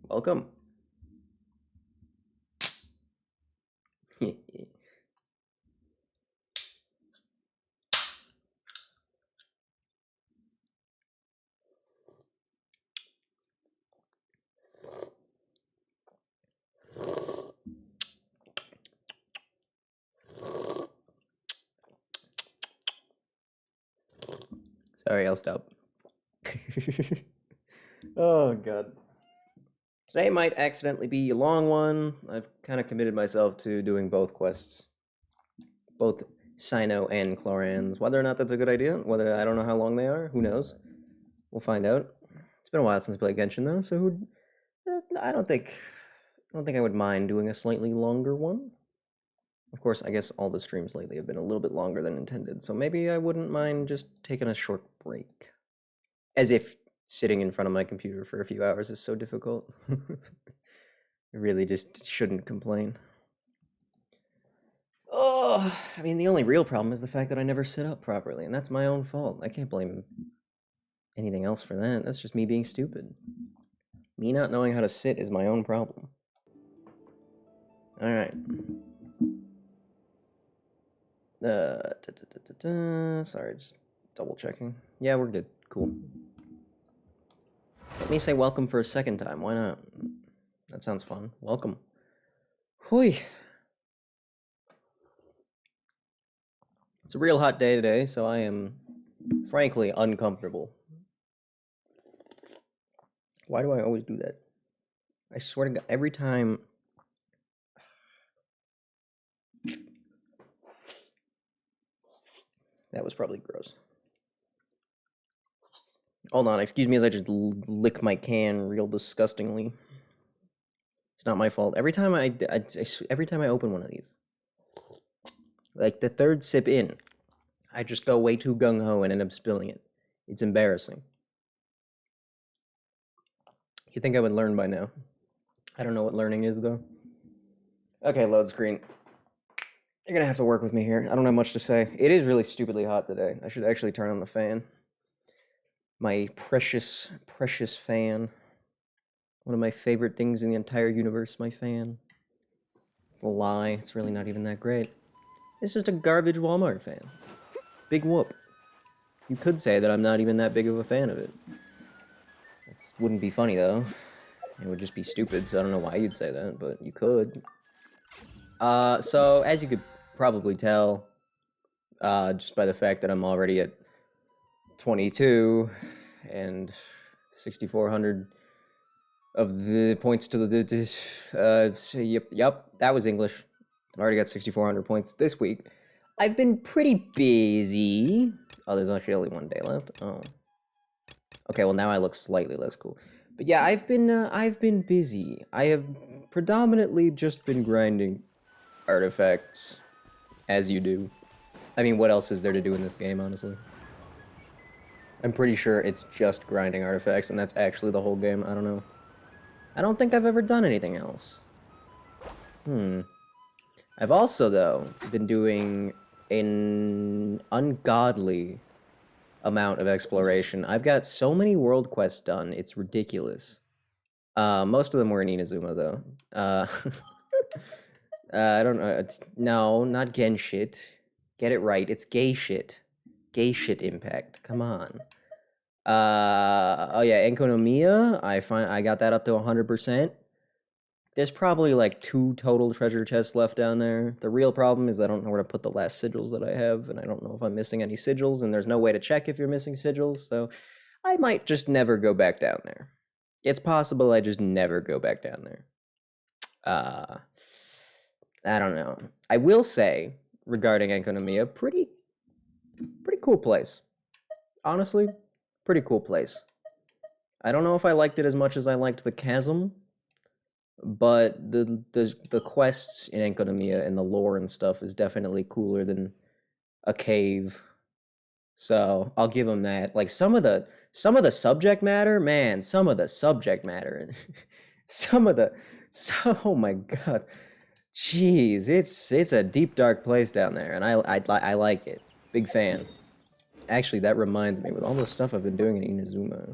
Welcome. Sorry, I'll stop. Oh, God. Today might accidentally be a long one. I've kind of committed myself to doing both quests. Both Cyno and Clorinde's. Whether or not that's a good idea, whether I don't know how long they are, who knows? We'll find out. It's been a while since I played Genshin though, so I don't think I would mind doing a slightly longer one. Of course, I guess all the streams lately have been a little bit longer than intended, so maybe I wouldn't mind just taking a short break. As if sitting in front of my computer for a few hours is so difficult. I really just shouldn't complain. Oh, I mean, the only real problem is the fact that I never sit up properly, and that's my own fault. I can't blame anything else for that. That's just me being stupid. Me not knowing how to sit is my own problem. Alright. Sorry, just double checking. Yeah, we're good. Cool. Let me say welcome for a second time. Why not? That sounds fun. Welcome. Hui. It's a real hot day today, so I am frankly uncomfortable. Why do I always do that? I swear to God, every time. That was probably gross. Hold on, excuse me as I just lick my can real disgustingly. It's not my fault. Every time every time I open one of these, like the third sip in, I just go way too gung-ho and end up spilling it. It's embarrassing. You think I would learn by now? I don't know what learning is, though. Okay, load screen. You're gonna have to work with me here. I don't have much to say. It is really stupidly hot today. I should actually turn on the fan. My precious, precious fan. One of my favorite things in the entire universe, my fan. It's a lie. It's really not even that great. It's just a garbage Walmart fan. Big whoop. You could say that I'm not even that big of a fan of it. That wouldn't be funny, though. It would just be stupid, so I don't know why you'd say that, but you could. So, as you could probably tell, just by the fact that I'm already at 22 and 6,400 of the points to the so yep, that was English. I already got 6,400 points this week. I've been pretty busy. Oh, there's actually only one day left. Oh, okay. Well, now I look slightly less cool. But yeah, I've been busy. I have predominantly just been grinding artifacts, as you do. I mean, what else is there to do in this game, honestly? I'm pretty sure it's just grinding artifacts, and that's actually the whole game. I don't know. I don't think I've ever done anything else. I've also, though, been doing an ungodly amount of exploration. I've got so many world quests done, it's ridiculous. Most of them were in Inazuma, though. I don't know. No, not Genshit. Get it right. It's gay shit. Gay shit impact. Come on. Oh yeah, Enkonomiya. I got that up to 100%. There's probably like 2 total treasure chests left down there. The real problem is I don't know where to put the last sigils that I have, and I don't know if I'm missing any sigils, and there's no way to check if you're missing sigils, so I might just never go back down there. It's possible I just never go back down there. I don't know. I will say, regarding Enkonomiya, pretty cool place. Honestly, pretty cool place. I don't know if I liked it as much as I liked the Chasm, but the quests in Enkonomiya and the lore and stuff is definitely cooler than a cave. So I'll give them that. Like some of the subject matter, man, some of the subject matter, oh my God, jeez, it's a deep dark place down there, and I like it. Big fan. Actually, that reminds me, with all the stuff I've been doing in Inazuma,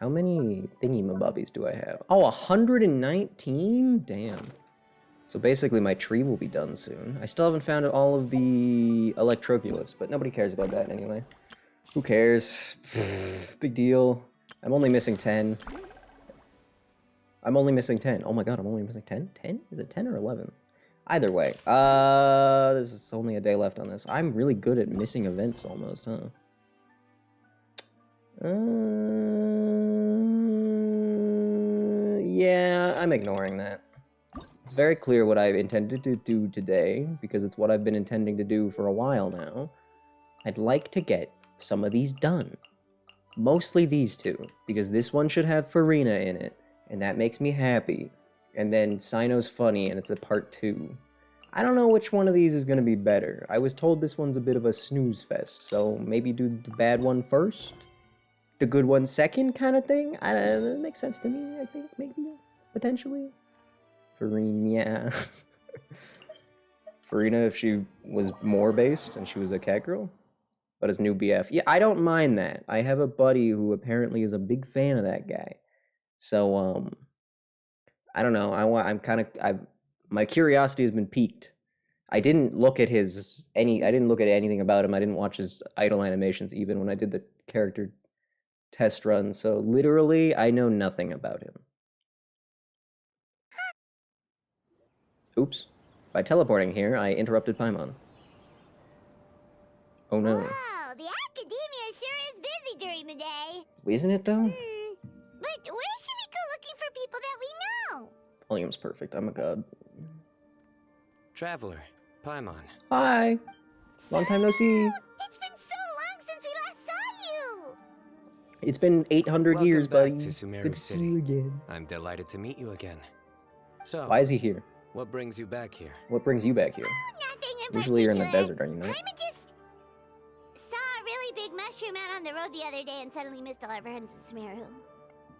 How many thingy-mabobbies do I have? Oh, 119? Damn. So basically my tree will be done soon. I still haven't found all of the Electroculus, but nobody cares about that anyway. Who cares? Big deal. I'm only missing 10. I'm only missing 10. Oh my god, I'm only missing 10? 10? Is it 10 or 11? Either way. There's only a day left on this. I'm really good at missing events almost, huh? Yeah, I'm ignoring that. It's very clear what I intended to do today, because it's what I've been intending to do for a while now. I'd like to get some of these done. Mostly these two, because this one should have Farina in it, and that makes me happy. And then Cyno's funny, and it's a part 2. I don't know which one of these is going to be better. I was told this one's a bit of a snooze fest, so maybe do the bad one first? The good one second kind of thing? That makes sense to me, I think, maybe, potentially. Farina. Farina if she was more based and she was a cat girl. But as new BF. Yeah, I don't mind that. I have a buddy who apparently is a big fan of that guy. So, I don't know. My curiosity has been piqued. I didn't look at anything about him. I didn't watch his idle animations even when I did the character test run. So literally, I know nothing about him. Oops. By teleporting here, I interrupted Paimon. Oh no. Wow, the academia sure is busy during the day. Isn't it though? But where should we go looking for people that we know? Volume's perfect. I'm a god. Traveler, Paimon. Hi. Long time no see. It's been so long since we last saw you. It's been 800 Welcome years, back buddy. to Sumeru Good to see City. you again. I'm delighted to meet you again. So, Why is he here? what brings you back here? What brings you back here? Nothing in Usually you're in the particular. desert, are you not? I just saw a really big mushroom out on the road the other day and suddenly missed all our friends in Sumeru.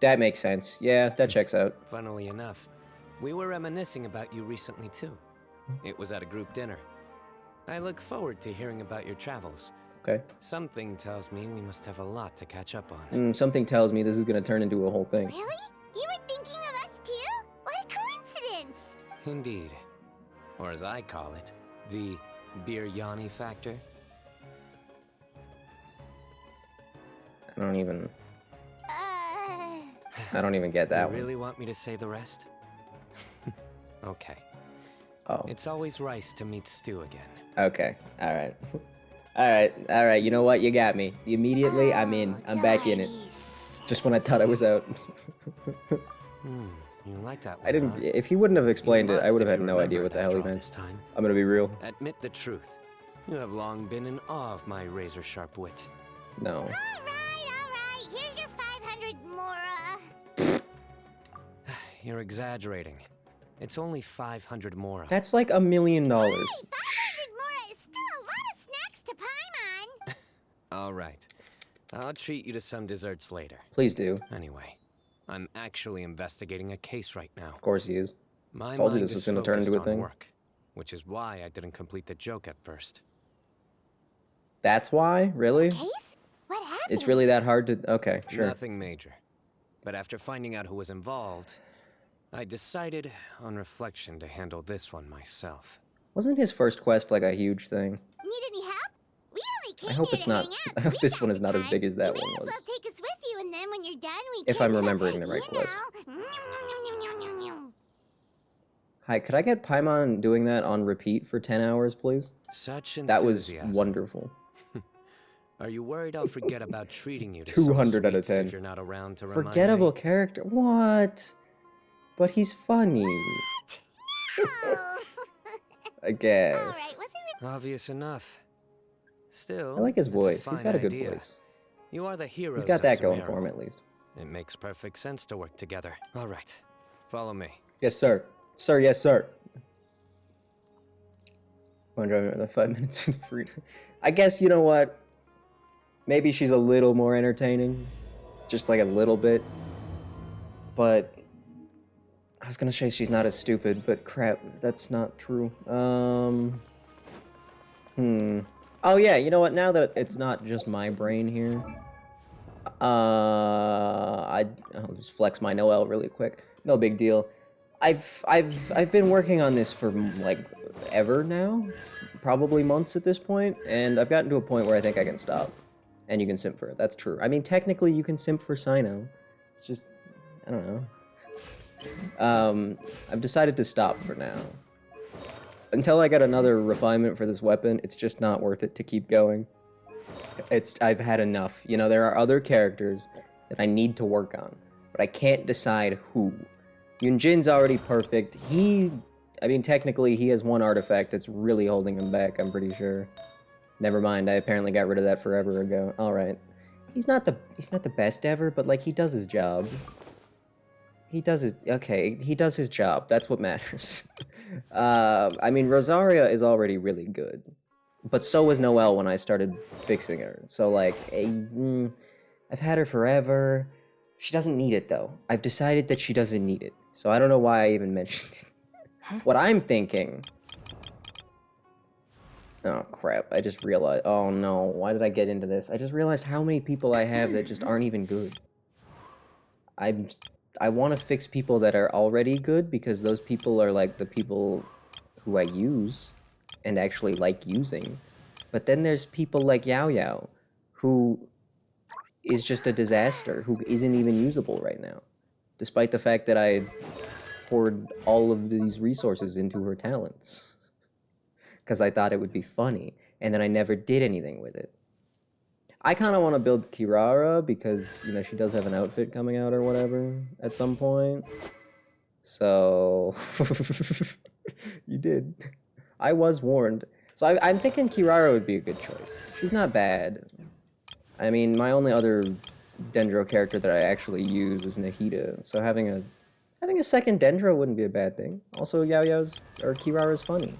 That makes sense. Yeah, that checks out. Funnily enough, we were reminiscing about you recently too. It was at a group dinner. I look forward to hearing about your travels. Okay. Something tells me we must have a lot to catch up on. Something tells me this is going to turn into a whole thing. Really? You were thinking of us too? What a coincidence! Indeed. Or as I call it, the biryani factor. I don't even get that You one. really want me to say the rest? Okay. Oh. It's always rice to meet Stu again. Okay. All right. All right. You know what? You got me. Immediately, I'm in. I'm back in it. Just when I thought I was out. You like that one, I didn't. huh? If he wouldn't have explained it, I must would have if had you no idea remember what the it hell he after all meant. this time. I'm gonna be real. Admit the truth. You have long been in awe of my razor-sharp wit. No. All right. Here's your 500 Mora. You're exaggerating. It's only 500 Mora. That's like $1 million. 500 Mora is still a lot of snacks to Paimon. All right. I'll treat you to some desserts later. Please do. Anyway, I'm actually investigating a case right now. Of course he is. My Told you mind this was is gonna turn focused into a on thing. work, which is why I didn't complete the joke at first. That's why? Really? Case? What happened? It's really that hard to... Okay, sure. Nothing major. But after finding out who was involved, I decided, on reflection, to handle this one myself. Wasn't his first quest like a huge thing? Need any help? We only came I hope here it's to not... hang out, I so hope we've this got one is the not as time. big as that You one may as was. well take us with you, and then when you're done, we If can... I'm remembering the right you quest. know. Hi, could I get Paimon doing that on repeat for 10 hours, please? Such That was enthusiasm. wonderful. Are you worried I'll forget about treating you to 200 some out of sweets 10. if you're not around to remind Forgettable me? character? What? But he's funny. No. I guess. All right, was it Obvious enough. Still, I like his it's a voice. He's fine got a good idea. voice. You are the hero. He's got that going for him, at least. It makes perfect sense to work together. All right, follow me. Yes, sir. Sir, yes, sir. I'm driving another 5 minutes with Frida. I guess, you know what? Maybe she's a little more entertaining. Just like a little bit. But I was gonna say she's not as stupid, but crap, that's not true. Oh yeah, you know what? Now that it's not just my brain here, I'll just flex my Noel really quick. No big deal. I've been working on this for like ever now, probably months at this point, and I've gotten to a point where I think I can stop. And you can simp for it. That's true. I mean, technically, you can simp for Cyno. It's just, I don't know. I've decided to stop for now. Until I get another refinement for this weapon, it's just not worth it to keep going. I've had enough. You know, there are other characters that I need to work on, but I can't decide who. Yunjin's already perfect. I mean, technically, he has one artifact that's really holding him back, I'm pretty sure. Never mind, I apparently got rid of that forever ago. Alright. He's not the best ever, but, like, he does his job. He does his job. That's what matters. I mean, Rosaria is already really good. But so was Noelle when I started fixing her. So, like, I've had her forever. She doesn't need it, though. I've decided that she doesn't need it. So I don't know why I even mentioned it. What I'm thinking... Oh, crap. I just realized... Oh, no. Why did I get into this? I just realized how many people I have that just aren't even good. I want to fix people that are already good, because those people are, like, the people who I use and actually like using. But then there's people like Yao Yao, who is just a disaster, who isn't even usable right now. Despite the fact that I poured all of these resources into her talents. Because I thought it would be funny, and then I never did anything with it. I kind of want to build Kirara, because, you know, she does have an outfit coming out or whatever at some point. So... You did. I was warned. So I'm thinking Kirara would be a good choice. She's not bad. I mean, my only other Dendro character that I actually use is Nahida, so having a second Dendro wouldn't be a bad thing. Also, Kirara's funny.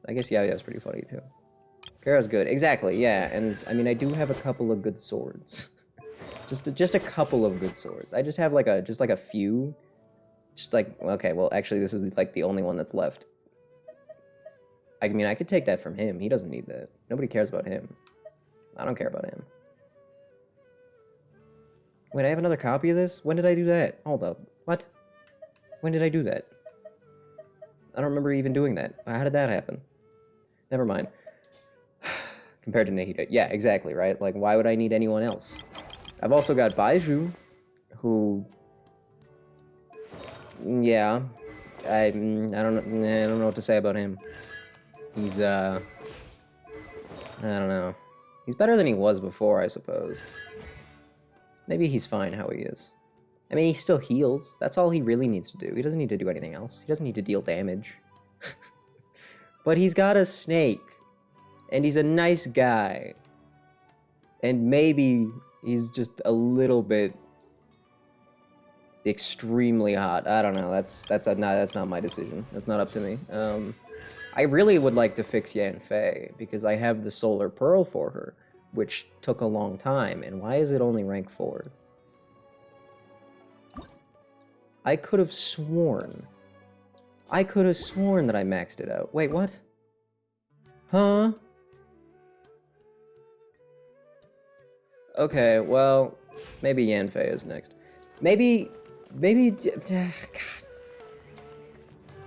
I guess Yao Yao's pretty funny, too. Kira's good. Exactly, yeah. And, I mean, I do have a couple of good swords. just a couple of good swords. I just have, like, a few. Just, like, okay, well, actually, this is, like, the only one that's left. I mean, I could take that from him. He doesn't need that. Nobody cares about him. I don't care about him. Wait, I have another copy of this? When did I do that? Hold up. What? When did I do that? I don't remember even doing that. How did that happen? Never mind. Compared to Nahida. Yeah, exactly, right? Like, why would I need anyone else? I've also got Baiju, who... Yeah. I don't know what to say about him. He's, I don't know. He's better than he was before, I suppose. Maybe he's fine how he is. I mean, he still heals. That's all he really needs to do. He doesn't need to do anything else. He doesn't need to deal damage. But he's got a snake. And he's a nice guy. And maybe he's just a little bit extremely hot. I don't know. That's not my decision. That's not up to me. I really would like to fix Yanfei, because I have the Solar Pearl for her, which took a long time. And why is it only rank 4? I could have sworn that I maxed it out. Wait, what? Huh? Okay, well, maybe Yanfei is next. Maybe,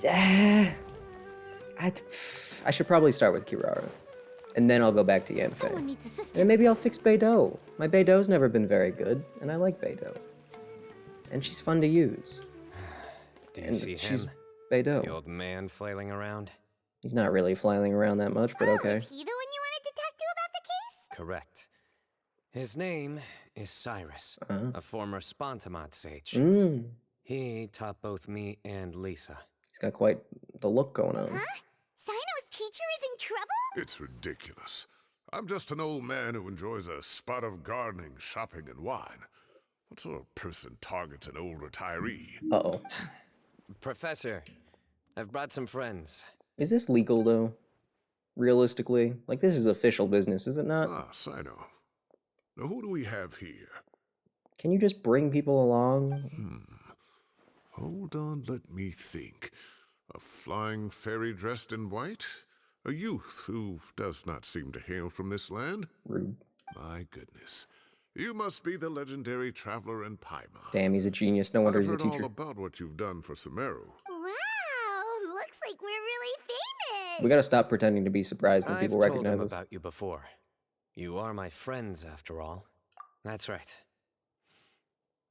God. I should probably start with Kirara, and then I'll go back to Someone Yanfei. needs assistance. And maybe I'll fix Beidou. My Beidou's never been very good, and I like Beidou. And she's fun to use. Do you And see she's him? Beidou. The old man flailing around? He's not really flailing around that much, but okay. Is he the one you wanted to talk to about the case? Correct. His name is Cyrus, a former Spontamod sage. He taught both me and Lisa. He's got quite the look going on. Huh? Cyno's teacher is in trouble? It's ridiculous. I'm just an old man who enjoys a spot of gardening, shopping, and wine. What sort of person targets an old retiree? Uh-oh. Professor, I've brought some friends. Is this legal, though? Realistically? Like, this is official business, is it not? Ah, Cyno. Now who do we have here? Can you just bring people along? Hold on, let me think. A flying fairy dressed in white? A youth who does not seem to hail from this land? Rude. My goodness. You must be the legendary traveler in Paimon. Damn, he's a genius. No wonder I've he's a heard all teacher. about what you've done for Sumeru. Wow, looks like we're really famous. We gotta stop pretending to be surprised when I've people told recognize him us. about you before. You are my friends, after all. That's right.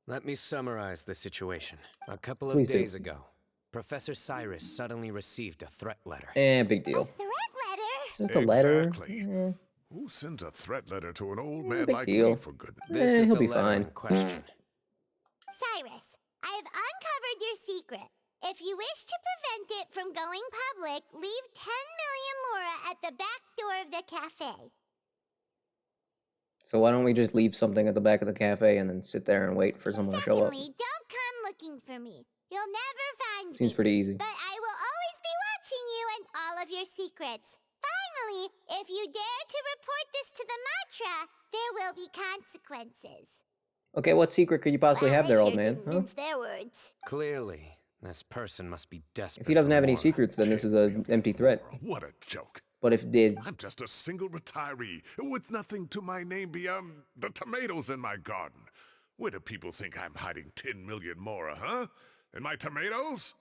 Let me summarize the situation. A couple of Please do. days ago, Professor Cyrus suddenly received a threat letter. Big A deal. threat letter? It's just a letter. Exactly. Who sends a threat letter to an old man big like deal. me, for goodness? This is he'll the be letter fine. in question. Cyrus, I have uncovered your secret. If you wish to prevent it from going public, leave 10 million mora at the back door of the cafe. So why don't we just leave something at the back of the cafe and then sit there and wait for someone to show up? Secondly, don't come looking for me. You'll never find me. Seems pretty easy. But I will always be watching you and all of your secrets. Finally, if you dare to report this to the Matra, there will be consequences. Okay, what secret could you possibly have there, they old sure man? didn't Huh? mince their words. Clearly, this person must be desperate. If he doesn't for have any more. secrets, then this is an empty threat. What a joke. But if it did, I'm just a single retiree with nothing to my name beyond the tomatoes in my garden. Where do people think I'm hiding 10 million mora, huh? In my tomatoes?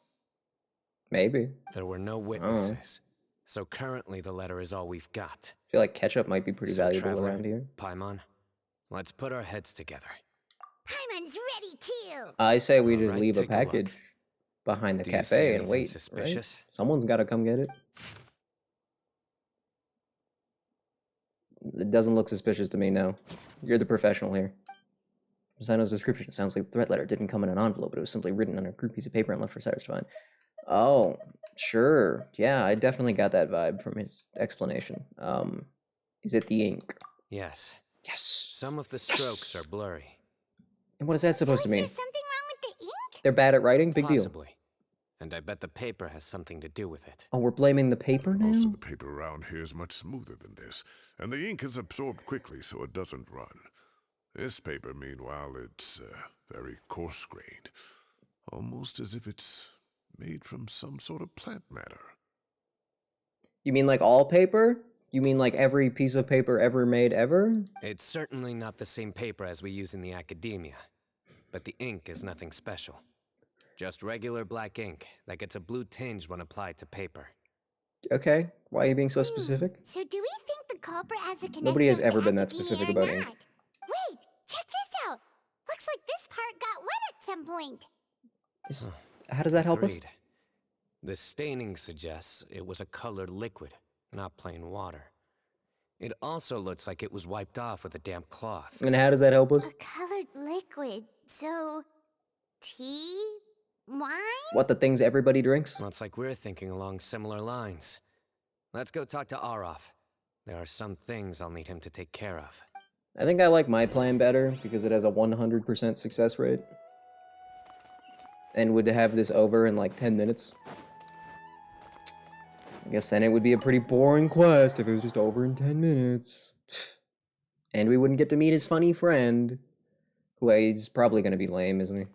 maybe. There were no witnesses. So currently the letter is all we've got. I feel like ketchup might be pretty So, valuable Traveler, around here. Paimon, let's put our heads together. Paimon's ready too. I say we All just right, leave a take a look. package behind the Do you see cafe and anything wait. Right? suspicious? Someone's got to come get it. It doesn't look suspicious to me, no. You're the professional here. From Cyno's description, it sounds like the threat letter didn't come in an envelope, but it was simply written on a crude piece of paper and left for Cyrus to find. Oh, sure. Yeah, I definitely got that vibe from his explanation. Is it the ink? Yes. Yes. Some of the strokes are blurry. And what is that supposed So to is mean? there something wrong with the ink? They're bad at writing? Big deal. Possibly. And I bet the paper has something to do with it. Oh, we're blaming the paper now? Most of the paper around here is much smoother than this, and the ink is absorbed quickly so it doesn't run. This paper, meanwhile, it's very coarse-grained, almost as if it's made from some sort of plant matter. You mean like all paper? You mean like every piece of paper ever made ever? It's certainly not the same paper as we use in the academia, but the ink is nothing special. Just regular black ink that gets a blue tinge when applied to paper. Okay, why are you being so specific? So do we think the culprit has a connection Nobody has with ever the been that academia specific or about not? ink. Wait, check this out. Looks like this part got wet at some point. How does that help us? Agreed. The staining suggests it was a colored liquid, not plain water. It also looks like it was wiped off with a damp cloth. And how does that help us? A colored liquid. So, tea? Wine? What, the things everybody drinks? Looks like we're thinking along similar lines. Let's go talk to Arof. There are some things I'll need him to take care of. I think I like my plan better because it has a 100% success rate. And would have this over in like 10 minutes. I guess then it would be a pretty boring quest if it was just over in 10 minutes. And we wouldn't get to meet his funny friend. Who he's probably going to be lame, isn't he?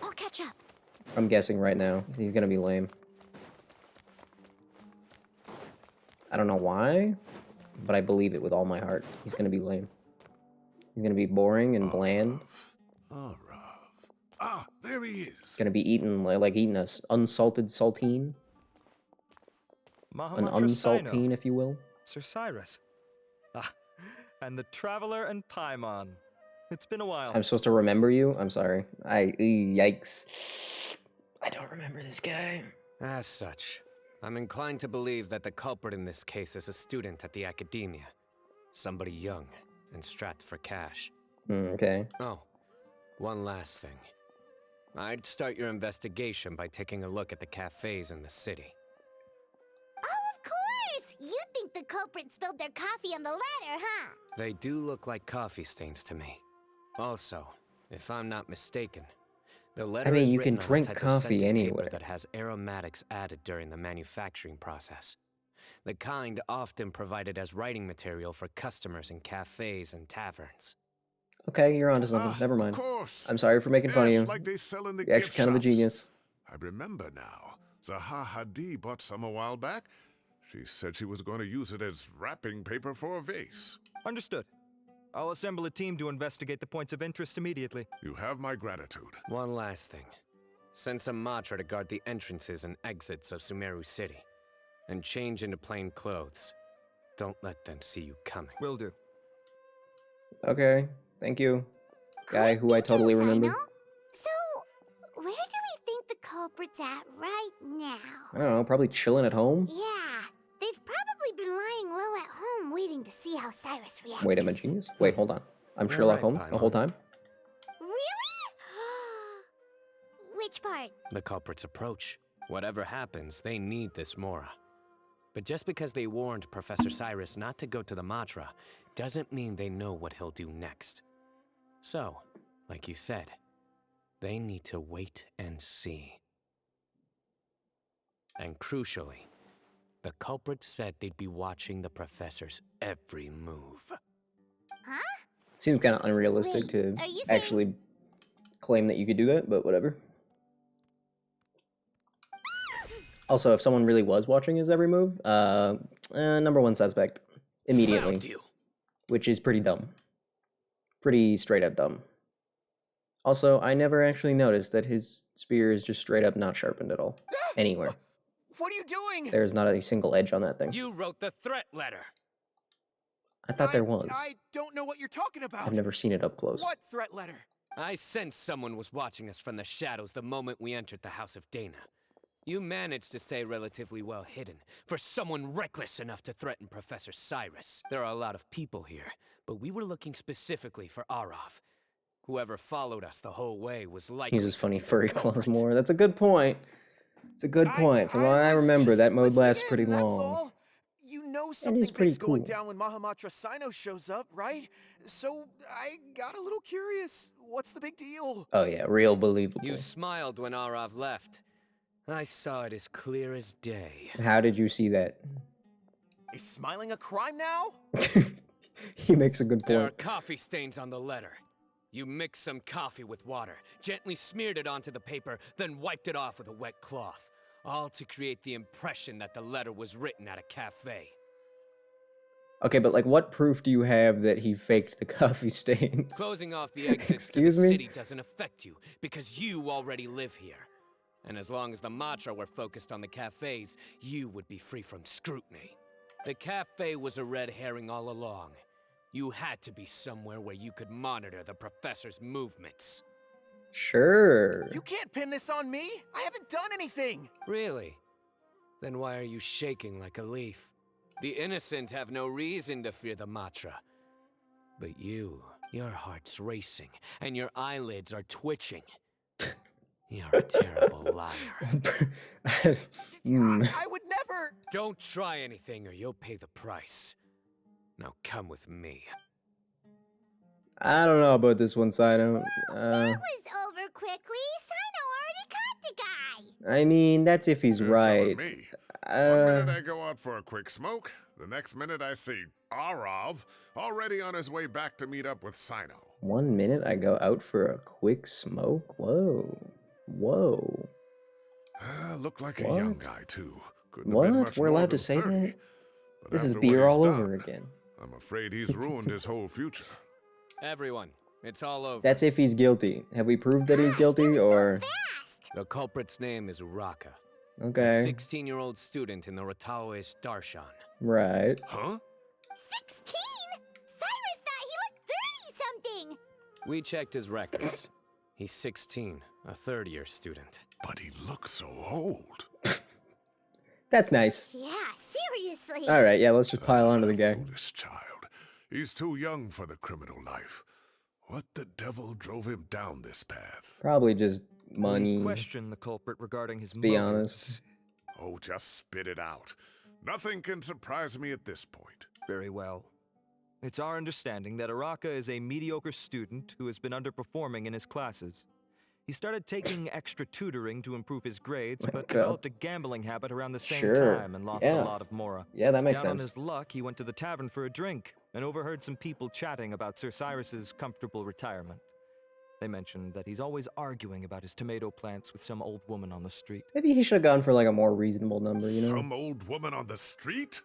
I'll catch up. I'm guessing right now. He's going to be lame. I don't know why, but I believe it with all my heart. He's going to be lame. He's going to be boring and bland. Arof. Ah, there he is. Gonna be eaten like eating a unsalted saltine, an Mahamatra unsaltine, Cyno, if you will. Sir Cyrus. Ah, and the Traveler and Paimon. It's been a while. I'm supposed to remember you. I'm sorry. Yikes. I don't remember this guy. As such, I'm inclined to believe that the culprit in this case is a student at the academia. Somebody young and strapped for cash. Okay. Oh, one last thing. I'd start your investigation by taking a look at the cafes in the city. Oh, of course! You think the culprit spilled their coffee on the ladder, huh? They do look like coffee stains to me. Also, if I'm not mistaken, the letter mean, is you can written on a drink type of coffee scented paper anywhere. that has aromatics added during the manufacturing process. The kind often provided as writing material for customers in cafes and taverns. Okay, you're onto something. Never mind. Of course. I'm sorry for making fun of Yes, you. like they sell in the You're actually gift kind of a shops. genius. I remember now. Zaha Hadi bought some a while back. She said she was going to use it as wrapping paper for a vase. Understood. I'll assemble a team to investigate the points of interest immediately. You have my gratitude. One last thing. Send some Matra to guard the entrances and exits of Sumeru City. And change into plain clothes. Don't let them see you coming. Will do. Okay, thank you. Guy Great who I totally thinking, remember. Cyno. So, where do we think the culprit's at right now? I don't know, probably chilling at home? Yeah, they've probably been lying low at home waiting to see how Cyrus reacts. Wait, am I genius? Wait, hold on. I'm You're Sherlock right, Holmes the whole Paimon. time? Really? Which part? The culprit's approach. Whatever happens, they need this Mora. But just because they warned Professor Cyrus not to go to the Matra, doesn't mean they know what he'll do next. So, like you said, they need to wait and see. And crucially, the culprit said they'd be watching the Professor's every move. Huh? Seems kind of unrealistic Wait, to are you saying- actually claim that you could do that, but whatever. Also, if someone really was watching his every move, number one suspect immediately, Found you. which is pretty dumb. Pretty straight up dumb. Also, I never actually noticed that his spear is just straight up not sharpened at all. Anywhere. What are you doing? There's not a single edge on that thing. You wrote the threat letter. I thought there was. I don't know what you're talking about. I've never seen it up close. What threat letter? I sensed someone was watching us from the shadows the moment we entered the House of Dana. You managed to stay relatively well hidden for someone reckless enough to threaten Professor Cyrus. There are a lot of people here, but we were looking specifically for Arav. Whoever followed us the whole way was likely Uses to funny be the furry claws culprit. more. That's a good point. It's a good point. From what I was remember, just that mode listening lasts in, pretty that's long. all. You know something is pretty big's going cool. down when Mahamatra Cyno shows up, right? So I got a little curious. What's the big deal? Oh yeah, real believable. You smiled when Arav left. I saw it as clear as day. How did you see that? Is smiling a crime now? He makes a good There are point. coffee stains on the letter. You mixed some coffee with water, gently smeared it onto the paper, then wiped it off with a wet cloth. All to create the impression that the letter was written at a cafe. Okay, but like, what proof do you have that he faked the coffee stains? Closing off the exits to the Excuse me? city doesn't affect you, because you already live here. And as long as the Matra were focused on the cafes, you would be free from scrutiny. The cafe was a red herring all along. You had to be somewhere where you could monitor the professor's movements. Sure. You can't pin this on me. I haven't done anything. Really? Then why are you shaking like a leaf? The innocent have no reason to fear the Matra. But you, your heart's racing, and your eyelids are twitching. You're a terrible liar. I would never. Don't try anything or you'll pay the price. Now come with me. I don't know about this one, Cyno. That was over quickly. Cyno already caught the guy. I mean, that's if he's You're right. telling me. One minute I Uh, go out for a quick smoke, the next minute I see Arav already on his way back to meet up with Cyno. 1 minute I go out for a quick smoke? Whoa. Whoa. Looked like a young What? guy, too. Couldn't have What? been much We're more allowed to than say 30. that? But This is after what beer he's all over done, again. I'm afraid he's ruined his whole future. Everyone, it's all over. That's if he's guilty. Have we proved that he's Gosh, guilty, that was or... so fast. The culprit's name is Raka, a Okay, 16-year-old student in the Rataoish Darshan. right. Huh? 16? Cyrus thought he looked 30-something. We checked his records. He's 16, a third-year student. But he looks so old. That's nice. Yeah, seriously. Alright, yeah, let's just pile onto the guy. Foolish child. He's too young for the criminal life. What the devil drove him down this path? Probably just money. We question the culprit regarding his be motives. honest. Oh, just spit it out. Nothing can surprise me at this point. Very well. It's our understanding that Araka is a mediocre student who has been underperforming in his classes. He started taking extra tutoring to improve his grades, but Okay. developed a gambling habit around the same Sure, time and lost yeah. a lot of Mora. Yeah, that makes Down on sense. his luck, he went to the tavern for a drink and overheard some people chatting about Sir Cyrus's comfortable retirement. They mentioned that he's always arguing about his tomato plants with some old woman on the street. Maybe he should have gone for like a more reasonable number, you know? Some old woman on the street?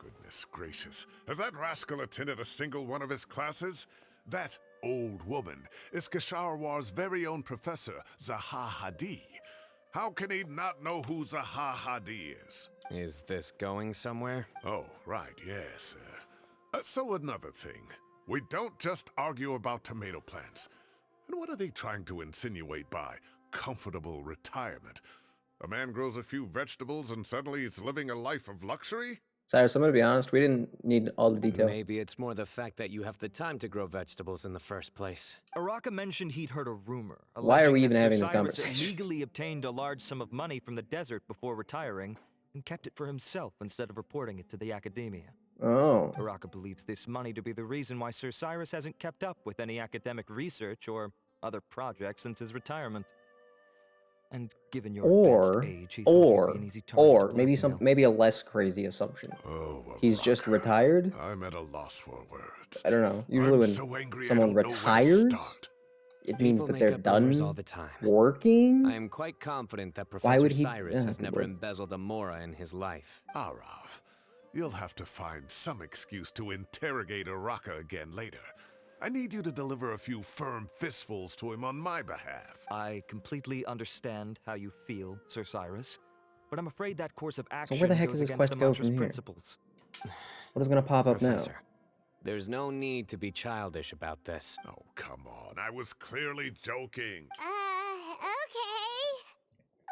Goodness gracious. Has that rascal attended a single one of his classes? That old woman is Kasharwar's very own professor, Zaha Hadi. How can he not know who Zaha Hadi is? Is this going somewhere? Oh, right, yes. So another thing. We don't just argue about tomato plants. And what are they trying to insinuate by comfortable retirement? A man grows a few vegetables and suddenly he's living a life of luxury? Cyrus, I'm gonna be honest, we didn't need all the detail. Maybe it's more the fact that you have the time to grow vegetables in the first place. Araka mentioned he'd heard a rumor. Why are we alleging even that having Sir this Cyrus conversation? illegally obtained a large sum of money from the desert before retiring and kept it for himself instead of reporting it to the academia. Oh. Araka believes this money to be the reason why Sir Cyrus hasn't kept up with any academic research or other projects since his retirement. And given your advanced age, he thought he'd be an easy target to blackmail. maybe a less crazy assumption. Oh, He's just Araka. retired? I'm at a loss for words. I don't know. Usually I'm when so angry I someone don't know where to retires, start. it means People that make they're up rumors done all the time. working? I am quite confident that Why would Professor he- Cyrus yeah, has good never lord. embezzled a mora in his life. Arav, you'll have to find some excuse to interrogate Araka again later. I need you to deliver a few firm fistfuls to him on my behalf. I completely understand how you feel, Sir Cyrus, but I'm afraid that course of action where the heck goes does this against quest the go mantra's from here? principles. What is gonna pop up Professor, there's no need to be childish about this. Oh, come on. I was clearly joking. Okay.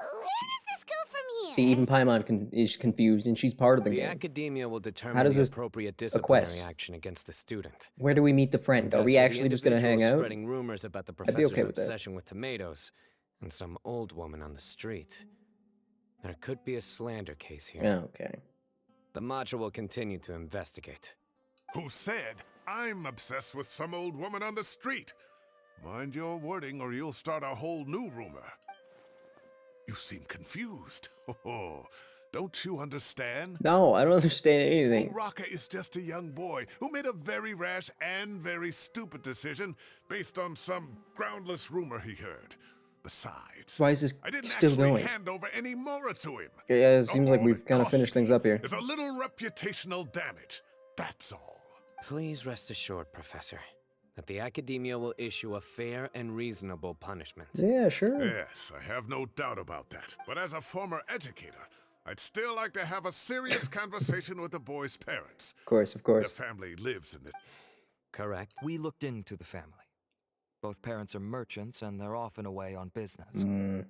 Where does this go from here? now? See, even Paimon is confused, and she's part of the The game. academia will How determine does the this appropriate quest? disciplinary action against the student. Where do we meet the friend? Are As we for the actually just gonna hang individuals out? spreading rumors about the I'd be professor's okay with that. obsession with tomatoes and some old woman on the street, there could be a slander case here. Yeah, okay. The Matra will continue to investigate. Who said I'm obsessed with some old woman on the street? Mind your wording or you'll start a whole new rumor. You seem confused. Oh, don't you understand? No, I don't understand anything. Uraka is just a young boy who made a very rash and very stupid decision based on some groundless rumor he heard. Besides, Why is this I didn't still actually going? hand over any Mora to him. Yeah, it seems like All we've it kind of cost finished things me up here. Is a little reputational damage. That's all. Please rest assured, Professor, that the Academia will issue a fair and reasonable punishment. Yeah, sure. Yes, I have no doubt about that. But as a former educator, I'd still like to have a serious conversation with the boy's parents. Of course, of The course. family lives in this. Correct? We looked into the family. Both parents are merchants and they're often away on business. Mm,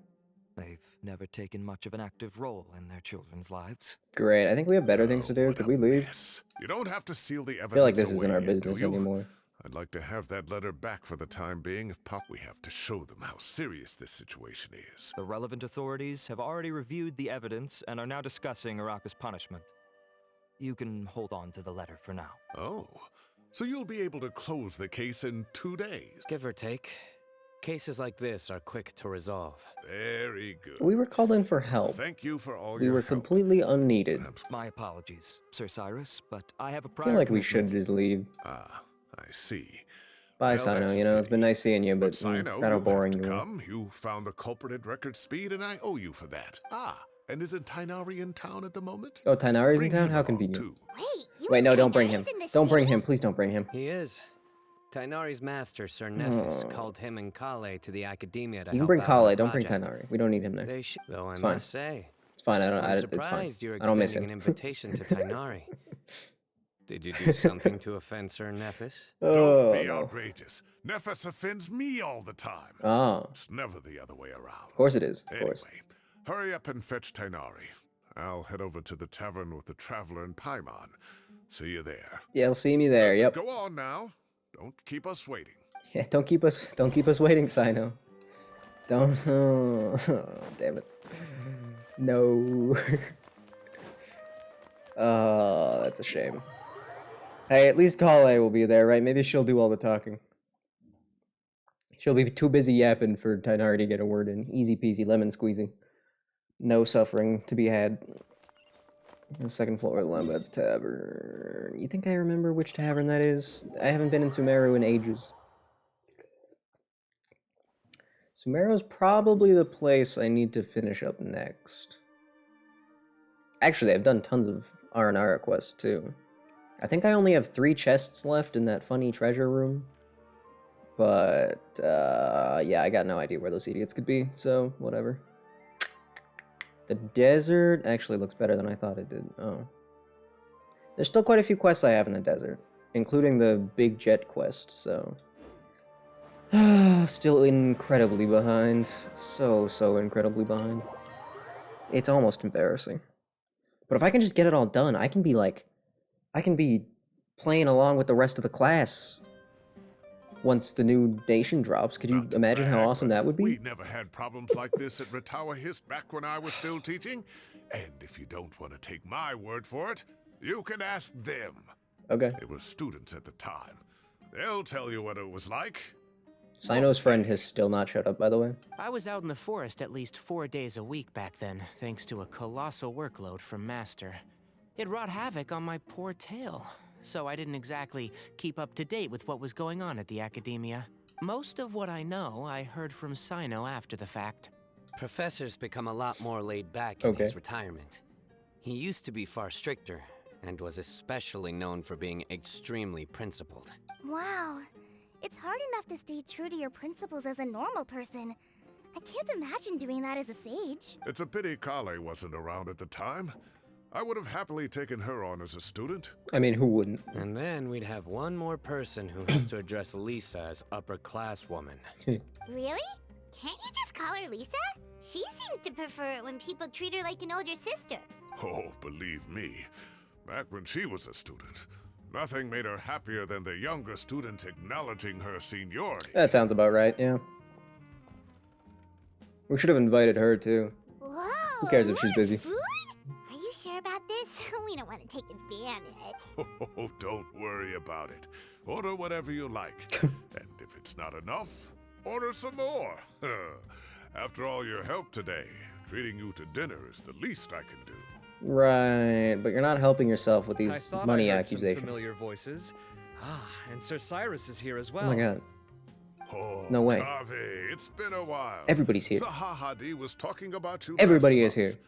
They've never taken much of an active role in their children's lives. great. I think we have better things to do. What Could a we leave? mess. You don't have to seal the evidence I feel like this away isn't our yet, do business you? anymore. I'd like to have that letter back for the time being if Pop. We have to show them how serious this situation is. The relevant authorities have already reviewed the evidence and are now discussing Araka's punishment. You can hold on to the letter for now. Oh, so you'll be able to close the case in 2 days. Give or take. Cases like this are quick to resolve. Very good. We were called in for help. Thank you for all We your were help. completely unneeded. My apologies, Sir Cyrus, but I have a I prior feel like we should commitment. just leave. Ah, I see. Bye, Well, Cyno. that's You know, a it's been pity. nice seeing you, but Cyno, kind you of have boring to you were. come. You found the culprit at record speed, and I owe you for that. Ah, and isn't Tainari in town at the moment? Oh, Tainari's in Bring town? him How along, convenient. too. Wait, you Wait, and no, don't bring him. Tainari's in the Don't bring city? him. Please don't bring him. He is. Tainari's master, Sir Nephis, Oh. called him and Kale to the Academia to You can help bring out on Kale. the Don't bring project. Tainari. We don't need him there. They though I It's fine. must say, It's fine. I don't. I'm It's fine. surprised you're I don't miss extending him. an invitation to Tainari. Did you do something to offend Sir Nephis? Don't Oh, be no. outrageous. Nephis offends me all the time. Oh, It's never the other way around. of course it is. Of course. Anyway, hurry up and fetch Tainari. I'll head over to the tavern with the traveler and Paimon. See you there. Yeah, he'll see me there. Yep. Go on now. Don't keep us waiting. Yeah, don't keep us waiting, Cyno. Don't. Oh, damn it. No. Oh, that's a shame. Hey, at least Kale will be there, right? Maybe she'll do all the talking. She'll be too busy yapping for Tainari to get a word in. Easy peasy, lemon squeezy. No suffering to be had. The second floor of Lambad's Tavern. You think I remember which tavern that is? I haven't been in Sumeru in ages. Sumeru's probably the place I need to finish up next. Actually, I've done tons of R&R quest too. I think I only have 3 chests left in that funny treasure room. But, yeah, I got no idea where those idiots could be, so whatever. The desert actually looks better than I thought it did. Oh. There's still quite a few quests I have in the desert, including the big jet quest, so... Still incredibly behind. So incredibly behind. It's almost embarrassing. But if I can just get it all done, I can be playing along with the rest of the class once the new nation drops. Could you imagine how awesome that would be? We never had problems like this at Ratawa Hist back when I was still teaching. And if you don't want to take my word for it, you can ask them. Okay. They were students at the time. They'll tell you what it was like. Cyno's friend has still not showed up, by the way. I was out in the forest at least 4 days a week back then, thanks to a colossal workload from Master. It wrought havoc on my poor tail, so I didn't exactly keep up to date with what was going on at the Academia. Most of what I know, I heard from Cyno after the fact. Professor's become a lot more laid back in his retirement. He used to be far stricter, and was especially known for being extremely principled. Wow. It's hard enough to stay true to your principles as a normal person. I can't imagine doing that as a sage. It's a pity Kale wasn't around at the time. I would have happily taken her on as a student. I mean, who wouldn't? And then we'd have one more person who has to address Lisa as upper class woman. Really? Can't you just call her Lisa? She seems to prefer it when people treat her like an older sister. Oh, believe me, back when she was a student, nothing made her happier than the younger students acknowledging her seniority. That sounds about right, yeah. We should have invited her, too. Whoa! Who cares if she's busy? Food? Are you sure about this? We don't want to take advantage. Oh, don't worry about it. Order whatever you like. And if it's not enough, order some more. After all your help today, treating you to dinner is the least I can do. Right, but you're not helping yourself with these I thought money I heard accusations. some familiar voices. Ah, and Sir Cyrus is here as well. Oh my god. Oh, No way. Kaveh, it's been a while. Everybody's here. Zahahadi was talking about you. Everybody last is here. month.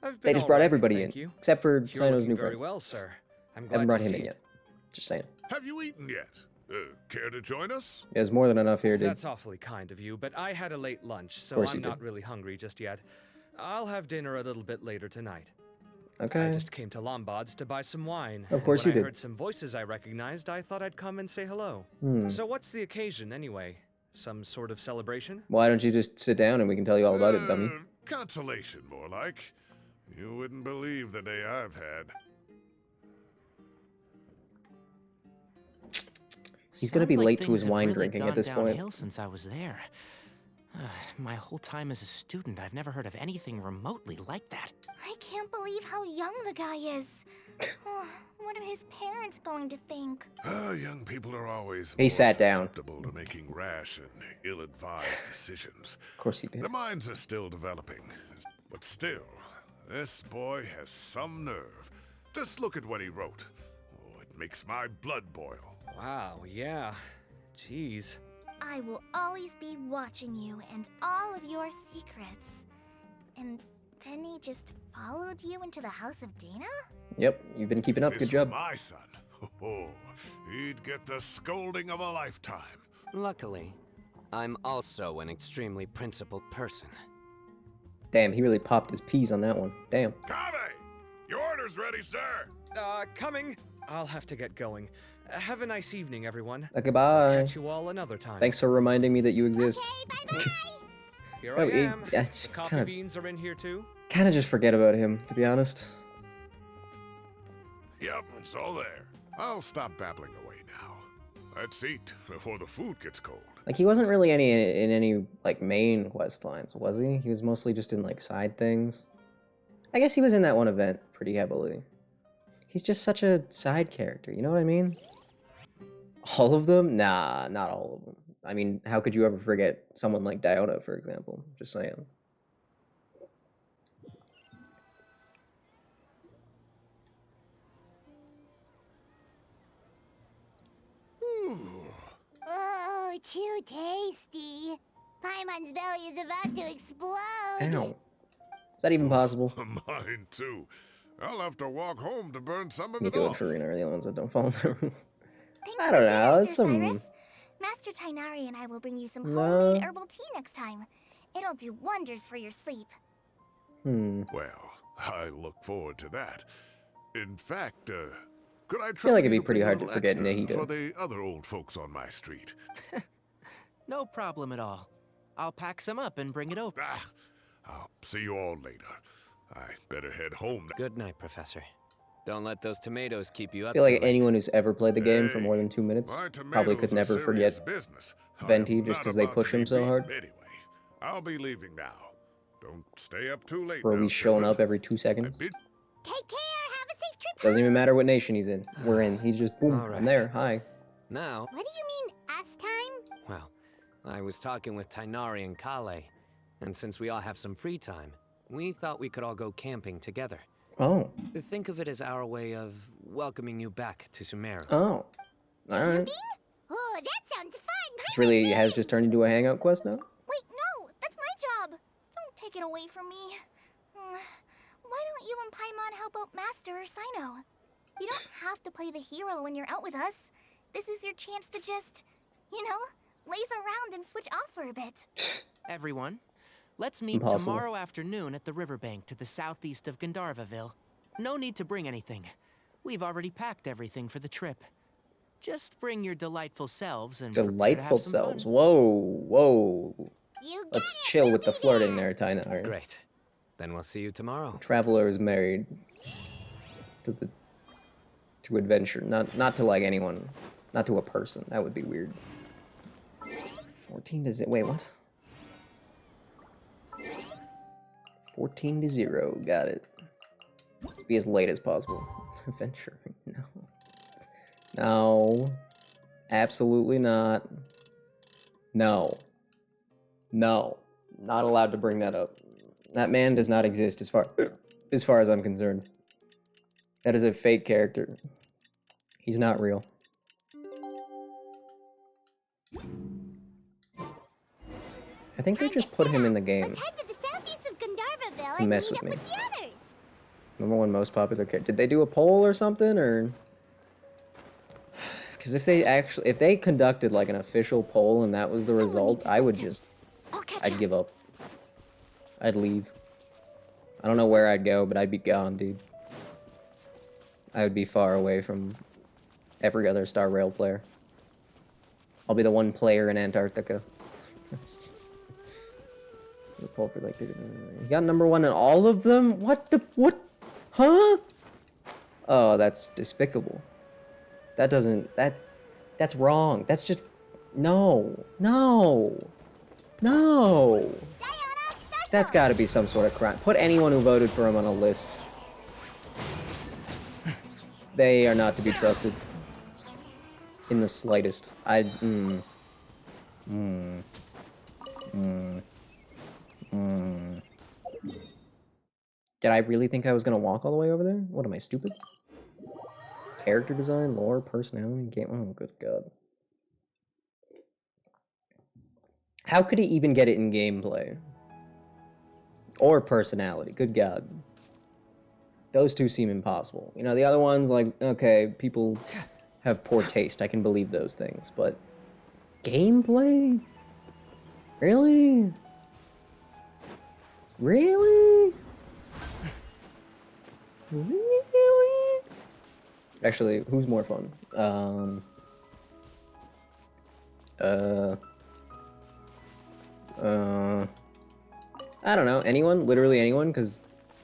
I've They been just all brought right, everybody in, thank you. except for You're Cyno's looking new very friend. well, sir. I'm glad Haven't brought to him see in it. yet. Just saying. Have you eaten yet? Care to join us? There's more than enough here, dude. That's awfully kind of you, but I had a late lunch, so course I'm you not did. really hungry just yet. I'll have dinner a little bit later tonight. Okay. I just came to Lombard's to buy some wine. Of course and you when I did. heard some voices I recognized, I thought I'd come and say hello. So what's the occasion, anyway? Some sort of celebration? Why don't you just sit down and we can tell you all about it, dummy? Consolation, more like. You wouldn't believe the day I've had. He's gonna be Sounds like late to his things have wine really drinking at gone this point. downhill since I was there. My whole time as a student, I've never heard of anything remotely like that. I can't believe how young the guy is. Oh, what are his parents going to think? Young people are always He more sat down. susceptible to making rash and ill-advised decisions. Of course he did. Their minds are still developing, but still, this boy has some nerve. Just look at what he wrote. Oh, it makes my blood boil. Wow, yeah. Jeez. I will always be watching you and all of your secrets. And then he just followed you into the house of Dana? Yep, you've been keeping up. This Good job. were my son. Oh, he'd get the scolding of a lifetime. Luckily, I'm also an extremely principled person. Damn, he really popped his peas on that one. Damn. Kaveh, your order's ready, sir. Coming. I'll have to get going. Have a nice evening, everyone. Okay, bye. Catch you all another time. Thanks for reminding me that you exist. Okay, bye-bye! Here Oh, I am. yeah, The coffee kinda- beans are in here too. Kind of just forget about him, to be honest. Yep, it's all there. I'll stop babbling away now. Let's eat before the food gets cold. Like, he wasn't really in any, like, main quest lines, was he? He was mostly just in, like, side things. I guess he was in that one event pretty heavily. He's just such a side character, you know what I mean? All of them? Nah, not all of them. I mean, how could you ever forget someone like Diona, for example? Just saying. Oh, too tasty. Paimon's belly is about to explode. Ow. Is that even possible? Mine too. I'll have to walk home to burn some of it Nico and off. Farina are the only ones that don't follow the rule. Thanks I for don't dinner, know. That's Sir some. Cyrus. Master Tainari and I will bring you some No. homemade herbal tea next time. It'll do wonders for your sleep. Well, I look forward to that. In fact, could I feel like it'd you be pretty bring a hard to little forget extra Nahida. for the other old folks on my street? No problem at all. I'll pack some up and bring it over. Ah, I'll see you all later. I better head home now. Good night, Professor. Don't let those tomatoes keep you I up feel like too late. anyone who's ever played the game for more than Hey, 2 minutes my probably could tomatoes are never forget serious business. I Venti am just not 'cause they about push to be him so beaten hard. Anyway, I'll be leaving now. Don't stay up too late. for now, we showing children. up every 2 I seconds. bid Take care. Have a safe trip. Doesn't even matter what nation he's in. We're in. He's just boom. All right. I'm there. Hi. Now, What do you mean, us time? well, I was talking with Tainari and Kale, and since we all have some free time, we thought we could all go camping together. Oh. Think of it as our way of welcoming you back to Sumeru. Oh. All right. Oh, that sounds fun. This really has just turned into a hangout quest now. Wait, no, that's my job. Don't take it away from me. Why don't you and Paimon help out Master or Cyno? You don't have to play the hero when you're out with us. This is your chance to just, you know, laze around and switch off for a bit. Everyone, let's meet Impossible. tomorrow afternoon at the riverbank to the southeast of Gandharvaville. No need to bring anything. We've already packed everything for the trip. Just bring your delightful selves and prepare to have Delightful some selves. fun. Whoa. Whoa. You got Let's it, chill with the we'll be flirting there. there, Tainari. Great. Then we'll see you tomorrow. Traveler is married to adventure, not to like anyone, not to a person. That would be weird. 14 to 0. Wait, what? 14 to 0. Got it. Let's be as late as possible. Adventure. No. No. Absolutely not. No. No. Not allowed to bring that up. That man does not exist as far as I'm concerned. That is a fake character. He's not real. I think they just put him in the game. Let's head to the southeast of Gandharvaville To and mess meet with up me. with the others. Number one most popular character. Did they do a poll or something, or? Because if they conducted like an official poll and that was the Someone result, needs I would assistance. just, I'll catch I'd up. give up. I'd leave. I don't know where I'd go, but I'd be gone, dude. I would be far away from every other Star Rail player. I'll be the one player in Antarctica. That's the poll for like. You got number one in all of them? What the what? Huh? Oh, that's despicable. That doesn't that's wrong. That's just no. That's got to be some sort of crime. Put anyone who voted for him on a list. They are not to be trusted. In the slightest. Did I really think I was gonna walk all the way over there? What am I, stupid? Character design, lore, personality, game. Oh, good god. How could he even get it in gameplay? Or personality, good god. Those two seem impossible. You know, the other ones, like, okay, people have poor taste. I can believe those things, but gameplay? Really? Really? Really? Actually, who's more fun? I don't know. Anyone? Literally anyone? Because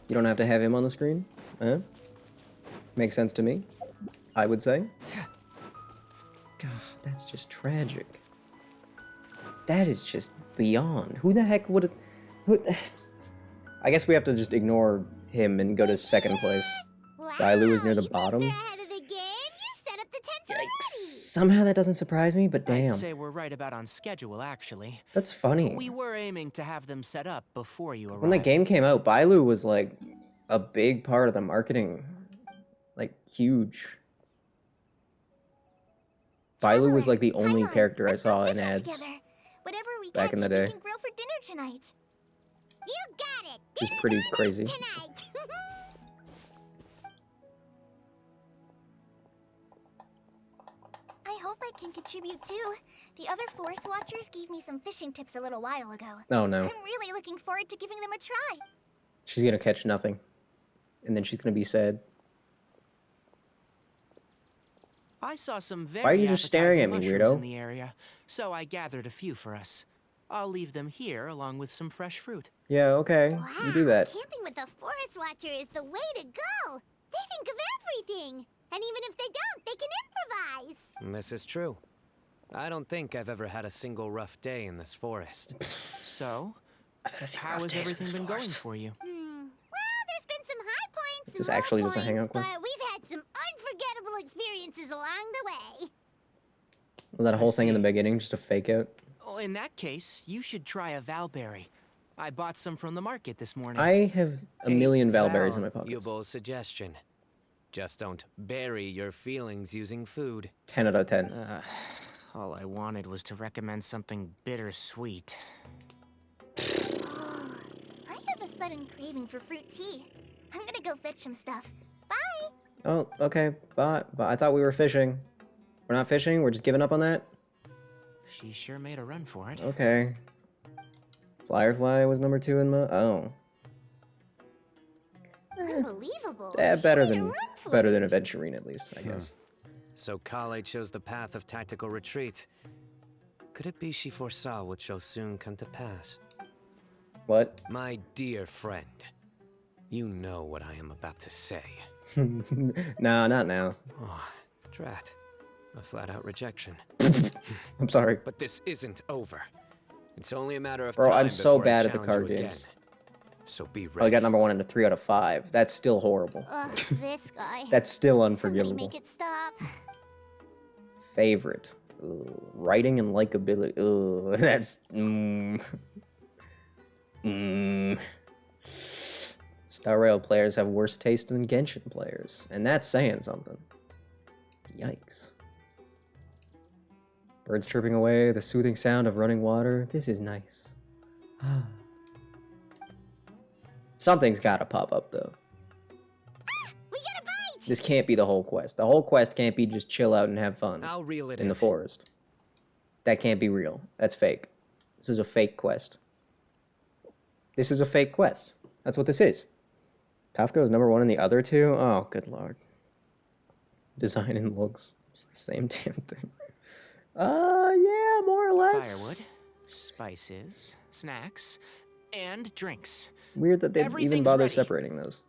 you don't have to have him on the screen. Makes sense to me, I would say. God, that's just tragic. That is just beyond. Who the heck would have... I guess we have to just ignore him and go to second place. Bailu is near the you bottom. guys are ahead of the game. You set up the tents already. Somehow that doesn't surprise me, but I'd damn. say we're right about on schedule, actually. That's funny. We were aiming to have them set up before you arrived. When the game came out, Bailu was like a big part of the marketing. Like, huge. Bailu was like the only Paimon, character I let's go saw in fishing ads. together. Whatever we back catch, in the we day. can grill for dinner tonight. You got it. Which is Dinner's pretty on us crazy. tonight. hope I can contribute too. The other forest watchers gave me some fishing tips a little while ago. Oh no. I'm really looking forward to giving them a try. She's gonna catch nothing. And then she's gonna be sad. I saw some very Why are you just staring at me, appetizing weirdo? mushrooms in the area, so I gathered a few for us. I'll leave them here along with some fresh fruit. Yeah, okay. You do that. Camping with a forest watcher is the way to go. They think of everything. And even if they don't, they can improvise. This is true. I don't think I've ever had a single rough day in this forest. So, how has everything been going for you? Well, there's been some high points This and low actually was a points, hangout quest? but we've had some unforgettable experiences along the way. Was that a whole thing in the see. beginning, just a fake out? Oh, in that case, you should try a valberry. I bought some from the market this morning. I have a Hey, million Valberries Val, in my pockets. Yubo's suggestion. Just don't bury your feelings using food. 10 out of 10. All I wanted was to recommend something bittersweet. Oh, I have a sudden craving for fruit tea. I'm gonna go fetch some stuff. Bye. Oh, okay. But I thought we were fishing. We're not fishing? We're just giving up on that? She sure made a run for it. Okay. Firefly was number 2 in my... Oh. Unbelievable. Yeah, She better made a than run for better it. than Aventurine, at least, I guess. So Kale chose the path of tactical retreat. Could it be she foresaw what shall soon come to pass? What? My dear friend, you know what I am about to say. No, not now. Oh, drat. A flat-out rejection. I'm sorry. But this isn't over. It's only a matter of Bro, time I'm so before I bad at the challenge card you again. games. So be Oh, I ready. got number 1 and a 3 out of 5. That's still horrible. Ugh, this guy. That's still Somebody unforgivable. make it stop. Favorite. Writing and likability. That's... Star Rail players have worse taste than Genshin players. And that's saying something. Yikes. Birds chirping away, the soothing sound of running water. This is nice. Something's gotta pop up, though. We got a bite! This can't be the whole quest. The whole quest can't be just chill out and have fun I'll reel it in the forest. That can't be real. That's fake. This is a fake quest. This is a fake quest. That's what this is. Kafka is number 1 in the other 2? Oh, good lord. Design and looks. Just the same damn thing. Yeah, more or less. Firewood, spices, snacks, and drinks. Weird that they'd even Everything's bother ready. separating those.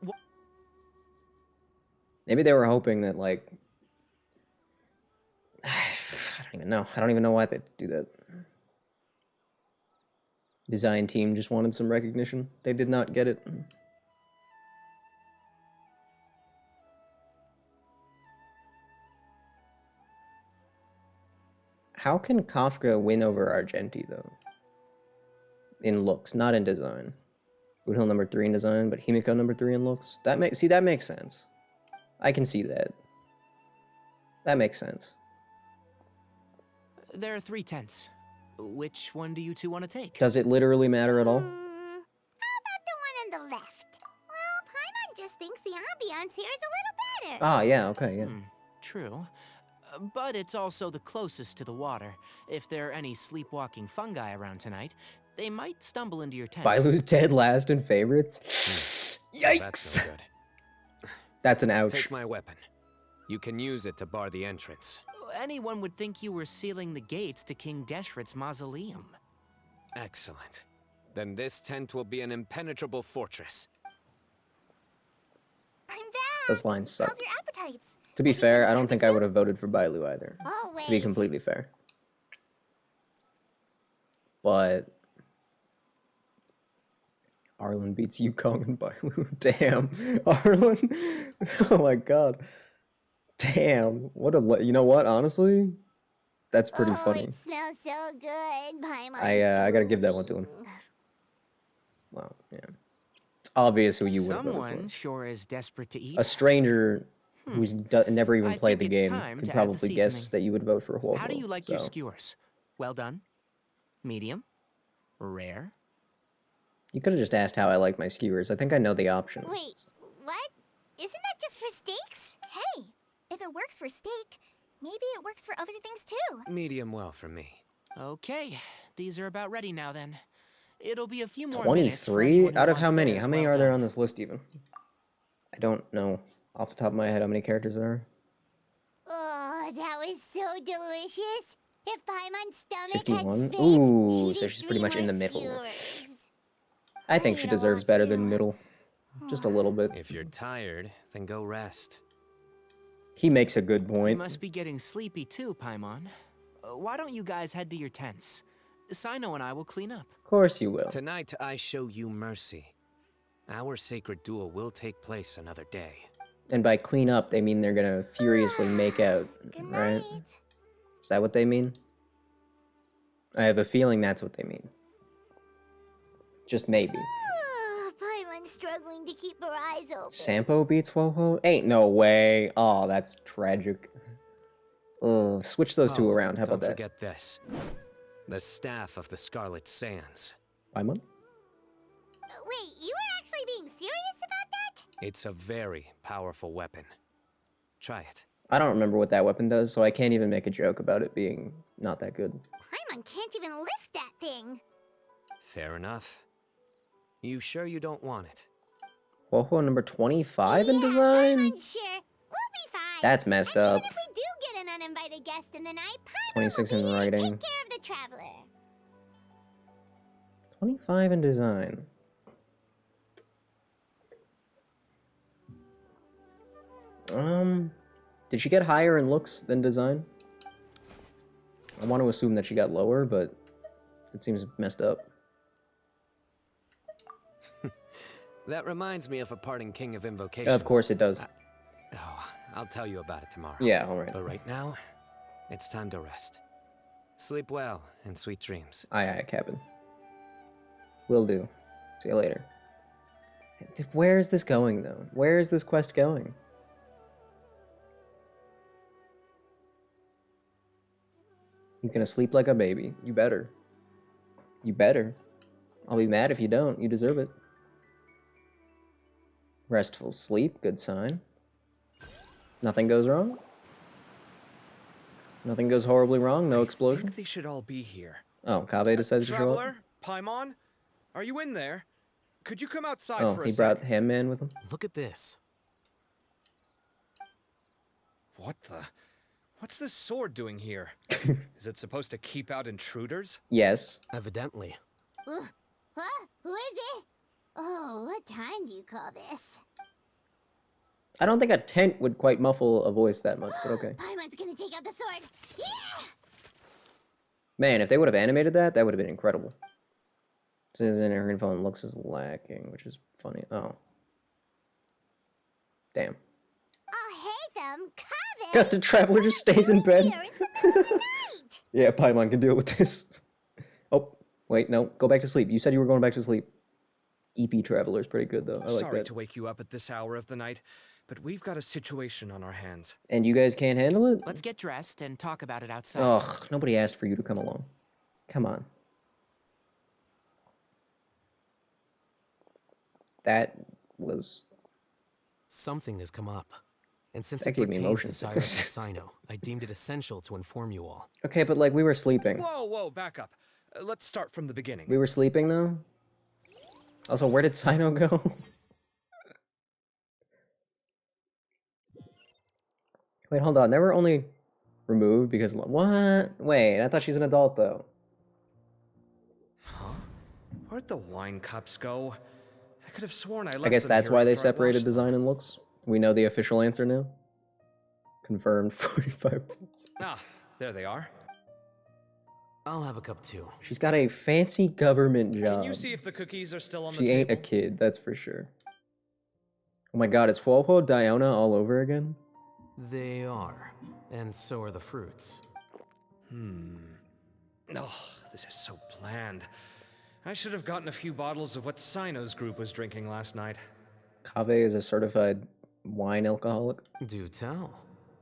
Maybe they were hoping that, like... I don't even know. I don't even know why they do that. Design team just wanted some recognition. They did not get it. How can Kafka win over Argenti, though? In looks, not in design. Woodhill number 3 in design, but Himiko number 3 in looks. That makes sense. I can see that. That makes sense. There are 3 tents. Which one do you two want to take? Does it literally matter at all? How about the one on the left? Well, Paimon just thinks the ambiance here is a little better. Ah, yeah, okay, yeah. True. But it's also the closest to the water. If there are any sleepwalking fungi around tonight, they might stumble into your tent. Bailu's dead last in favorites. Yikes! That's no good. That's an ouch. Take my weapon. You can use it to bar the entrance. Anyone would think you were sealing the gates to King Deshret's mausoleum. Excellent. Then this tent will be an impenetrable fortress. I'm back. Those lines suck. How's your appetites? To be Anything fair, for I don't think I barbecue? would have voted for Bailu either. Always. To be completely fair. But... Arlen beats Yukong and Bailu. Damn. Arlen. Oh my god. Damn. What a... You know what, honestly? That's pretty funny. It smells so good. Paimon. I gotta give that one to him. Wow, yeah. It's obvious who you would have voted Someone for. sure is desperate to eat. A stranger who's never even I played the think it's game time could to add the probably guess seasoning. that you would vote for Huohuo. How do you like your so. skewers? Well done? Medium? Rare? You could have just asked how I like my skewers. I think I know the option. Wait, what? Isn't that just for steaks? Hey, if it works for steak, Maybe it works for other things too. Medium well for me. Okay, these are about ready now then. It'll be a few more minutes for 23? anyone who Out of how wants many? theirs How many well are there done. on this list even? I don't know off the top of my head how many characters there are. Oh, that was so delicious. If Paimon's stomach 51? had space, Ooh, she'd so eat she's pretty 3 much in more the middle. skewers. I think she ate a deserves lot, better too. than middle. Just a little bit. If you're tired, then go rest. He makes a good You point. must be getting sleepy too, Paimon. Why don't you guys head to your tents? Cyno and I will clean up. Of course you will. Tonight, I show you mercy. Our sacred duel will take place another day. And by clean up, they mean they're gonna furiously make out, Good right? night. Is that what they mean? I have a feeling that's what they mean. Just maybe. Paimon's struggling to keep her eyes open. Sampo beats Woho? Ain't no way. Oh, that's tragic. Ugh, switch those two around. How about Don't that? forget this. The Staff of the Scarlet Sands. Paimon? Wait, you were actually being serious about that? It's a very powerful weapon. Try it. I don't remember what that weapon does, so I can't even make a joke about it being not that good. Paimon can't even lift that thing. Fair enough. You sure you don't want it? Woho number 25 in design? Paimon's sure. We'll be fine. That's messed And up. even if we do get an uninvited guest in the night, Paimon 26 will in be here to writing. take care of the traveler. 25 in design. Did she get higher in looks than design? I want to assume that she got lower, but it seems messed up. That reminds me of a parting king of invocations. Of course it does. Oh, I'll tell you about it tomorrow. Yeah, alright. But right now, it's time to rest. Sleep well and sweet dreams. Aye, aye, Captain. Will do. See you later. Where is this going, though? Where is this quest going? He's gonna sleep like a baby. You better. You better. I'll be mad if you don't. You deserve it. Restful sleep, good sign. Nothing goes wrong? Nothing goes horribly wrong? No I explosion? think they should all be here. Oh, Kaveh decides to show up? Traveler, Paimon, are you in there? Could you come outside Oh, for a he sec? brought him in with him? Look at this. What the? What's this sword doing here? Is it supposed to keep out intruders? Yes. Evidently. Huh? Who is it? Oh, what time do you call this? I don't think a tent would quite muffle a voice that much, but okay. Paimon's gonna take out the sword. Yeah! Man, if they would have animated that, that would have been incredible. It says in her phone looks is lacking, which is funny. Oh. Damn. I'll hate them, Kaveh! Got the traveler just stays in bed. Here, it's the middle of the night! Yeah, Paimon can deal with this. Oh, wait, no. Go back to sleep. You said you were going back to sleep. EP Traveler's pretty good, though. I like Sorry that. to wake you up at this hour of the night, but we've got a situation on our hands. And you guys can't handle it? Let's get dressed and talk about it outside. Ugh, nobody asked for you to come along. Come on. That was... Something has come up. And since That it gave me pertains motion to Cyrus sickness. and Cyno, I deemed it essential to inform you all. Okay, but like we were sleeping. Whoa, back up. Let's start from the beginning. We were sleeping, though? Also, where did Cyno go? Wait, hold on. They were only removed because... What? Wait, I thought she's an adult, though. Huh? Where'd the wine cups go? I could have sworn I left I guess them that's here why they after I separated washed them. design and looks. We know the official answer now. Confirmed 45 minutes. Ah, there they are. I'll have a cup too. She's got a fancy government job. Can you see if the cookies are still on the She table? ain't a kid, that's for sure. Oh my god, is Huohuo Diona all over again? They are. And so are the fruits. Oh, this is so bland. I should have gotten a few bottles of what Cyno's group was drinking last night. Kaveh is a certified wine alcoholic. Do tell.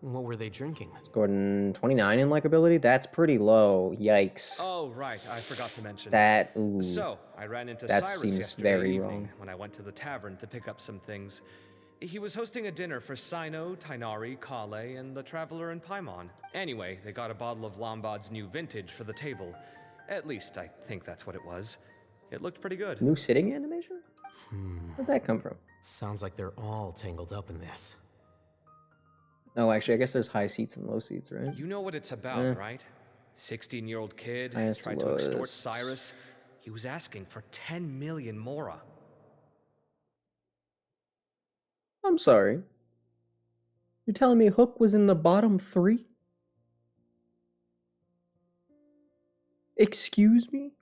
What were they drinking? Gordon 29 in likability? That's pretty low. Yikes. Oh, right, I forgot to mention. That, ooh. So, I ran into that Cyrus seems yesterday very evening wrong. when I went to the tavern to pick up some things. He was hosting a dinner for Cyno, Tighnari, Kale, and the Traveler and Paimon. Anyway, they got a bottle of Lombard's new vintage for the table. At least, I think that's what it was. It looked pretty good. New sitting animation? Where'd that come from? Sounds like they're all tangled up in this. Oh, actually, I guess there's high seats and low seats, right? You know what it's about, right? 16-year-old kid Highest tried to to extort lowest. Cyrus. He was asking for 10 million mora. I'm sorry. You're telling me Hook was in the bottom 3? Excuse me?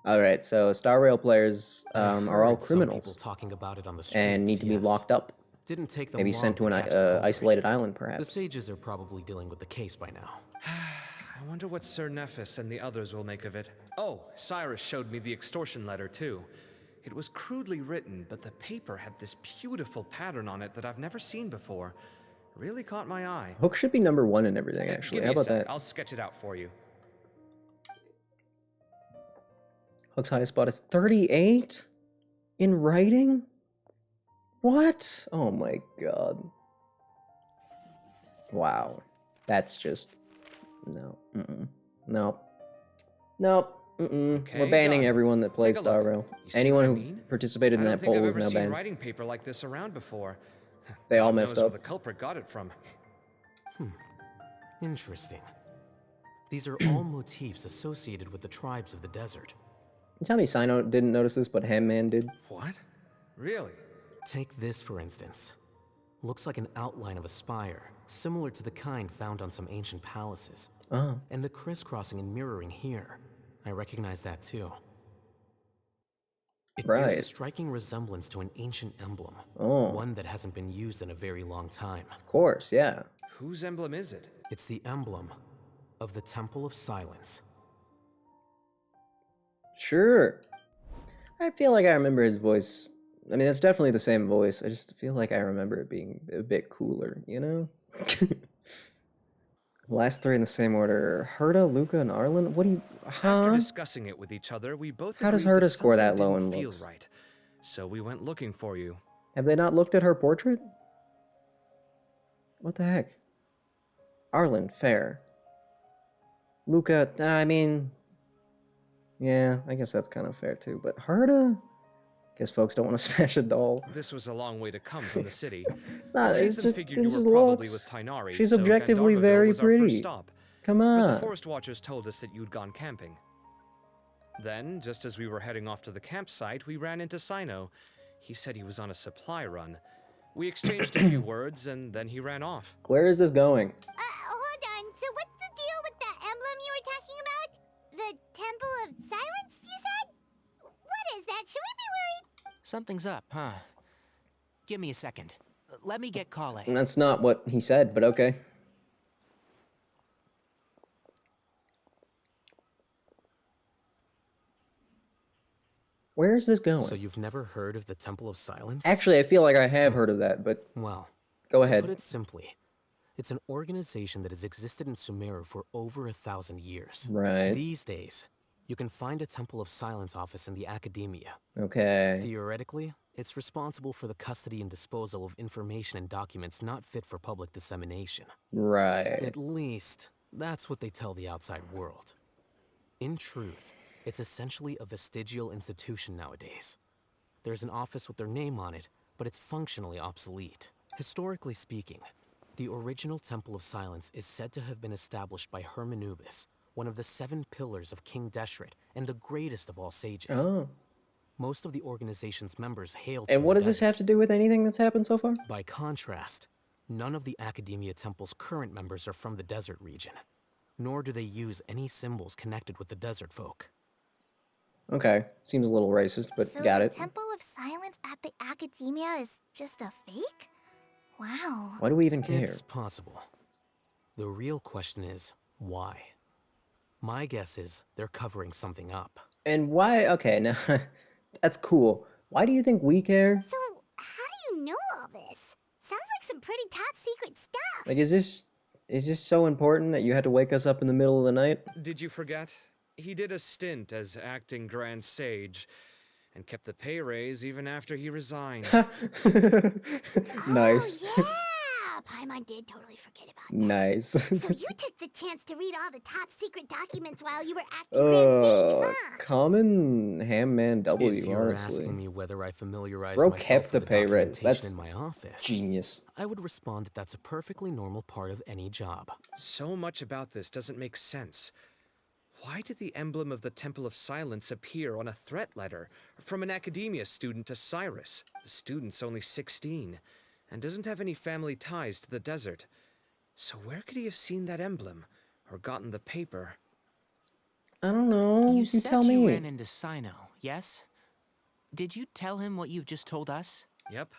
Alright, so Star Rail players are all criminals. Some people talking about it on the streets, and need to be yes. locked up. Didn't take them Maybe long sent to an catch the culprit. isolated island, The perhaps. sages are probably dealing with the case by now. I wonder what Sir Nephis and the others will make of it. Oh, Cyrus showed me the extortion letter, too. It was crudely written, but the paper had this beautiful pattern on it that I've never seen before. Really caught my eye. Hook should be number 1 in everything, actually. Give How me a about sec. that? I'll sketch it out for you. Hook's highest spot is 38? In writing? What? Oh my god. Wow. That's just... No. No. Nope. Okay, We're banning done. everyone that plays Take a Star look. Rail. You see Anyone what I who mean? participated in I that don't think poll I've is ever now seen banned. writing paper like this around before. They all God messed knows up. where the culprit got it from. Interesting. These are all motifs associated with the tribes of the desert. You tell me Cyno didn't notice this, but Hamman did? What? Really? Take this, for instance. Looks like an outline of a spire, similar to the kind found on some ancient palaces. Oh. And the crisscrossing and mirroring here. I recognize that too. It bears a Right. striking resemblance to an ancient emblem. Oh. One that hasn't been used in a very long time. Of course, yeah. Whose emblem is it? It's the emblem of the Temple of Silence. Sure. I feel like I remember his voice. I mean, it's definitely the same voice. I just feel like I remember it being a bit cooler, you know? Last 3 in the same order. Herta, Luca, and Arlen? What do you... After Huh? discussing it with each other, we both How does agreed Herta score that something low didn't in feel looks? right. So we went looking for you. Have they not looked at her portrait? What the heck? Arlen, fair. Luca, I mean... Yeah, I guess that's kind of fair too. But Herta? Guess folks don't want to smash a doll. This was a long way to come from the city. It's not, Nathan it's just, figured this you is were probably looks. with Tighnari, She's so objectively Gandharvaville very was our first pretty. stop. Come But the on. forest watchers told us that you'd gone camping. Then, just as we were heading off to the campsite, we ran into Cyno. He said he was on a supply run. We exchanged a few words, and then he ran off. Where is this going? Hold on. So what's the deal with that emblem you were talking about? The Temple of Silence, you said? What is that? Should we be worried? Something's up, huh? Give me a second. Let me get Kale. That's not what he said, but okay. Where is this going? So you've never heard of the Temple of Silence? Actually, I feel like I have heard of that, but Well, go to ahead. put it simply, it's an organization that has existed in Sumeru for over 1,000 years. Right. These days, you can find a Temple of Silence office in the academia. Okay. Theoretically, it's responsible for the custody and disposal of information and documents not fit for public dissemination. Right. At least, that's what they tell the outside world. In truth, it's essentially a vestigial institution nowadays. There's an office with their name on it, but it's functionally obsolete. Historically speaking, the original Temple of Silence is said to have been established by Hermanubis, one of the 7 pillars of King Deshret and the greatest of all sages. Oh. Most of the organization's members hailed And from what the does this desert. have to do with anything that's happened so far? By contrast, none of the Academia Temple's current members are from the desert region, nor do they use any symbols connected with the desert folk. Okay. Seems a little racist, but So got the it. Temple of Silence at the Academia is just a fake? Wow. Why do we even care? It's possible. The real question is, why? My guess is they're covering something up. And why? Okay, now that's cool. Why do you think we care? So, how do you know all this? Sounds like some pretty top secret stuff. Like, is this so important that you had to wake us up in the middle of the night? Did you forget? He did a stint as acting Grand Sage, and kept the pay raise even after he resigned. Nice. Oh, yeah! Paimon did totally forget about that. Nice. So you took the chance to read all the top secret documents while you were acting Grand Sage, huh? Common ham man If W, you're honestly. asking me whether I familiarized Bro myself kept the with pay raise. documentation That's in my office, genius. I would respond that that's a perfectly normal part of any job. So much about this doesn't make sense. Why did the emblem of the Temple of Silence appear on a threat letter from an academia student to Cyrus? The student's only 16 and doesn't have any family ties to the desert. So where could he have seen that emblem or gotten the paper? I don't know. You You said tell you me. ran into Cyno, yes? Did you tell him what you've just told us? Yep.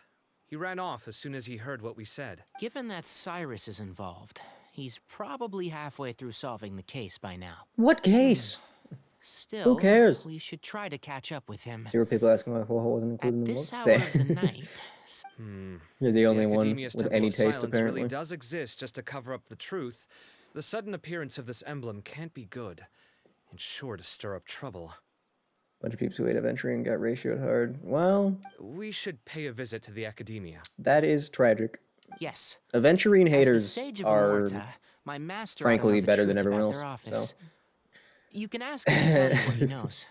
He ran off as soon as he heard what we said. Given that Cyrus is involved, he's probably halfway through solving the case by now. What case? Still, cares? we should try to catch up with him. See where people asking why Ho wasn't At included in the this looks? hour of the night, You're the only The one Academia's with Temple any of taste, Silence apparently. really does exist just to cover up the truth. The sudden appearance of this emblem can't be good, and sure to stir up trouble. Bunch of peeps who ate Aventurine got ratioed hard. Well, We should pay a visit to the Academia. that is tragic. yes. Aventurine As the haters Sage of are Amorta, my master frankly ought to know the better than truth everyone about their else, office. so. You can ask him to tell you what he knows.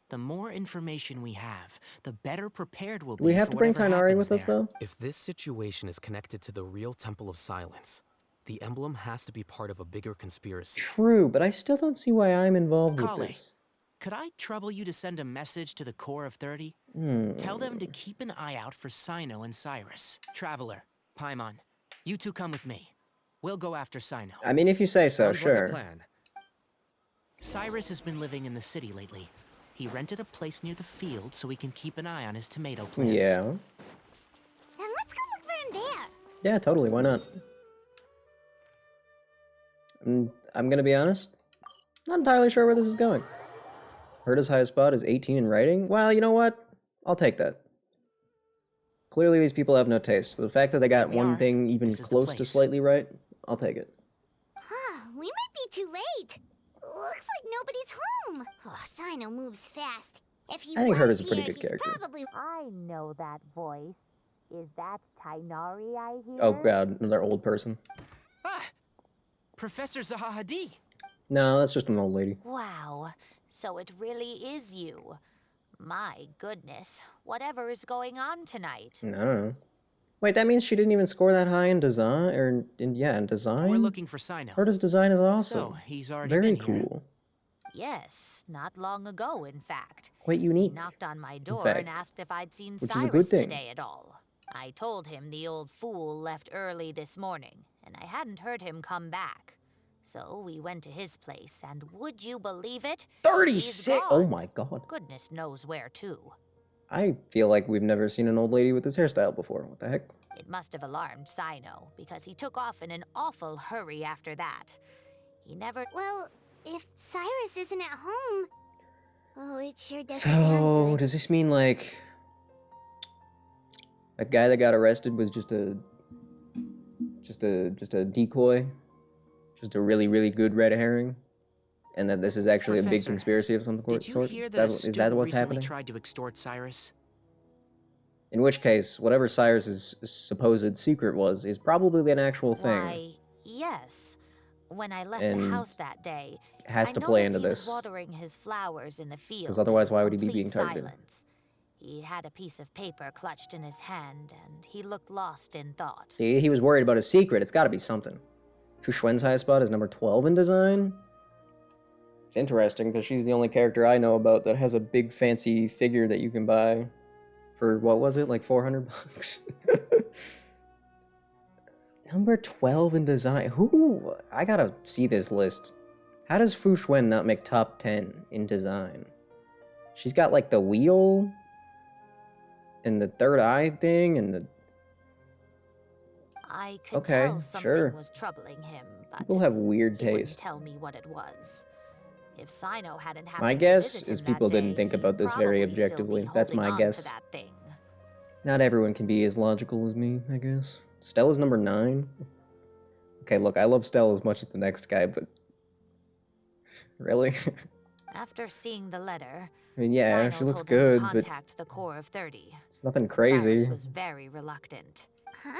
The more information we have, the better prepared we'll Do be we have for to bring whatever Tainari happens with us, there. though? If this situation is connected to the real Temple of Silence, the emblem has to be part of a bigger conspiracy. True, but I still don't see why I'm involved with Kale, this. could I trouble you to send a message to the core of 30? Tell them to keep an eye out for Cyno and Cyrus. Traveler, Paimon, you two come with me. We'll go after Cyno. I mean, if you say so, Sounds like a sure. plan. Cyrus has been living in the city lately. He rented a place near the field so he can keep an eye on his tomato plants. Yeah. Then let's go look for him there. Yeah, totally. Why not? I'm gonna be honest. Not entirely sure where this is going. Herta's highest spot is 18 in writing. Well, you know what? I'll take that. Clearly, these people have no taste. So the fact that they got Here we one are. thing even This is the close to place. slightly right, I'll take it. Huh, we might be too late. Looks like nobody's home. Oh, Cyno moves fast. If he I think was Herta's a pretty here, good he's character. probably... I know that voice. Is that Tainari I hear? Oh god, another old person. Ah! Professor Zahahadi! No, that's just an old lady. Wow, so it really is you. My goodness, whatever is going on tonight? I don't know. Wait, that means she didn't even score that high in design, or in design? We're looking for Cyno. Herta's design is awesome. So, he's already Very been here. cool. Yes, not long ago, in fact. Quite He unique. knocked on my door fact. and asked if I'd seen Which is a Cyrus good thing. today at all. I told him the old fool left early this morning, and I hadn't heard him come back. So we went to his place, and would you believe it? 36! He's Oh gone. my god. Goodness knows where to. I feel like we've never seen an old lady with this hairstyle before. What the heck? It must have alarmed Cyno, because he took off in an awful hurry after that. He never... Well, if Cyrus isn't at home... Oh, it sure doesn't sound So, good. does this mean, like... that guy that got arrested was just a decoy? Just a really, really good red herring? And that this is actually a big Professor, conspiracy of some Did you sort? hear that a Is that student what's recently happening? tried to extort Cyrus? In which case, whatever Cyrus's supposed secret was is probably an actual thing. Why, yes. When I left And the house that day, has I to play noticed into he was this. watering his flowers in the field. 'Cause otherwise, in why would he be complete being targeted? Silence. He had a piece of paper clutched in his hand, and he looked lost in thought. See, he was worried about his secret. It's gotta be something. Fu Xuan's highest spot is number 12 in design. It's interesting because she's the only character I know about that has a big fancy figure that you can buy for, what was it, like 400 bucks? Number 12 in design. Who? I gotta see this list. How does Fu Xuan not make top 10 in design? She's got like the wheel and the third eye thing and the... I could Okay, tell something sure. was troubling him, but People have weird he wouldn't taste. tell me what it was. If Cyno hadn't happened My to guess visit is him people that didn't day, think he'd about this very probably still be objectively. That's holding my on to guess. that thing. Not everyone can be as logical as me, I guess. Stella's number 9. Okay, look, I love Stella as much as the next guy, but... Really? After seeing the letter, I mean, yeah, Cyno she looks told them to good, but contact the Core of 30. it's nothing Cyrus crazy. was very reluctant. Huh?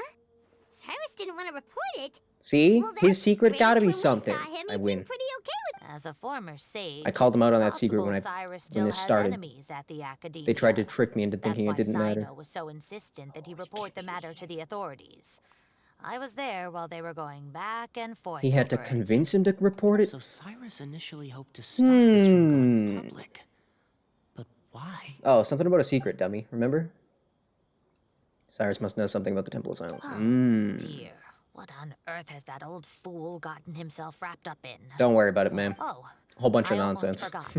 Cyrus didn't want to report it. See? Well, His that's secret gotta be strange. When we something. saw him, I he win. seemed pretty okay with. As a former sage, I called him out on that it's secret possible when Cyrus when still this has started. enemies at the Academia. They tried to trick me into That's thinking why it didn't matter. Cyno was so insistent that he report the matter to the authorities. I was there while they were going back and forth. He had to over it. convince him to report it? So Cyrus initially hoped to stop this from going public. But why? Oh, something about a secret, dummy. Remember? Cyrus must know something about the Temple of Silence. Dear, what on earth has that old fool gotten himself wrapped up in? Don't worry about it, ma'am. Oh, A whole bunch of I almost nonsense. forgot.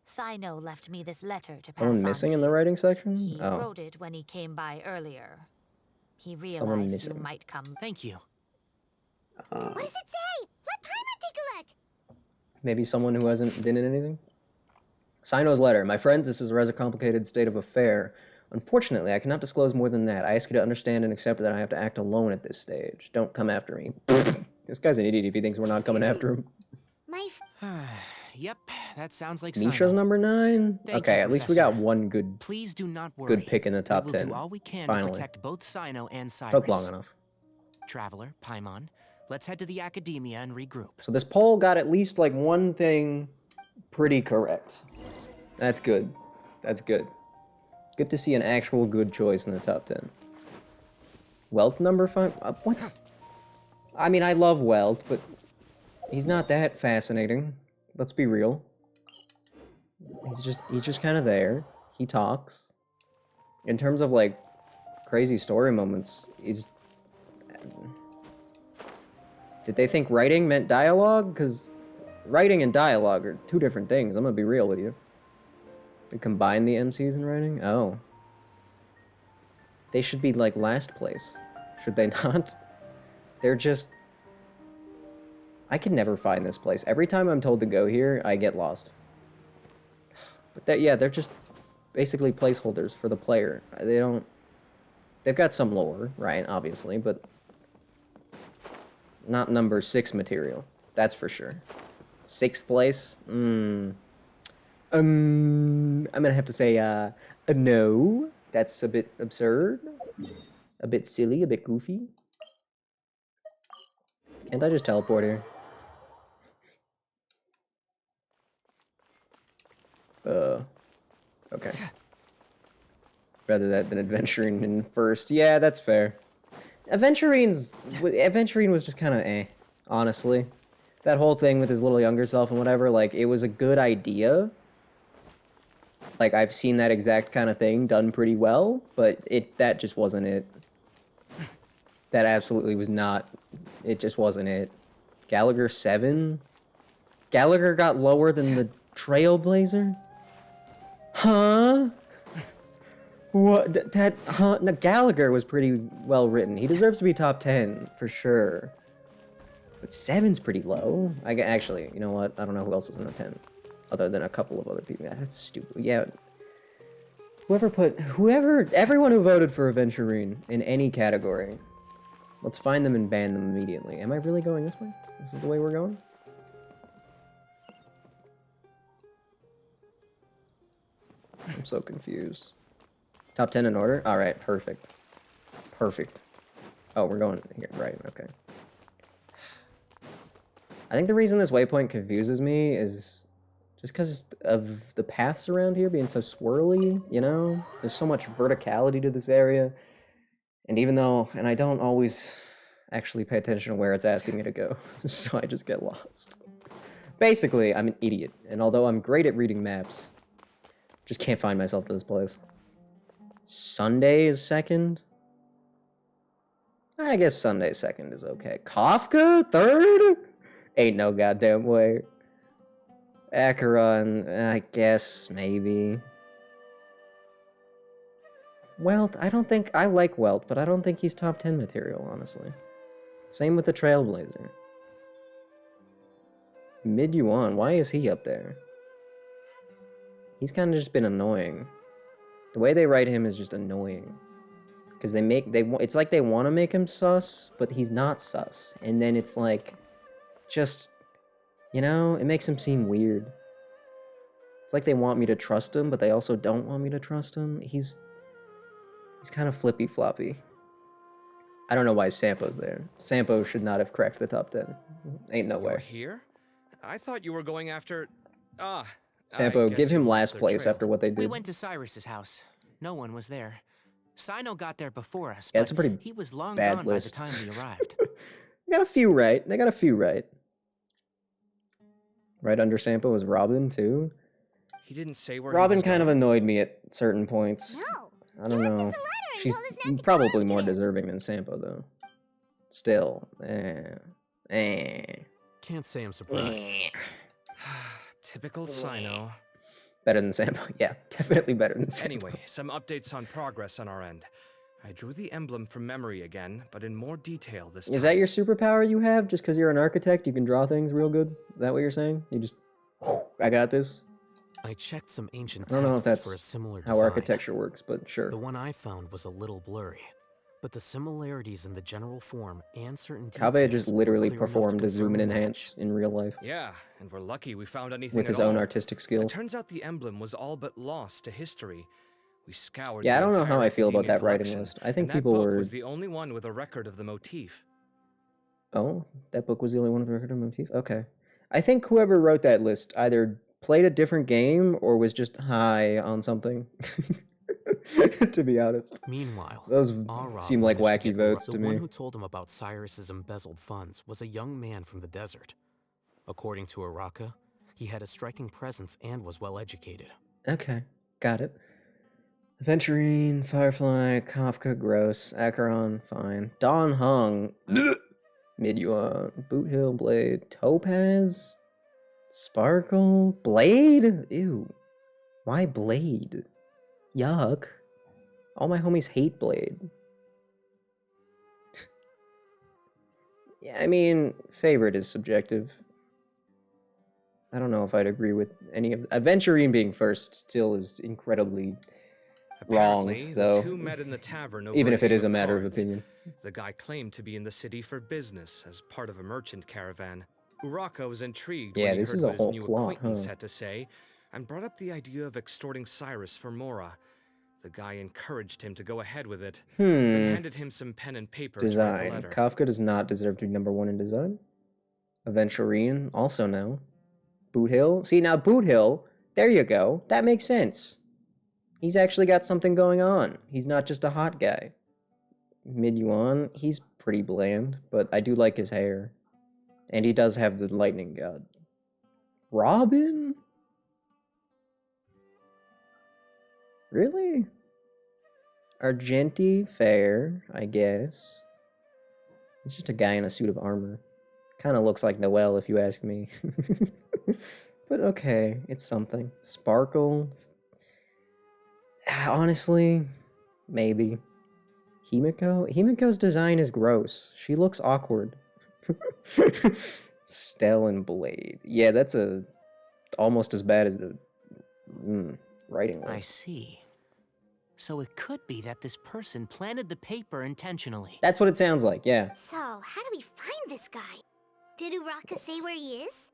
Cyno left me this letter to pass Someone on missing to in the you. writing section? He Oh. wrote it when he came by earlier. He Someone realized you missing. might come. Thank you. What does it say? Let Paimon take a look. Maybe someone who hasn't been in anything? Cyno's letter. My friends, this is a rather complicated state of affair. Unfortunately, I cannot disclose more than that. I ask you to understand and accept that I have to act alone at this stage. Don't come after me. This guy's an idiot if he thinks we're not coming after him. My Yep, that sounds like Misha's Cyno. number 9? Thank Okay, you, at least we got Professor. one good Please do not worry. good pick in the top we 10. will do all we can Finally. to protect both Cyno and Cyrus. Took long enough. Traveler, Paimon, let's head to the Academia and regroup. So this poll got at least like one thing pretty correct. That's good. That's good. Good to see an actual good choice in the top 10. Wealth number 5? What? I mean, I love Wealth, but he's not that fascinating. Let's be real. He's just kind of there. He talks. In terms of like crazy story moments, he's. Did they think writing meant dialogue? Because writing and dialogue are two different things. I'm gonna be real with you. They combine the MCs in writing? Oh. They should be like last place. Should they not? They're just. I can never find this place. Every time I'm told to go here, I get lost. But yeah, they're just basically placeholders for the player. They don't. They've got some lore, right? Obviously, but not number 6 material. That's for sure. 6th place? I'm gonna have to say, no. That's a bit absurd. A bit silly, a bit goofy. Can't I just teleport here? Okay. Rather that than adventuring in first. Yeah, that's fair. Adventuring was just kind of honestly. That whole thing with his little younger self and whatever, like, it was a good idea. Like, I've seen that exact kind of thing done pretty well, but that just wasn't it. That absolutely was not. It just wasn't it. Gallagher 7? Gallagher got lower than the Trailblazer? Huh? What? Huh? No, Gallagher was pretty well written. He deserves to be top 10, for sure. But 7's pretty low. Actually, you know what? I don't know who else is in the 10. Other than a couple of other people. Yeah, that's stupid. Yeah. Everyone who voted for Aventurine in any category, let's find them and ban them immediately. Am I really going this way? This is the way we're going? I'm so confused. Top 10 in order? Alright, perfect. Perfect. Oh, we're going here, right, okay. I think the reason this waypoint confuses me is just because of the paths around here being so swirly, you know? There's so much verticality to this area. And even though, and I don't always actually pay attention to where it's asking me to go, so I just get lost. Basically, I'm an idiot, and although I'm great at reading maps, just can't find myself to this place. Sunday is 2nd? I guess Sunday 2nd is okay. Kafka 3rd? Ain't no goddamn way. Acheron, I guess, maybe. Welt, I like Welt, but I don't think he's top 10 material, honestly. Same with the Trailblazer. Mid-Yuan, why is he up there? He's kind of just been annoying. The way they write him is just annoying. Because it's like they want to make him sus, but he's not sus. And then it's like, just, you know, it makes him seem weird. It's like they want me to trust him, but they also don't want me to trust him. He's kind of flippy floppy. I don't know why Sampo's there. Sampo should not have cracked the top 10. Ain't no You're way. here? I thought you were going after... Ah, Sampo, I give guess you him lost last their place trail. after what they did. We went to Cyrus's house. No one was there. Cyno got there before us, Yeah, but it's a pretty he was long bad gone list. by the time we arrived. They got a few right. They got a few right. Right under Sampo was Robin, too. He didn't say where Robin he was kind of going? annoyed me at certain points. No. I don't know. She's probably more deserving than Sampo, though. Still. Can't say I'm surprised. Typical Cyno. Better than Sampo. Yeah, definitely better than Sampo. Anyway, some updates on progress on our end. I drew the emblem from memory again, but in more detail this time. Is that your superpower you have? Just because you're an architect, you can draw things real good? Is that what you're saying? You just, I got this? I checked some ancient I don't know if texts that's for a similar how design. architecture works, but sure. The one I found was a little blurry, but the similarities in the general form and certain Kaveh details just were literally clear enough to performed a zoom confirm and a enhance in real life Yeah, and we're lucky we found anything with at his own all. artistic It skill. turns out the emblem was all but lost to history. We scoured Yeah, I the don't know how entire I feel about academia that writing collection, list. I think and people that book were... was the only one with a record of the motif. Oh, that book was the only one with a record of motif? Okay. I think whoever wrote that list either played a different game or was just high on something. To be honest. Meanwhile, Those Arab seem like managed to wacky get votes the to one me. who told him about Cyrus's embezzled funds was a young man from the desert. According to Araka, he had a striking presence and was well educated. Okay, got it. Aventurine, Firefly, Kafka, gross. Acheron, fine. Don Hung, Midyuan, Boot Hill, Blade, Topaz, Sparkle, Blade? Ew. Why Blade? Yuck. All my homies hate Blade. Yeah, I mean, favorite is subjective. I don't know if I'd agree with any of... Aventurine being first still is incredibly Apparently, wrong, though. the two met in the tavern over Even a if it game is a matter of cards. opinion. The guy claimed to be in the city for business as part of a merchant caravan. Uraka was intrigued Yeah, when he this heard is a what his whole new plot, acquaintance huh? had to say, and brought up the idea of extorting Cyrus for Mora. The guy encouraged him to go ahead with it, then handed him some pen and paper to write the Design. letter. Kafka does not deserve to be #1 in design. Aventurine, also no. Boot Hill. See, now Boot Hill, there you go. That makes sense. He's actually got something going on. He's not just a hot guy. Midyuan, he's pretty bland, but I do like his hair. And he does have the lightning god. Robin? Really? Argenti, fair, I guess. It's just a guy in a suit of armor. Kind of looks like Noel, if you ask me. But okay, it's something. Sparkle. Honestly, maybe. Himiko? Himiko's design is gross. She looks awkward. Stell and Blade. Yeah, that's almost as bad as the writing list. I see. So it could be that this person planted the paper intentionally. That's what it sounds like, yeah. So, how do we find this guy? Did Uraka say where he is?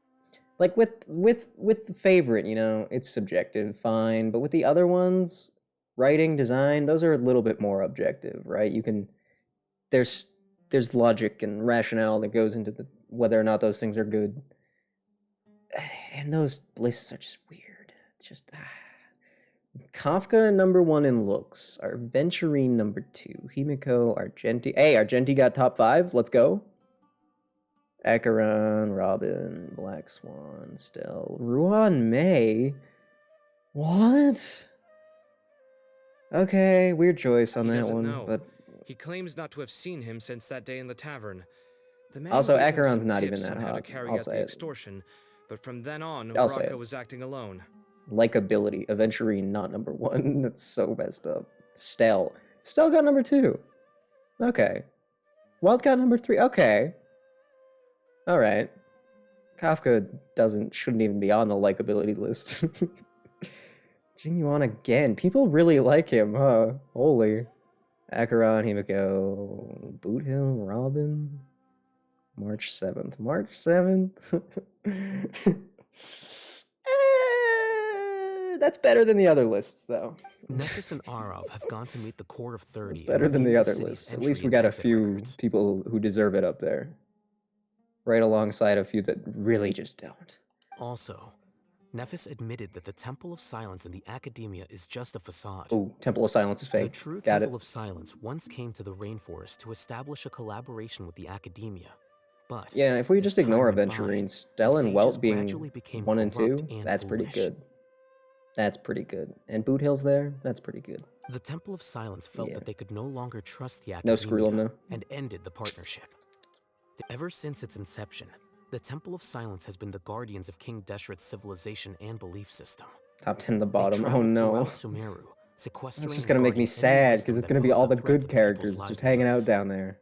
Like with the favorite, you know, it's subjective, fine. But with the other ones, writing, design, those are a little bit more objective, right? You can there's logic and rationale that goes into whether or not those things are good. And those lists are just weird. It's just Kafka #1 in looks. Aventurine #2. Himiko, Argenti. Hey, Argenti got top 5. Let's go. Acheron, Robin, Black Swan, Stell, Ruan May. What? Okay, weird choice on He that doesn't one, know. but He claims not to have seen him since that day in the tavern. The man also gave him Acheron's some not even tips that on how hot. to carry I'll out say the it. extortion, but from then on, I'll say Uraka it. was acting alone. Likability, Aventurine not #1. That's so messed up. Stell got #2. Okay. Wildcat #3. Okay. All right. Kafka shouldn't even be on the likability list. Jinyuan again. People really like him, huh? Holy. Acheron, Himiko, Boot Hill, Robin. March 7th. March 7th? That's better than the other lists, though. Nephis and Arov have gone to meet the core of 30. It's better than the review other city's lists. At entry least we and got a exit few records. people who deserve it up there. Right alongside a few that really just don't. Also, Nephis admitted that the Temple of Silence in the Academia is just a facade. Oh, Temple of Silence is The fake. true Got Temple it. of Silence once came to the rainforest to establish a collaboration with the Academia. But Yeah, if we as just time ignore went by, Aventurine, Stella the and Welt sages being gradually became 1 and 2, corrupt and that's pretty foolish. good. That's pretty good. And Boot Hill's there, that's pretty good. The Temple of Silence felt Yeah. that they could no longer trust the No Academia Screw 'em, no. and ended the partnership. Ever since its inception, the Temple of Silence has been the guardians of King Deshret's civilization and belief system. Top 10 at the They bottom. Oh travel no. throughout Sumeru, sequestering That's just and gonna make me guarding any sad, wisdom because it's that gonna be pose all a the threat good to the characters people's just hanging out livelihoods. down there.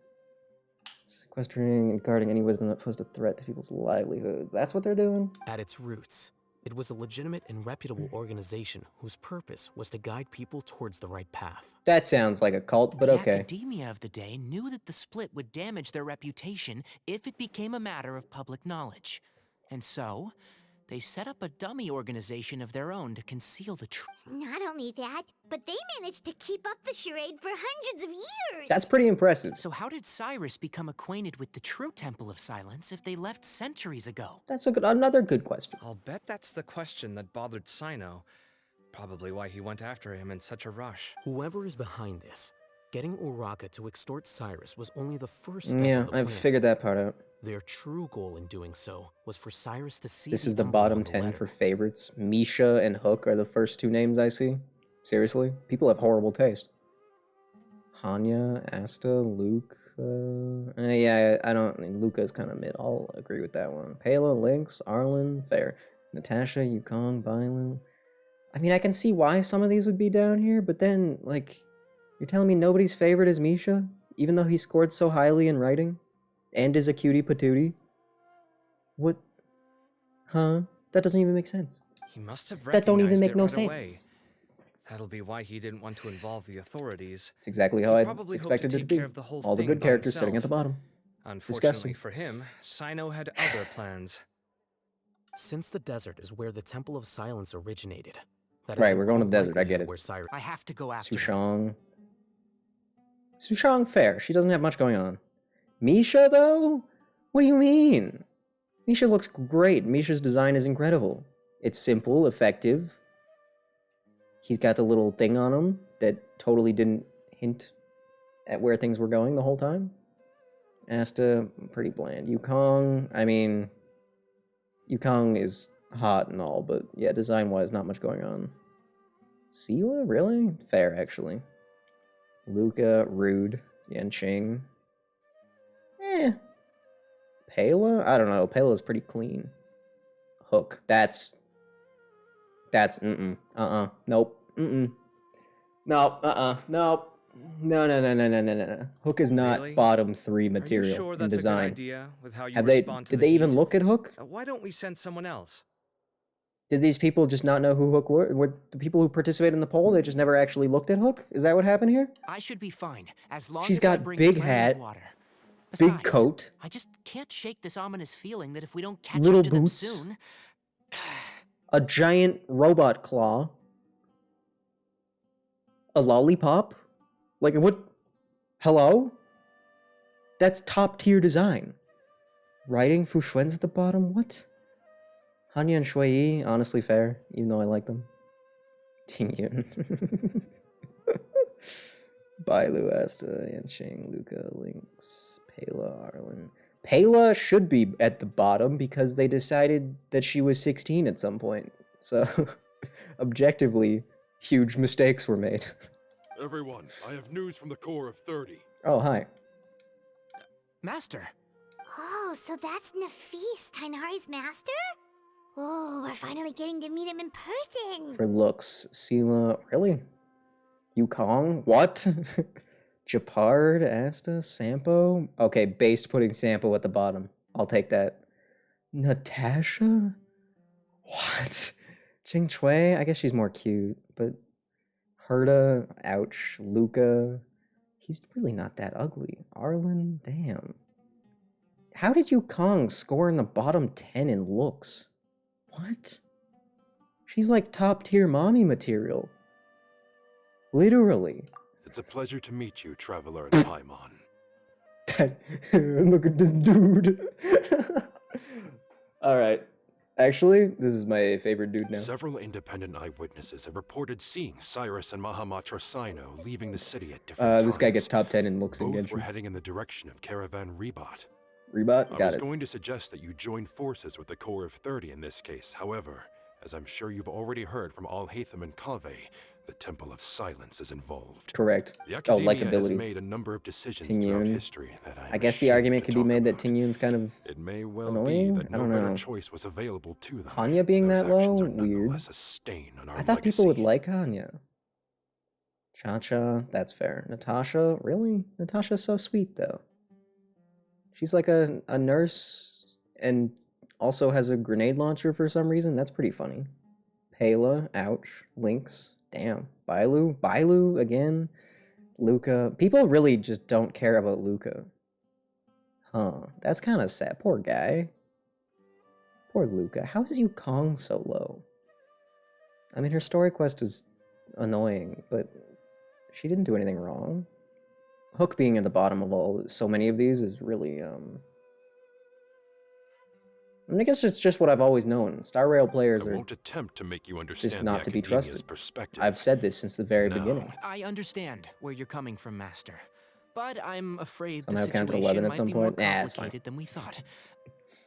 Sequestering and guarding any wisdom that posed a threat to people's livelihoods. That's what they're doing? At its roots, it was a legitimate and reputable organization whose purpose was to guide people towards the right path. That sounds like a cult, but The okay. academia of the day knew that the split would damage their reputation if it became a matter of public knowledge. And so, they set up a dummy organization of their own to conceal the truth. Not only that, but they managed to keep up the charade for hundreds of years. That's pretty impressive. So how did Cyrus become acquainted with the true Temple of Silence if they left centuries ago? That's another good question. I'll bet that's the question that bothered Cyno. Probably why he went after him in such a rush. Whoever is behind this, getting Uraka to extort Cyrus was only the first step Yeah, of the I've plan. figured that part out. Their true goal in doing so was for Cyrus to see This is the emblem bottom on the 10 letter. for favorites. Misha and Hook are the first 2 names I see. Seriously? People have horrible taste. Hanya, Asta, Luke. Yeah, I don't. I mean, Luca's kind of mid. I'll agree with that one. Pela, Lynx, Arlen, fair. Natasha, Yukong, Bylin. I mean, I can see why some of these would be down here, but then, like, you're telling me nobody's favorite is Misha? Even though he scored so highly in writing? And is a cutie patootie? What? Huh? That doesn't even make sense. He must have That don't even recognized make it no right sense. away. That'll be why he didn't want to involve the authorities. It's exactly how He I probably hoped expected to it to take be. care of the whole All the thing good by characters sitting at the himself. bottom. Unfortunately Disgusting. for him, Cyno had other plans. Since the desert is where the Temple of Silence originated, that Right, is in we're going to all the desert, I get likelihood it. Where Cyrus I have to go after him. Sushang. Sushang, fair. She doesn't have much going on. Misha, though? What do you mean? Misha looks great. Misha's design is incredible. It's simple, effective. He's got the little thing on him that totally didn't hint at where things were going the whole time. Asta, pretty bland. Yukong, I mean, Yukong is hot and all, but yeah, design-wise, not much going on. Sela, really? Fair, actually. Luca, rude. Yanqing. Pela? I don't know. Pela's pretty clean. Hook. That's Nope. Nope. Nope. No. Hook is not Really? bottom 3 Are you material sure in that's a good design. idea with how you Have they? respond to Did the they even heat? look at Hook? Why don't we send someone else? Did these people just not know who Hook were? Were the people who participated in the poll? They just never actually looked at Hook? Is that what happened here? I should be fine, as long She's as I got bring big plenty hat, of water. big Besides, coat, I just can't shake this ominous feeling that if we don't catch little up to them boots, soon... a giant robot claw, a lollipop. Like what? Hello? That's top tier design. Writing Fu Xuan's at the bottom. What? Hanya and Shui, honestly fair, even though I like them. Ting Yun. Bailu, Asta, Yanqing, Luca, Lynx, Pela, Arlen. Pela should be at the bottom because they decided that she was 16 at some point. So, objectively, huge mistakes were made. Everyone, I have news from the core of 30. Oh, hi. Master, Oh, so that's Nafis, Tainari's master? Oh, we're finally getting to meet him in person. For looks, Sela, really? Yukong? What? Japard, Asta, Sampo? Okay, based putting Sampo at the bottom. I'll take that. Natasha? What? Jing Chui? I guess she's more cute, but Herta, ouch. Luca, he's really not that ugly. Arlen, damn. How did Yukong score in the bottom 10 in looks? What? She's like top tier mommy material. Literally. It's a pleasure to meet you, Traveler in Paimon. Look at this dude. Alright. Actually, this is my favorite dude now. Several independent eyewitnesses have reported seeing Cyrus and Mahamatra Cyno leaving the city at different times. This guy gets top 10 in looks and Both Genshin. were heading in the direction of Caravan Rebot. Rebot? I Got was it. going to suggest that you join forces with the Corps of 30 in this case. However, as I'm sure you've already heard from Alhaitham and Kaveh, the Temple of Silence is involved. Correct. The Oh, Academia has likability. made a number of decisions Ting throughout Yun. history that I guess the argument could be made that Ting Yun's kind of it may well annoying? be that I no don't better know. choice was available to them. Hanya being Those that low? actions are Weird. nonetheless a stain on our I thought people would legacy. like Hanya. Cha-Cha, that's fair. Natasha, really? Natasha's so sweet, though. She's like a nurse and also has a grenade launcher for some reason. That's pretty funny. Pela, ouch. Lynx, damn. Bailu again. Luca. People really just don't care about Luca. Huh. That's kind of sad. Poor guy. Poor Luca. How is Yukong so low? I mean, her story quest was annoying, but she didn't do anything wrong. Hook being at the bottom of so many of these is really, I mean, I guess it's just what I've always known. Star Rail players I are won't attempt to make you understand just not the to be Academia's trusted. perspective. I've said this since the very No. beginning. I understand where you're coming from, Master. But I'm afraid Somehow the count to situation 11 at might some be more point. Nah, it's fine. complicated than we thought.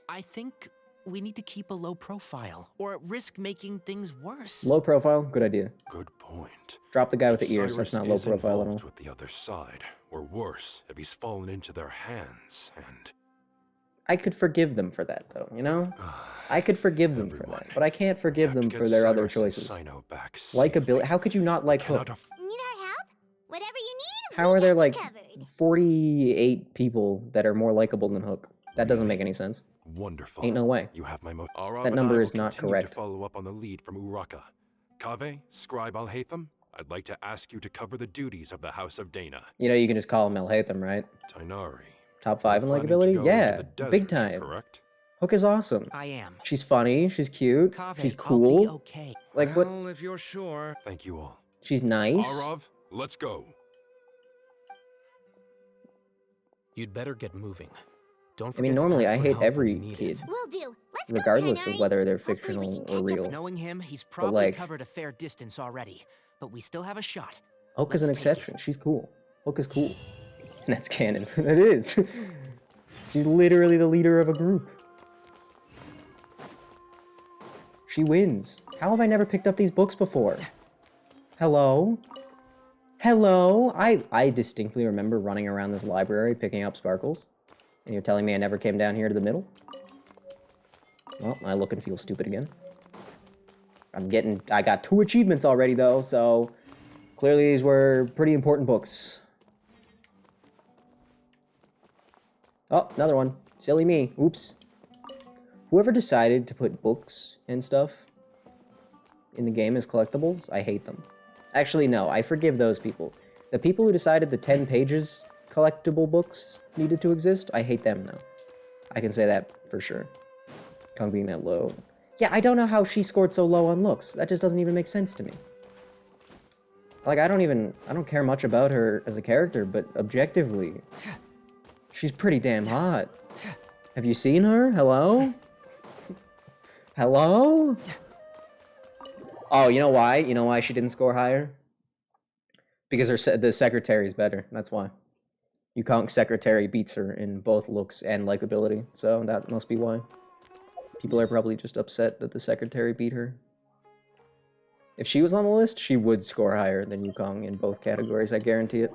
I think we need to keep a low profile, or risk making things worse. Low profile, good idea. Good point. Drop the guy with If the ears. Cyrus That's not low is profile at all. involved with the other side, or worse, if he's fallen into their hands, and I could forgive them for that, though, you know? I could forgive them for that, but I can't forgive them for their other choices. Likeability. How could you not like Hook? Need our help? Whatever you need, How we are there got you like covered. 48 people that are more likable than Hook? That doesn't make any sense. Wonderful. Ain't no way. You have my That number is not continue correct. to follow up on the lead from Uraka. Kaveh, Scribe Alhaitham, I'd like to ask you to cover the duties of the House of Dana. You know, you can just call him Elhatham, right? Tainari. Top 5 in Planning to likability? go Yeah, into the big desert, time. Correct? Hook is awesome. I am. She's funny, she's cute, Kaveh, she's I'll be cool. okay. Like, what? Well, if you're sure. Thank you all. She's nice. Arav, let's go. You'd better get moving. Don't I forget mean, to normally ask I for hate help when every you need kid, it. Will do. Let's regardless go, of whether they're Hopefully we fictional can or catch up. real. Knowing him, he's probably like- covered a fair distance already. But we still have a shot. Hook is an Let's take it. exception. She's cool. Hook is cool. And that's canon. It is. She's literally the leader of a group. She wins. How have I never picked up these books before? Hello? Hello? I distinctly remember running around this library picking up sparkles. And you're telling me I never came down here to the middle? Well, I look and feel stupid again. I got 2 achievements already though, so clearly these were pretty important books. Oh, another one. Silly me. Oops. Whoever decided to put books and stuff in the game as collectibles, I hate them. Actually, no, I forgive those people. The people who decided the 10 pages collectible books needed to exist, I hate them now. I can say that for sure. Kong being that low. Yeah, I don't know how she scored so low on looks. That just doesn't even make sense to me. Like, I don't care much about her as a character, but objectively, she's pretty damn hot. Have you seen her? Hello? Hello? Oh, you know why? You know why she didn't score higher? Because the secretary's better. That's why. Yukong's secretary beats her in both looks and likability, so that must be why. People are probably just upset that the secretary beat her. If she was on the list, she would score higher than Yukong in both categories, I guarantee it.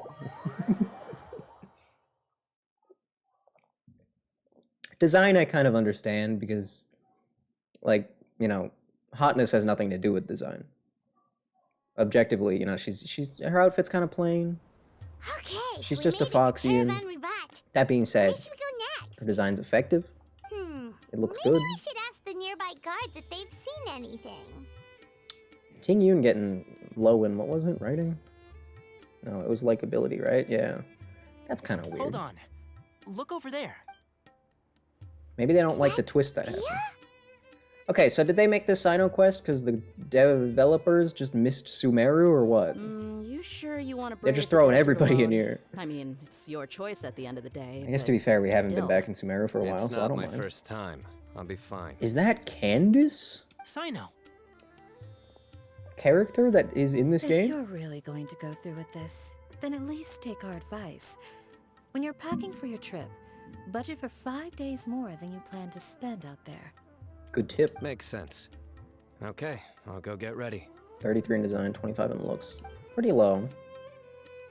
Design I kind of understand because, like, you know, hotness has nothing to do with design. Objectively, you know, her outfit's kind of plain. Okay. She's we just a made it to foxy and- Caravan Rebot. That being Where said, should we go next? her design's effective. It looks Maybe good. we should ask the nearby guards if they've seen anything. Ting Yun getting low in, what was it, writing? No, it was likability, right? Yeah. That's kind of weird. Hold on. Look over there. Maybe they don't Is like the that twist that Dia? happened. Okay, so did they make this Cyno quest because the developers just missed Sumeru or what? You sure you want to They're brave just the throwing desert everybody in alone? here. I mean, it's your choice at the end of the day. I guess but to be fair, we haven't been still. back in Sumeru for a while, It's so I not don't my mind. first time. I'll be fine. Is that Candace? Cyno. Character that is in this If game? you're really going to go through with this, then at least take our advice. When you're packing for your trip, budget for 5 days more than you plan to spend out there. Good tip. Makes sense. Okay, I'll go get ready. 33 in design, 25 in looks. Pretty low.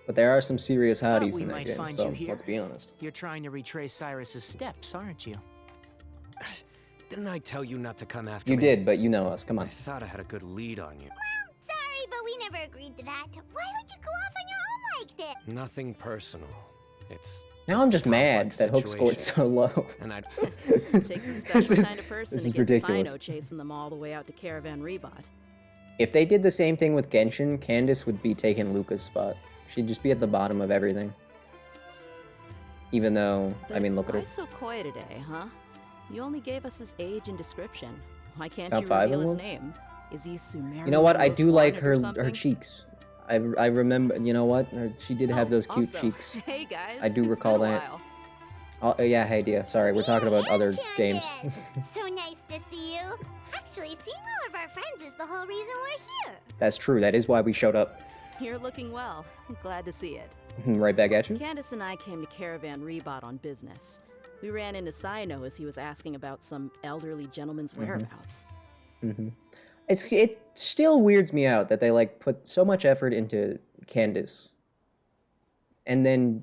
But there are some serious Thought hotties we in that might game, find so you here. let's be honest. You're trying to retrace Cyrus's steps, aren't you? Didn't I tell you not to come after You me? did, but you know us. Come I on. thought I had a good lead on you. Sorry, but we never agreed to that. Why would you go off on your own like this? Nothing personal. It's Now I'm a just mad complex that Hook scored situation. so low. And I Takes a special is- kind of person this to is get ridiculous. Cyno chasing them all the way out to Caravan Rebot. If they did the same thing with Genshin, Candace would be taking Luca's spot. She'd just be at the bottom of everything. Even though, I mean, look at her. Why so coy today, huh? You only gave us his age and description. Why can't Top you 5 reveal his in looks? name? Is he Sumerian? You know what? I do like her cheeks. I remember. You know what? She did have those cute also, cheeks. Hey guys, I do it's recall been a that. while. Oh yeah, hey Dia. Sorry, we're talking about other games. So nice to see you. Actually, seeing all of our friends is the whole reason we're here. That's true. That is why we showed up. You're looking well. Glad to see it. Right back at you. Candace and I came to Caravan Rebot on business. We ran into Cyno as he was asking about some elderly gentleman's whereabouts. It still weirds me out that they like put so much effort into Candace, and then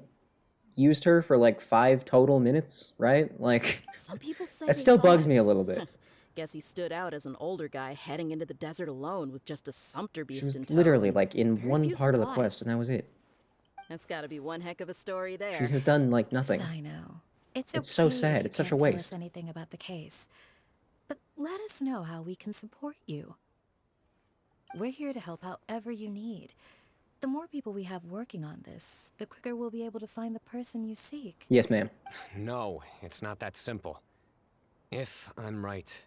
used her for like 5 total minutes, right? Like Some people say that they still saw bugs him. me a little bit. Guess he stood out as an older guy heading into the desert alone with just a sumpter She beast was in tow. literally and like in very one few part of the supplies. quest, and that was it. That's got to be one heck of a story She there. has done like nothing. Cyno. It's It's so okay if sad. you It's such a can't tell waste. us anything about the case. But let us know how we can support you. We're here to help however you need. The more people we have working on this, the quicker we'll be able to find the person you seek. Yes, ma'am. No, it's not that simple. If I'm right,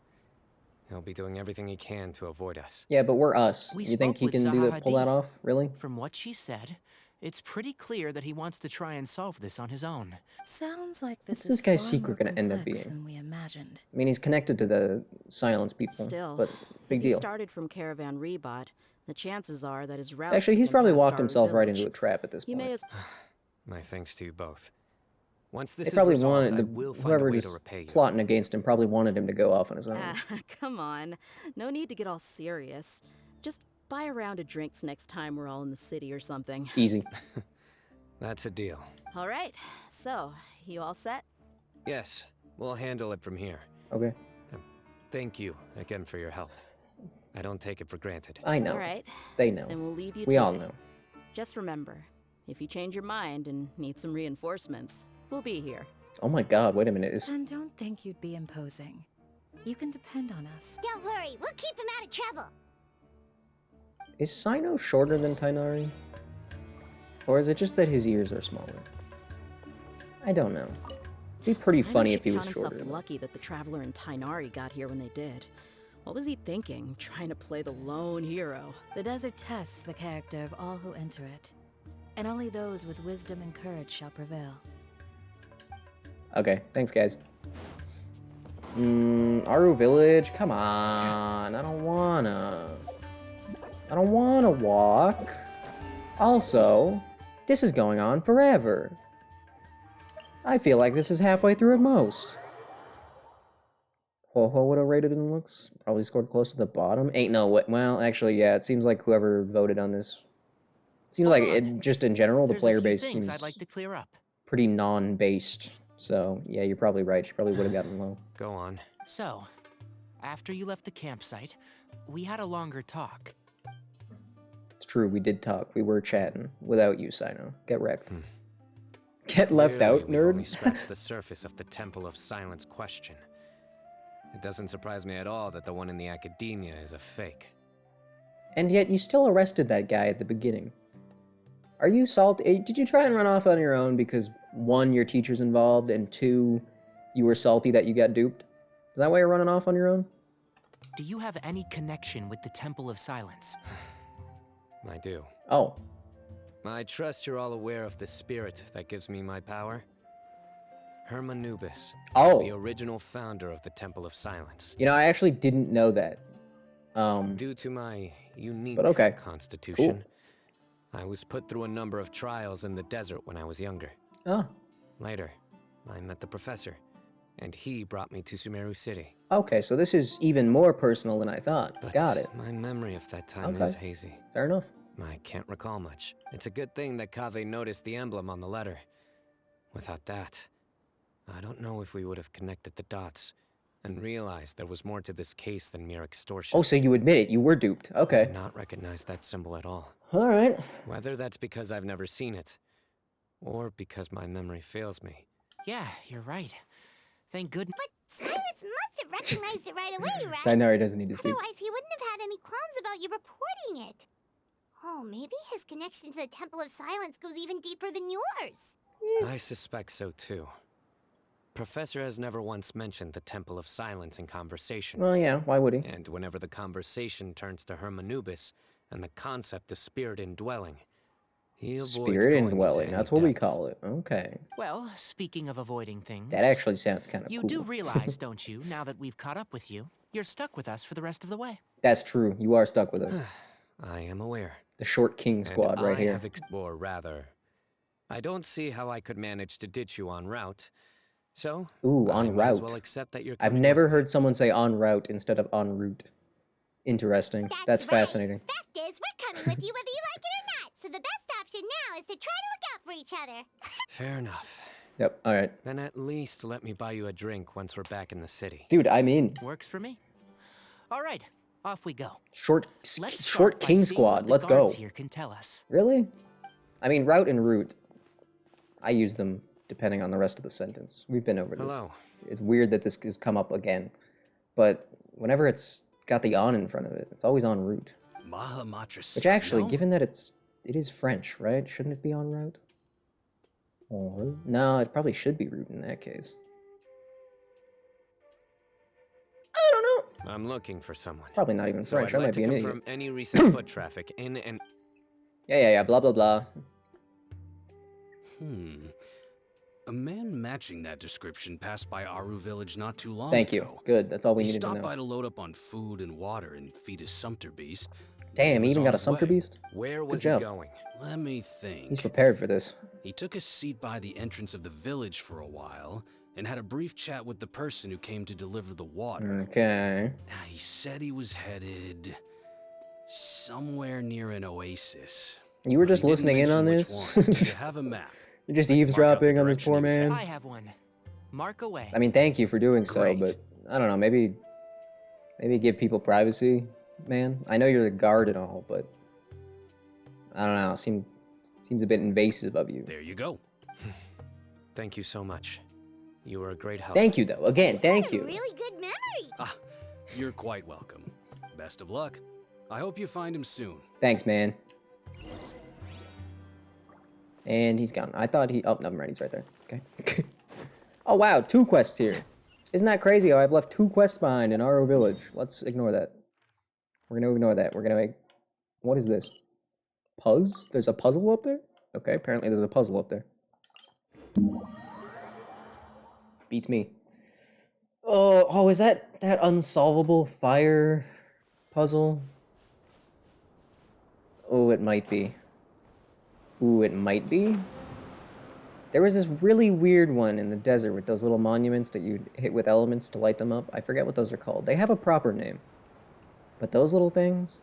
he'll be doing everything he can to avoid us. Yeah, but we're us. We You think spoke he with can Zaha pull that Hadid. off? Really? From what she said, it's pretty clear that he wants to try and solve this on his own. Sounds like this What's is this guy's far secret more gonna end up complex being? than we imagined. I mean, he's connected to the silence people, Still, but big if he deal. started from Caravan Rebot, the chances are that his route Actually, took he's him probably past walked our himself right village. into a trap at this He point. may as My thanks to you both. Once They this probably is resolved, wanted I will find a whoever way to was repay you. plotting against him probably wanted him to go off on his own. Come on. No need to get all serious. Just buy a round of drinks next time we're all in the city or something. Easy. That's a deal. All right. So, you all set? Yes, we'll handle it from here. Okay. Thank you again for your help. I don't take it for granted. I know. All right. They know. Then we'll leave you We to all it. know. Just remember, if you change your mind and need some reinforcements, we'll be here. Oh my god, wait a minute. And don't think you'd be imposing. You can depend on us. Don't worry, we'll keep him out of trouble. Is Cyno shorter than Tainari? Or is it just that his ears are smaller? I don't know. It'd be pretty Cyno funny should if he was count himself shorter. though. lucky that the Traveler and Tainari got here when they did. What was he thinking, trying to play the lone hero? The desert tests the character of all who enter it, and only those with wisdom and courage shall prevail. Okay, thanks guys. Aru Village? Come on. I don't wanna walk. Also, this is going on forever. I feel like this is halfway through at most. Ho-Ho would have rated in looks. Probably scored close to the bottom. Ain't no way. Well, actually, yeah, it seems like whoever voted on this... Seems like it, just in general, the There's player a few base things seems I'd like to clear up. pretty non-based. So, yeah, you're probably right. She probably would have gotten low. Go on. So, after you left the campsite, we had a longer talk. It's true, we did talk. We were chatting. Without you, Cyno. Get wrecked. Get left Clearly, out, we've only nerd. scratched the surface of the Temple of Silence question. It doesn't surprise me at all that the one in the academia is a fake. And yet, you still arrested that guy at the beginning. Are you salty? Did you try and run off on your own because, 1, your teacher's involved, and 2, you were salty that you got duped? Is that why you're running off on your own? do you have any connection with the Temple of Silence? I do. Oh. I trust you're all aware of the spirit that gives me my power. Hermanubis, Oh. the original founder of the Temple of Silence. You know, I actually didn't know that. Due to my unique constitution, I was put through a number of trials in the desert when I was younger. Oh. Later, I met the professor, and he brought me to Sumeru City. Okay, so this is even more personal than I thought. But got it. My memory of that time is hazy. Fair enough. I can't recall much. It's a good thing that Kaveh noticed the emblem on the letter. Without that, I don't know if we would have connected the dots and realized there was more to this case than mere extortion. Oh, so you admit it. You were duped. Okay. I did not recognize that symbol at all. All right. Whether that's because I've never seen it, or because my memory fails me. Yeah, you're right. Thank goodness. But Cyrus must have recognized it right away, right? I know he doesn't need to speak. Otherwise, he wouldn't have had any qualms about you reporting it. Oh, maybe his connection to the Temple of Silence goes even deeper than yours. I suspect so too. Professor has never once mentioned the Temple of Silence in conversation. Well, yeah, why would he? And whenever the conversation turns to Hermanubis and the concept of spirit indwelling, he avoids Spirit going indwelling, into that's any what we depth. call it. Okay. Well, speaking of avoiding things... That actually sounds kind of You cool. do realize, don't you, now that we've caught up with you, you're stuck with us for the rest of the way. That's true. You are stuck with us. I am aware. The short king squad And right I here. have or rather, I don't see how I could manage to ditch you en route. So, Ooh, I en might as route. well accept that you're I've coming never with me. heard someone say en route instead of en route. Interesting. That's fascinating. Fact is, we're coming with you whether you like it or not. So the best option now is to try to look out for each other. Fair enough. Yep, all right. Then at least let me buy you a drink once we're back in the city. Dude, I'm in. Works for me. All right, off we go. Short Start by king seeing squad. what the Let's go. guards here can tell us. Really? I mean, route and route. I use them depending on the rest of the sentence. We've been over this. Hello. It's weird that this has come up again. But whenever it's got the on in front of it, it's always en route. Which actually, given that it is French, right? Shouldn't it be en route? En route? No, it probably should be route in that case. I don't know. I'm looking for someone. Probably not even So French. I'd I like might to be an confirm idiot. any recent foot traffic in and... Yeah, blah, blah, blah. A man matching that description passed by Aru village not too long Thank ago. you. Good. That's all we He needed to stopped know. by to load up on food and water and feed his sumpter beast. Damn, he was even on got a his sumpter way. beast? Where Good was he job. going? Let me think. He's prepared for this. He took a seat by the entrance of the village for a while and had a brief chat with the person who came to deliver the water. Okay. He said he was headed somewhere near an oasis. You were but he just didn't listening in mention on which this? one. Do you have a map? You're just I can mark out the eavesdropping on this direction poor he was man? I have one. Mark away. I mean, thank you for doing so, Great. but I don't know, maybe give people privacy, man. I know you're the guard and all, but I don't know, seems a bit invasive of you. There you go. Thank you so much. You were a great help. Thank you, though. Again, thank you. Really good memory. You're quite welcome. Best of luck. I hope you find him soon. Thanks, man. And he's gone. I thought he... Oh, never mind. He's right there. Okay. Oh, wow. 2 quests here. Isn't that crazy how I've left 2 quests behind in Aro Village? Let's ignore that. We're going to ignore that. We're going to make... What is this? Puzz? There's a puzzle up there? Okay, apparently there's a puzzle up there. Beats me. Oh, is that unsolvable fire puzzle? Oh, it might be. Ooh, it might be. There was this really weird one in the desert with those little monuments that you hit with elements to light them up. I forget what those are called. They have a proper name. But those little things,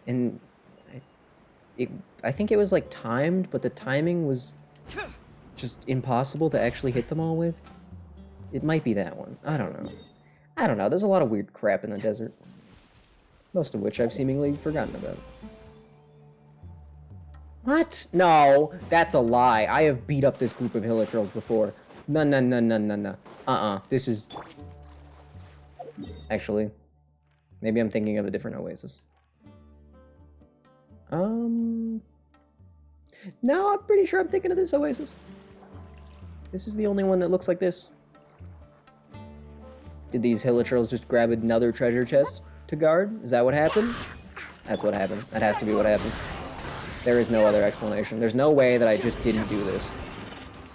and I think it was like timed, but the timing was just impossible to actually hit them all with. It might be that one. I don't know. There's a lot of weird crap in the desert. Most of which I've seemingly forgotten about. What? No, that's a lie. I have beat up this group of Hilichurls before. No. This is... Actually, maybe I'm thinking of a different Oasis. No, I'm pretty sure I'm thinking of this Oasis. This is the only one that looks like this. Did these hilichurls just grab another treasure chest to guard? Is that what happened? That's what happened. That has to be what happened. There is no other explanation. There's no way that I just didn't do this.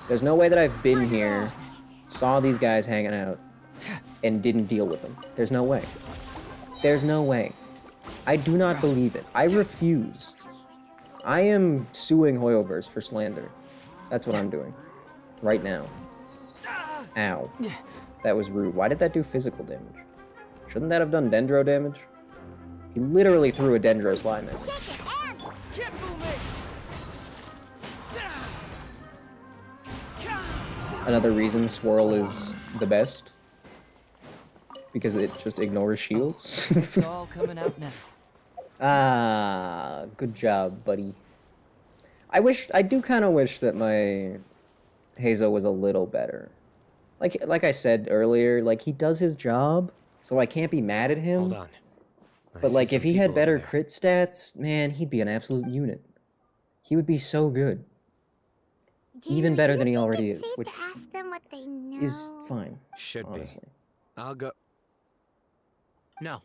There's no way that I've been here, saw these guys hanging out, and didn't deal with them. There's no way. There's no way. I do not believe it. I refuse. I am suing Hoyoverse for slander. That's what I'm doing. Right now. Ow. That was rude. Why did that do physical damage? Shouldn't that have done dendro damage? He literally threw a dendro slime at me. Another reason Swirl is the best. Because it just ignores shields. It's all coming out now. Ah, good job, buddy. I do kind of wish that my Hazo was a little better. Like I said earlier, like, he does his job, so I can't be mad at him. Hold on. But like, if he had better crit stats, man, he'd be an absolute unit. He would be so good. Even better than he already is, which to ask them what they know? is fine. Should honestly. be. I'll go. No.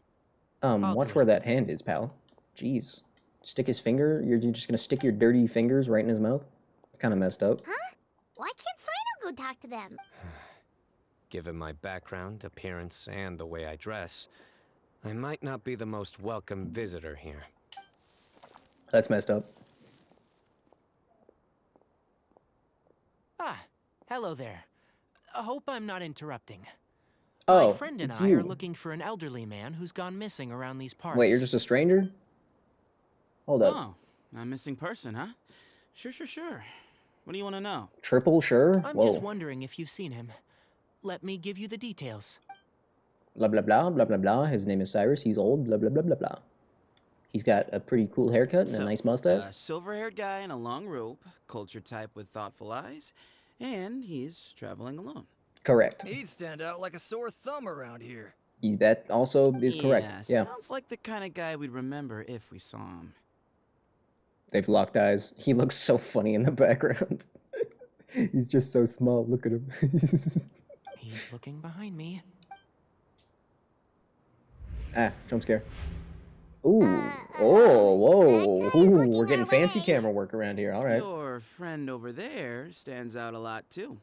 Watch where that hand is, pal. Jeez. Stick his finger? You're just gonna stick your dirty fingers right in his mouth? It's kind of messed up. Huh? Why can't Cyno go talk to them? Given my background, appearance, and the way I dress, I might not be the most welcome visitor here. That's messed up. Ah, hello there. I hope I'm not interrupting. Oh, My friend and it's I you. are looking for an elderly man who's gone missing around these parts. Wait, you're just a stranger? Hold up. Oh, a missing person, huh? Sure. What do you want to know? Triple sure? I'm Whoa. just wondering if you've seen him. Let me give you the details. Blah, blah, blah, blah, blah, blah. His name is Cyrus. He's old. Blah, blah, blah, blah, blah. He's got a pretty cool haircut and a nice mustache. A silver-haired guy in a long robe, culture type with thoughtful eyes, and he's traveling alone. Correct. He'd stand out like a sore thumb around here. That also is correct. Yeah. Sounds like the kind of guy we'd remember if we saw him. They've locked eyes. He looks so funny in the background. He's just so small. Look at him. He's looking behind me. Ah, jump scare. Ooh. Oh, whoa. Ooh, we're getting fancy camera work around here. All right. Your friend over there stands out a lot, too.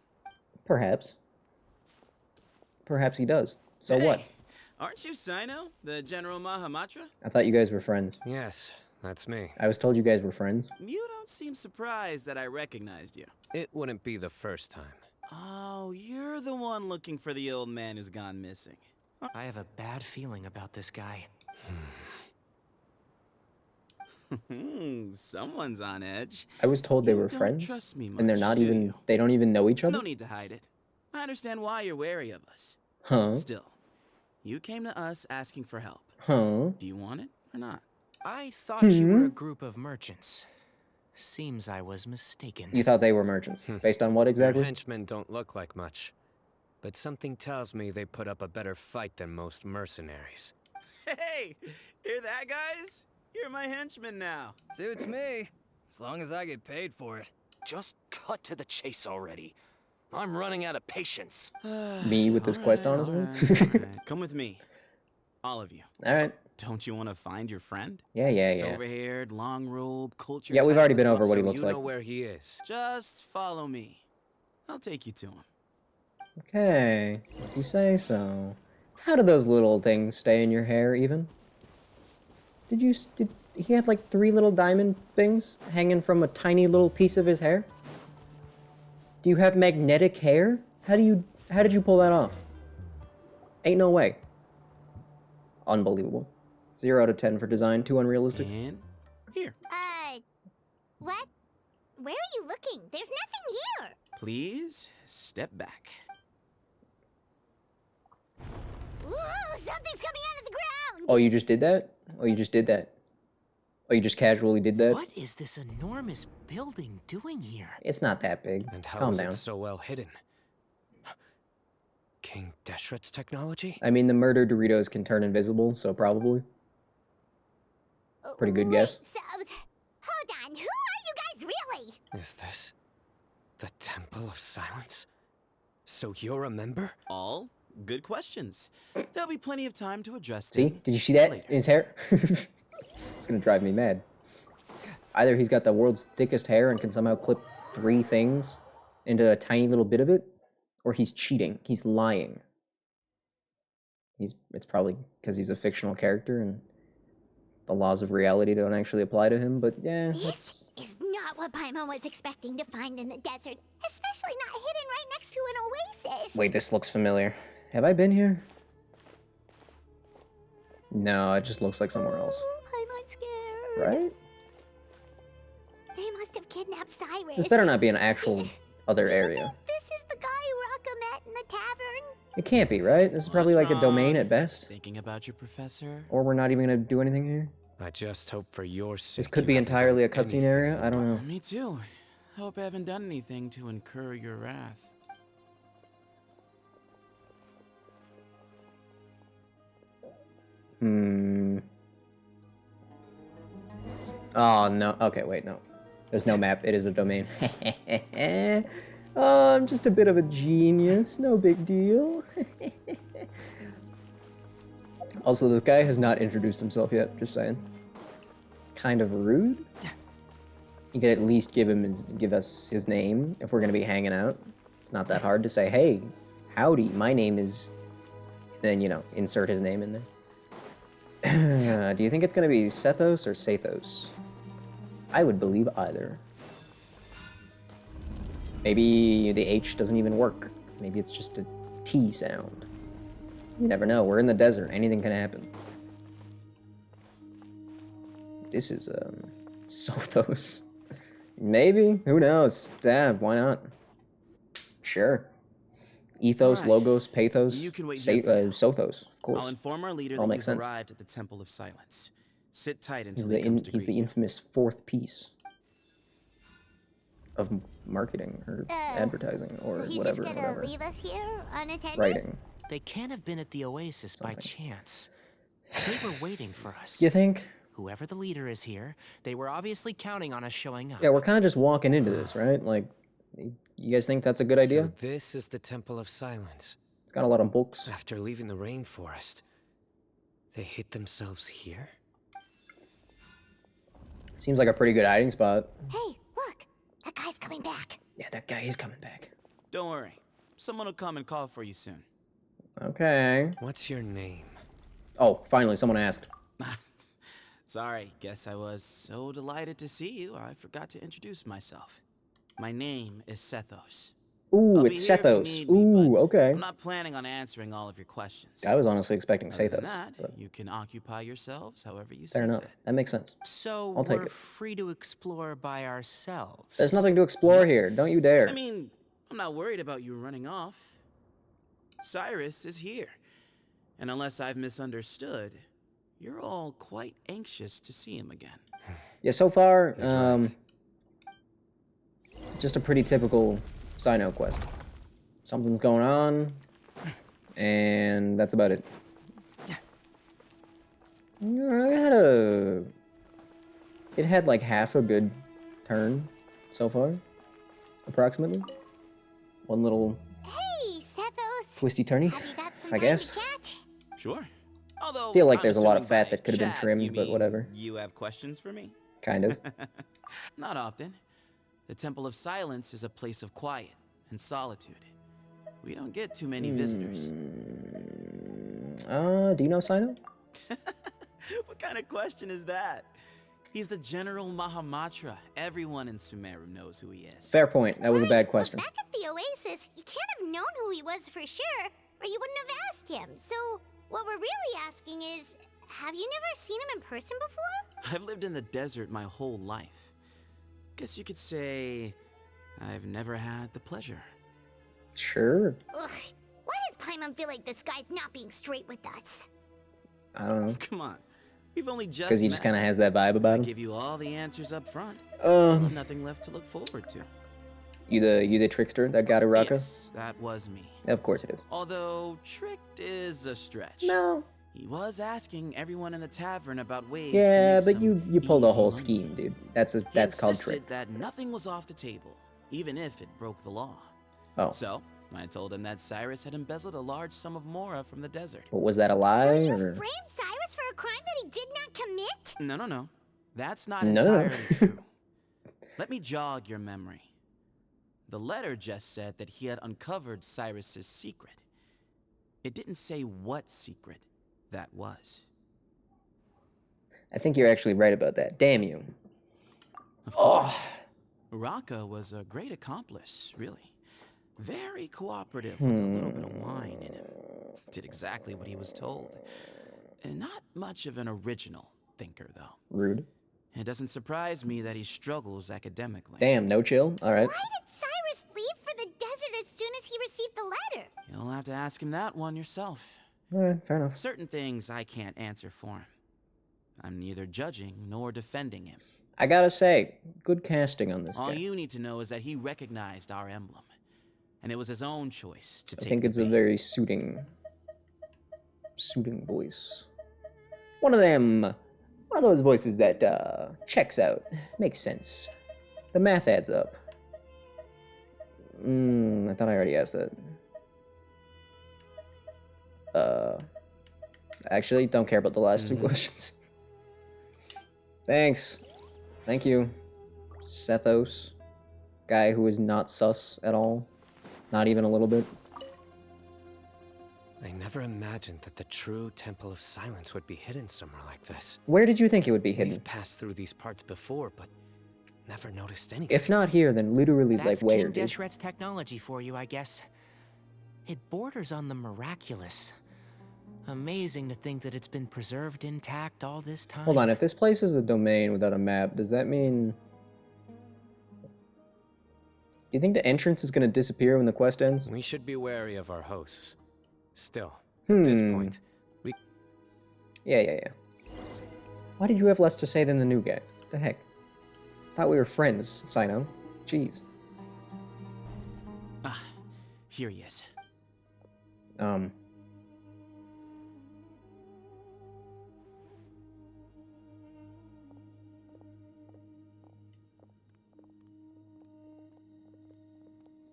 Perhaps. Perhaps he does. So what? Aren't you Cyno, the General Mahamatra? I thought you guys were friends. Yes, that's me. I was told you guys were friends. You don't seem surprised that I recognized you. It wouldn't be the first time. Oh, you're the one looking for the old man who's gone missing. I have a bad feeling about this guy. Someone's on edge. I was told they were don't friends. trust me And they're much, not do even, you? they don't even know each other? No need to hide it. I understand why you're wary of us. Huh? Still, you came to us asking for help. Huh? Do you want it or not? I thought you were a group of merchants. Seems I was mistaken. You thought they were merchants. Based on what exactly? Your henchmen don't look like much, but something tells me they put up a better fight than most mercenaries. Hey, hear that, guys? You're my henchman now. Suits me, as long as I get paid for it. Just cut to the chase already. I'm running out of patience. Me with this quest, honestly? Alright, come with me. All of you. Alright. Don't you want to find your friend? Yeah. Silver-haired, long robe, culture. Yeah, we've type already with been over what he muscle. looks You like. know where he is. Just follow me. I'll take you to him. Okay, if you say so. How do those little things stay in your hair, even? Did he had like 3 little diamond things hanging from a tiny little piece of his hair? Do you have magnetic hair? How did you pull that off? Ain't no way. Unbelievable. 0 out of 10 for design, too unrealistic. And here. What? Where are you looking? There's nothing here. Please step back. Ooh, something's coming out of the ground. Oh, you just did that? Oh, you just did that? Oh, you just casually did that? What is this enormous building doing here? It's not that big. And how Calm was down. it so well hidden? King Deshret's technology? I mean, the murder Doritos can turn invisible, so probably. Pretty good guess. So, hold on, who are you guys really? Is this the Temple of Silence? So you're a member? All? Good questions. There'll be plenty of time to address See? them. Did you see that later. in his hair? It's gonna drive me mad. Either he's got the world's thickest hair and can somehow clip 3 things into a tiny little bit of it, or he's cheating. He's lying. It's probably because he's a fictional character and the laws of reality don't actually apply to him, but yeah. This is not what Paimon was expecting to find in the desert, especially not hidden right next to an oasis. Wait, this looks familiar. Have I been here? No, it just looks like somewhere else. Paimon's scared. Right? They must have kidnapped Cyrus. This better not be an actual other area. This is the guy Raka met in the tavern. It can't be, right? This is probably like a domain at best. Thinking about your professor? Or we're not even gonna do anything here. I just hope for your sake. This could be entirely a cutscene area. I don't know. Me too. Hope I haven't done anything to incur your wrath. Oh, no. Okay, wait, no. There's no map. It is a domain. Oh, I'm just a bit of a genius. No big deal. Also, this guy has not introduced himself yet. Just saying. Kind of rude. You could at least give us his name if we're gonna be hanging out. It's not that hard to say, hey, howdy, my name is... Then, you know, insert his name in there. Do you think it's gonna be Sethos or Sathos? I would believe either. Maybe the H doesn't even work. Maybe it's just a T sound. You never know. We're in the desert. Anything can happen. This is, Sothos. Maybe. Who knows? Yeah, why not? Sure. Ethos, Right. Logos, Pathos, You can wait here for now. Sothos, of course. I'll inform our leader All that makes you've sense. arrived at the Temple of Silence. Sit tight He's until he comes to he's greet the you. infamous 4th piece of marketing or advertising or So he's whatever. just gonna whatever. leave us here unattended? Writing. They can't have been at the oasis by chance. They were waiting for us. You think? Whoever the leader is here, they were obviously counting on us showing up. Yeah, we're kind of just walking into this, right? Like, you guys think that's a good idea? So this is the Temple of Silence. It's got a lot of books. After leaving the rainforest, they hid themselves here? Seems like a pretty good hiding spot. Hey, look! That guy's coming back. Yeah, that guy is coming back. Don't worry. Someone will come and call for you soon. Okay. What's your name? Oh, finally, someone asked. Sorry, guess I was so delighted to see you, I forgot to introduce myself. My name is Sethos. Ooh, I'll be it's here if you Sethos. need me, Ooh, but okay. I'm not planning on answering all of your questions. I was honestly expecting Other Sathos. than that, but you can occupy yourselves however you see fair enough. fit. That makes sense. So I'll take we're it. free to explore by ourselves. There's nothing to explore here. Don't you dare. I mean, I'm not worried about you running off. Cyrus is here. And unless I've misunderstood, you're all quite anxious to see him again. Yeah, so far, He's right. just a pretty typical Cyno quest. Something's going on, and that's about it. It had like half a good turn so far, approximately. One little Hey, Sethos! twisty turny, Have you got some I time guess. to chat? Sure. Although, Feel like I'm there's a lot of assuming fat by that could have been chat, trimmed, you but mean whatever. You have questions for me? Kind of. Not often. The Temple of Silence is a place of quiet and solitude. We don't get too many visitors. Do you know Cyno? What kind of question is that? He's the General Mahamatra. Everyone in Sumeru knows who he is. Fair point. That was a bad question. Back at the oasis, you can't have known who he was for sure, or you wouldn't have asked him. So, what we're really asking is, have you never seen him in person before? I've lived in the desert my whole life. Guess you could say I've never had the pleasure. Sure. Ugh, why does Paimon feel like this guy's not being straight with us? I don't know. Come on. We've only just Because he just met. kind of has that vibe If I about him. give you all the answers up front, I'll have Um, nothing left to look forward to. you the trickster that got Uraka? Yes, that was me. Of course it is. Although tricked is a stretch. No. He was asking everyone in the tavern about ways Yeah, to make but some you pulled a easy whole money. scheme, dude. That's He called insisted trick. that nothing was off the table, even if it broke the law. Oh. So I told him that Cyrus had embezzled a large sum of mora from the desert. But was that a lie? You Or... framed Cyrus for a crime that he did not commit? No. That's not No. entirely true. Let me jog your memory. The letter just said that he had uncovered Cyrus's secret. It didn't say what secret that was. I think you're actually right about that. Damn you. Of course. Raka was a great accomplice, really. Very cooperative with a little bit of wine in him. Did exactly what he was told. And not much of an original thinker, though. Rude. It doesn't surprise me that he struggles academically. Damn, no chill? Alright. Why did Cyrus leave for the desert as soon as he received the letter? You'll have to ask him that one yourself. Alright, fair enough. Certain things I can't answer for him. I'm neither judging nor defending him. I gotta say, good casting on this All guy. you need to know is that he recognized our emblem. And it was his own choice to take I think the it's a bait. very suiting voice. One of those voices that checks out. Makes sense. The math adds up. I thought I already asked that. Actually, don't care about the last two questions. Thanks. Thank you. Sethos. Guy who is not sus at all. Not even a little bit. I never imagined that the true Temple of Silence would be hidden somewhere like this. Where did you think it would be hidden? We've passed through these parts before, but never noticed anything. If not here, then literally That's like where, King dude? Deshret's technology for you, I guess. It borders on the miraculous. Amazing to think that it's been preserved intact all this time. Hold on, if this place is a domain without a map, does that mean... Do you think the entrance is going to disappear when the quest ends? We should be wary of our hosts. Still, at this point, we... Yeah. Why did you have less to say than the new guy? What the heck? Thought we were friends, Cyno. Jeez. Ah, here he is.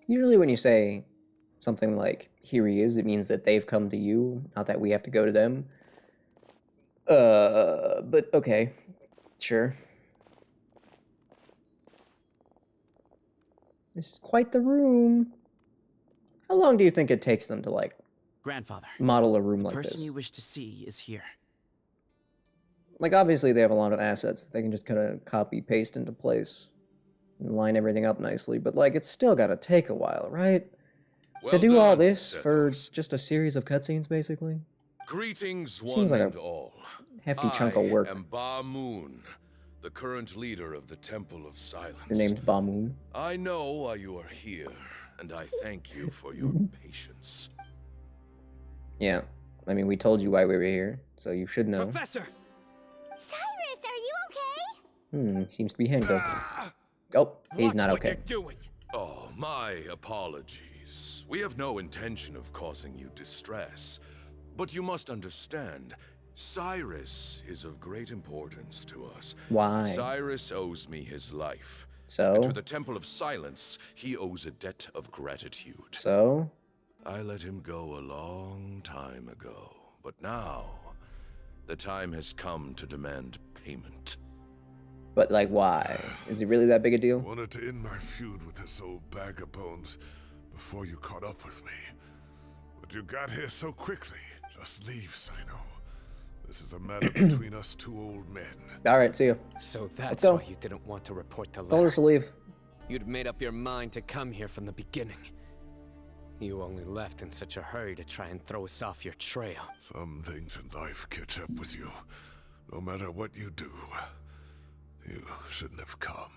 Usually when you say something like, here he is, it means that they've come to you, not that we have to go to them. But okay. Sure. This is quite the room. How long do you think it takes them to, like, Grandfather, model a room the like person this? you wish to see is here. Like, obviously they have a lot of assets that they can just kind of copy, paste into place and line everything up nicely, but, like, it's still gotta take a while, right? Well To do all done, this for Sethos. just a series of cutscenes, basically? Greetings, Seems one like and a all. hefty chunk of work. I am Ba Moon, the current leader of the Temple of Silence. Your name's Bamoon. I know why you are here, and I thank you for your patience. Yeah. I mean, we told you why we were here, so you should know. Professor! Cyrus, are you okay? Seems to be handcuffed. Oh, he's Watch not what okay. you're doing. Oh, my apologies. We have no intention of causing you distress. But you must understand, Cyrus is of great importance to us. Why? Cyrus owes me his life. So? And to the Temple of Silence, he owes a debt of gratitude. So? I let him go a long time ago, but now the time has come to demand payment. But, like, why? Is it really that big a deal? Wanted to end my feud with this old bag of bones before you caught up with me. But you got here so quickly. Just leave, Cyno. This is a matter between us two old men. Alright, see you. So that's go. why you didn't want to report the Told us letter. to leave. You'd made up your mind to come here from the beginning. You only left in such a hurry to try and throw us off your trail. Some things in life catch up with you. No matter what you do, you shouldn't have come.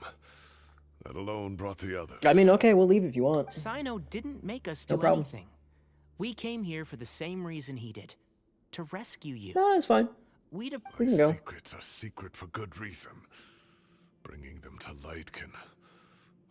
That alone brought the others. I mean, okay, we'll leave if you want. Cyno didn't make us No do problem. anything. We came here for the same reason he did. To rescue you. No, that's fine. We'd We My can go. secrets are secret for good reason. Bringing them to light can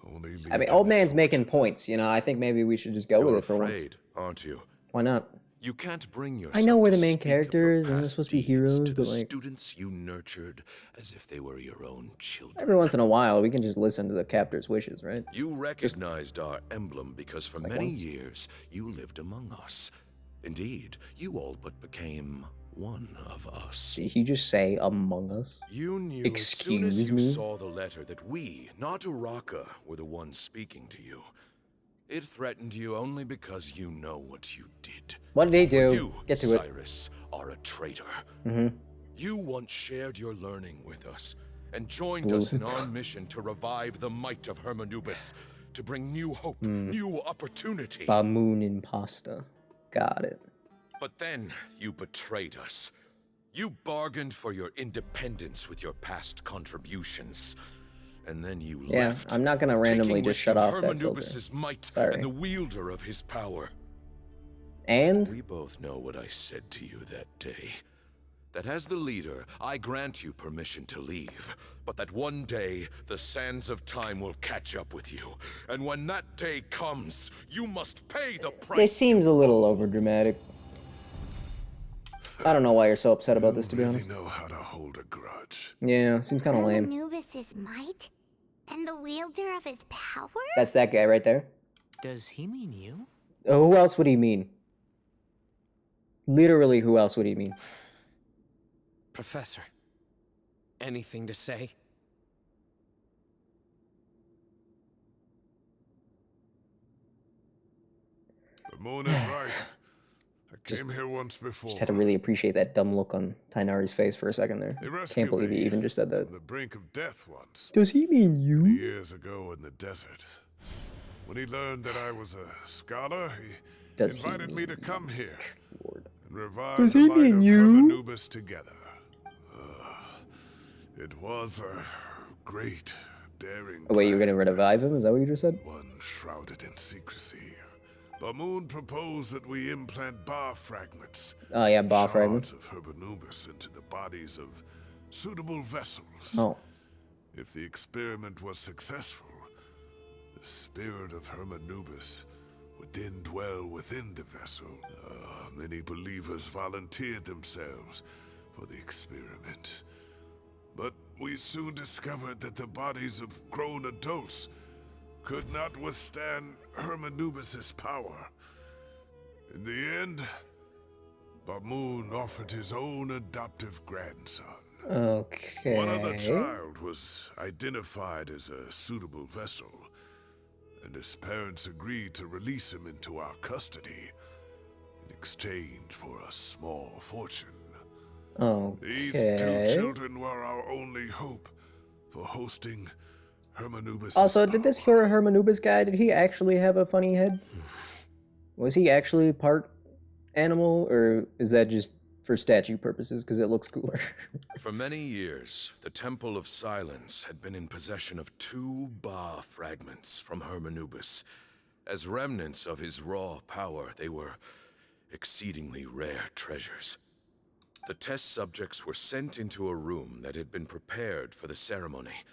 only lead I mean, to old man's misfortune. making points, you know? I think maybe we should just go with You're it for once. afraid, aren't you? Why not? You can't bring yourself I know we're to the main speak of your characters and we're past supposed to be deeds heroes, to the but like students you nurtured as if they were your own children. every once in a while we can just listen to the captor's wishes, right? You recognized our emblem because for many once. years you lived among us. Indeed, you all but became one of us. Did he just say among us? You knew Excuse as soon as you me? saw the letter that we, not Uraka, were the ones speaking to you. It threatened you only because you know what you did. What did he do? You, Get to it. Cyrus, are a traitor. Mm-hmm. You once shared your learning with us and joined us in our mission to revive the might of Hermanubis, to bring new hope, new opportunity. Bamoon impasta. Got it. But then you betrayed us. You bargained for your independence with your past contributions. And then you left. I'm not gonna randomly just shut off that filter. Hermanubis' might Sorry. and the wielder of his power. And we both know what I said to you that day. That as the leader, I grant you permission to leave, but that one day, the sands of time will catch up with you. And when that day comes, you must pay the price. It seems a little overdramatic. I don't know why you're so upset about this, to be honest. Know how to hold a grudge. Yeah, seems kind of lame. Hermanubis' might? And the wielder of his power? That's that guy right there. Does he mean you? Oh, who else would he mean? Literally, who else would he mean? Professor, anything to say? The moon is right. I came here once before. Just had to really appreciate that dumb look on Tainari's face for a second there. Can't believe he even just said that. On the brink of death once. Does he mean you? Many years ago in the desert. When he learned that I was a scholar, he invited me to come here and revive the might of Hermanubis together. It was a great, daring Oh wait, you're gonna revive him? Is that what you just said? one shrouded in secrecy. Bamoon proposed that we implant bar fragments. Oh yeah, bar fragments. Of Hermanubis into the bodies of suitable vessels. Oh. If the experiment was successful, the spirit of Hermanubis would then dwell within the vessel. Many believers volunteered themselves for the experiment. But we soon discovered that the bodies of grown adults could not withstand Hermanubis' power. In the end, Bamoon offered his own adoptive grandson. Okay. One other child was identified as a suitable vessel, and his parents agreed to release him into Okay. our custody in exchange for a small fortune. Okay. These two children were our only hope for hosting Hermanubis. Also, did this Hermanubis guy, did he actually have a funny head? Was he actually part animal, or is that just for statue purposes because it looks cooler? For many years, the Temple of Silence had been in possession of 2 Ba fragments from Hermanubis. As remnants of his raw power, they were exceedingly rare treasures. The test subjects were sent into a room that had been prepared for the ceremony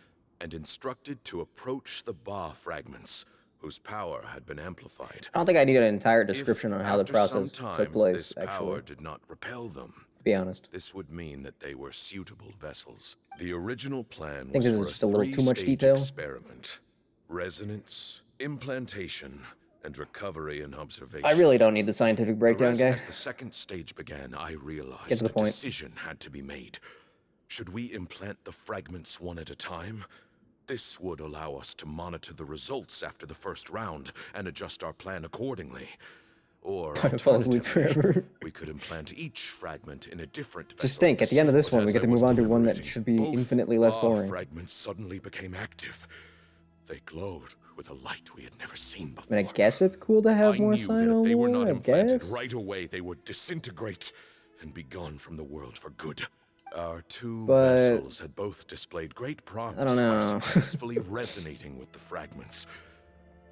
and instructed to approach the Ba fragments, whose power had been amplified. I don't think I need an entire description on how the After process some time, took place, this power actually. did not repel them. To be honest. This would mean that they were suitable vessels. The original plan I think was this for is just a little too much 3-stage detail. experiment: resonance, implantation, and recovery and observation. I really don't need the scientific breakdown, guy. As the second stage began, I realized Get to the a point. decision had to be made. Should we implant the fragments one at a time? This would allow us to monitor the results after the first round and adjust our plan accordingly. Or Kind of fall asleep forever. we could implant each fragment in a different vessel. Just think, at the end of this But one, we as get to I was move on to one that deliberating, should be both infinitely less Ba boring. fragments suddenly became active. They glowed with a light we had never seen before. I mean, I guess it's cool to have I more knew that Cyno if they were not lore, I implanted guess. right away, they would disintegrate and be gone from the world for good. Our 2 But- vessels had both displayed great promise by know. successfully resonating with the fragments.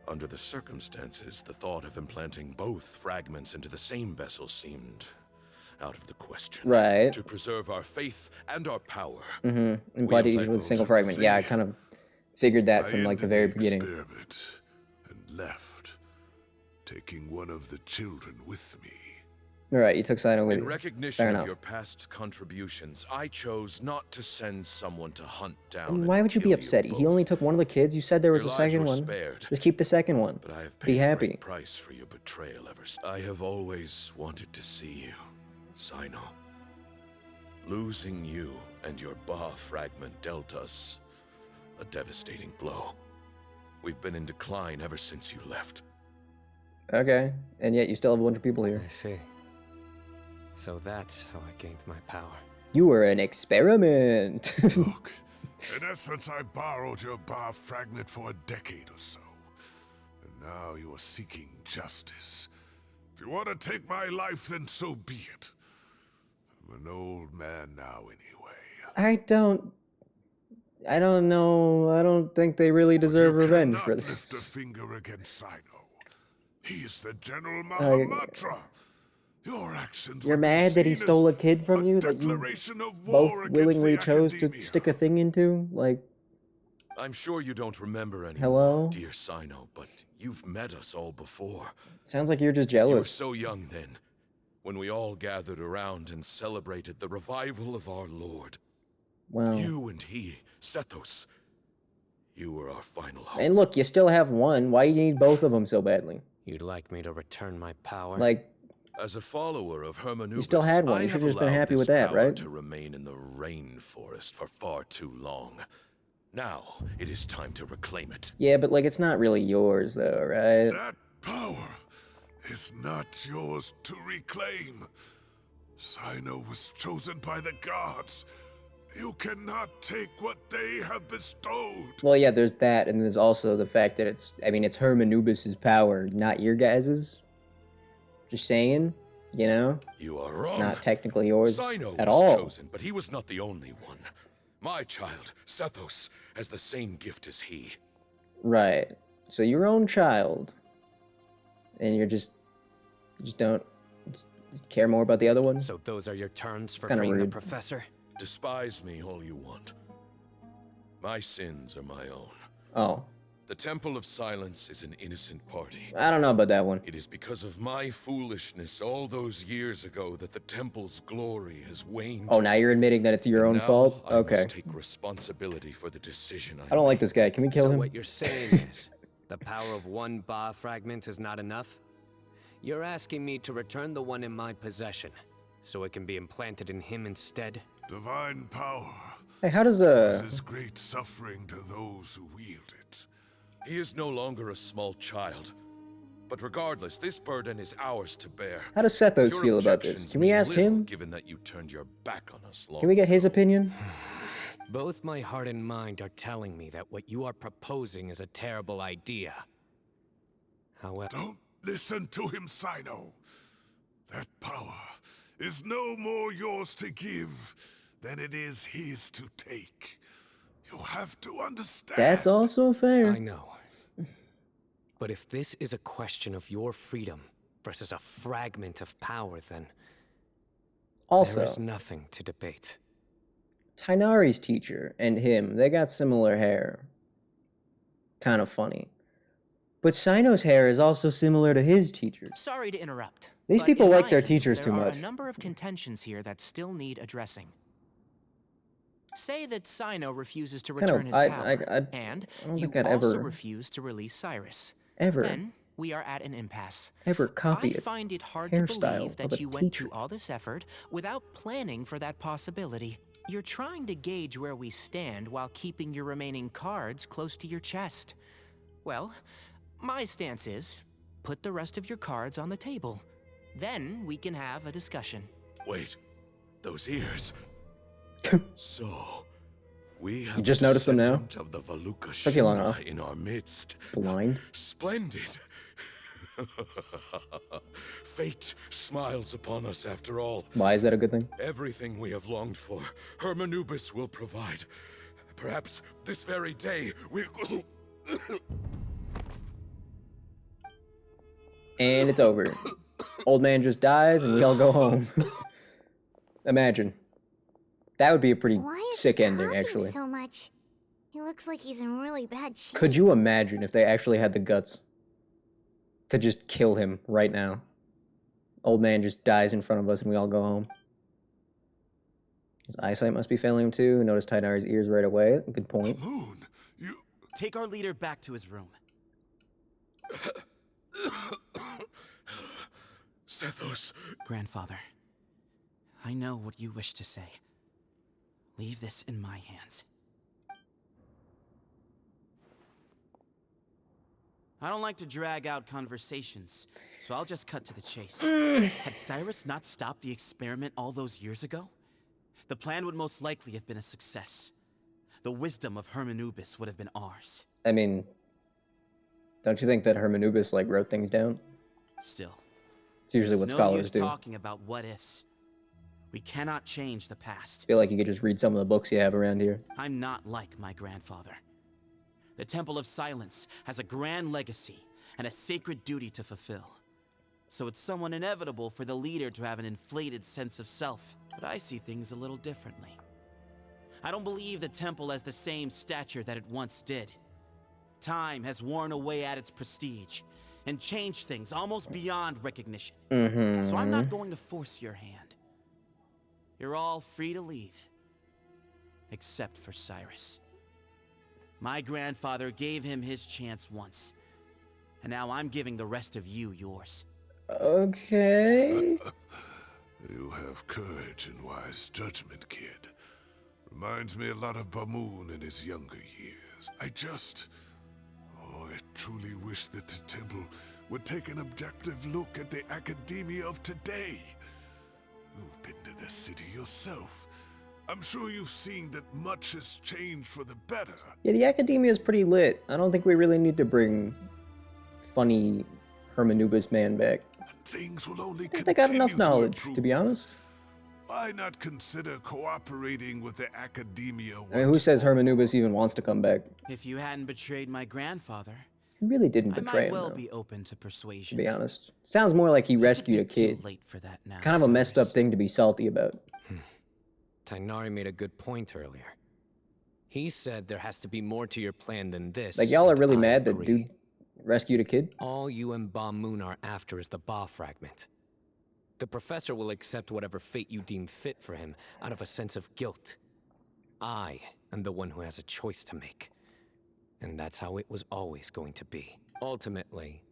Under the circumstances, the thought of implanting both fragments into the same vessel seemed out of the question. Right. To preserve our faith and our power. Implied each with a single fragment. Yeah, I kind of figured that from like the very beginning. Experiment and left, taking one of the children with me. Alright, you took Cyno with In you. recognition Fair of enough. your past contributions, I chose not to send someone to hunt down And and why would you be kill upset? He both. only took one of the kids. You said there was Your a lives second were one. spared, Just keep the second one. but I have Be paid a happy. great price for your betrayal I have always wanted to see you, Cyno. Losing you and your Ba fragment dealt us a devastating blow. We've been in decline ever since you left. Okay, and yet you still have a bunch of people here. I see. So that's how I gained my power. You were an experiment. Look, in essence, I borrowed your Ba fragment for a decade or so. And now you are seeking justice. If you want to take my life, then so be it. I'm an old man now anyway. I don't know. I don't think they really deserve revenge for Lift a this. finger against Cyno. He is the General Mahamatra. Your actions You're would be mad that he seen stole as a kid from you that you declaration of both war against willingly the chose to academia. stick a thing into? Like, I'm sure you don't remember anymore, hello? dear Cyno, but you've met us all before. Sounds like you're just You were jealous. so young then, when we all gathered around and celebrated the revival of our Lord. Wow. You and he, Sethos, you were our final hope. And look, you still have one. Why do you need both of them so badly? You'd like me to return my power? Like, as a follower of Hermanubis, you still had one. I You have should have just been allowed happy this with that, power right? to remain in the rainforest for far too long. Now it is time to reclaim it. Yeah, but like, it's not really yours though, right? That power is not yours to reclaim. Cyno was chosen by the gods. You cannot take what they have bestowed. Well, yeah, there's that, and there's also the fact that it's Hermanubis' power, not your guys's. Just saying, you know? You are wrong. Not technically yours Cyno at was all. chosen, but he was not the only one. My child, Sethos, has the same gift as he. Right. So your own child, and you just don't just care more about the other one. So those are your terms for kinda freeing the rude. professor? Despise me all you want. My sins are my own. Oh, The Temple of Silence is an innocent party. I don't know about that one. It is because of my foolishness all those years ago that the Temple's glory has waned. Oh, now you're admitting that it's your own Now fault? I Okay. must take responsibility for the decision I don't like this guy. Can we kill So him? what you're saying is, the power of one Ba fragment is not enough? You're asking me to return the one in my possession, so it can be implanted in him instead? Divine power Hey, how does causes great suffering to those who wield it. He is no longer a small child. But regardless, this burden is ours to bear. How does Sethos Your feel about this? objections Can we mean ask little, him? Given that you turned your back on us long Can we get his opinion? Both my heart and mind are telling me that what you are proposing is a terrible idea. However... Don't listen to him, Cyno. That power is no more yours to give than it is his to take. You have to understand. That's also fair. I know. But if this is a question of your freedom versus a fragment of power, then... Also, there is nothing to debate. Tainari's teacher and him, they got similar hair. Kind of funny. But Cyno's hair is also similar to his teacher's. Sorry to interrupt. These but people in like my their view, teachers too There much. are a number of contentions here that still need addressing. Say that Cyno refuses to return his power, and I don't you think I'd also ever- refuse to release Cyrus. Ever. Then we are at an impasse. Ever copy I a find it hard to hairstyle believe of that a you went teacher. to all this effort without planning for that possibility. You're trying to gauge where we stand while keeping your remaining cards close to your chest. Well, my stance is, put the rest of your cards on the table. Then we can have a discussion. Wait, those ears. So, we have You just noticed them now? of the Valuka Took you long Shura enough. in our midst. Blind? Splendid. Fate smiles upon us after all. Why is that a good thing? Everything we have longed for, Hermanubis will provide. Perhaps this very day we... And it's over. Old man just dies and we all go home. Imagine. That would be a pretty Why is sick he ending, coughing actually. so much? He looks like he's in really bad shape. Could you imagine if they actually had the guts to just kill him right now? Old man just dies in front of us and we all go home. His eyesight must be failing him too. Notice Tidari's ears right away. Good point. Moon, you... Take our leader back to his room. Sethos. Grandfather, I know what you wish to say. Leave this in my hands. I don't like to drag out conversations, so I'll just cut to the chase. Had Cyrus not stopped the experiment all those years ago, the plan would most likely have been a success. The wisdom of Hermanubis would have been ours. I mean, don't you think that Hermanubis, like, wrote things down? Still, It's usually what no scholars use do. talking about what ifs. We cannot change the past. I feel like you could just read some of the books you have around here. I'm not like my grandfather. The Temple of Silence has a grand legacy and a sacred duty to fulfill. So it's somewhat inevitable for the leader to have an inflated sense of self. But I see things a little differently. I don't believe the temple has the same stature that it once did. Time has worn away at its prestige and changed things almost beyond recognition. So I'm not going to force your hand. You're all free to leave. Except for Cyrus. My grandfather gave him his chance once. And now I'm giving the rest of you yours. Okay. You have courage and wise judgment, kid. Reminds me a lot of Bamoon in his younger years. I truly wish that the temple would take an objective look at the academia of today. You've been to the city yourself. I'm sure you've seen that much has changed for the better. Yeah, the academia is pretty lit. I don't think we really need to bring funny Hermanubis man back. Things will only I think they got enough knowledge, to be honest. Why not consider cooperating with the academia? I mean, who says Hermanubis even wants to come back? If you hadn't betrayed my grandfather, He really didn't I betray might him, well though, be open to to persuasion. be honest. Sounds more like he rescued a It's a bit kid. too late for that now, Kind of a messed up Cyrus. thing to be salty about. Tainari made a good point earlier. He said there has to be more to your plan than this. Like, y'all are and really I mad that agree. dude rescued a kid? All you and Ba Moon are after is the Ba fragment. The professor will accept whatever fate you deem fit for him out of a sense of guilt. I am the one who has a choice to make. And that's how it was always going to be. Ultimately,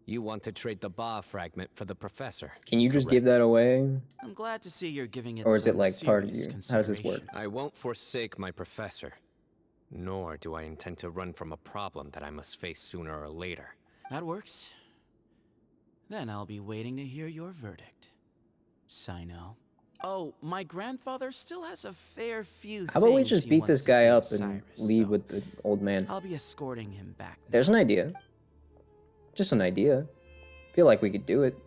you want to trade the Ba fragment for the professor. Can you just give that away? I'm glad to see you're giving it Or is it some like part of serious you? How does this work? consideration. I won't forsake my professor. Nor do I intend to run from a problem that I must face sooner or later. That works. Then I'll be waiting to hear your verdict, Cyno. Oh, my grandfather still has a fair few How about we things just he beat wants this to guy say to up and Cyrus, leave so with the old man? I'll be escorting him back now. There's an idea. Just an idea. Feel like we could do it.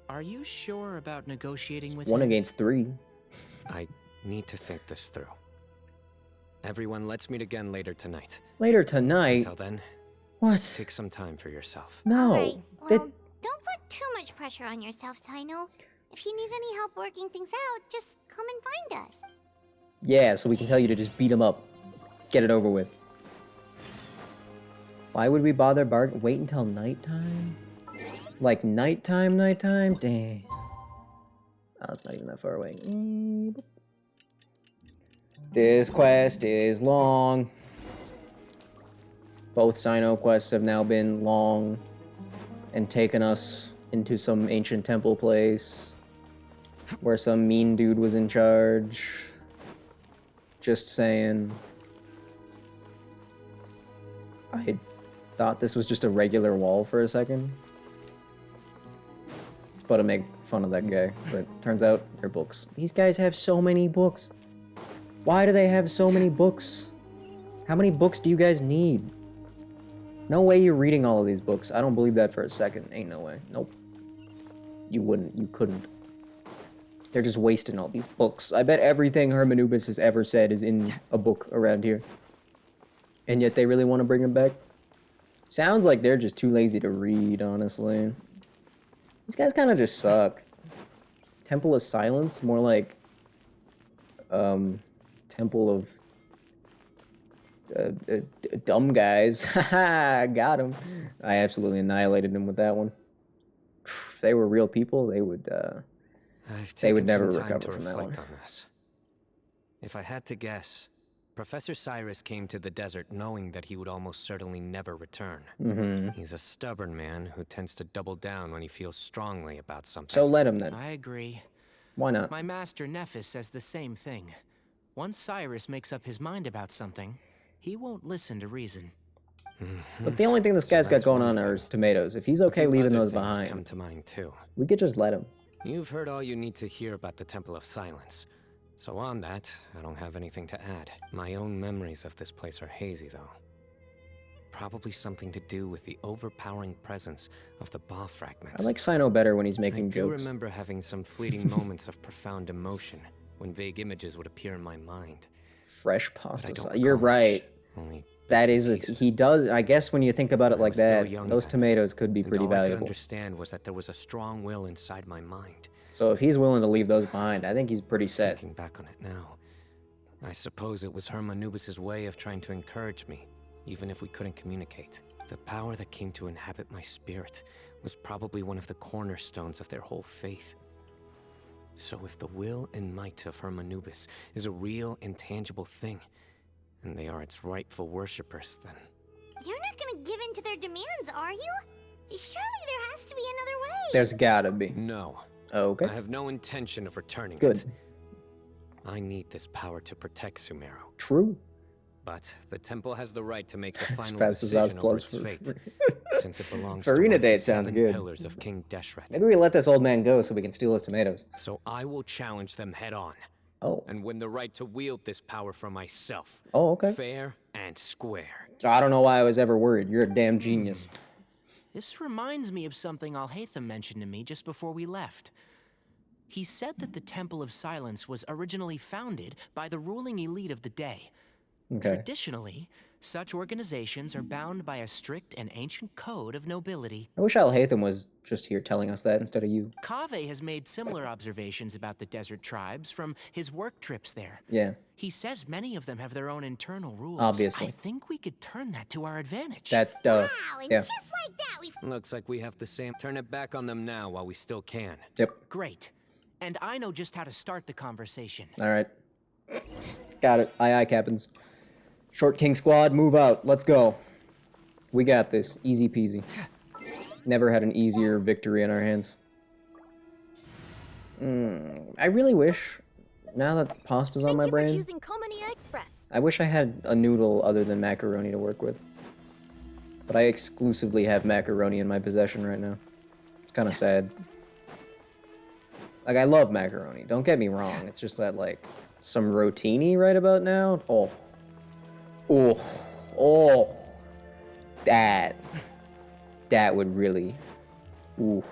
Are you sure about negotiating with One him? against three. I need to think this through. Everyone, let's meet again later tonight. Later tonight? Until then, What? take some time for yourself. No. Alright, that- well, don't put too much pressure on yourself, Cyno. If you need any help working things out, just come and find us. Yeah, so we can tell you to just beat him up. Get it over with. Why would we bother wait until nighttime? Like nighttime? Dang. Oh, it's not even that far away. This quest is long. Both Cyno quests have now been long and taken us into some ancient temple place where some mean dude was in charge. Just saying. I thought this was just a regular wall for a second. But to make fun of that guy. But turns out they're books. These guys have so many books. Why do they have so many books? How many books do you guys need? No way you're reading all of these books. I don't believe that for a second. Ain't no way. Nope. You wouldn't. You couldn't. They're just wasting all these books. I bet everything Hermanubis has ever said is in a book around here. And yet they really want to bring him back? Sounds like they're just too lazy to read, honestly. These guys kind of just suck. Temple of Silence? More like... Temple of... dumb guys. Haha, got him. I absolutely annihilated him with that one. if they were real people, they would never recover to from that reflect one. on this. If I had to guess, Professor Cyrus came to the desert knowing that he would almost certainly never return. He's a stubborn man who tends to double down when he feels strongly about something. So let him then. I agree. Why not? My master Nephis says the same thing. Once Cyrus makes up his mind about something, he won't listen to reason. But the only thing this guy's got going on are his tomatoes. If he's okay leaving those Come behind, to mind too. we could just let him. You've heard all you need to hear about the Temple of Silence. So on that, I don't have anything to add. My own memories of this place are hazy, though. Probably something to do with the overpowering presence of the Ba fragments. I like Cyno better when he's making I do jokes. remember having some fleeting moments of profound emotion when vague images would appear in my mind. Fresh pasta. don't You're recall right. much, only That bits is and it. pieces. He does. I guess when you think about it I like was still that, young those then, tomatoes could be and pretty all I could valuable. understand was that there was a strong will inside my mind. So if he's willing to leave those behind, I think he's pretty set. Thinking back on it now, I suppose it was Herm Anubis' way of trying to encourage me, even if we couldn't communicate. The power that came to inhabit my spirit was probably one of the cornerstones of their whole faith. So if the will and might of Herm Anubis is a real, intangible thing, and they are its rightful worshippers, then... You're not gonna give in to their demands, are you? Surely there has to be another way. There's gotta be. No. Okay. I have no intention of returning Good. it. I need this power to protect Sumero. True. But the temple has the right to make the As final fast as I was decision over plus its for fate, since it belongs For to one Arena of Day, the it sounds 7 good. pillars of King Deshret. Maybe we let this old man go so we can steal his tomatoes. So I will challenge them head on. Oh. And win the right to wield this power for myself. Oh, okay. Fair and square. So I don't know why I was ever worried. You're a damn genius. This reminds me of something Alhaitham mentioned to me just before we left. He said that the Temple of Silence was originally founded by the ruling elite of the day. Okay. Traditionally, such organizations are bound by a strict and ancient code of nobility. I wish Alhaitham was just here telling us that instead of you. Kaveh has made similar observations about the desert tribes from his work trips there. Yeah. He says many of them have their own internal rules. Obviously. I think we could turn that to our advantage. That, Wow, and yeah. just like that, we Looks like we have the same. Turn it back on them now while we still can. Yep. Great. And I know just how to start the conversation. All right. Got it. Aye, aye, Captains. Short King Squad, move out. Let's go. We got this. Easy peasy. Never had an easier victory in our hands. I really wish, now that pasta's on my Thank you for brain, choosing Komania Express. I wish I had a noodle other than macaroni to work with. But I exclusively have macaroni in my possession right now. It's kind of sad. Like, I love macaroni. Don't get me wrong. It's just that, like, some rotini right about now. Oh. Oh. Oh. That would really... Ooh.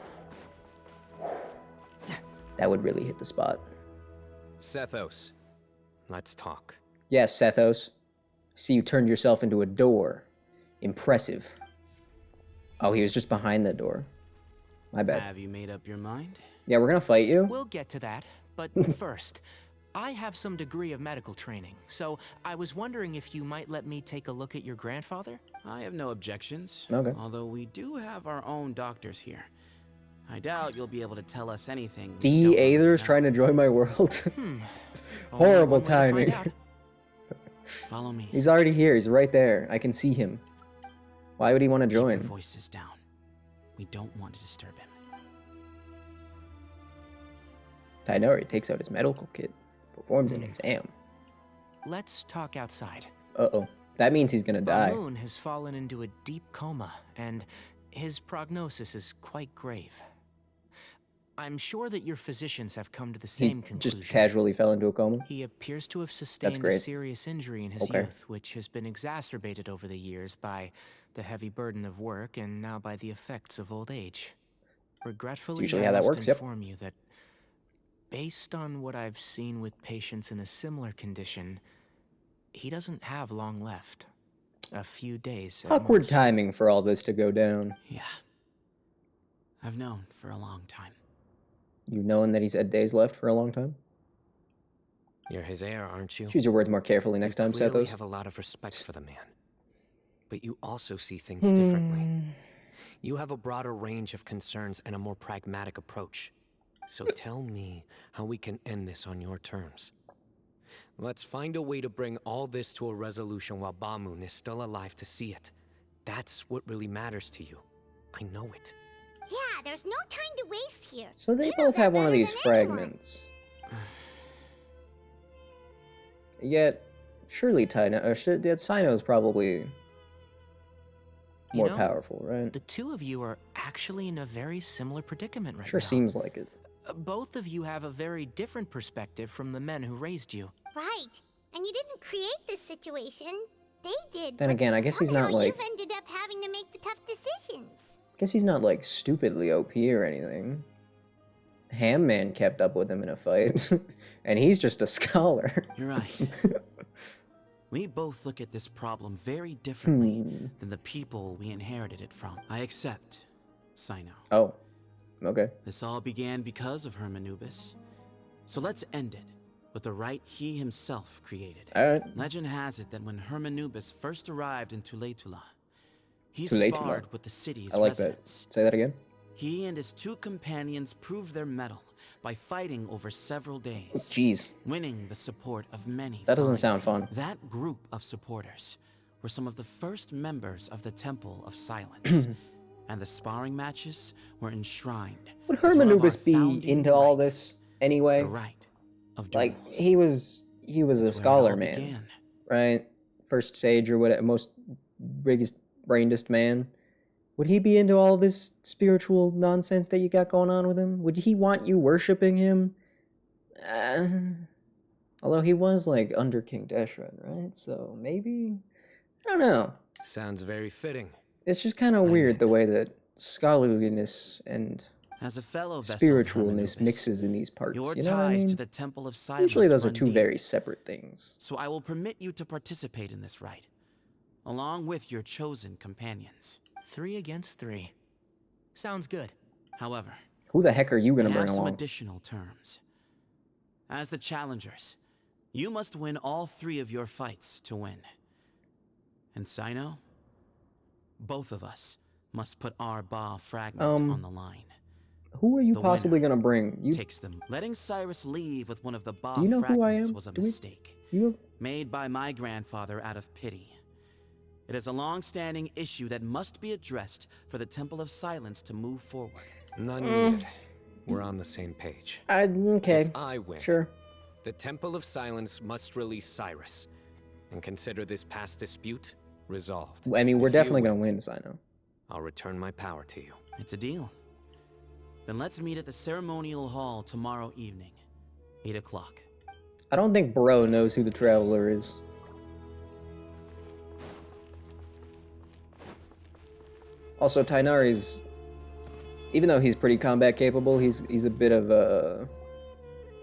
That would really hit the spot. Sethos, let's talk. Yes, Sethos. See, you turned yourself into a door. Impressive. Oh, he was just behind that door. My bad. Have you made up your mind? Yeah, we're gonna fight you. We'll get to that, but first, I have some degree of medical training, so I was wondering if you might let me take a look at your grandfather? I have no objections. Okay. Although we do have our own doctors here. I doubt you'll be able to tell us anything. The Aether's trying to join my world. Horrible timing. Follow me. He's already here. He's right there. I can see him. Why would he want to Keep your join? voices down. We don't want to disturb him. Tainari takes out his medical kit, performs an exam. Let's talk outside. Uh-oh. That means he's gonna die. Moon has fallen into a deep coma, and his prognosis is quite grave. I'm sure that your physicians have come to the same conclusion. Just casually fell into a coma? He appears to have sustained a great. serious injury in his youth, which has been exacerbated over the years by the heavy burden of work and now by the effects of old age. Regretfully, usually I how that must works, yep. inform you that based on what I've seen with patients in a similar condition, he doesn't have long left. A few days at Awkward most. timing for all this to go down. Yeah. I've known for a long time. You've known that he's had days left for a long time? You're his heir, aren't you? Choose your words more carefully next time, You clearly Sethos. have a lot of respect for the man. But you also see things differently. You have a broader range of concerns and a more pragmatic approach. So tell me how we can end this on your terms. Let's find a way to bring all this to a resolution while Bamoon is still alive to see it. That's what really matters to you. I know it. Yeah, there's no time to waste here. So they You know both that have one of better these than anyone. fragments. Yet, surely Cyno is probably more You know, powerful, right? The two of you are actually in a very similar predicament right Sure now. seems like it. Both of you have a very different perspective from the men who raised you. Right. And you didn't create this situation. They did. Then but again, I guess he's not somehow like... you've ended up having to make the tough decisions. I guess he's not like stupidly OP or anything. Ham Man kept up with him in a fight, and he's just a scholar. You're right. We both look at this problem very differently than the people we inherited it from. I accept, Cyno. Oh, okay. This all began because of Hermanubis. So let's end it with the rite he himself created. All right. Legend has it that when Hermanubis first arrived in Tuletula, he Tuletula. sparred with the city's I like residents. that. Say that again. He and his two companions proved their mettle by fighting over several days. Jeez. Winning the support of many. That doesn't finally. sound fun. That group of supporters were some of the first members of the Temple of Silence. And the sparring matches were enshrined. Would as one of our Hermanubis be founding into all rites, this anyway? The rite of Like, duels. he was That's a where it scholar all man, began. right? First sage or whatever, most biggest, brainedest man. Would he be into all this spiritual nonsense that you got going on with him? Would he want you worshipping him? Although he was like under King Deshret, right? So maybe, I don't know. Sounds very fitting. It's just kind of weird the way that scholarliness and As a fellow vessel of spiritualness Hermanubis, mixes in these parts. your You know what I ties mean? to the Temple of Silence Usually those are run two deep. very separate things. So I will permit you to participate in this rite, along with your chosen companions. 3 against 3. Sounds good. However, Who the heck are you gonna I have bring some along? additional terms. As the challengers, you must win all 3 of your fights to win. And Cyno, both of us must put our Ba fragment on the line. Who are you The possibly winner gonna bring? You takes them. Letting Cyrus leave with one of the Ba Do you know who I fragments am? was a Do we- mistake you made by my grandfather out of pity. It is a long-standing issue that must be addressed for the Temple of Silence to move forward. None needed. We're on the same page. okay. If I win, Sure. the Temple of Silence must release Cyrus and consider this past dispute resolved. I mean, we're If you definitely gonna win, Cyno. I'll return my power to you. It's a deal. Then let's meet at the ceremonial hall tomorrow evening, 8 o'clock. I don't think Bro knows who the Traveler is. Also, Tainari's, even though he's pretty combat capable, he's a bit of a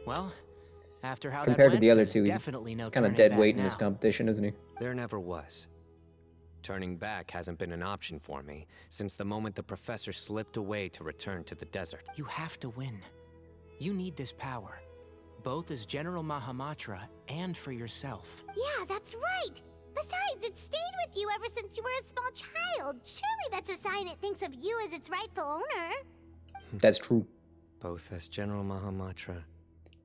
Well, after how compared that to the went, other there's two. definitely no He's kind of turning dead back weight in this now. competition, isn't he? There never was. Turning back hasn't been an option for me since the moment the professor slipped away to return to the desert. You have to win. You need this power, both as General Mahamatra and for yourself. Yeah, that's right. Besides, it stayed with you ever since you were a small child. Surely that's a sign it thinks of you as its rightful owner. That's true. Both as General Mahamatra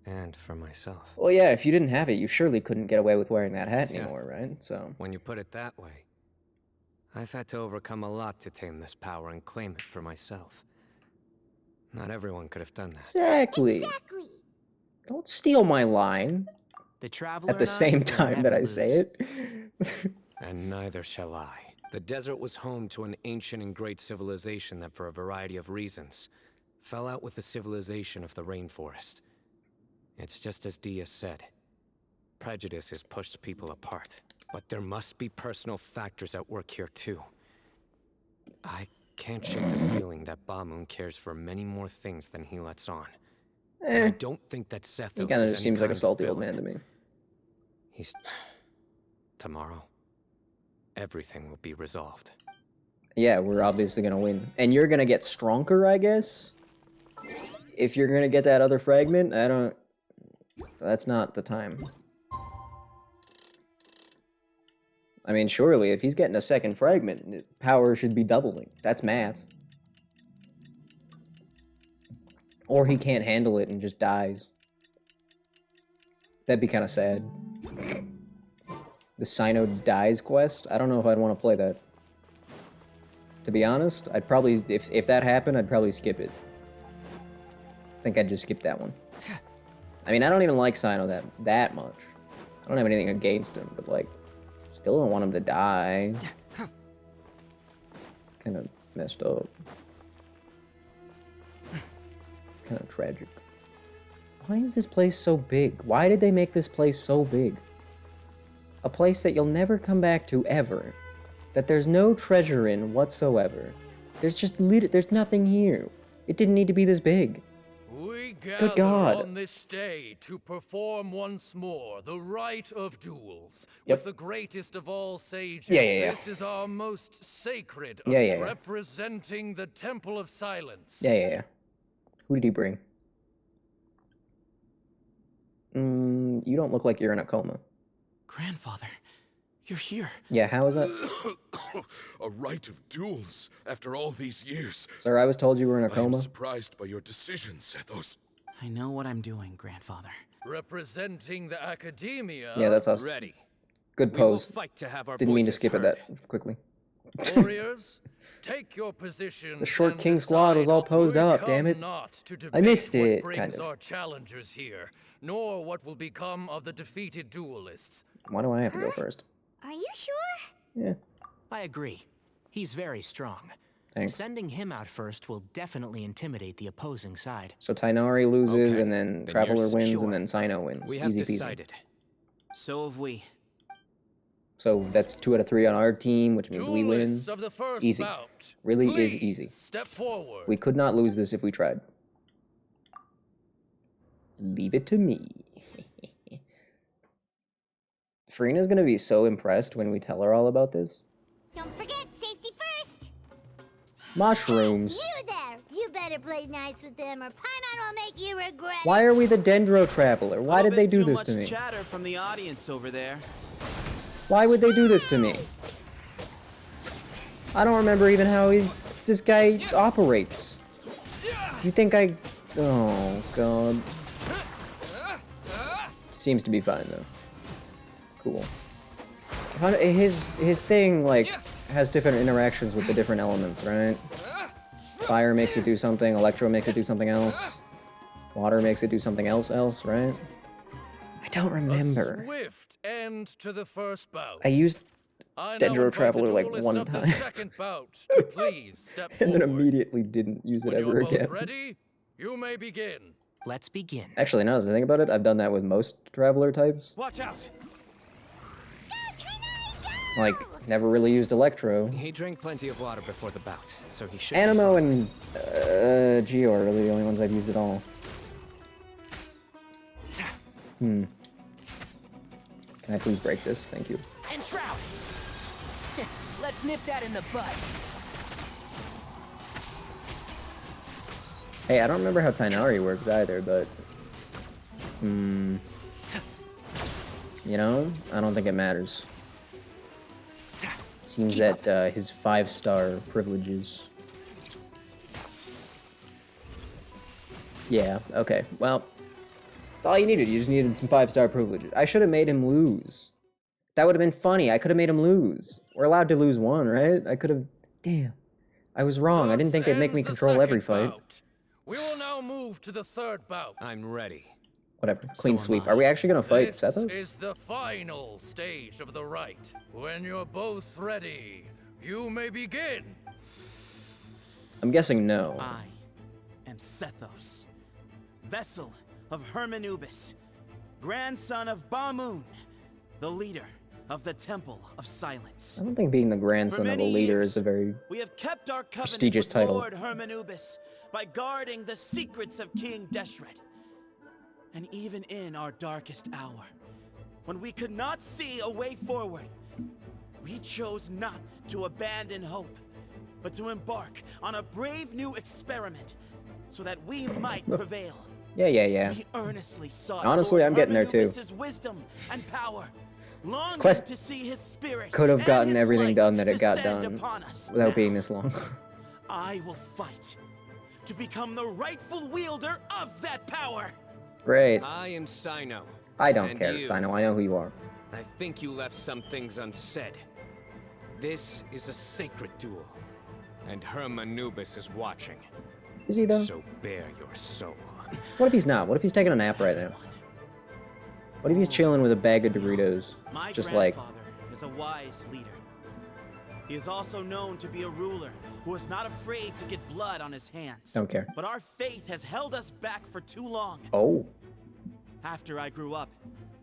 and for myself. Well, yeah, if you didn't have it, you surely couldn't get away with wearing that hat Yeah. anymore, right? So, When you put it that way, I've had to overcome a lot to tame this power and claim it for myself. Not everyone could have done that. exactly. Exactly. Don't steal my line The Traveler at the and I same will time that never I say lose. it. And neither shall I. The desert was home to an ancient and great civilization that, for a variety of reasons, fell out with the civilization of the rainforest. It's just as Dia said. Prejudice has pushed people apart. But there must be personal factors at work here, too. I can't shake the feeling that Bamoon cares for many more things than he lets on. And I don't think that Sethos He is kind any of seems like kind a of salty old villain. man to me. He's... Tomorrow, everything will be resolved. Yeah, we're obviously gonna win. And you're gonna get stronger, I guess? If you're gonna get that other fragment, I don't... That's not the time. I mean, surely, if he's getting a second fragment, his power should be doubling. That's math. Or he can't handle it and just dies. That'd be kind of sad. The Cyno dies quest? I don't know if I'd want to play that. To be honest, I'd probably, if that happened, I'd probably skip it. I think I'd just skip that one. I mean, I don't even like Cyno that much. I don't have anything against him, but like, still don't want him to die. Kind of messed up. Kind of tragic. Why is this place so big? Why did they make this place so big? A place that you'll never come back to ever. That there's no treasure in whatsoever. There's just there's nothing here. It didn't need to be this big. We Good gather God. on this day to perform once more the rite of duels Yep. with the greatest of all sages. Yeah. This is our most sacred of Yeah. representing the Temple of Silence. Yeah. Who did he bring? You don't look like you're in a coma. Grandfather, you're here. Yeah, how is that? A rite of duels after all these years. Sir, I was told you were in a I am coma. surprised by your decision, Sethos. I know what I'm doing, Grandfather. Representing the academia. Yeah, that's us. Ready. Good We will pose. fight to have our Didn't mean to voices skip it heard. that quickly. Warriors, take your position. The short king squad was all posed up, damn it. I missed it, What kind brings of. our challengers here, nor what will become of the defeated duelists. Why do I have to go first? Are you sure? Yeah, I agree. He's very strong. thanks. Sending him out first will definitely intimidate the opposing side. So Tainari loses, Okay, and then then Traveler you're wins, sure. and then Cyno wins. We have Easy peasy. decided. So have we. So that's 2 out of 3 on our team, which means we win. Duelists of the first Easy. bout. Really Please is easy. Step forward. We could not lose this if we tried. Leave it to me. Farina's gonna be so impressed when we tell her all about this. Don't forget, safety first. Mushrooms. You there! You better play nice with them, or Paimon will make you regret Why it. are we the Dendro Traveler? Why did they do this to Too me? much chatter from the audience over there. Why would they do this to me? I don't remember even how this guy operates. You think I... Oh, God. Seems to be fine, though. Cool. His thing, like, has different interactions with the different elements, right? Fire makes it do something, electro makes it do something else. Water makes it do something else, right? I don't remember. A swift end to the first bout. I used I now Dendro invite the Traveler like duelists one of the time. second bout to please step And then forward. immediately didn't use it When ever you're both again. ready, you may begin. Let's begin. Actually, now that I think about it, I've done that with most Traveler types. Watch out! Like, never really used Electro. He drank plenty of water before the bout, so he should. Animo and Geo are really the only ones I've used at all. Can I please break this? Thank you. And Shroud! Let's nip that in the bud. Hey, I don't remember how Tainari works either, but... You know, I don't think it matters. Seems that his 5-star privileges... Yeah, okay, well... That's all you needed, you just needed some 5-star privileges. I should have made him lose. That would have been funny, I could have made him lose. We're allowed to lose one, right? I could have... Damn. I was wrong, I didn't think they'd make me control every fight. We will now move to the third bout. I'm ready. Whatever, clean sweep. Are we actually gonna fight This Sethos? is the final stage of the rite. When you're both ready, you may begin. I'm guessing no. I am Sethos, vessel of Hermanubis, grandson of Bamoon, the leader of the Temple of Silence. I don't think being the grandson of a leader is a very We have kept our covenant prestigious with title. Lord Hermanubis by guarding the secrets of King Deshret. And even in our darkest hour, when we could not see a way forward, we chose not to abandon hope, but to embark on a brave new experiment so that we might prevail. Yeah. We earnestly sought Honestly, Lord I'm getting there too. Hermanubis' wisdom and power, longing quest to see his spirit Could have and gotten his everything light done that it got descend done upon us without now. being this long. I will fight to become the rightful wielder of that power. Great. I am Cyno. I don't and care, you. Cyno. I know who you are. I think you left some things unsaid. This is a sacred duel, and Hermanubis is watching. Is he though? So bare your soul. What if he's not? What if he's taking a nap right now? What if he's chilling with a bag of Doritos? My Just like, grandfather is a wise leader. He is also known to be a ruler who is not afraid to get blood on his hands. don't care. But our faith has held us back for too long. Oh. After I grew up,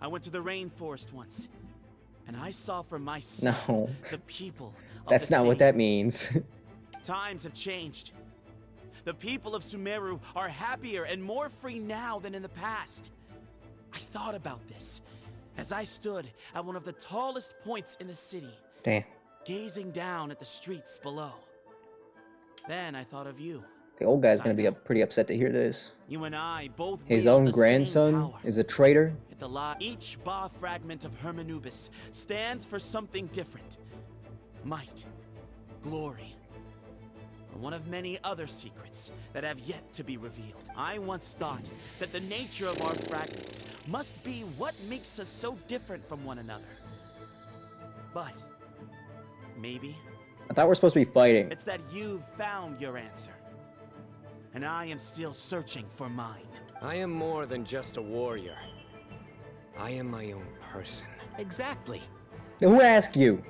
I went to the rainforest once, and I saw for myself No. the people of That's the not what city. that means. Times have changed. The people of Sumeru are happier and more free now than in the past. I thought about this as I stood at one of the tallest points in the city, Damn. gazing down at the streets below. Then I thought of you. The old guy's gonna be pretty upset to hear this. You and I both His wield own the same grandson power. is a traitor. At the each Ba fragment of Hermanubis stands for something different. Might, glory, or one of many other secrets that have yet to be revealed. I once thought that the nature of our fragments must be what makes us so different from one another. But maybe I thought we're supposed to be fighting. it's that you've found your answer, and I am still searching for mine. I am more than just a warrior. I am my own person. Exactly. Who asked you?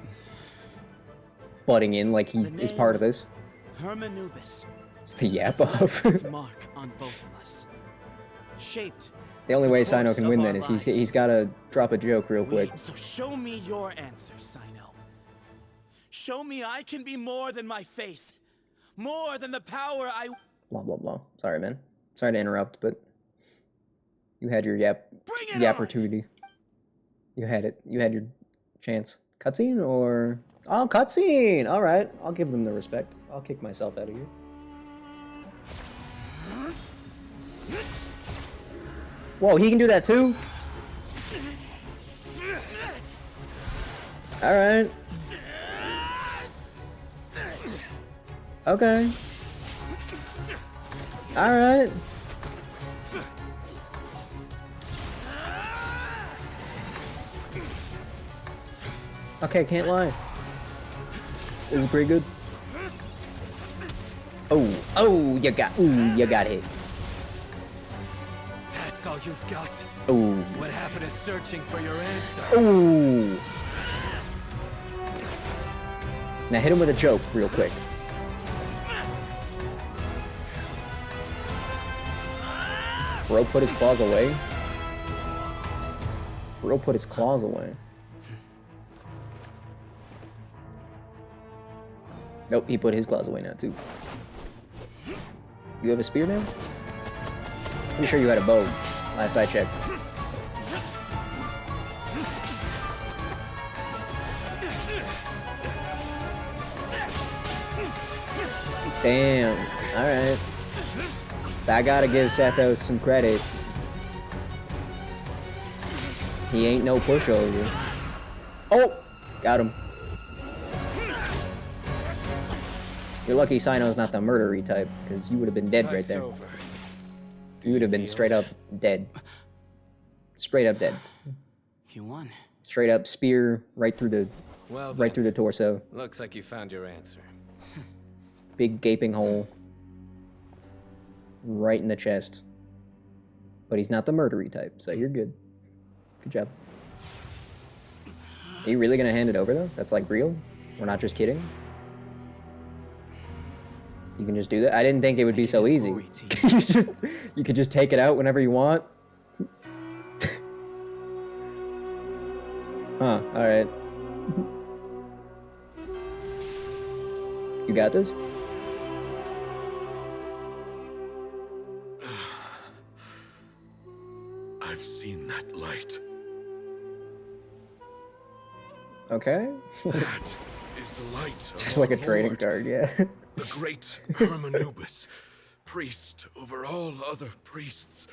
Butting in like he is part of this. Hermanubis. It's the yap has off. left its mark on both of us. Shaped. The only way the Cyno course can of win our then is lives. he's gotta drop a joke real quick. So show me your answer, Cyno. Show me I can be more than my faith. More than the power I... Blah blah blah. Sorry, man. Sorry to interrupt, but you had your Bring it opportunity. You had it. You had your chance. Cutscene or oh, cutscene. All right, I'll give them the respect. I'll kick myself out of here. Whoa, he can do that too? Alright. Okay. Alright. Okay, can't lie. This is pretty good. Oh, you got hit. That's all you've got. Oh. What happened to searching for your answer? Ooh. Now hit him with a joke real quick. Bro put his claws away. Bro put his claws away. Nope, he put his claws away now too. You have a spear now? Pretty sure you had a bow, last I checked. Damn, alright. I gotta give Sethos some credit. He ain't no pushover. Oh! Got him. You're lucky Cyno's not the murdery type, because you would have been dead right there. You would have been straight up dead. Straight up dead. You won. Straight up spear right through the Well right through the torso. Looks like you found your answer. Big gaping hole. Right in the chest. But he's not the murdery type, so you're good. Good job. Are you really gonna hand it over though? That's like real? We're not just kidding? You can just do that? I didn't think it would be so easy. you could just take it out whenever you want. Huh, alright. You got this? I've seen that light. Okay. That is the light of Just like a our trading Lord, card, yeah. the great Hermanubis, priest over all other priests.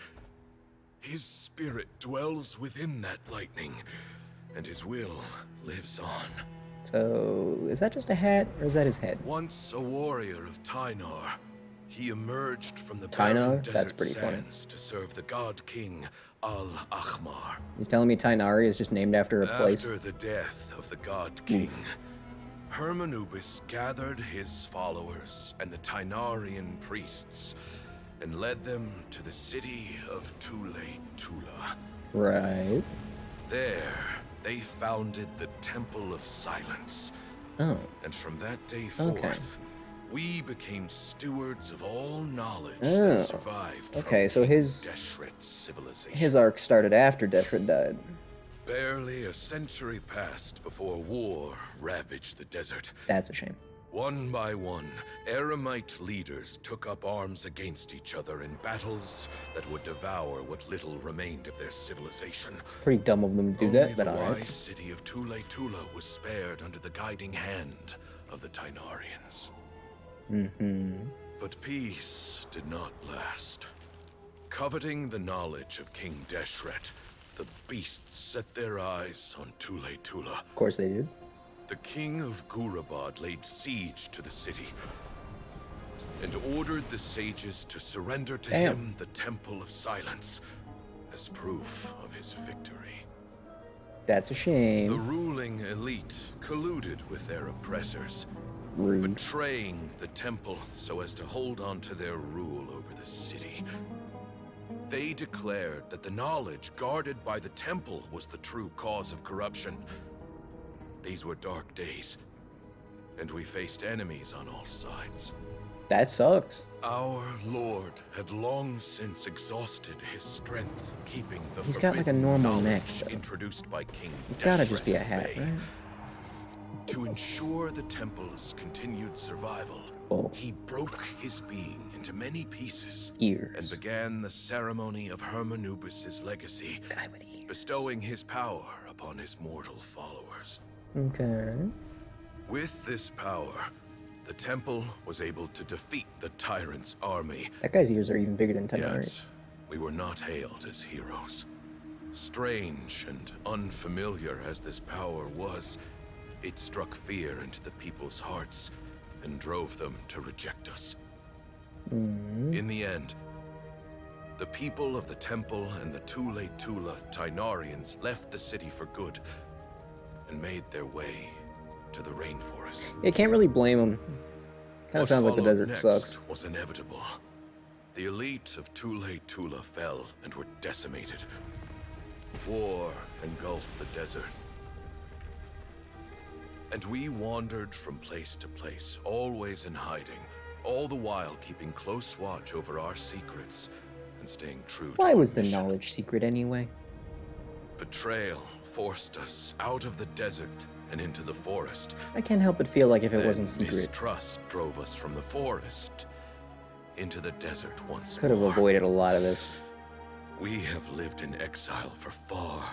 His spirit dwells within that lightning, and his will lives on. So, is that just a hat, or is that his head? Once a warrior of Tynar, he emerged from the Tynar? barren That's desert pretty funny. sands to serve the god king Al-Ahmar. He's telling me Tainari is just named after a place? After the death of the god king, Hermanubis gathered his followers and the Tainarian priests and led them to the city of Tule-Tula. Right. There, they founded the Temple of Silence. Oh. And from that day forth, we became stewards of all knowledge Oh. that survived Okay, from so King his Deshret's civilization. his arc started after Deshret died. Barely a century passed before war ravaged the desert. That's a shame. One by one, Eremite leaders took up arms against each other in battles that would devour what little remained of their civilization. Pretty dumb of them to do Only that, but the alright. wise city of Tule-Tula was spared under the guiding hand of the Tainarians. But peace did not last. Coveting the knowledge of King Deshret, the beasts set their eyes on Tule-Tula. Of course they did. The king of Gurabad laid siege to the city and ordered the sages to surrender to him the Temple of Silence as proof of his victory. That's a shame. The ruling elite colluded with their oppressors, Rude. betraying the temple so as to hold on to their rule over the city. They declared that the knowledge guarded by the temple was the true cause of corruption. These were dark days, and we faced enemies on all sides. That sucks. Our lord had long since exhausted his strength, keeping the He's got like a normal neck, though. introduced by King It's gotta Deshret just be a at hat, bay. right? To ensure the temple's continued survival, he broke his being into many pieces and began the ceremony of Hermanubis' legacy, bestowing his power upon his mortal followers. Okay. With this power, the temple was able to defeat the tyrant's army. That guy's ears are even bigger than Tainari. Yet, we were not hailed as heroes. Strange and unfamiliar as this power was, it struck fear into the people's hearts and drove them to reject us. In the end, the people of the temple and the Tule-Tula Tainarians left the city for good and made their way to the rainforest. You can't really blame him. Kind What of sounds like the followed desert next sucks. was inevitable. The elite of Tule-Tula fell and were decimated. War engulfed the desert. And we wandered from place to place, always in hiding, all the while keeping close watch over our secrets and staying true to Why our was the mission. knowledge secret anyway? Betrayal forced us out of the desert and into the forest. I can't help but feel like if it Then wasn't secret, mistrust drove us from the forest into the desert once could have more. avoided a lot of this. We have lived in exile for far,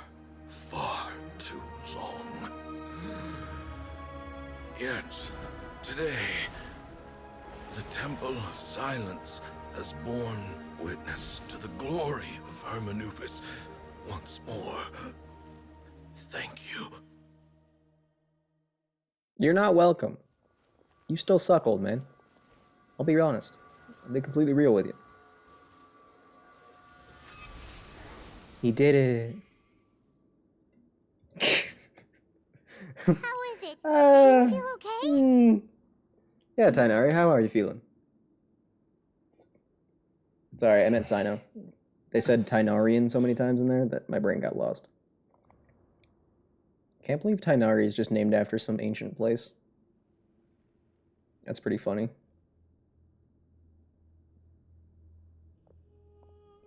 far too long. Yet, today, the Temple of Silence has borne witness to the glory of Hermanubis once more. Thank you. You're not welcome. You still suck, old man. I'll be honest. I'll be completely real with you. He did it. How is it? Do you feel okay? Yeah, Tainari, how are you feeling? Sorry, I meant Cyno. They said Tainarian so many times in there that my brain got lost. Can't believe Tainari is just named after some ancient place. That's pretty funny.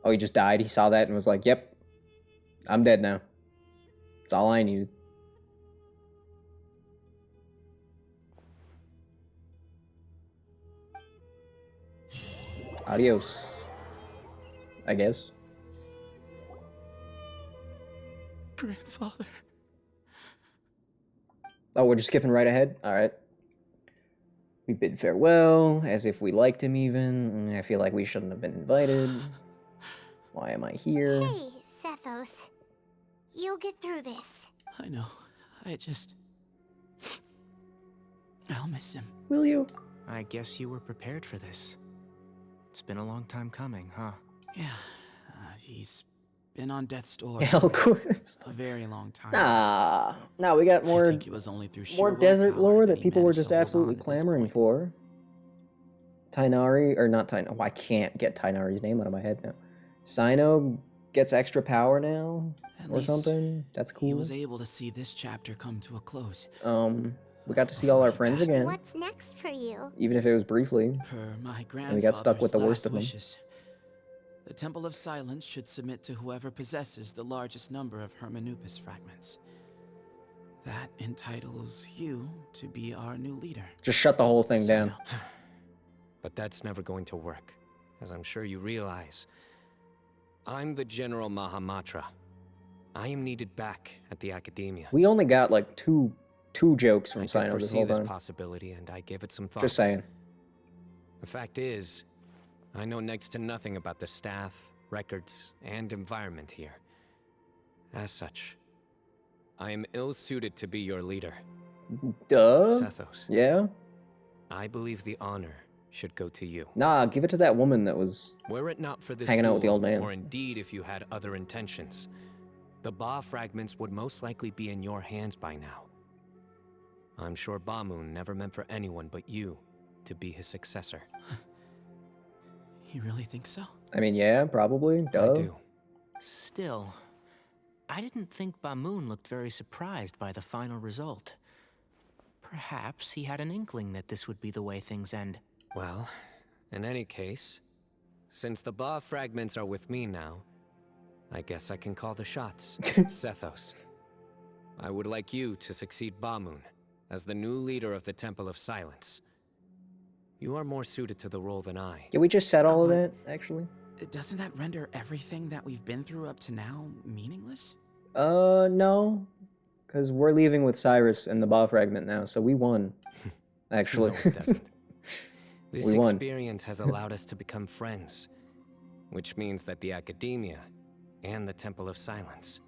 Oh, he just died. He saw that and was like, yep, I'm dead now. That's all I needed. Adios. I guess. Grandfather. Oh, we're just skipping right ahead? Alright. We bid farewell, as if we liked him even. I feel like we shouldn't have been invited. Why am I here? Hey, Sethos. You'll get through this. I know. I'll miss him. Will you? I guess you were prepared for this. It's been a long time coming, huh? Yeah, he's been on death's door Elquist. a very long time. Nah, we got I more think it was only through more sheer desert willpower lore that that he people were managed just to hold on absolutely to this clamoring point. for. Tainari, or not Tainari, oh, I can't get Tainari's name out of my head now. Cyno gets extra power now, At or least something. That's He cool. was able to see this chapter come to a close. We got to see all our friends again, What's next for you? even if it was briefly. Per my And we got stuck with the worst grandfather's of them. last wishes, the Temple of Silence should submit to whoever possesses the largest number of Hermanupis fragments. That entitles you to be our new leader. Just shut the whole thing down. But that's never going to work, as I'm sure you realize. I'm the General Mahamatra. I am needed back at the Academia. We only got like two jokes from I did Cyno this foresee whole this time. possibility, and I gave it some thought. Just saying. The fact is, I know next to nothing about the staff, records, and environment here. As such, I am ill-suited to be your leader. Duh. Sethos. Yeah? I believe the honor should go to you. Nah, give it to that woman that was Were it not for this hanging out with the duel, old man. or indeed if you had other intentions, the Ba fragments would most likely be in your hands by now. I'm sure Bamoon never meant for anyone but you to be his successor. You really think so? I mean, yeah, probably. Duh. I do. Still, I didn't think Bamoon looked very surprised by the final result. Perhaps he had an inkling that this would be the way things end. Well, in any case, since the Ba fragments are with me now, I guess I can call the shots. Sethos, I would like you to succeed Bamoon as the new leader of the Temple of Silence. You are more suited to the role than I. Yeah, we just said all of that, actually. Doesn't that render everything that we've been through up to now meaningless? No. Because we're leaving with Cyrus and the Ba fragment now, so we won. Actually. No, it doesn't. This We won. experience has allowed us to become friends, which means that the Academia and the Temple of Silence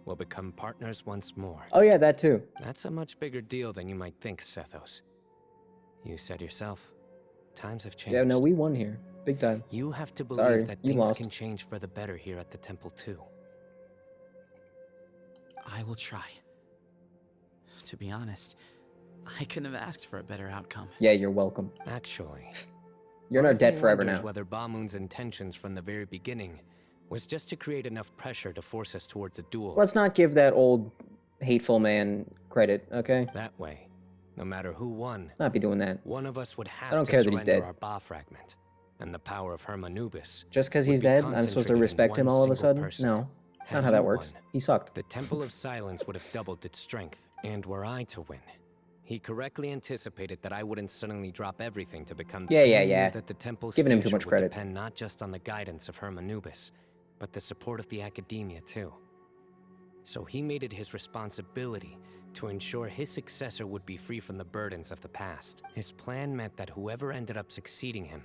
will become partners once more. Oh yeah, that too. That's a much bigger deal than you might think, Sethos. You said yourself, times have changed. Yeah, no, we won here. Big time. You have to believe Sorry, that you things lost. can change for the better here at the temple too. I will try. To be honest, I couldn't have asked for a better outcome. Yeah, you're welcome. Actually, You're in our part of debt me forever wonders now. whether Bamoon's intentions from the very beginning was just to create enough pressure to force us towards a duel. Let's not give that old hateful man credit, okay? That way, no matter who won, Not be doing that. one of us would have I don't to care that he's surrender dead. our Ba fragment, and the power of Hermanubis. Just because would he's be dead, I'm supposed to concentrated in respect him one all of a single sudden? person. No. That's Had not how that you works. won, He sucked. The Temple of Silence would have doubled its strength, and were I to win, he correctly anticipated that I wouldn't suddenly drop everything to become the Yeah, yeah, he knew yeah. that the temple's Giving him too future much would credit. depend not just on the guidance of Hermanubis, but the support of the Academia too. So he made it his responsibility to ensure his successor would be free from the burdens of the past. His plan meant that whoever ended up succeeding him,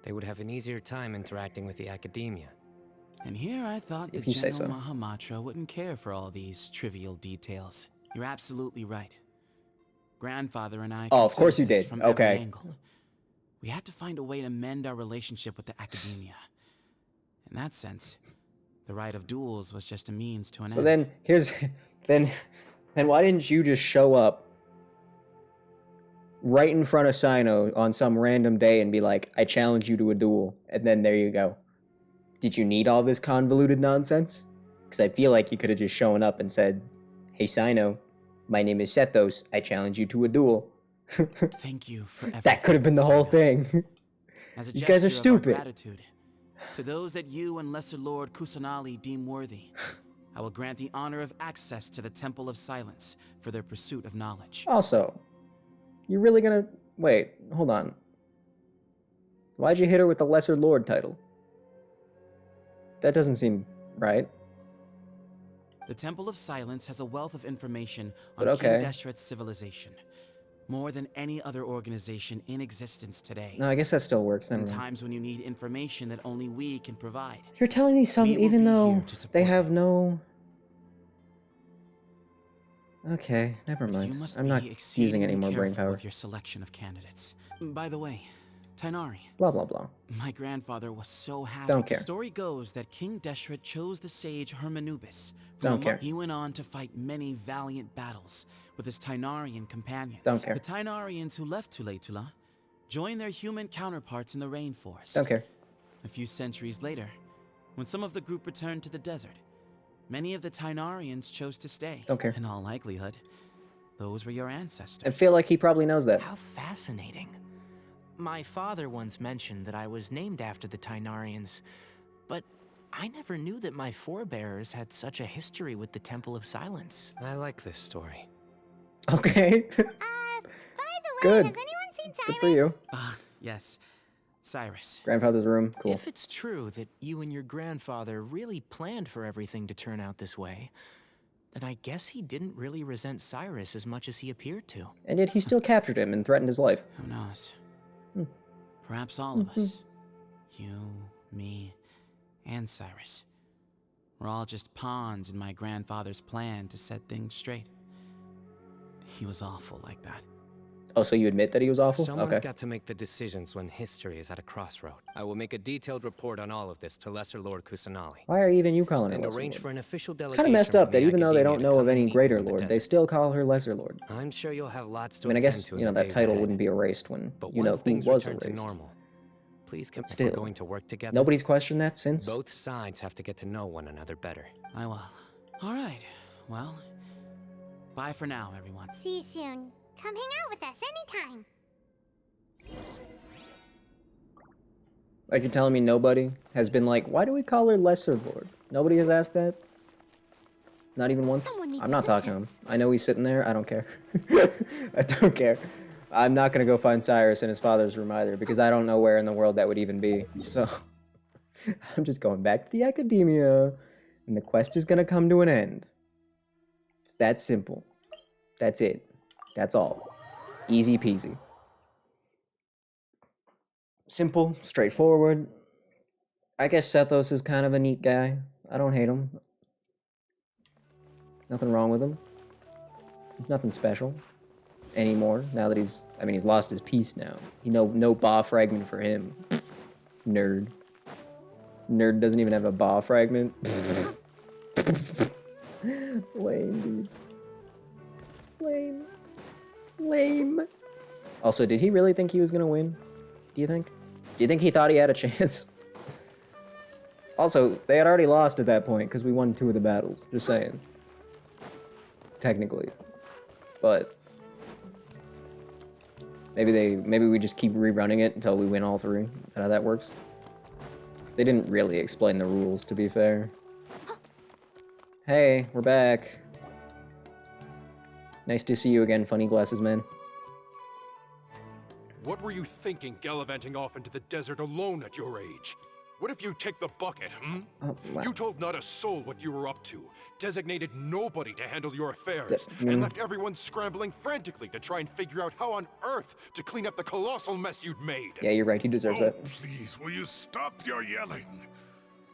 they would have an easier time interacting with the Academia. And here I thought the If you say General so. Mahamatra wouldn't care for all these trivial details. You're absolutely right. Grandfather and I Oh, of course considered you this did. from Okay. every angle. We had to find a way to mend our relationship with the Academia. In that sense, the right of duels was just a means to an So end. then, here's... Then why didn't you just show up right in front of Cyno on some random day and be like, I challenge you to a duel, and then there you go. Did you need all this convoluted nonsense? Because I feel like you could have just shown up and said, hey Cyno, my name is Sethos, I challenge you to a duel. Thank you for everything. That could have been the whole Cyno. thing. As a These guys are gesture of our stupid. gratitude, to those that you and Lesser Lord Kusanali deem worthy, I will grant the honor of access to the Temple of Silence for their pursuit of knowledge. Also, you really gonna... Wait, hold on. Why'd you hit her with the Lesser Lord title? That doesn't seem right. The Temple of Silence has a wealth of information But on okay. King Deshret's civilization, more than any other organization in existence today. No, I guess that still works. Never In mind. times when you need information that only we can provide. You're telling me some, We will even be though here to support they have no... Okay, never But you mind. must I'm not be using any exceedingly more brain careful power. with your selection of candidates. By the way, Tainari. Blah, blah, blah. My grandfather was so happy. Don't care. The story goes that King Deshret chose the sage Hermanubis. Don't care. He went on to fight many valiant battles with his Tainarian companions. Don't care. The Tainarians who left Tuletula joined their human counterparts in the rainforest. Don't care. A few centuries later, when some of the group returned to the desert, many of the Tainarians chose to stay. Don't care. In all likelihood, those were your ancestors. I feel like he probably knows that. How fascinating. My father once mentioned that I was named after the Tainarians, but I never knew that my forebears had such a history with the Temple of Silence. I like this story. Okay. By the way, Good. has anyone seen Cyrus? Good for you. Yes. Cyrus. Grandfather's room. Cool. If it's true that you and your grandfather really planned for everything to turn out this way, then I guess he didn't really resent Cyrus as much as he appeared to. And yet he still captured him and threatened his life. Who knows? Perhaps all of us. You, me, and Cyrus. We're all just pawns in my grandfather's plan to set things straight. He was awful like that. Oh, so you admit that he was awful? Someone's Okay. got to make the decisions when history is at a crossroad. I will make a detailed report on all of this to Lesser Lord Kusanali. Why are even you calling her And Lesser arrange Lord? for an official It's delegation. kind of messed up from that the even though they academia don't to know come of and any meet greater you in the lord, they desert. still call her Lesser Lord. I'm sure you'll have lots to I mean, I attend guess, to in you know, the that days title ahead. wouldn't be erased when But you know once who things was return to erased. normal, please commit Still. to going to work together. Nobody's questioned that since? Both sides have to get to know one another better. I will. All right. Well, bye for now, everyone. See you soon. Come hang out with us anytime. Like you're telling me nobody has been like, why do we call her Lesser Lord? Nobody has asked that? Not even once? Someone needs I'm not talking to him. assistance. I know he's sitting there. I don't care. I don't care. I'm not going to go find Cyrus in his father's room either because I don't know where in the world that would even be. So I'm just going back to the academia and the quest is going to come to an end. It's that simple. That's it. That's all. Easy peasy. Simple, straightforward. I guess Sethos is kind of a neat guy. I don't hate him. Nothing wrong with him. He's nothing special anymore. Now that he's lost his peace now. No Ba fragment for him. Nerd. Nerd doesn't even have a Ba fragment. Lame, dude. Lame. Lame. Also, did he really think he was gonna win? Do you think? Do you think he thought he had a chance? Also, they had already lost at that point because we won 2 of the battles. Just saying. Technically. But maybe we just keep rerunning it until we win all 3. Is that how that works? They didn't really explain the rules, to be fair. Hey, we're back. Nice to see you again, funny glasses man. What were you thinking, gallivanting off into the desert alone at your age? What if you take the bucket, Oh, wow. You told not a soul what you were up to, designated nobody to handle your affairs, mm. and left everyone scrambling frantically to try and figure out how on earth to clean up the colossal mess you'd made. Yeah, you're right. He deserves Oh, that. please, will you stop your yelling?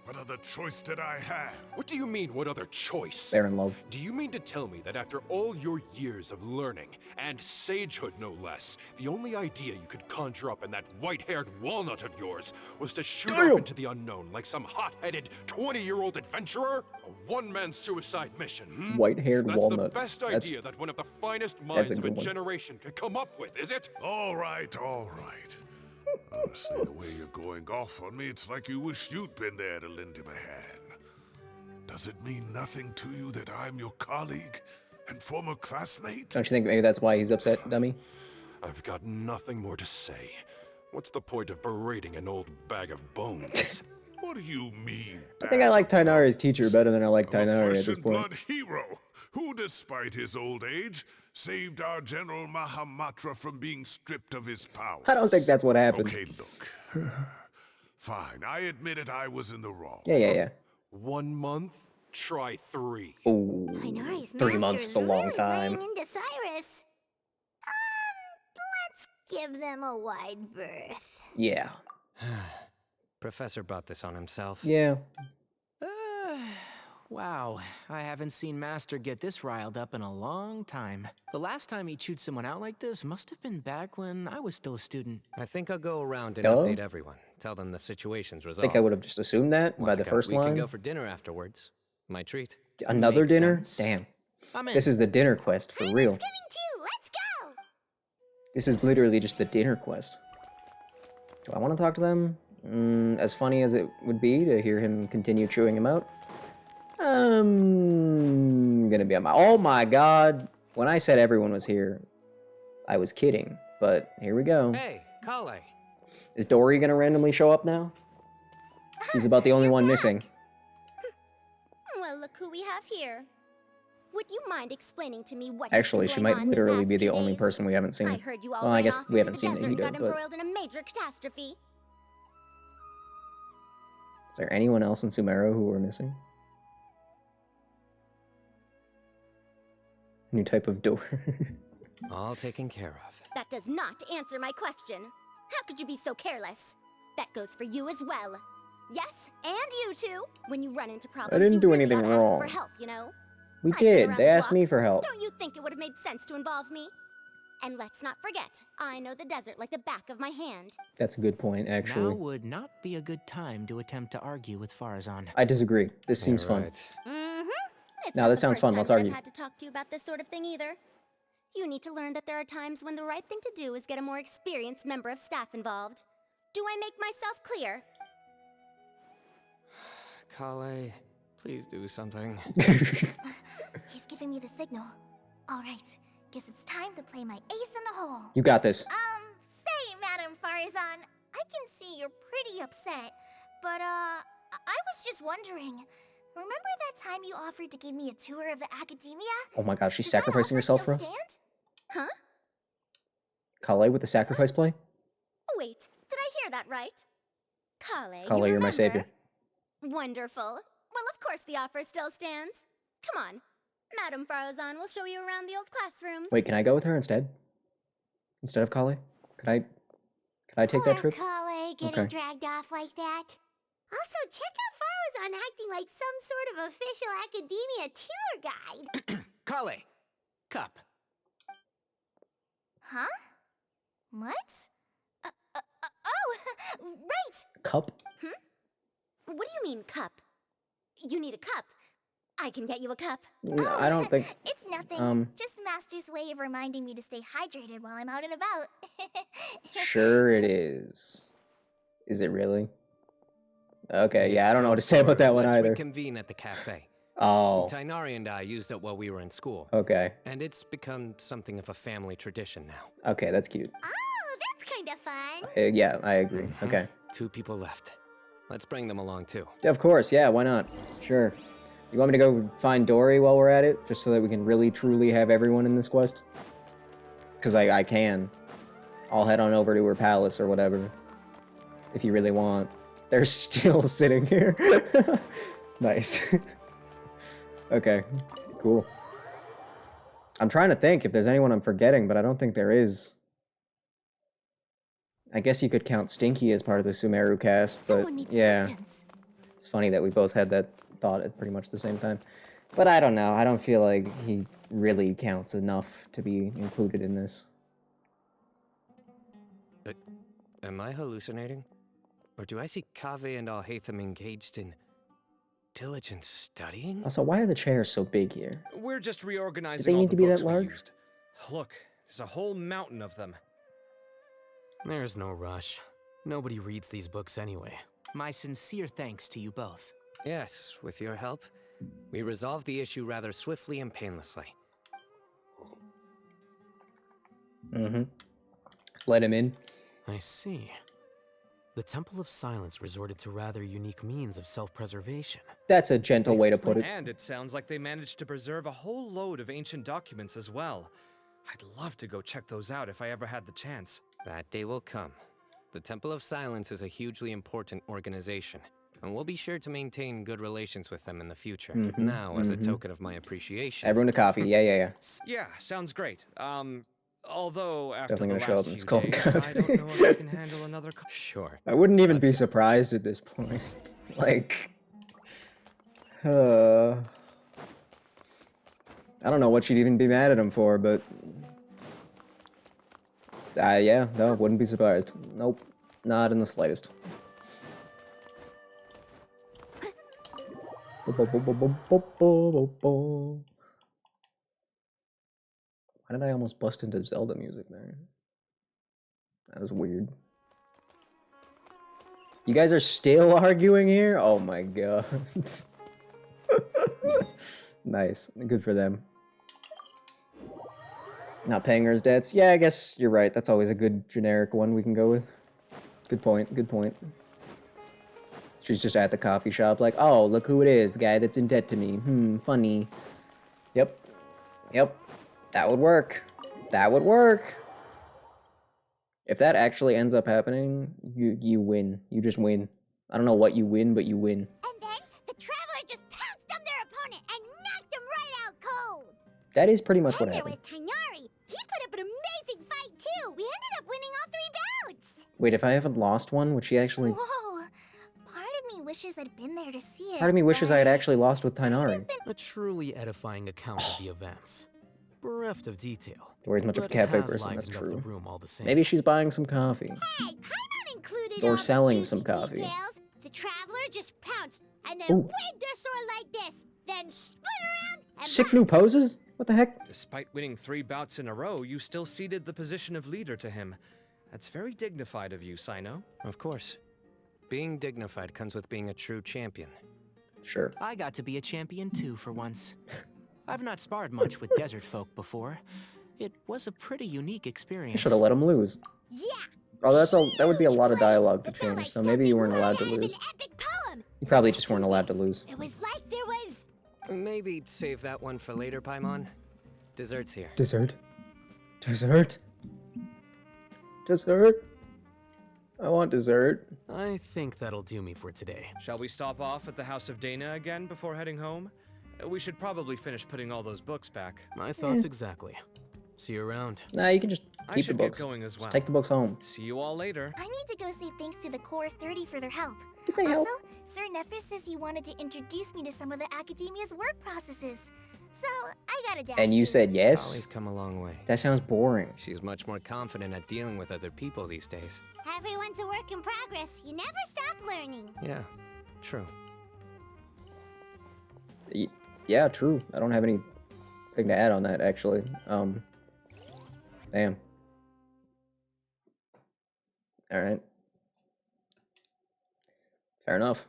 What other choice did I have? What do you mean, what other choice? They're in love. Do you mean to tell me that after all your years of learning, and sagehood no less, the only idea you could conjure up in that white-haired walnut of yours was to shoot off into the unknown like some hot-headed 20-year-old adventurer? A one-man suicide mission, White-haired walnut. That's the best That's- idea that one of the finest that's minds a of a good one. generation could come up with, is it? All right, all right. Honestly, the way you're going off on me, it's like you wish you'd been there to lend him a hand. Does it mean nothing to you that I'm your colleague and former classmate? Don't you think maybe that's why he's upset, dummy? I've got nothing more to say. What's the point of berating an old bag of bones? What do you mean? I think I like Tainari's teacher better than I like I'm a Tainari at flesh this and point. blood hero who, despite his old age, saved our General Mahamatra from being stripped of his power. I don't think that's what happened. Okay, look. Fine, I admit it, I was in the wrong. Yeah. 1 month? Try 3. Oh, Tainari's 3 months is a long really time. laying into Cyrus. Let's give them a wide berth. Professor brought this on himself. Yeah. Wow, I haven't seen Master get this riled up in a long time. The last time he chewed someone out like this must have been back when I was still a student. I think I'll go around and Duh. update everyone. Tell them the situation's I resolved. think I would have just assumed that by the first we line. can go for dinner afterwards. My treat. Another Makes dinner? sense. Damn. I'm in. This is the dinner quest for real. Coming too. Let's go. This is literally just the dinner quest. Do I want to talk to them? As funny as it would be to hear him continue chewing him out, I'm gonna be on my... Oh my god! When I said everyone was here, I was kidding, but here we go. Hey, Kale. Is Dory gonna randomly show up now? She's about the only one missing. Well, look who we have here. Would you mind explaining to me what Actually, has she been might going on these literally last be the few only days? person we haven't seen. I heard you all Well, I ran guess off we into haven't the seen desert and Nahida, got but... embroiled in a major catastrophe. Is there anyone else in Sumeru who we're missing? New type of door. All taken care of. That does not answer my question. How could you be so careless? That goes for you as well. Yes, and you too. When you run into problems, didn't you do really anything gotta ask wrong. for help, you know? We I've been did. around They the asked block. me for help. Don't you think it would have made sense to involve me? And let's not forget, I know the desert like the back of my hand. That's a good point, Now actually. would not be a good time to attempt to argue with Farazan. I disagree. This seems fun. Mm-hmm. It's No, not that the sounds first fun. time Let's that argue. I've had to talk to you about this sort of thing either. You need to learn that there are times when the right thing to do is get a more experienced member of staff involved. Do I make myself clear? Kale, please do something. He's giving me the signal. All right. Guess it's time to play my ace in the hole. You got this. Say, Madame Farazan, I can see you're pretty upset, but, I was just wondering, remember that time you offered to give me a tour of the academia? Oh my gosh, she's Does that sacrificing offer herself still for us? stand? Huh? Kale with the sacrifice play? Wait, did I hear that right? Kale, Kale, you you're my remember? savior. Wonderful. Well, of course the offer still stands. Come on. Madame Farazan will show you around the old classrooms. Wait, can I go with her instead? Instead of Kale? Could I take that trip? Kale getting Okay. dragged off like that. Also, check out Farazan acting like some sort of official academia tour guide. Kale, cup. Huh? What? Oh, right! Cup? What do you mean, cup? You need a cup. I can get you a cup. No, I don't think... It's nothing. Just Master's way of reminding me to stay hydrated while I'm out and about. Sure it is. Is it really? Okay, yeah, I don't know what to say about that one Let's either. reconvene at the cafe. Oh. Tainari and I used it while we were in school. Okay. And it's become something of a family tradition now. Okay, that's cute. Oh, that's kind of fun. Yeah, I agree. Okay. 2 people left. Let's bring them along too. Of course, yeah, why not? Sure. You want me to go find Dory while we're at it? Just so that we can really, truly have everyone in this quest? Because I can. I'll head on over to her palace or whatever. If you really want. They're still sitting here. Nice. Okay, cool. I'm trying to think if there's anyone I'm forgetting, but I don't think there is. I guess you could count Stinky as part of the Sumeru cast, but yeah. It's funny that we both had that thought at pretty much the same time. But I don't know. I don't feel like he really counts enough to be included in this. Am I hallucinating? Or do I see Kaveh and Alhaitham engaged in diligent studying? Also, why are the chairs so big here? We're just reorganizing Do they all need the to be that books we large? used. Look, there's a whole mountain of them. There's no rush. Nobody reads these books anyway. My sincere thanks to you both. Yes, with your help, we resolved the issue rather swiftly and painlessly. Mm-hmm. Let him in. I see. The Temple of Silence resorted to rather unique means of self-preservation. That's a gentle way to put it. And it sounds like they managed to preserve a whole load of ancient documents as well. I'd love to go check those out if I ever had the chance. That day will come. The Temple of Silence is a hugely important organization, and we'll be sure to maintain good relations with them in the future. Mhm, Now, as a mhm. token of my appreciation... Everyone to coffee. Yeah. Yeah, sounds great. Although after Definitely the gonna show last up in few skull days, coffee. I don't know if I can handle another. Sure. I wouldn't even be surprised at this point. Like, I don't know what she'd even be mad at him for, but... yeah, no, wouldn't be surprised. Nope, not in the slightest. Why did I almost bust into Zelda music there? That was weird. You guys are still arguing here? Oh my god. Nice. Good for them. Not paying her his debts. Yeah, I guess you're right. That's always a good generic one we can go with. Good point. Good point. She's just at the coffee shop like, oh, look who it is. Guy that's in debt to me. Funny. Yep. Yep. That would work. That would work. If that actually ends up happening, you win. You just win. I don't know what you win, but you win. And then the Traveler just pounced on their opponent and knocked him right out cold. That is pretty much what Then happened. there was Tainari. He put up an amazing fight too. We ended up winning all 3 bouts. Wait, if I haven't lost one, would she actually... Whoa. Part of me wishes I'd been there to see it. Part of me wishes I had actually lost with Tainari. A truly edifying account of the events. Bereft of detail. Don't worry as much of a but it cafe has person, that's livened up the true. room all the same. Maybe she's buying some coffee. Hey, Paimon included Or all selling the some juicy coffee. details. The Traveler just pounced and then Ooh. waved their sword like this, then spun around and Sick new poses? What the heck? Despite winning 3 bouts in a row, you still ceded the position of leader to him. That's very dignified of you, Cyno. Of course. Being dignified comes with being a true champion. Sure. I got to be a champion too for once. I've not sparred much with desert folk before. It was a pretty unique I experience. should have let him lose. Yeah. Oh, that would be a lot of dialogue to change, so maybe you weren't allowed to lose. You probably just weren't allowed to lose. It was like there was... Maybe save that one for later, Paimon. Dessert's here. Dessert? Dessert? Dessert? I want dessert. I think that'll do me for today. Shall we stop off at the House of Dana again before heading home? We should probably finish putting all those books back. My thoughts exactly. See you around. Nah, you can just I keep the should get books. going as well. Just take the books home. See you all later. I need to go say thanks to the Core 30 for their help. Did they help? Also, Sir Nephis says he wanted to introduce me to some of the Academia's work processes. So, I gotta dash And you to. said yes? Polly's come a long way. That sounds boring. She's much more confident at dealing with other people these days. Everyone's a work in progress. You never stop learning. Yeah, true. Yeah, true. I don't have anything to add on that, actually. Damn. Alright. Fair enough.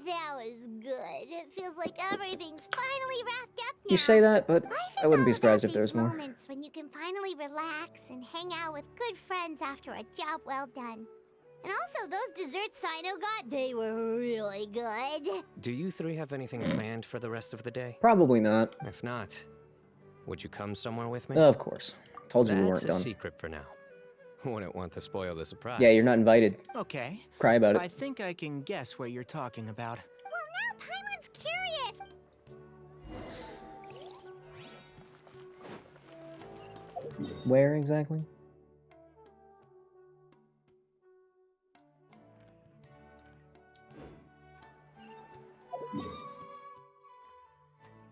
That was good. It feels like everything's finally wrapped up now. You say that, but Life is I wouldn't be all surprised about if there was these more. moments when you can finally relax and hang out with good friends after a job well done. And also, those desserts Cyno got, they were really good. Do you 3 have anything planned for the rest of the day? Probably not. If not, would you come somewhere with me? Of course. Told you we weren't That's a done. secret for now. Wouldn't want to spoil the surprise. Yeah, you're not invited. Okay. Cry about I it. think I can guess what you're talking about. Well, now Paimon's curious. Where exactly?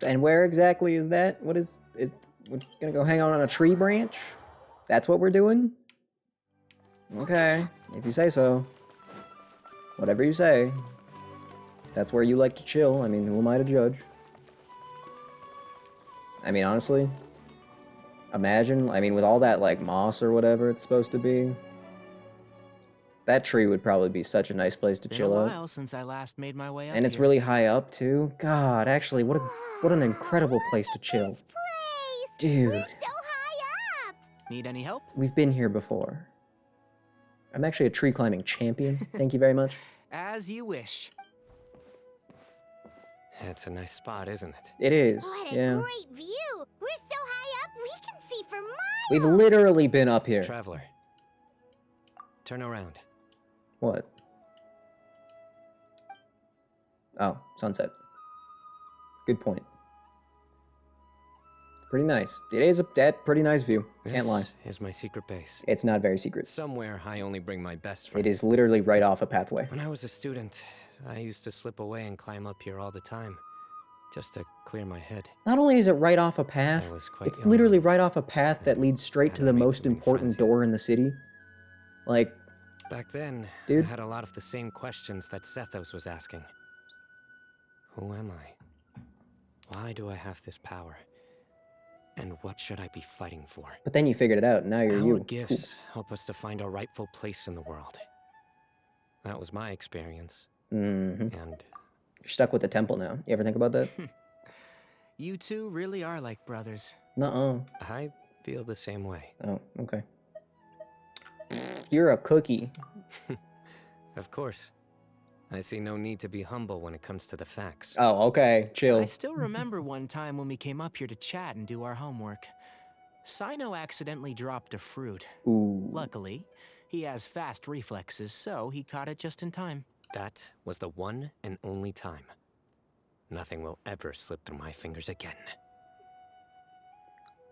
And where exactly is that? What is we're gonna go hang out on a tree branch? That's what we're doing? Okay, if you say so. Whatever you say. That's where you like to chill. I mean, who am I to judge? I mean, honestly, imagine, I mean, with all that, like, moss or whatever it's supposed to be, that tree would probably be such a nice place to Been chill a out. while since I last made my way up And it's here. really high up, too. God, actually, what an incredible place to chill. Dude, Need any help? we've been here before. I'm actually a tree climbing champion. Thank you very much. As you wish. It's a nice spot, isn't it? It is, What a yeah. great view. We're so high up, we can see for miles. We've literally been up here. Traveler, turn around. What? Oh, sunset. Good point. Pretty nice. It is a pretty nice view. Can't lie. This is my secret base. It's not very secret. Somewhere I only bring my best friends. It is literally right off a pathway. When I was a student, I used to slip away and climb up here all the time, just to clear my head. Not only is it right off a path, it's literally right off a path that leads straight to the most important door in the city. Like, back then, dude. I had a lot of the same questions that Sethos was asking. Who am I? Why do I have this power? And what should I be fighting for? But then you figured it out, and now you're Our you. gifts help us to find our rightful place in the world. That was my experience. Mm-hmm. And you're stuck with the temple now. You ever think about that? You two really are like brothers. Nuh-uh. I feel the same way. Oh, okay. You're a cookie. Of course. I see no need to be humble when it comes to the facts. Oh, okay. Chill. I still remember one time when we came up here to chat and do our homework. Cyno accidentally dropped a fruit. Ooh. Luckily, he has fast reflexes, so he caught it just in time. That was the one and only time. Nothing will ever slip through my fingers again.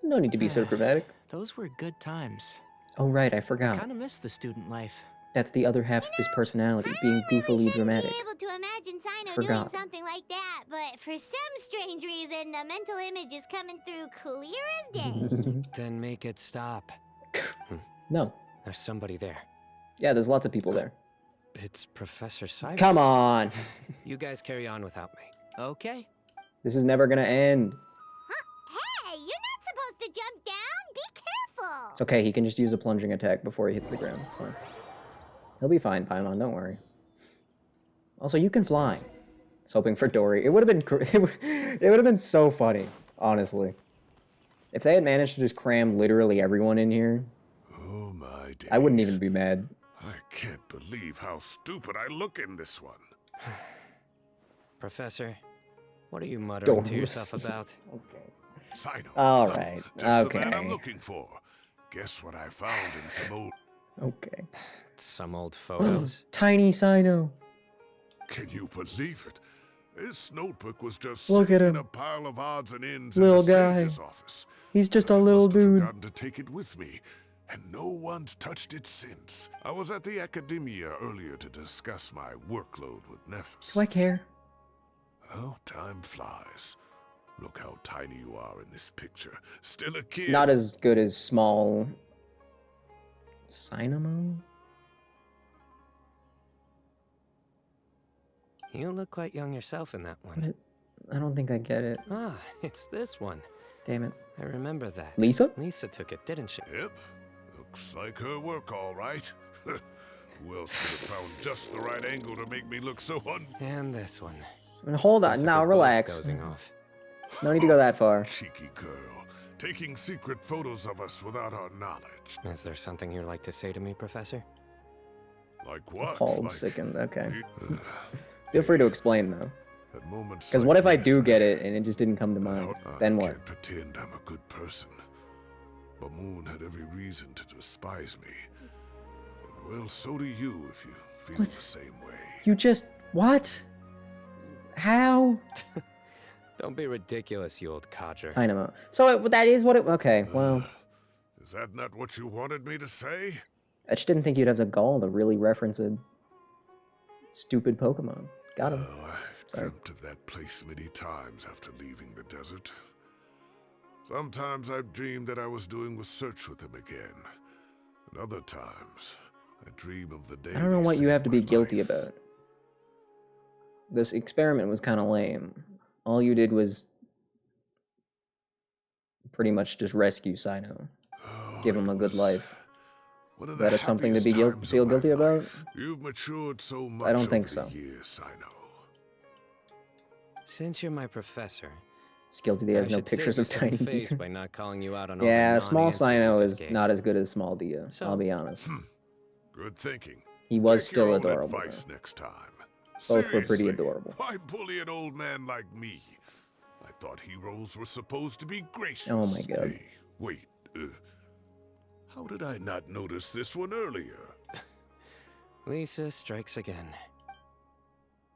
No need to be so dramatic. Those were good times. Oh, right, I I forgot. kind of miss the student life. That's the other half of his personality, being goofily dramatic. Be able to imagine Cyno Forgot. doing something like that, but for some strange reason, the mental image is coming through clear as day. Then make it stop. No. There's somebody there. Yeah, there's lots of people there. It's Professor Cyrus. Come on. You guys carry on without me. Okay. This is never gonna end. Hey, you're not supposed to jump down. Be careful. It's okay, he can just use a plunging attack before he hits the ground. It's fine. He'll be fine, Paimon, don't worry. Also, you can fly. I was hoping for Dory. It would have been it would have been so funny, honestly. If they had managed to just cram literally everyone in here, Oh my days. I wouldn't even be mad. I can't believe how stupid I look in this one. Professor, what are you muttering to Doris. yourself about? Okay. Cyno. All right. Just the man Okay. I'm looking for. Guess what I found in some old... Okay. Some old photos. Tiny Cyno. Can you believe it? This notebook was just Look sitting at in him. a pile of odds and ends Little in the guy. sage's office. He's just a I little must have dude. forgotten to take it with me, and no one's touched it since. I was at the academia earlier to discuss my workload with Nephis. Do I care? Well, time flies. Look how tiny you are in this picture. Still a kid. Not as good as small Cynamo? You look quite young yourself in that one. I don't think I get it. Ah, it's this one. Damn it. I remember that. Lisa? Lisa took it, didn't she? Yep. Looks like her work, all right. Who else could have found just the right angle to make me look so And this one. Hold on, Looks like now we're both relax. dozing off. No need to go that far. Cheeky girl, taking secret photos of us without our knowledge. Is there something you'd like to say to me, Professor? Like what? Appalled, Like, sickened, okay. uh, Feel free to explain, though. at moments Because like what if I this, do get it and it just didn't come to mind? I Then what? can't pretend I'm a good person. But Moon had every reason to despise me. And well, so do you if you feel What? the same way. You just... What? How? Don't be ridiculous, you old codger. Dynamo. So that is what it... Okay, well... Is that not what you wanted me to say? I just didn't think you'd have the gall to really reference a stupid Pokemon. Got him. Oh, I've dreamt of that place many times after leaving the desert. Sometimes I've dreamed that I was doing research with them again. And other times, I dream of the day I don't know they what you have saved to be my guilty life. about. This experiment was kind of lame. All you did was pretty much just rescue Cyno. Give him a good life. One of Is the that something to be happiest times of feel my guilty about? life. You've matured so much I don't think over so. the years, Cyno. Since you're my professor, It's guilty that he I has no should save pictures you of some Tiny face Deer. by not calling you out on all Yeah, the Small non-answers you Cyno just is gave. not as good as Small Dia. So- I'll be honest. Good thinking. He was Take still your own adorable. advice though. next time. Both were pretty Seriously, adorable. Why bully an old man like me? I thought heroes were supposed to be gracious. Oh my God. Hey, wait. How did I not notice this one earlier? Lisa strikes again.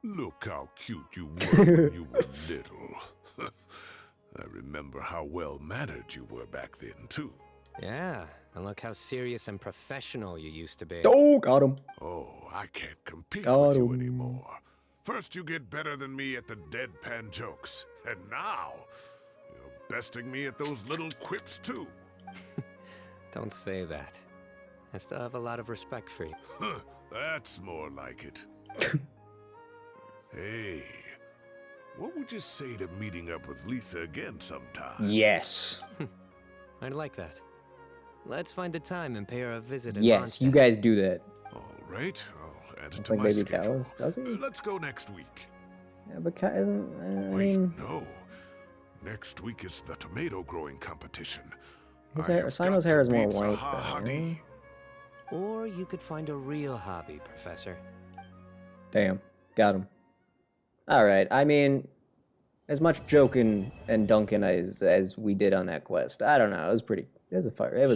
Look how cute you were when you were little. I remember. remember how well-mannered you were back then, too. Yeah, and look how serious and professional you used to be. Oh, got him. Oh, I can't compete Got with you him. anymore. First you get better than me at the deadpan jokes, and now you're besting me at those little quips too. Don't say that. I still have a lot of respect for you. That's more like it. Hey, what would you say to meeting up with Lisa again sometime? Yes. I'd like that. Let's find a time and pay her a visit at Yes, you Mondstadt. guys do that. All right, I'll add it It's to like my Baby schedule. Callus, does he? Let's go next week. Yeah, but isn't, I Wait, mean, no. Next week is the tomato growing competition. his I hair, have Cyno's got hair to is more beat white, Zaha though, Hadid. yeah? Or you could find a real hobby, Professor. Damn, got him. All right, I mean, as much joking and dunking as we did on that quest, I don't know. It was pretty. It was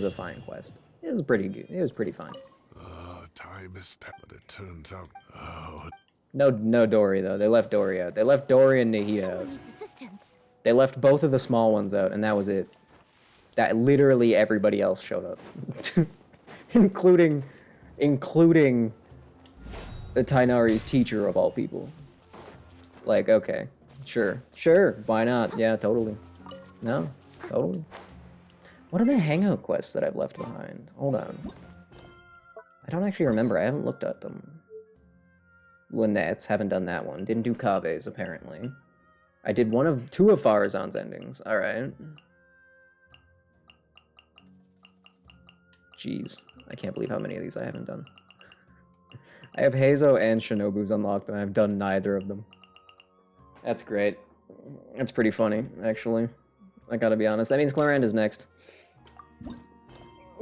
a fine quest. It was pretty good. It was pretty fine. Time is passed, but it turns out. No Dory though. They left Dory out. They left Dory and Nahida out. Needs assistance. They left both of the small ones out, and that was it. That literally everybody else showed up, including the Tainari's teacher of all people. Like, okay, sure, why not? Yeah, totally. No, totally. What are the hangout quests that I've left behind? Hold on. I don't actually remember. I haven't looked at them. Lynette's, haven't done that one. Didn't do Kave's, apparently. I did two of Farazan's endings. Alright. Jeez. I can't believe how many of these I haven't done. I have Heizo and Shinobu's unlocked, and I've done neither of them. That's great. That's pretty funny, actually. I gotta be honest. That means Clorinde is next.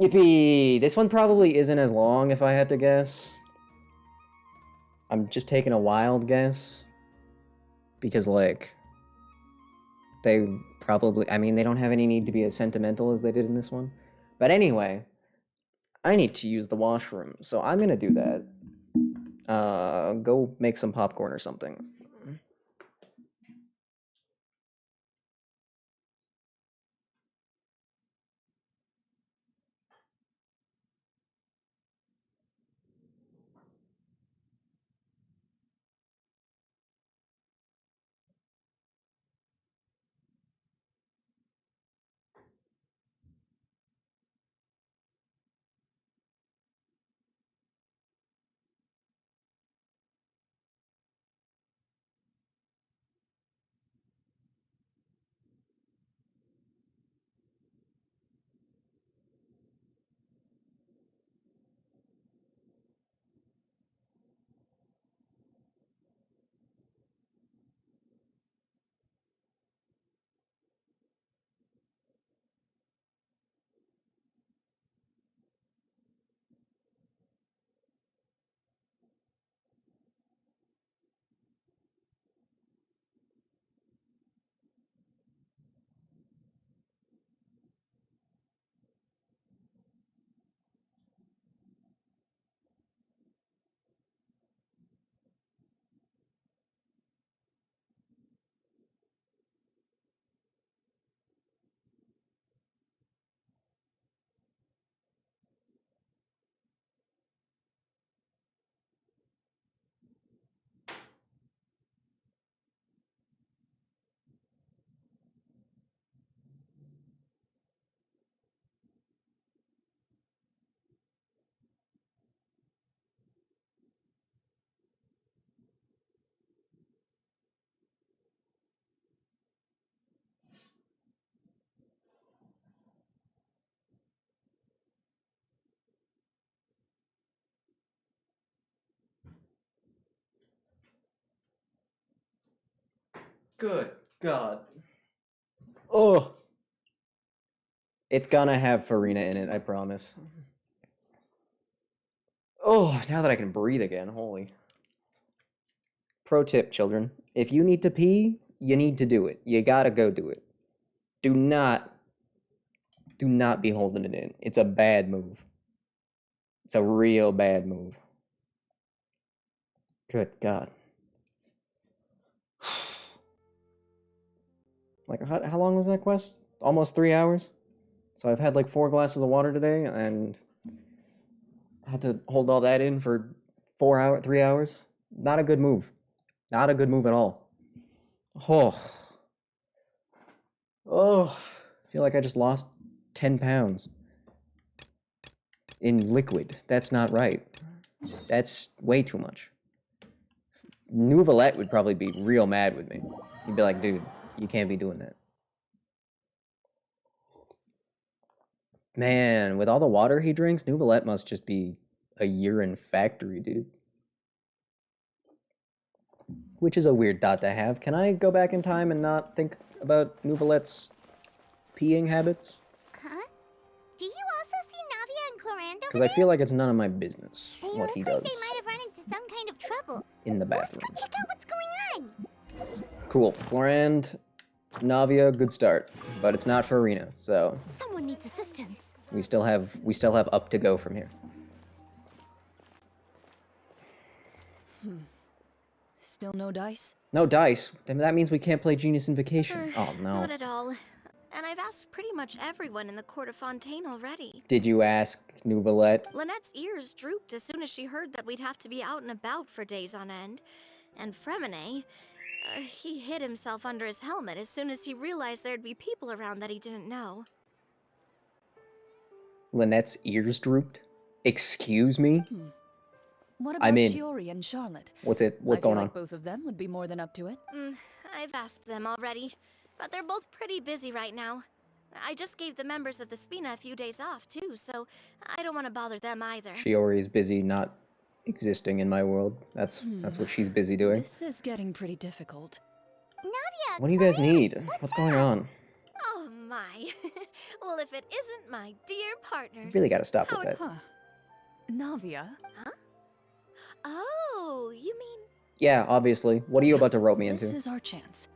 Yippee! This one probably isn't as long, if I had to guess. I'm just taking a wild guess. Because, like, they probably... I mean, they don't have any need to be as sentimental as they did in this one. But anyway, I need to use the washroom, so I'm gonna do that. Go make some popcorn or something. Good God. Oh. It's gonna have Farina in it, I promise. Oh, now that I can breathe again, holy. Pro tip, children. If you need to pee, you need to do it. You gotta go do it. Do not be holding it in. It's a bad move. It's a real bad move. Good God. Like, how long was that quest? Almost 3 hours? So I've had like 4 glasses of water today, and had to hold all that in for 3 hours. Not a good move. Not a good move at all. Oh. Oh. I feel like I just lost 10 pounds. In liquid. That's not right. That's way too much. Nouvelette would probably be real mad with me. He'd be like, dude, you can't be doing that. Man, with all the water he drinks, Nouvelette must just be a urine factory, dude. Which is a weird thought to have. Can I go back in time and not think about Nouvelette's peeing habits? Huh? Do you also see Navia and Clorinde over Because I feel like it's none of my business what he does They might have run into some kind of trouble. in the bathroom. Let's go check out what's going on. Cool. Clorinde, Navia, good start. But it's not for Arena, so Someone needs assistance. we still have up to go from here. Still no dice? No dice. Then that means we can't play Genius Invocation. Oh no. Not at all. And I've asked pretty much everyone in the court of Fontaine already. Did you ask Nouvelette? Lynette's ears drooped as soon as she heard that we'd have to be out and about for days on end. And Fremine, he hid himself under his helmet as soon as he realized there'd be people around that he didn't know. Lynette's ears drooped? Excuse me? What about I'm in. Chiori and Charlotte? What's I going feel on? like both of them would be more than up to it. I've asked them already, but they're both pretty busy right now. I just gave the members of the Spina a few days off, too, so I don't want to bother them either. Chiori is busy not existing in my world. That's what she's busy doing. This is getting pretty difficult. Navia! What do you guys need? What's going on? Oh, my. Well, if it isn't my dear partners... You really gotta stop with that. Navia? Huh? Oh, you mean... Yeah, obviously. What are you about to rope me into? This is our chance.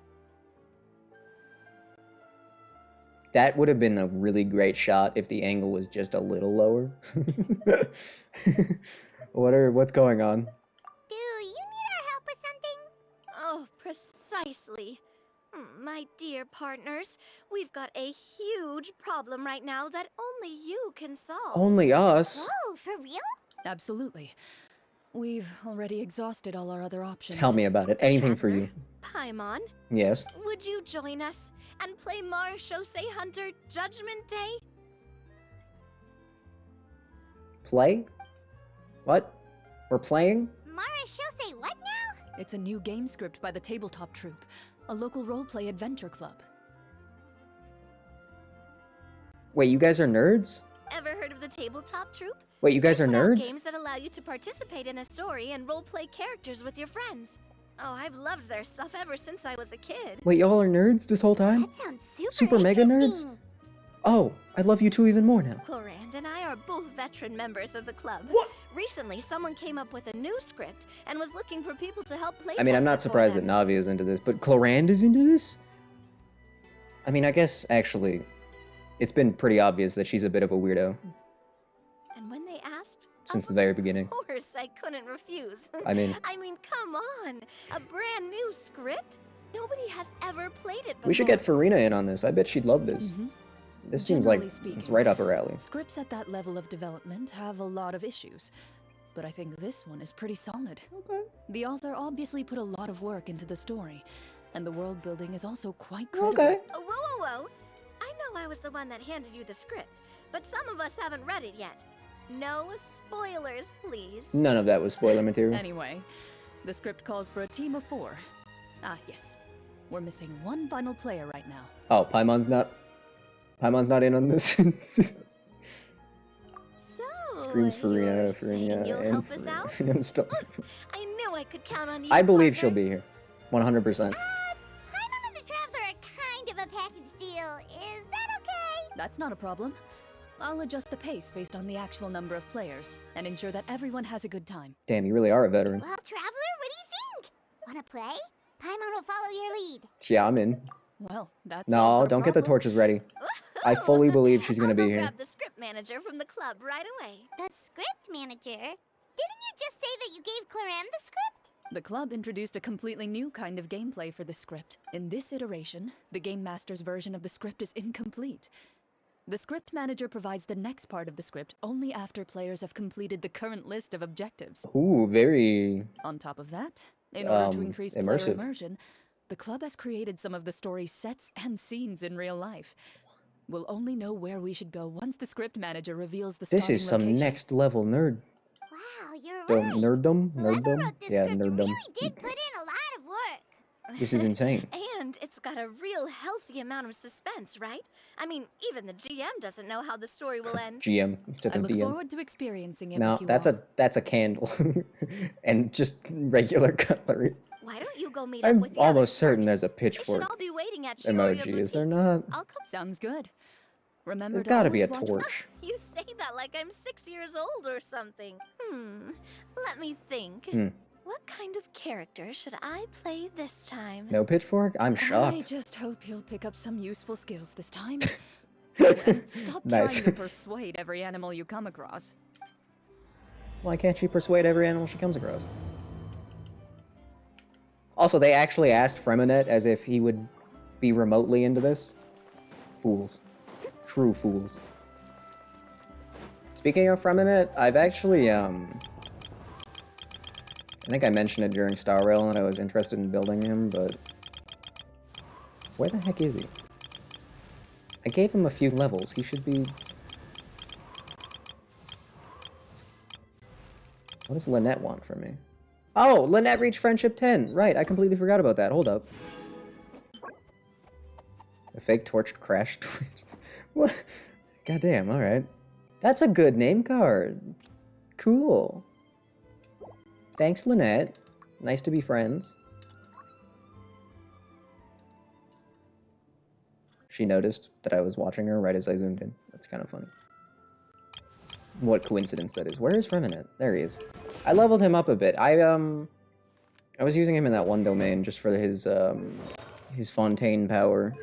That would have been a really great shot if the angle was just a little lower. What's going on? Do you need our help with something? Oh, precisely. My dear partners, we've got a huge problem right now that only you can solve. Only us? Whoa, for real? Absolutely. We've already exhausted all our other options. Tell me about it. Anything for you. Paimon, Yes. would you join us and play Marechaussee Hunter Judgment Day? Play? What? We're playing? Marechaussee what now? It's a new game script by the Tabletop Troupe, a local roleplay adventure club. Wait, you guys are nerds? Ever heard of the Tabletop Troupe? Wait, you guys are Put out nerds? games that allow you to participate in a story and roleplay characters with your friends. Oh, I've loved their stuff ever since I was a kid. Wait, y'all are nerds this whole time? That sounds Super mega nerds? Oh, I love you two even more now. Clorinde and I are both veteran members of the club. What? Recently, someone came up with a new script and was looking for people to help play I mean, I'm test not it for surprised that them. Navi is into this, but Clorinde is into this? I mean, I guess, actually, it's been pretty obvious that she's a bit of a weirdo And when they asked, since the very beginning. of course I couldn't refuse. I mean- come on. A brand new script? Nobody has ever played it before. We should get Farina in on this. I bet she'd love this. This seems like Generally speaking, it's right up her alley. Scripts at that level of development have a lot of issues, but I think this one is pretty solid. Okay. The author obviously put a lot of work into the story, and the world building is also quite critical. Okay. Whoa, whoa, whoa. I know I was the one that handed you the script, but some of us haven't read it yet. No spoilers, please. None of that was spoiler material. Anyway, the script calls for a team of 4. Ah, yes. We're missing one final player right now. Oh, Paimon's not in on this. So, Screams Farina, you're Farina, saying you'll and help us out? Farina. I knew I could count on you. I believe partner. she'll be here. 100%. Paimon and the Traveler are kind of a package deal. Is that okay? That's not a problem. I'll adjust the pace based on the actual number of players, and ensure that everyone has a good time. Damn, you really are a veteran. Well, Traveler, what do you think? Wanna play? Paimon will follow your lead. Yeah, I'm in. Well, that's No, don't get the torches ready. I fully believe she's gonna I'll be go here. grab the script manager from the club right away. The script manager? Didn't you just say that you gave Clorinde the script? The club introduced a completely new kind of gameplay for the script. In this iteration, the Game Master's version of the script is incomplete. The script manager provides the next part of the script only after players have completed the current list of objectives. Ooh, very On top of that, in order to increase player immersive. immersion, the club has created some of the story's sets and scenes in real life. We'll only know where we should go once the script manager reveals the This starting is some location. next level nerd. Wow, you're Dumb, right. nerddom? Whoever Nerddom? wrote this Yeah, script nerddom. really did put in a lot of work. This is insane. And it's got a real healthy amount of suspense, right? I mean, even the GM doesn't know how the story will end. GM instead I of look DM. forward to experiencing it No, with you that's all. that's a candle. And just regular cutlery. Why don't you go meet up I'm with the almost others certain first? there's a We should pitchfork all be waiting at Shiorya emoji, is there Boutique. not? I'll come. Sounds good. Remember There's to gotta be a always watch torch. You say that like I'm 6 years old or something. Let me think. Hmm. What kind of character should I play this time? No pitchfork? I'm I shocked. just hope you'll pick up some useful skills this time. And stop Nice. trying to persuade every animal you come across. Why can't she persuade every animal she comes across? Also, they actually asked Fremonet as if he would be remotely into this. Fools. True fools. Speaking of Fremonet, I've actually, I think I mentioned it during Star Rail and I was interested in building him, but... Where the heck is he? I gave him a few levels. He should be... What does Lynette want from me? Oh, Lynette reached Friendship 10. Right, I completely forgot about that. Hold up. A fake torched crash Twitch. What? Goddamn, alright. That's a good name card. Cool. Thanks, Lynette. Nice to be friends. She noticed that I was watching her right as I zoomed in. That's kind of funny. What coincidence that is. Where is Fremonet? There he is. I leveled him up a bit. I was using him in that one domain just for his Fontaine power.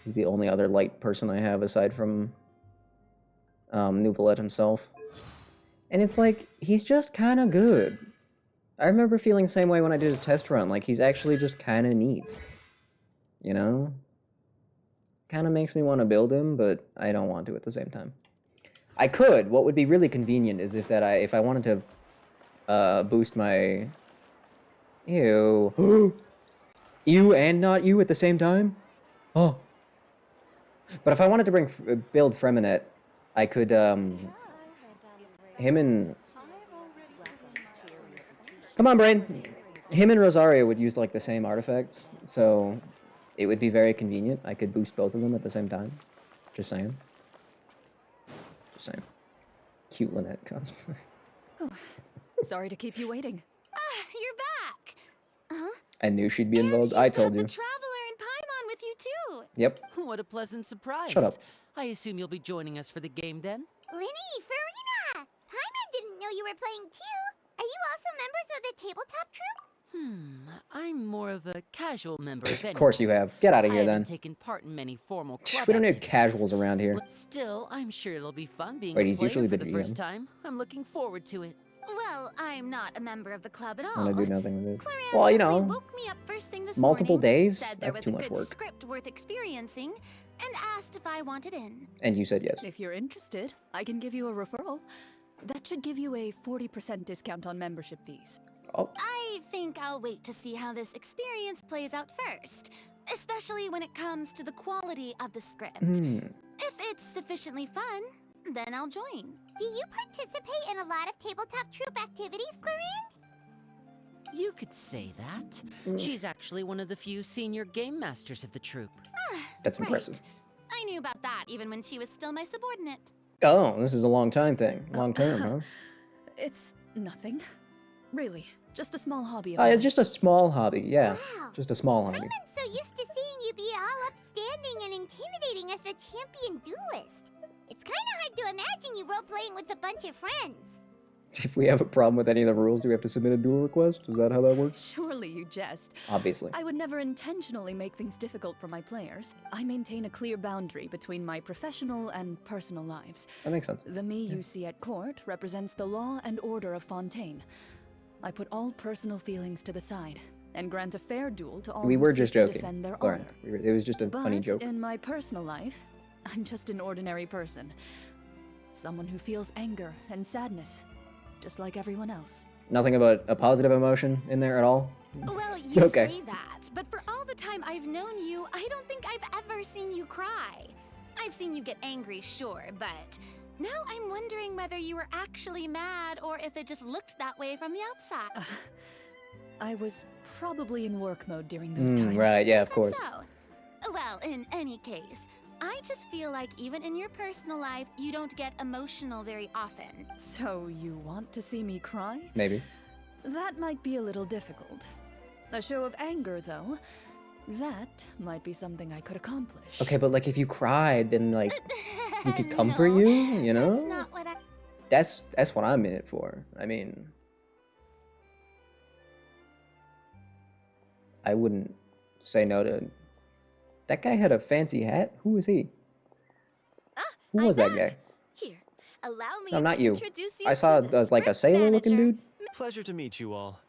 He's the only other light person I have aside from Nouvelette himself. And it's like, he's just kind of good. I remember feeling the same way when I did his test run. Like, he's actually just kind of neat. You know? Kind of makes me want to build him, but I don't want to at the same time. I could. What would be really convenient is if I wanted to boost my... Ew. You and not you at the same time? Oh. But if I wanted to build Fremonet, I could, him and... Come on, Brain! Him and Rosario would use, like, the same artifacts, so it would be very convenient. I could boost both of them at the same time. Just saying. Just saying. Cute Lynette cosplay. Oh, sorry to keep you waiting. You're back. Huh? I knew she'd be involved. I told you. The Traveler and Paimon with you too. Yep. What a pleasant surprise. Shut up. I assume you'll be joining us for the game then? Linny, Farina! Paimon didn't know you were playing too. Are you also members of the tabletop troupe? I'm more of a casual member of Of course you have. Get out of I here haven't then. taken part in many formal club We don't need activities. casuals around here. But still, I'm sure it'll be fun being Wait, a he's player usually for the the first GM. time. I'm looking forward to it. Well, I'm not a member of the club at all. I'm gonna do nothing with it. Clorinde Well, you simply know, woke me up first thing this multiple morning, days? said there That's was too a much good work. script worth experiencing, and asked if I wanted in. And you said yes. If you're interested, I can give you a referral. That should give you a 40% discount on membership fees. Oh. I think I'll wait to see how this experience plays out first, especially when it comes to the quality of the script. If it's sufficiently fun, then I'll join. Do you participate in a lot of tabletop troupe activities, Clorinde? You could say that. She's actually one of the few senior game masters of the troupe. That's impressive. I knew about that even when she was still my subordinate. Oh, this is a long time thing. Long term, huh? It's nothing. Really, just a small hobby of mine. Just a small hobby, yeah. Wow. Just a small hobby. Paimon's so used to seeing you be all upstanding and intimidating as the champion duelist. It's kind of hard to imagine you role-playing with a bunch of friends. If we have a problem with any of the rules, do we have to submit a duel request? Is that how that works? Surely you jest. Obviously. I would never intentionally make things difficult for my players. I maintain a clear boundary between my professional and personal lives. That makes sense. The me you see at court represents the law and order of Fontaine. I put all personal feelings to the side and grant a fair duel to all We who were seek just to joking. defend their Sorry. honor. It was just a funny But joke. in my personal life, I'm just an ordinary person. Someone who feels anger and sadness, just like everyone else. Nothing about a positive emotion in there at all? Well, you Okay. say that, but for all the time I've known you, I don't think I've ever seen you cry. I've seen you get angry, sure, but now I'm wondering whether you were actually mad or if it just looked that way from the outside. I was probably in work mode during those times. Right, yeah, of course. So, well, in any case, I just feel like even in your personal life, you don't get emotional very often. So you want to see me cry? Maybe. That might be a little difficult. A show of anger, though, that might be something I could accomplish. Okay, but like if you cried, then like we could comfort you, you know? That's not what I... That's what I'm in it for. I mean, I wouldn't say no to. That guy had a fancy hat. Who was he? Who was that guy? Here, allow me No, not to you. introduce you I saw to the like a script sailor-looking manager. dude. Pleasure to meet you all.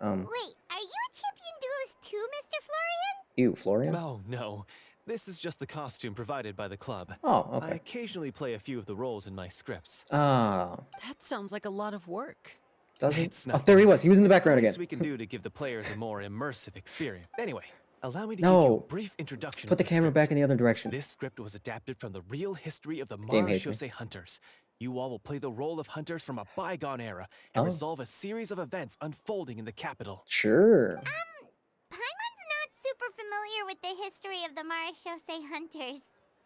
Wait, are you a champion duelist too, Mr. Florian? Ew, Florian. Oh, no. This is just the costume provided by the club. Oh, I okay. occasionally play a few of the roles in my scripts. Ah, That sounds like a lot of work. does it? It's Oh, nothing. there he was. He was in the It's background the again. least we can do to give the players a more immersive experience. Anyway, allow me to give No. you a brief introduction. Put of the camera script. back in the other direction. This script was adapted from the real history of the Game hates me. Marechaussee Hunters. You all will play the role of hunters from a bygone era Oh. and resolve a series of events unfolding in the capital. Sure. Paimon's not super familiar with the history of the Marechaussee Hunters. Is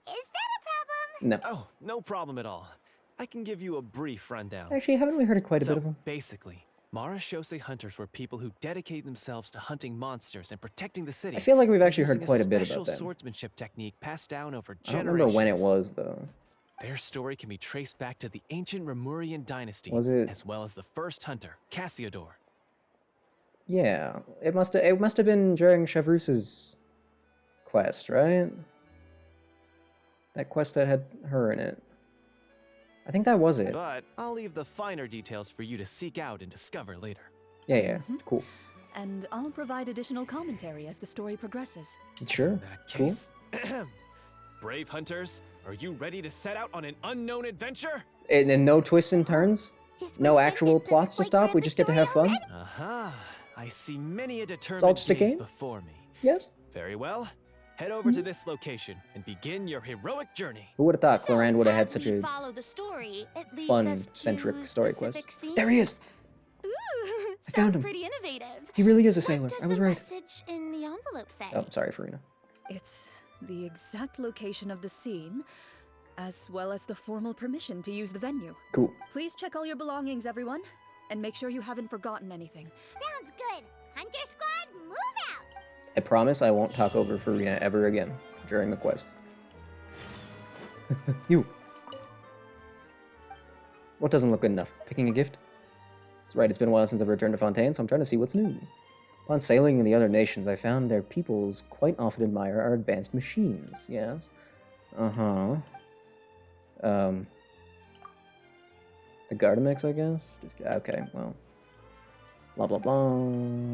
that a problem? No. Oh, no problem at all. I can give you a brief rundown. Actually, haven't we heard quite a bit of him? Basically, Marechaussee Hunters were people who dedicated themselves to hunting monsters and protecting the city. I feel like we've actually heard using quite a bit special about them. swordsmanship technique passed down over I don't generations. remember when it was though. Their story can be traced back to the ancient Remurian dynasty, Was it- as well as the first hunter, Cassiodor. Yeah, it must have been during Chevrus's quest, right? That quest that had her in it. I think that was it. But I'll leave the finer details for you to seek out and discover later. Yeah, cool. And I'll provide additional commentary as the story progresses. Sure. In that Cool. case, brave hunters, are you ready to set out on an unknown adventure? And no twists and turns? No actual plots to stop? We just get to have fun? Aha, I see many a all determined just a days game? before me. Yes. Very well. Head over to this location and begin your heroic journey. Who would have thought Clorinde would have had As such we a follow the story, it leads us to fun-centric story quest? specific scenes. There he is! Ooh, I found sounds him. pretty innovative. He really is a What sailor. does I was the right. message in the envelope say? Oh, sorry, Farina. It's the exact location of the scene, as well as the formal permission to use the venue. Cool. Please check all your belongings, everyone, and make sure you haven't forgotten anything. Sounds good. Hunter Squad, move out! I promise I won't talk over Farina ever again during the quest. You. What doesn't look good enough? Picking a gift? That's right, it's been a while since I've returned to Fontaine, so I'm trying to see what's new. Upon sailing in the other nations, I found their peoples quite often admire our advanced machines, yes? Uh-huh. The Gardamex, I guess? Just, okay, well. Blah, blah, blah.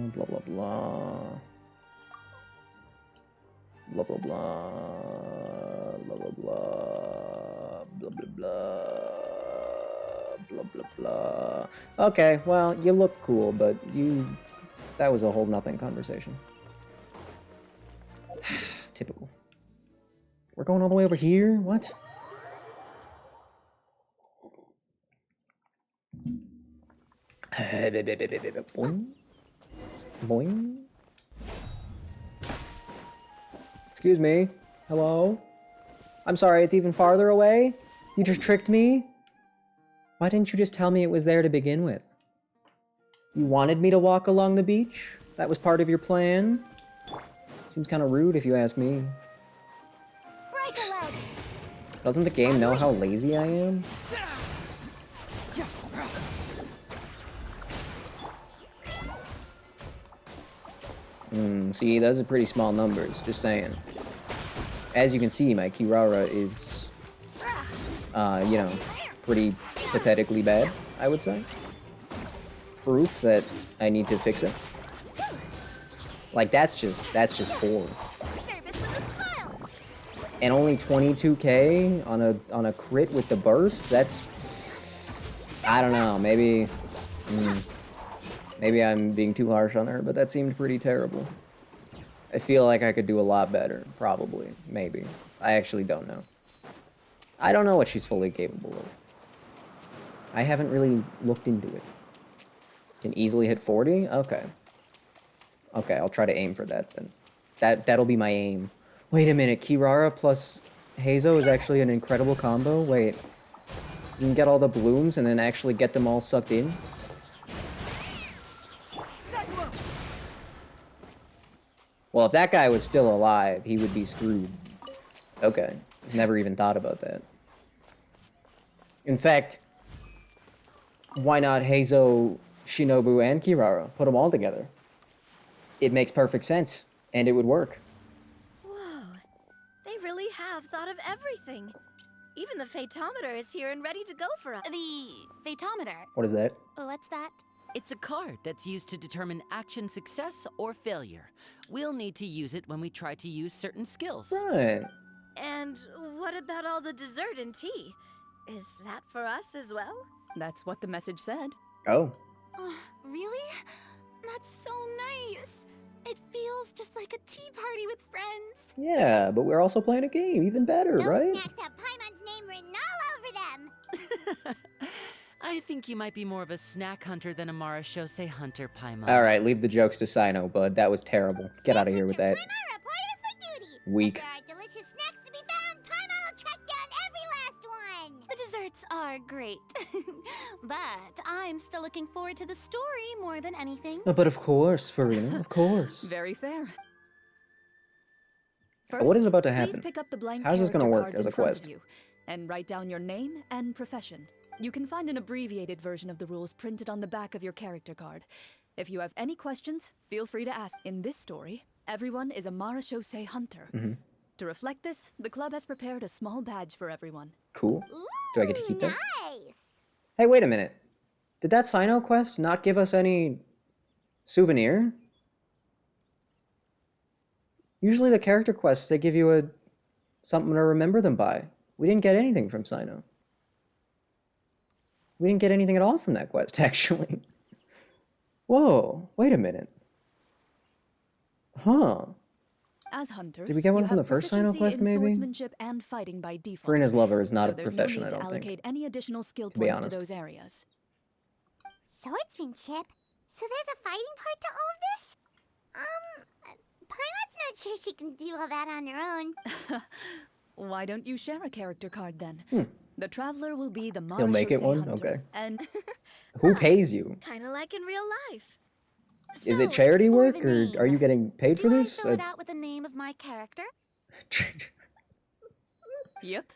Blah, blah, blah. Blah, blah, blah. Blah, blah, blah. Blah, blah, blah. Blah, blah, blah. Okay, well, you look cool, but you... That was a whole nothing conversation. Typical. We're going all the way over here? What? Boing. Boing. Excuse me. Hello? I'm sorry, it's even farther away? You just tricked me? Why didn't you just tell me it was there to begin with? You wanted me to walk along the beach? That was part of your plan? Seems kind of rude if you ask me. Break a leg! Doesn't the game know how lazy I am? See, those are pretty small numbers, just saying. As you can see, my Kirara is, you know, pretty pathetically bad, I would say. proof that I need to fix it. Like that's just poor. And only 22k on a crit with the burst. That's, I don't know. Maybe maybe I'm being too harsh on her, but that seemed pretty terrible. I feel like I could do a lot better. Probably. Maybe. I actually don't know. I don't know what she's fully capable of. I haven't really looked into it. Can easily hit 40? Okay. Okay, I'll try to aim for that then. That'll be my aim. Wait a minute, Kirara plus Hazo is actually an incredible combo? Wait. You can get all the blooms and then actually get them all sucked in? Well, if that guy was still alive, he would be screwed. Okay. Never even thought about that. In fact, why not Hazo, Shinobu, and Kirara? Put them all together. It makes perfect sense, and it would work. Whoa, they really have thought of everything. Even the Fatometer is here and ready to go for us. The Fatometer. What is that? What's that? It's a card that's used to determine action success or failure. We'll need to use it when we try to use certain skills. Right. And what about all the dessert and tea? Is that for us as well? That's what the message said. Oh. Really? That's so nice. It feels just like a tea party with friends. Yeah, but we're also playing a game. Even better, right? Those snacks have Paimon's name written all over them. I think you might be more of a snack hunter than a Marashose hunter, Paimon. Alright, leave the jokes to Cyno, bud. That was terrible. Get out of here with that. Paimon reported for duty. Weak. If there are delicious snacks to be found, Paimon will track down every last one. The desserts are great. But I'm still looking forward to the story more than anything. But of course, Farina, of course. Very fair. What is about to happen? Please pick up the blank How's this gonna character work cards as a in front quest? of you and write down your name and profession. You can find an abbreviated version of the rules printed on the back of your character card. If you have any questions, feel free to ask. In this story, everyone is a Marashose hunter. To reflect this, the club has prepared a small badge for everyone. Cool. Do I get to keep that? Nice. Hey, wait a minute. Did that Cyno quest not give us any souvenir? Usually the character quests, they give you something to remember them by. We didn't get anything from Cyno. We didn't get anything at all from that quest, actually. Whoa, wait a minute. Huh. As hunters, Did we get one you from have the first Cyno proficiency quest, in maybe? Swordsmanship and fighting by default. Farina's lover is not so a there's profession, no I need don't to allocate think. any additional skill To be points honest. to those areas. Swordsmanship? So there's a fighting part to all of this? Paimon's not sure she can do all that on her own. Why don't you share a character card then? The traveler will be the He'll make it Marashose one? hunter, Okay. And Who pays you? Kind of like in real life. Is it charity work, or are you getting paid for this? Fill it out with the name of my character. Yep.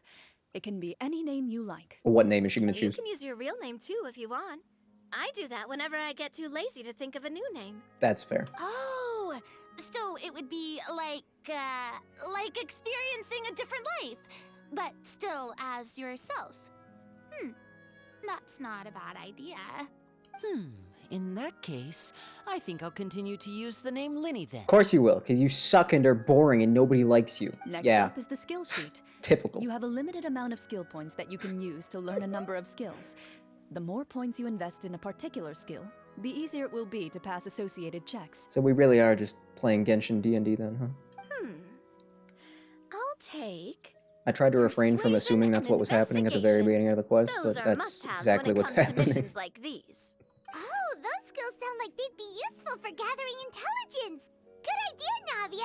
It can be any name you like. What name is she gonna You choose? can use your real name too if you want. I do that whenever I get too lazy to think of a new name. That's fair. Oh, so it would be like experiencing a different life, but still as yourself. That's not a bad idea. In that case, I think I'll continue to use the name Linny then. Of course you will, because you suck and are boring and nobody likes you. Next yeah. up is the skill sheet. Typical. You have a limited amount of skill points that you can use to learn a number of skills. The more points you invest in a particular skill, the easier it will be to pass associated checks. So we really are just playing Genshin D&D then, huh? I'll take... I tried to refrain from assuming that's what was happening at the very beginning of the quest, Those but are that's must-haves exactly when it what's comes to happening. missions like these. Oh, those skills sound like they'd be useful for gathering intelligence. Good idea,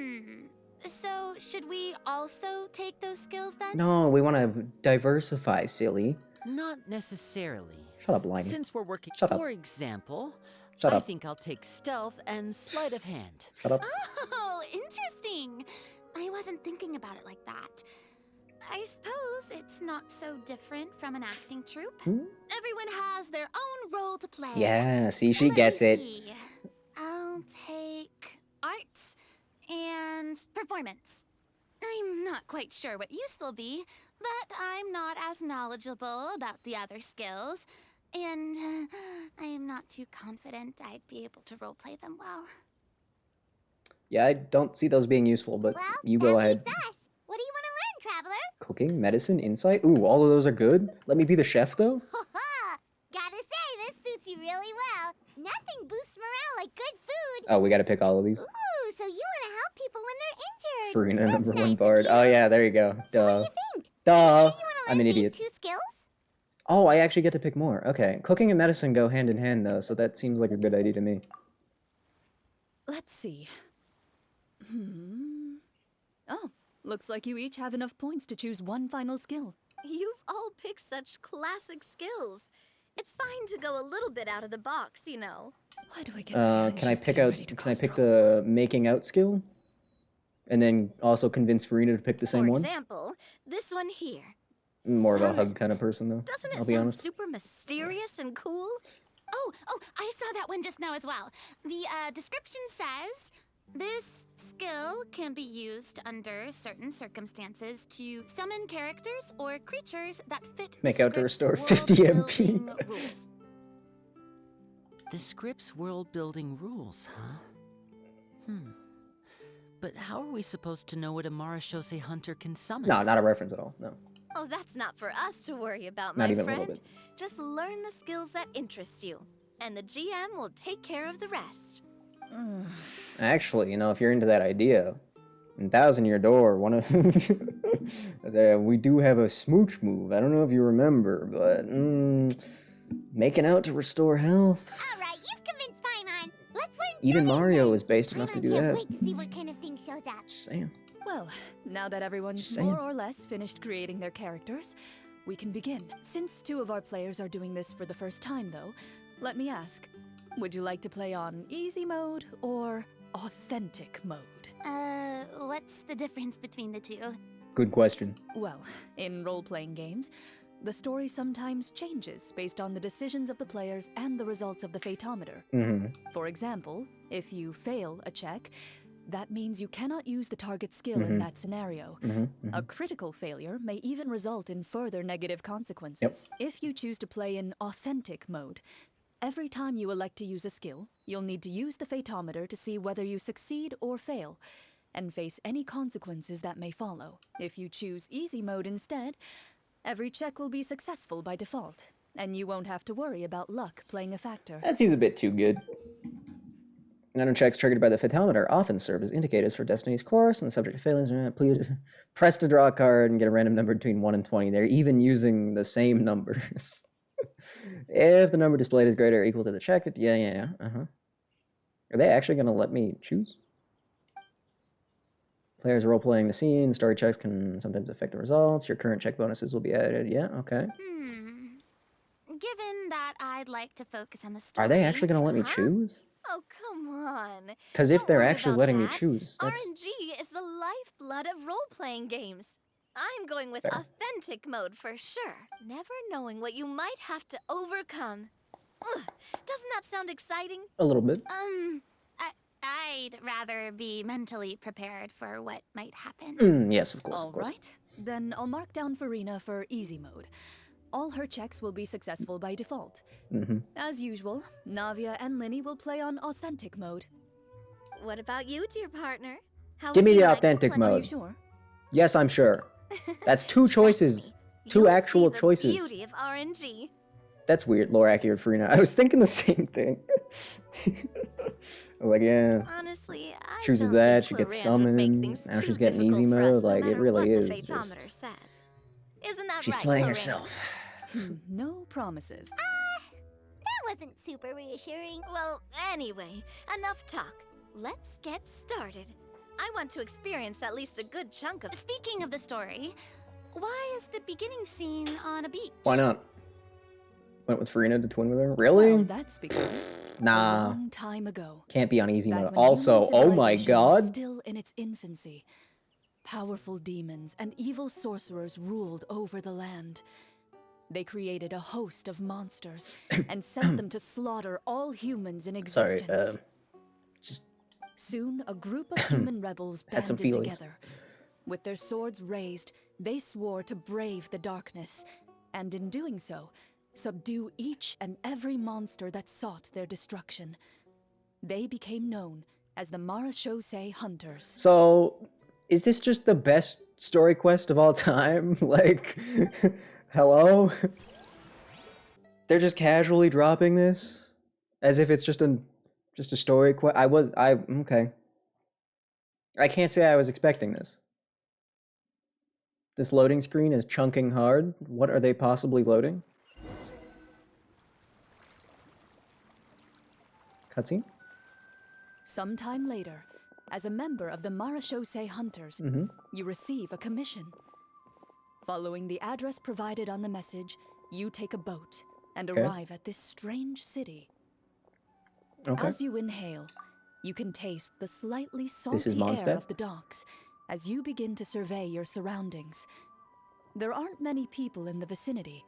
Navia. So should we also take those skills then? No, we want to diversify, silly. Not necessarily. Shut up, Liney. Since we're working, Shut up. for example, Shut I up. think I'll take stealth and sleight of hand. Shut up. Oh, interesting. I wasn't thinking about it like that. I suppose it's not so different from an acting troupe. Everyone has their own role to play. Yeah, see, she Let gets me it. see. I'll take arts and performance. I'm not quite sure what use they'll be, but I'm not as knowledgeable about the other skills. And I am not too confident I'd be able to roleplay them well. Yeah, I don't see those being useful, but Well, you go ahead. What do you want to learn, traveler? Cooking, medicine, insight? Ooh, all of those are good? Let me be the chef, though? Gotta say, this suits you really well. Nothing boosts morale like good food. Oh, we gotta pick all of these. Ooh, so you want to help people when they're injured. Farina, That's #1 nice bard. of Oh, you. yeah, there you go. So Duh. what do you think? Duh. Are you sure you want to I'm learn an these idiot. 2 skills? Oh, I actually get to pick more. Okay. Cooking and medicine go hand in hand, though, so that seems like a good idea to me. Let's see. Oh, looks like you each have enough points to choose one final skill. You've all picked such classic skills. It's fine to go a little bit out of the box, you know. Why do I get the feeling Can I she's pick getting out? ready to Can I cause pick trouble? the making out skill? And then also convince Farina to pick the same For one? example, this one here. More of a hug Summon. kind of person, though. Doesn't it I'll be sound honest. super mysterious and cool? Oh, I saw that one just now as well. The description says, this skill can be used under certain circumstances to summon characters or creatures that fit Make the out to script's restore 50 MP. world-building rules. The script's world-building rules, huh? But how are we supposed to know what a Marashose hunter can summon? No, not a reference at all. No. Oh, that's not for us to worry about, Not my even a friend. little bit. Just learn the skills that interest you, and the GM will take care of the rest. Actually, you know, if you're into that idea, in Thousand Year Door, one of we do have a smooch move. I don't know if you remember, but making out to restore health. All right, you've convinced Paimon. Let's learn Even summon Mario then. is based enough to do Can't that. wait to see what kind of thing shows up. Just saying. Well, now that everyone's Just saying. more or less finished creating their characters, we can begin. Since 2 of our players are doing this for the first time, though, let me ask, would you like to play on easy mode or authentic mode? What's the difference between the two? Good question. Well, in role-playing games, the story sometimes changes based on the decisions of the players and the results of the fatometer. For example, if you fail a check, that means you cannot use the target skill in that scenario. A critical failure may even result in further negative consequences. If you choose to play in authentic mode, every time you elect to use a skill, you'll need to use the fatometer to see whether you succeed or fail, and face any consequences that may follow. If you choose easy mode instead, every check will be successful by default, and you won't have to worry about luck playing a factor. That seems a bit too good. Nano checks triggered by the photometer often serve as indicators for Destiny's course, and the subject of failings please press to draw a card and get a random number between 1 and 20. They're even using the same numbers. If the number displayed is greater or equal to the check, yeah. Are they actually going to let me choose? Players role-playing the scene. Story checks can sometimes affect the results. Your current check bonuses will be added. Yeah, okay. Given that I'd like to focus on the story... Are they actually going to let me choose? Oh, come on. Because if Don't they're worry actually about letting me that. choose, that's... RNG is the lifeblood of role-playing games. I'm going with Fair. authentic mode for sure. Never knowing what you might have to overcome. Ugh, doesn't that sound exciting? A little bit. I'd rather be mentally prepared for what might happen. Yes, of course, All right, then I'll mark down Farina for easy mode. All her checks will be successful by default. As usual, Navia and Linny will play on authentic mode. What about you, dear partner? How Give would me you the like to authentic play? mode. Are you sure? Yes, I'm sure. That's 2 choices. 2 actual The choices. beauty of RNG. That's weird, lore accurate Farina. I was thinking the same thing. I was like, yeah. Honestly, I Chooses don't that, think she gets Clorinde would make summoned. things Now too she's getting easy difficult for us, mode. no Like, it matter really what is. the Fatometer Just... says. Isn't that She's right, playing Clorinde? herself. No promises. That wasn't super reassuring. Well, anyway, enough talk. Let's get started. I want to experience at least a good chunk of... Speaking of the story, why is the beginning scene on a beach? Why not? Went with Farina to twin with her? Really? Well, that's because a Nah. long time ago, Can't be on easy back mode. when Also, human oh my civilization was god. still in its infancy, powerful demons and evil sorcerers ruled over the land. They created a host of monsters and sent them to slaughter all humans in Sorry, existence. just Soon, a group of human rebels Had some banded feelings. together. With their swords raised, they swore to brave the darkness, and in doing so, Subdue each and every monster that sought their destruction. They became known as the Marachose Hunters. So, is this just the best story quest of all time? Like, hello? They're just casually dropping this as if it's just a story quest. Okay. I can't say I was expecting this. This loading screen is chunking hard. What are they possibly loading? Cutscene? Sometime later, as a member of the Marachose Hunters, you receive a commission. Following the address provided on the message, you take a boat and arrive at this strange city. As you inhale, you can taste the slightly salty air of the docks as you begin to survey your surroundings. There aren't many people in the vicinity,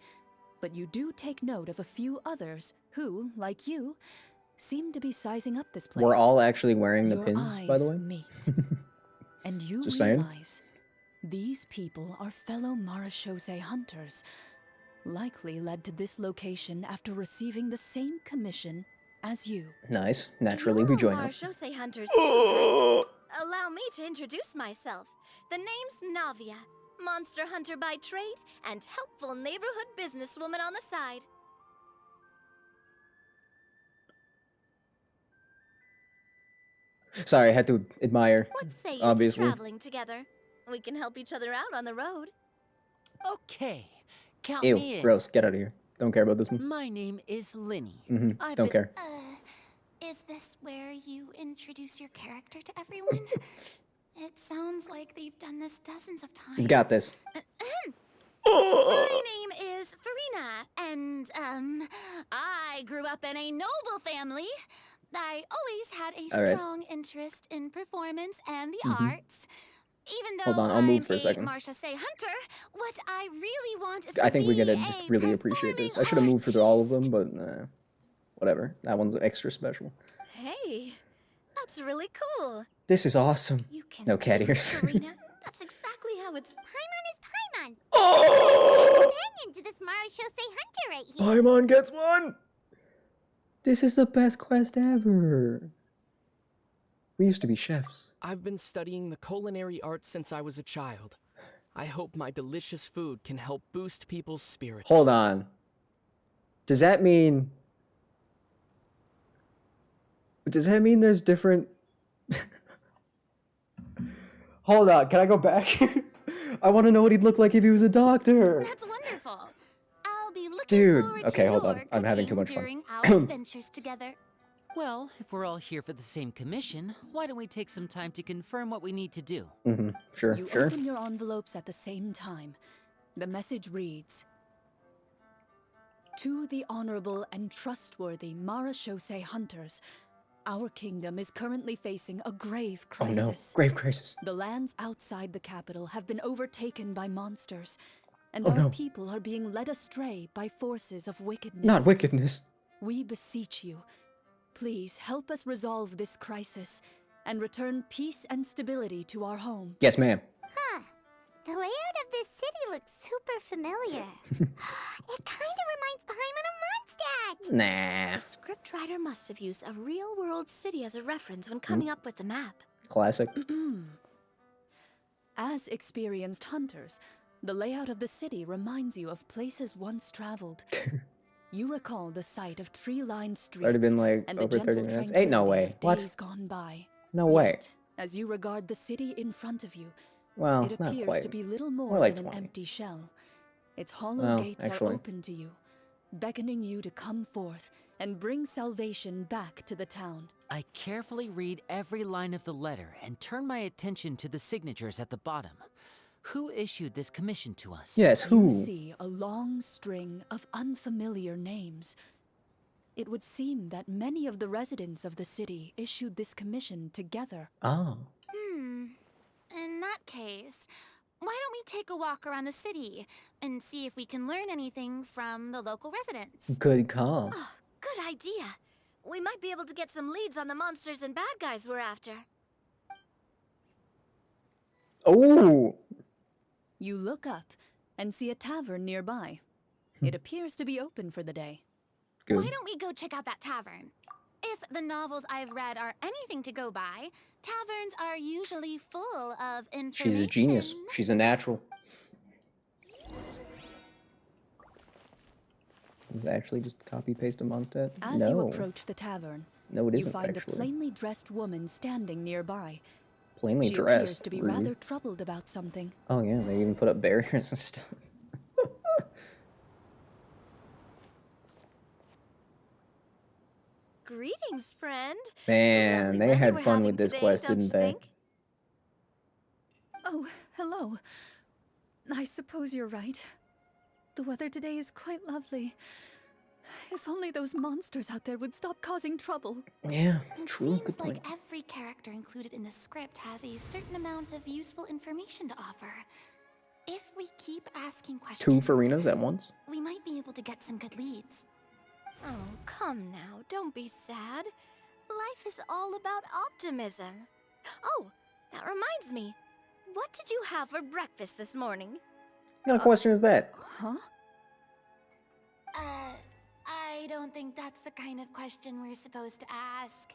but you do take note of a few others who, like you, seem to be sizing up this place. We're all actually wearing the Your pins, eyes by the way. meet, and you Just saying. realize these people are fellow Marachose hunters, likely led to this location after reving the same commission as you. Nice. Naturally, we join up. Marachose hunters too, right? Allow me to introduce myself. The name's Navia, monster hunter by trade and helpful neighborhood businesswoman on the side. Sorry, I had to admire. What say you obviously. to traveling together? We can help each other out on the road. Okay, count Ew, me in. gross. Get out of here. Don't care about this one. My name is Linny. Don't care. Is this where you introduce your character to everyone? It sounds like they've done this dozens of times. You got this. My name is Farina, and I grew up in a noble family. I always had a strong interest in performance and the arts. Even though Hold on, I'll move for a second. Marachose hunter, what I really want is I to think be we're gonna just really appreciate this. I should have moved through all of them, but whatever. That one's extra special. Hey, that's really cool. This is awesome. No cat ears. Serena, that's exactly how it's. Paimon is Paimon. Oh! Companion to this Marachose hunter right here. Paimon gets one! This is the best quest ever. We used to be chefs. I've been studying the culinary arts since I was a child. I hope my delicious food can help boost people's spirits. Hold on. Does that mean... Does that mean there's different... Hold on, can I go back? I want to know what he'd look like if he was a doctor. That's wonderful. I'll be looking Dude, forward okay, to hold on. your I'm having too cooking much during fun. our adventures together. Well, if we're all here for the same commission, why don't we take some time to confirm what we need to do? Sure, You sure. open your envelopes at the same time. The message reads, "To the honorable and trustworthy Marachose hunters, our kingdom is currently facing a grave Oh crisis. no, grave crisis. The lands outside the capital have been overtaken by monsters, and Oh, our no. people are being led astray by forces of wickedness. Not wickedness. We beseech you, please help us resolve this crisis and return peace and stability to our home." Yes, ma'am. Huh. The layout of this city looks super familiar. It kind of reminds Paimon of Mondstadt. Nah. The scriptwriter must have used a real-world city as a reference when coming up with the map. Classic. As experienced hunters, the layout of the city reminds you of places once traveled. You recall the sight of tree-lined streets Already been like and over the 30 gentle minutes. Ain't no tranquility way. of What? days gone by. No way. Yet, as you regard the city in front of you, Well, it not appears quite. to be little More more like than 20. an empty shell. Its hollow Well, gates actually. are open to you, beckoning you to come forth and bring salvation back to the town. I carefully read every line of the letter and turn my attention to the signatures at the bottom. Who issued this commission to us? Yes, who? You see a long string of unfamiliar names. It would seem that many of the residents of the city issued this commission together. Oh. In that case, why don't we take a walk around the city and see if we can learn anything from the local residents? Good call. Oh, good idea. We might be able to get some leads on the monsters and bad guys we're after. Oh. You look up and see a tavern nearby. It appears to be open for the day. Good. Why don't we go check out that tavern? If the novels I've read are anything to go by, taverns are usually full of information. She's a genius. She's a natural. Is it actually just copy paste a Mondstadt? As No. you approach the tavern, No, it you isn't find actually. a plainly dressed woman standing nearby. Plainly she dressed. appears to be Rude. rather troubled about something. Oh yeah, they even put up barriers and stuff. Greetings, friend. Man, Lovely they weather had we're fun having with this today, quest, don't didn't you they? think? Oh, hello. I suppose you're right. The weather today is quite lovely. If only those monsters out there would stop causing trouble. Yeah, It true. seems Good point. like every character included in the script has a certain amount of useful information to offer. If we keep asking questions, 2 Farinas at once. we might be able to get some good leads. Oh, come now. Don't be sad. Life is all about optimism. Oh, that reminds me. What did you have for breakfast this morning? What kind of question is that? Huh? I don't think that's the kind of question we're supposed to ask.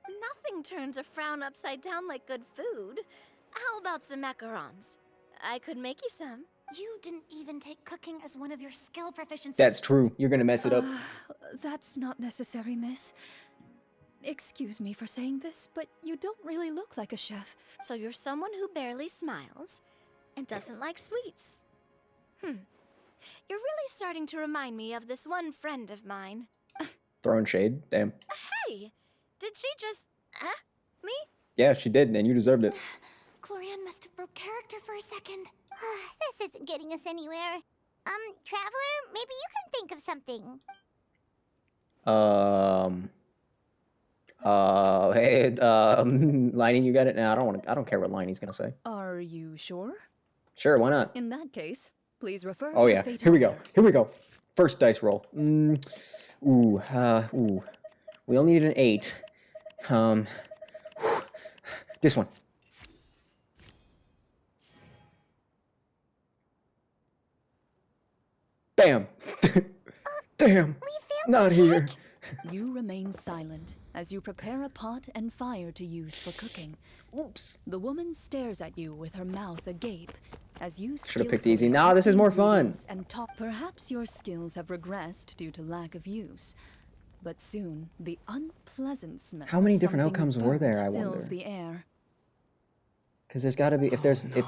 Nothing turns a frown upside down like good food. How about some macarons? I could make you some. You didn't even take cooking as one of your skill proficiencies. That's true. You're gonna mess it up. That's not necessary, miss. Excuse me for saying this, but you don't really look like a chef. So you're someone who barely smiles and doesn't like sweets. You're really starting to remind me of this one friend of mine. Throwing shade. Damn. Hey, did she just... me? Yeah, she did, and you deserved it. Clorinde must have broke character for a second. This isn't getting us anywhere. Traveler, maybe you can think of something. Hey, Liney, you got it? No, I don't care what Liney's gonna say. Are you sure? Sure, why not? In that case, please refer Oh to yeah, the fate here we go. order. Here we go. First dice roll. Ooh. We only need an 8. This one. Bam. Damn. Not here. You remain silent as you prepare a pot and fire to use for cooking. Oops. The woman stares at you with her mouth agape as you Should have picked skillfully easy. Nah, this is more fun. ingredients and top. Perhaps your skills have regressed due to lack of use, but soon the unpleasant smell. How many of different something outcomes were there, burnt I fills wonder? the air. Because there's got to be if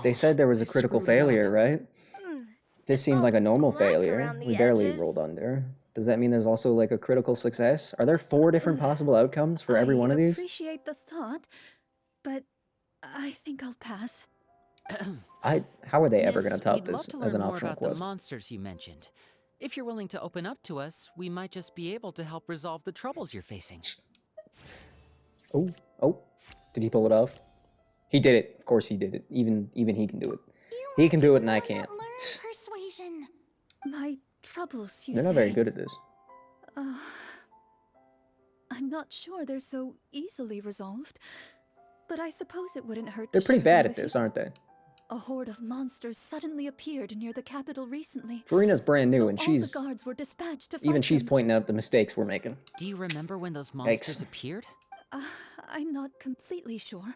they said there was a critical failure, right? This seemed like a normal failure. around the We barely edges. rolled under. Does that mean there's also like a critical success? Are there 4 different possible outcomes for every one of I these? appreciate the thought, but I think I'll pass. How are they ever Miss, going to top we'd love this to as learn an more optional about the quest? monsters you mentioned. If you're willing to open up to us, we might just be able to help resolve the troubles you're facing. Oh, did he pull it off? He did it. Of course he did it. Even he can do it. He can do it and I can't. Persuasion. My troubles, you They're say? not very good at this. I'm not sure they're so easily resolved, but I suppose it wouldn't hurt They're to pretty share bad them at with this, you. aren't they? A horde of monsters suddenly appeared near the capital recently. Farina's brand new, So and all she's the guards were dispatched to even fight she's them. pointing out the mistakes we're making. Do you remember when those monsters Yikes. appeared? I'm not completely sure.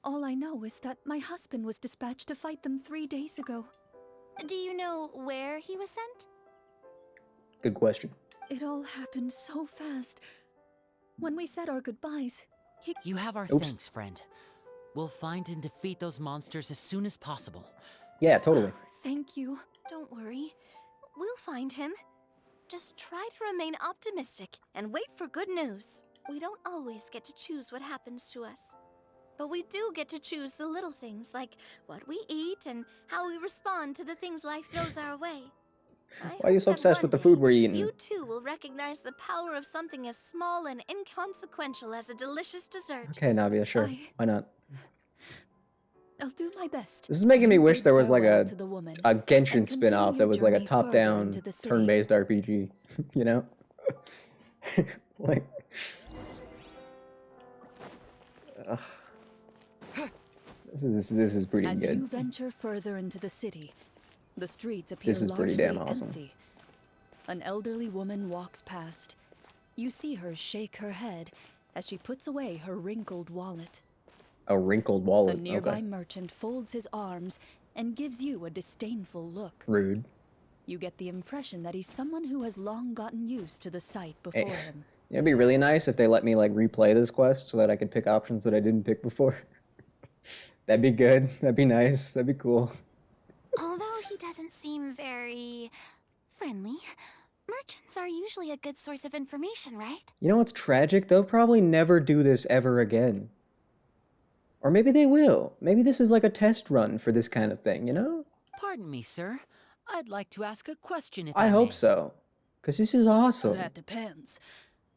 All I know is that my husband was dispatched to fight them 3 days ago. Do you know where he was sent? Good question. It all happened so fast. When we said our goodbyes, You have our Oops. thanks, friend. We'll find and defeat those monsters as soon as possible. Yeah, totally. Thank you. Don't worry. We'll find him. Just try to remain optimistic and wait for good news. We don't always get to choose what happens to us. But we do get to choose the little things like what we eat and how we respond to the things life throws our way. Why are you so obsessed with the food we're eating? You too will recognize the power of something as small and inconsequential as a delicious dessert. Okay, Navia, sure. Why not? I'll do my best. This is making me wish there was like farewell a to the woman Genshin spin-off your that was like a journey further top-down into the city. turn-based RPG, you know? Like Ugh. This is pretty As good. you venture further into the city, The streets appear This is pretty largely damn awesome. empty. An elderly woman walks past. You see her shake her head as she puts away her wrinkled wallet. A wrinkled A wallet. nearby Okay. merchant folds his arms and gives you a disdainful look. Rude. You get the impression that he's someone who has long gotten used to the sight Hey, before him. it'd be really nice if they let me like replay this quest so that I could pick options that I didn't pick before. That'd be good. That'd be nice. That'd be cool. Although he doesn't seem very friendly, merchants are usually a good source of information, right? You know what's tragic? They'll probably never do this ever again. Or maybe they will. Maybe this is like a test run for this kind of thing, you know? Pardon me, sir. I'd like to ask a question if I I hope may. so. Because this is awesome. That depends.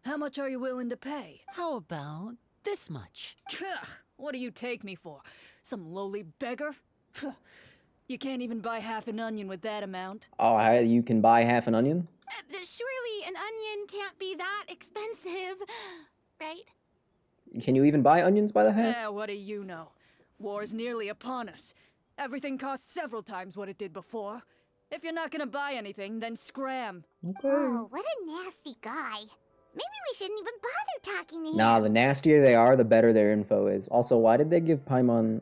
How much are you willing to pay? How about this much? What do you take me for? Some lowly beggar? You can't even buy half an onion with that amount. Oh, you can buy half an onion? Surely an onion can't be that expensive, right? Can you even buy onions by the half? What do you know? War's nearly upon us. Everything costs several times what it did before. If you're not gonna buy anything, then scram. Okay. Oh, what a nasty guy. Maybe we shouldn't even bother talking to him. Nah, the nastier they are, the better their info is. Also, why did they give Paimon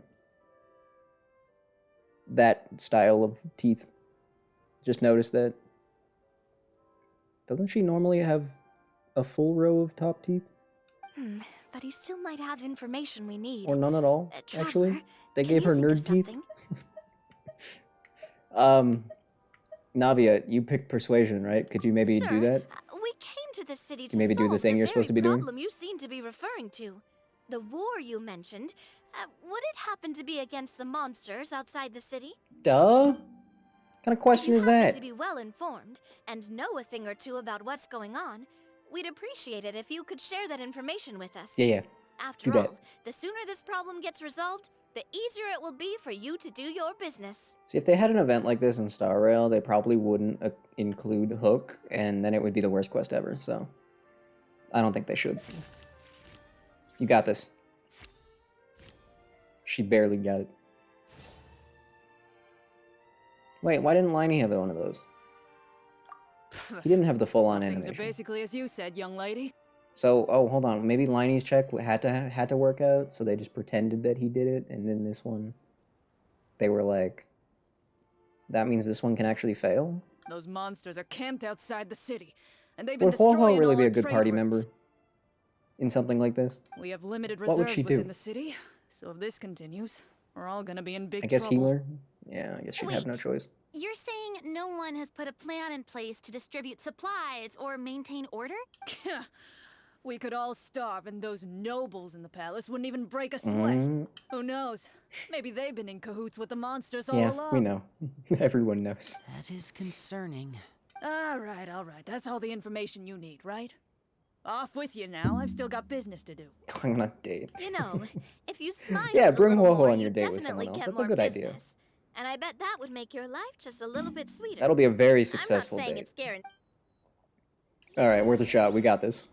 that style of teeth? Just noticed that. Doesn't she normally have a full row of top teeth? But he still might have information we need. Or none at all, actually? Traveler, They can gave you her think of nerd teeth? something? Navia, you picked persuasion, right? Could you maybe do that? We came to the city to Maybe do the solve thing you're supposed to be doing? problem you seem to be referring to. The war you mentioned. Would it happen to be against the monsters outside the city? Duh? What kind of question is If you happen that? to be well informed and know a thing or two about what's going on, we'd appreciate it if you could share that information with us. Yeah. After do that. all, the sooner this problem gets resolved, the easier it will be for you to do your business. See, if they had an event like this in Star Rail, they probably wouldn't include Hook, and then it would be the worst quest ever, so... I don't think they should. You got this. She barely got it. Wait, why didn't Liney have one of those? He didn't have the full-on Things animation. are basically as you said, young lady. So, oh, hold on. Maybe Liney's check had to work out, so they just pretended that he did it, and then this one, they were like, that means this one can actually fail? Those monsters are camped outside the city, and they've been Would Ho destroying really all be our a good trade party routes. member in something like this? We have limited What would reserves she do? within the city, so if this continues, we're all gonna be in big I guess trouble. healer? Yeah, I guess she'd have no Wait. choice. You're saying no one has put a plan in place to distribute supplies or maintain order? We could all starve, and those nobles in the palace wouldn't even break a sweat. Mm. Who knows? Maybe they've been in cahoots with the monsters all Yeah, along. we know. Everyone knows. That is concerning. All right. That's all the information you need, right? Off with you now. I've still got business to do. Going on a date. You know, if you smile Yeah, bring a little Woho more, on your you date with definitely someone else. get That's a more good business. idea. And I bet that would make your life just a little bit sweeter. That'll be a very successful I'm not saying date. it's guaranteed. Alright, worth a shot. We got this.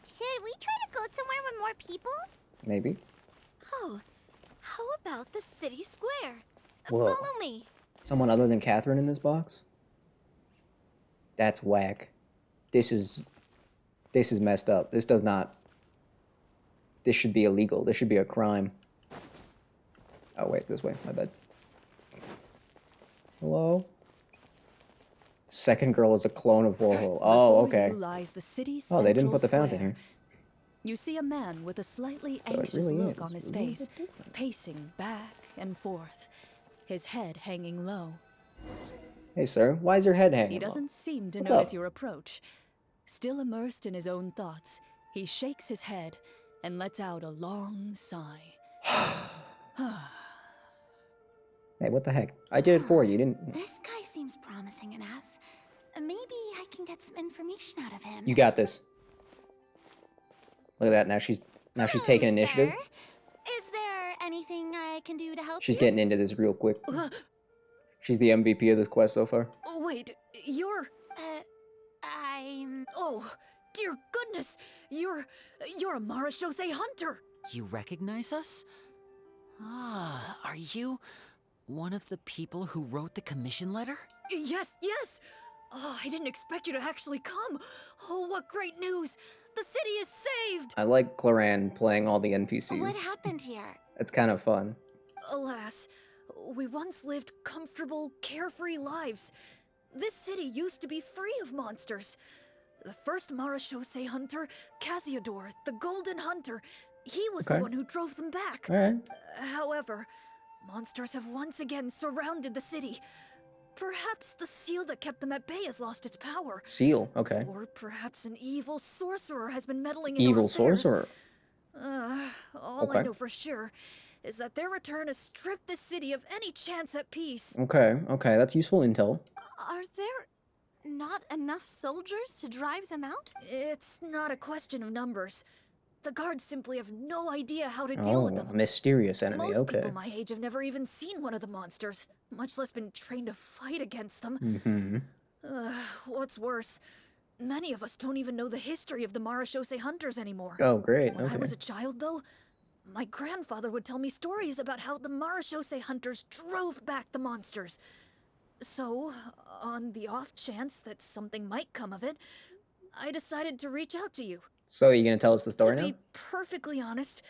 Should we try to go somewhere with more people? Maybe. Oh, how about the city square? Whoa. Follow me. Someone other than Catherine in this box? That's whack. This is messed up. This does not... This should be illegal. This should be a crime. Oh, wait, this way. My bad. Hello? Second girl is a clone of Woho. Oh, Before okay. you lies the city's Oh, they didn't central put the fountain square. here. You see a man with a slightly So it anxious really look is on his a little face, bit different. pacing back and forth, his head hanging low. Hey, sir. Why is your head hanging He low? doesn't seem to What's notice up? your approach. Still immersed in his own thoughts, he shakes his head and lets out a long sigh. Hey, what the heck? I did it for you. You didn't... This guy seems promising enough. Maybe I can get some information out of him. You got this. Look at that. Now she's taking initiative. Sir, is there anything I can do to help She's you? getting into this real quick. She's the MVP of this quest so far. Oh, wait, you're... I'm... Oh, dear goodness! You're a Marashose hunter! You recognize us? Ah, are you... one of the people who wrote the commission letter? Yes, yes! Oh, I didn't expect you to actually come. Oh, what great news! The city is saved! I like Clorinde playing all the NPCs. What happened here? It's kind of fun. Alas, we once lived comfortable, carefree lives. This city used to be free of monsters. The first Marachose hunter, Casiodor, the Golden Hunter, he was the one who drove them back. Alright. However, monsters have once again surrounded the city. Perhaps the seal that kept them at bay has lost its power. Seal, okay. Or perhaps an evil sorcerer has been meddling in our Evil affairs. sorcerer. All I know for sure is that their return has stripped the city of any chance at peace. Okay, that's useful intel. Are there not enough soldiers to drive them out? It's not a question of numbers. The guards simply have no idea how to deal with them. A mysterious enemy, Most okay. people my age have never even seen one of the monsters, much less been trained to fight against them. Mm-hmm. What's worse, many of us don't even know the history of the Marachose hunters anymore. Oh, great, When I okay. was a child, though, my grandfather would tell me stories about how the Marachose hunters drove back the monsters. So, on the off chance that something might come of it, I decided to reach out to you. So, are you gonna tell us the story To now? be perfectly honest,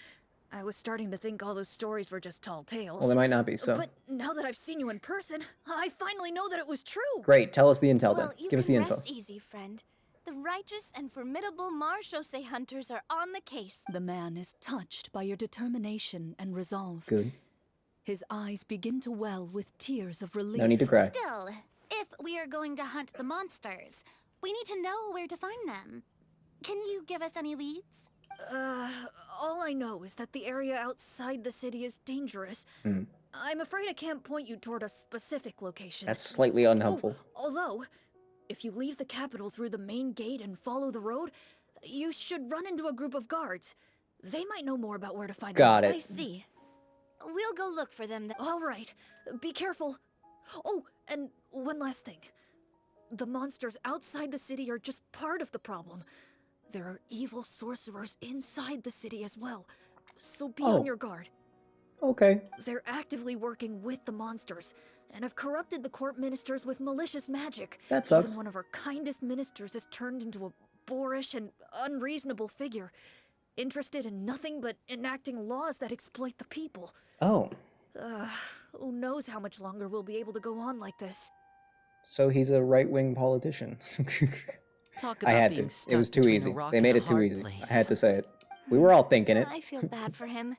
I was starting to think all those stories were just tall tales. Well, they might not be, so. But now that I've seen you in person, I finally know that it was true. Great, tell us the intel Well, then. you Give us the can info. rest easy, friend. The righteous and formidable Marachose hunters are on the case. The man is touched by your determination and resolve. Good. His eyes begin to well with tears of relief. No need to cry. Still, if we are going to hunt the monsters, we need to know where to find them. Can you give us any leads? All I know is that the area outside the city is dangerous. I'm afraid I can't point you toward a specific location. That's slightly unhelpful. Although, if you leave the capital through the main gate and follow the road, you should run into a group of guards. They might know more about where to find Got them. it. I see. We'll go look for them. All right. Be careful. Oh, and one last thing. The monsters outside the city are just part of the problem. There are evil sorcerers inside the city as well. So be on your guard. Okay. They're actively working with the monsters and have corrupted the court ministers with malicious magic. That sucks. Even one of our kindest ministers has turned into a boorish and unreasonable figure, interested in nothing but enacting laws that exploit the people. Oh. Who knows how much longer we'll be able to go on like this. So he's a right-wing politician. Talk I about had to. being It stuck was too between a easy. rock They and made a it too hard easy. place. I had to say it. We were all thinking it. I feel bad for him.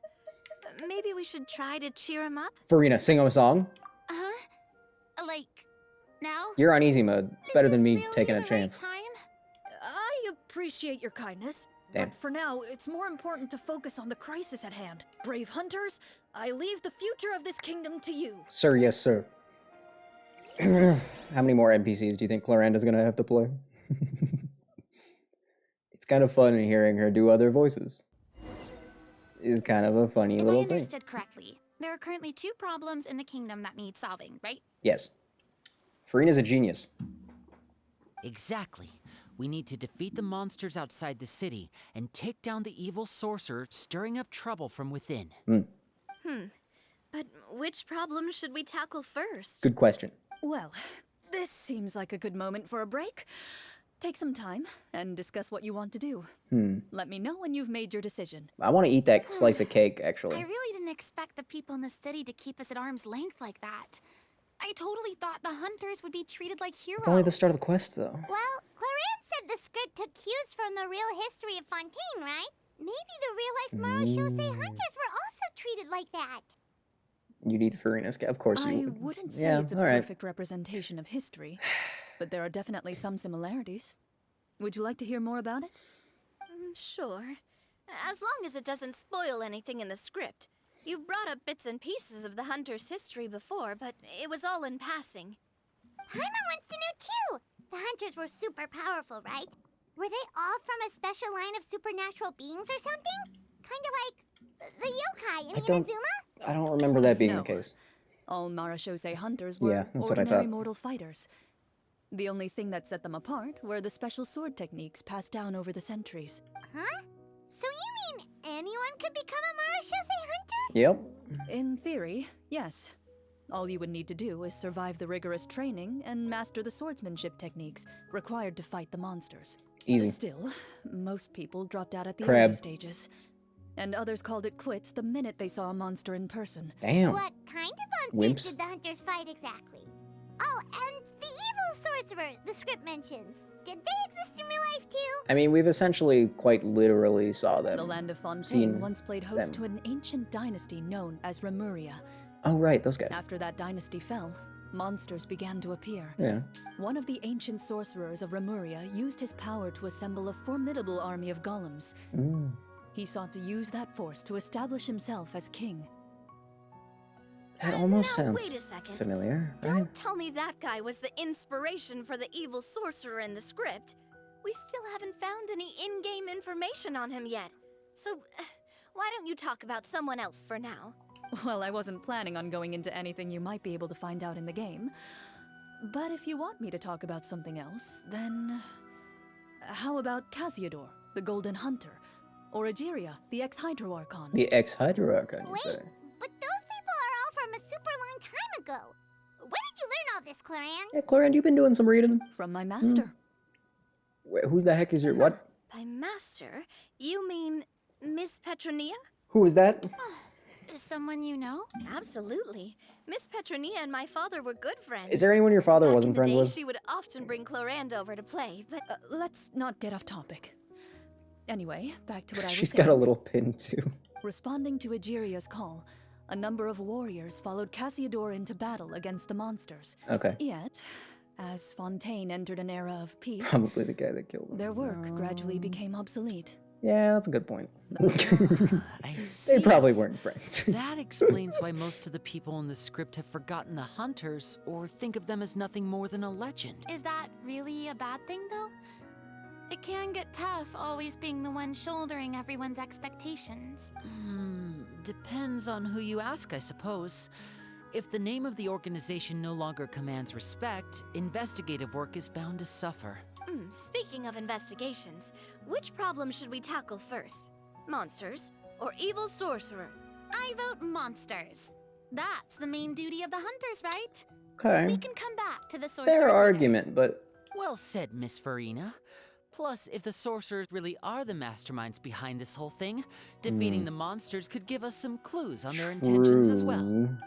Maybe we should try to cheer him up? Farina, sing him a song. Like, now? You're on easy mode. It's better than me taking a chance. I appreciate your kindness, Damn. but for now, it's more important to focus on the crisis at hand. Brave hunters, I leave the future of this kingdom to you. Sir, yes, sir. How many more NPCs do you think Clorinda's gonna have to play? It's kind of fun hearing her do other voices. It's kind of a funny If I little thing. understood correctly, there are currently 2 problems in the kingdom that need solving, right? Yes. Farina's a genius. Exactly. We need to defeat the monsters outside the city and take down the evil sorcerer stirring up trouble from within. But which problem should we tackle first? Good question. Well, this seems like a good moment for a break. Take some time and discuss what you want to do. Let me know when you've made your decision. I want to eat that slice of cake, I actually. really didn't expect the people in the city to keep us at arm's length like that. I totally thought the hunters would be treated like heroes. It's only the start of the quest, though. Well, Clorinde said the script took cues from the real history of Fontaine, right? Maybe the real-life Marachose hunters were also treated like that. You'd eat Farina's cake. Of course you I would. wouldn't say Yeah, it's a all right. perfect representation of history, but there are definitely some similarities. Would you like to hear more about it? Sure. As long as it doesn't spoil anything in the script. You brought up bits and pieces of the hunter's history before, but it was all in passing. Paimon wants to know too. The hunters were super powerful, right? Were they all from a special line of supernatural beings or something? Kind of like the yokai in Inazuma? I don't remember that being No. the case. All Marachose hunters were Yeah, that's what I ordinary thought. mortal fighters. The only thing that set them apart were the special sword techniques passed down over the centuries. Huh? So you mean anyone could become a Marachose hunter? Yep. In theory, yes. All you would need to do is survive the rigorous training and master the swordsmanship techniques required to fight the monsters. Easy. Still, most people dropped out at the Crab. early stages, and others called it quits the minute they saw a monster in person. Damn. What kind of Wimps. monsters did the hunters fight exactly? Oh, and the evil sorcerer the script mentions. Did they exist in real life too? I mean, we've essentially quite literally saw them. The land of Fontaine seen once played host them. to an ancient dynasty known as Remuria. Oh, right, those guys. After that dynasty fell, monsters began to appear. Yeah. One of the ancient sorcerers of Remuria used his power to assemble a formidable army of golems. Mm. He sought to use that force to establish himself as king. That almost Now, sounds wait a second. familiar, right? Don't tell me that guy was the inspiration for the evil sorcerer in the script. We still haven't found any in-game information on him yet. So, why don't you talk about someone else for now? Well, I wasn't planning on going into anything you might be able to find out in the game. But if you want me to talk about something else, then... How about Casiodor, the Golden Hunter? Or Egeria, the ex-Hydroarchon? The ex-Hydroarchon, you Wait, say? but those people are all from a super long time ago. Where did you learn all this, Clorinde? Yeah, Clorinde, you've been doing some reading. From my master. Wait, who the heck is your what? By master, you mean Miss Petronia? Who is that? Is someone you know? Absolutely. Miss Petronia and my father were good friends. Is there anyone your father Back wasn't in the friends day, with? she would often bring Clorinde over to play, but... Let's not get off topic. Anyway, back to what I was She's saying. got a little pin, too. Responding to Egeria's call, a number of warriors followed Casiodor into battle against the monsters. Okay. Yet, as Fontaine entered an era of peace, Probably the guy that killed him. their work gradually became obsolete. Yeah, that's a good point. I see. They probably weren't friends. That explains why most of the people in the script have forgotten the hunters or think of them as nothing more than a legend. Is that really a bad thing, though? It can get tough always being the one shouldering everyone's expectations. Depends on who you ask, I suppose. If the name of the organization no longer commands respect, investigative work is bound to suffer. Speaking of investigations, which problem should we tackle first? Monsters or evil sorcerer? I vote monsters. That's the main duty of the hunters, right? Okay. We can come back to the sorcerer. Fair later. argument, but... Well said, Miss Farina. Plus, if the sorcerers really are the masterminds behind this whole thing, defeating the monsters could give us some clues on their intentions as well.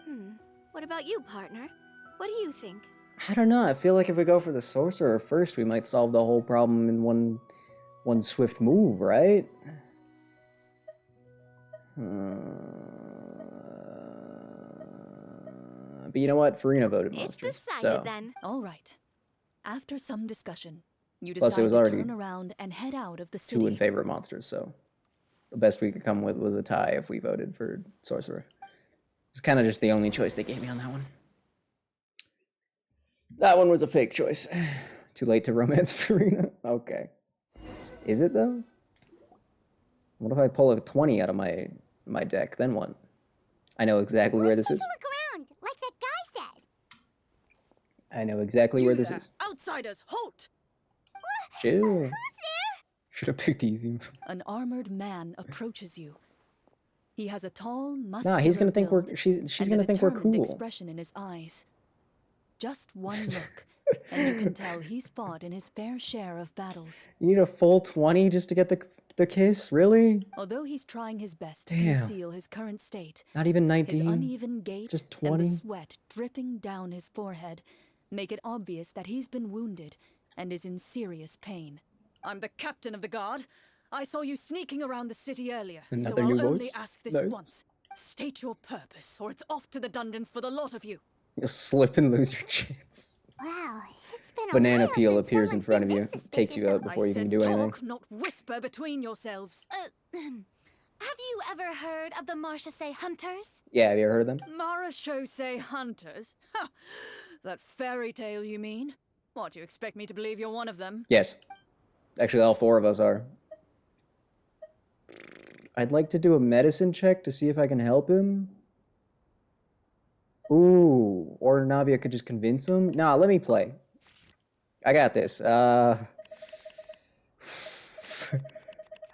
True. What about you, partner? What do you think? I don't know. I feel like if we go for the sorcerer first, we might solve the whole problem in one swift move, right? But you know what? Farina voted monsters. It's decided so. then. All right. After some discussion, you Plus, it decide was to already turn around and head out of the Two city. in favor of monsters, so the best we could come with was a tie if we voted for sorcerer. It's kind of just the only choice they gave me on that one. That one was a fake choice. Too late to romance Farina? Okay. Is it though? What if I pull a 20 out of my deck? Then what? I know exactly where this is. Look around, like that guy said. I know exactly where this is. Outsiders, halt! Chill. Should have picked easy. An armored man approaches you. He has a tall, muscular Nah, he's gonna think build we're she's and gonna a think we're determined cool. expression in his eyes. Just one look, and you can tell he's fought in his fair share of battles. You need a full 20 just to get the kiss? Really? Although he's trying his best to Damn. conceal his current state, Not even his 19? uneven gait Just and 20? the sweat dripping down his forehead make it obvious that he's been wounded and is in serious pain. I'm the captain of the guard. I saw you sneaking around the city earlier, Another so new I'll only voice? ask this Nice. once. State your purpose, or it's off to the dungeons for the lot of you. You'll slip and lose your chance. Wow, it's been a Banana while peel since appears in someone's front of been you, this takes you out before I you can said do talk, anything. not whisper between yourselves. Have you ever heard of the Marchese Hunters? Yeah, have you ever heard of them? Marachose hunters? Ha! That fairy tale, you mean? What, you expect me to believe you're one of them? Yes. Actually, all four of us are. I'd like to do a medicine check to see if I can help him. Ooh, or Navia could just convince him. Nah, let me play. I got this. I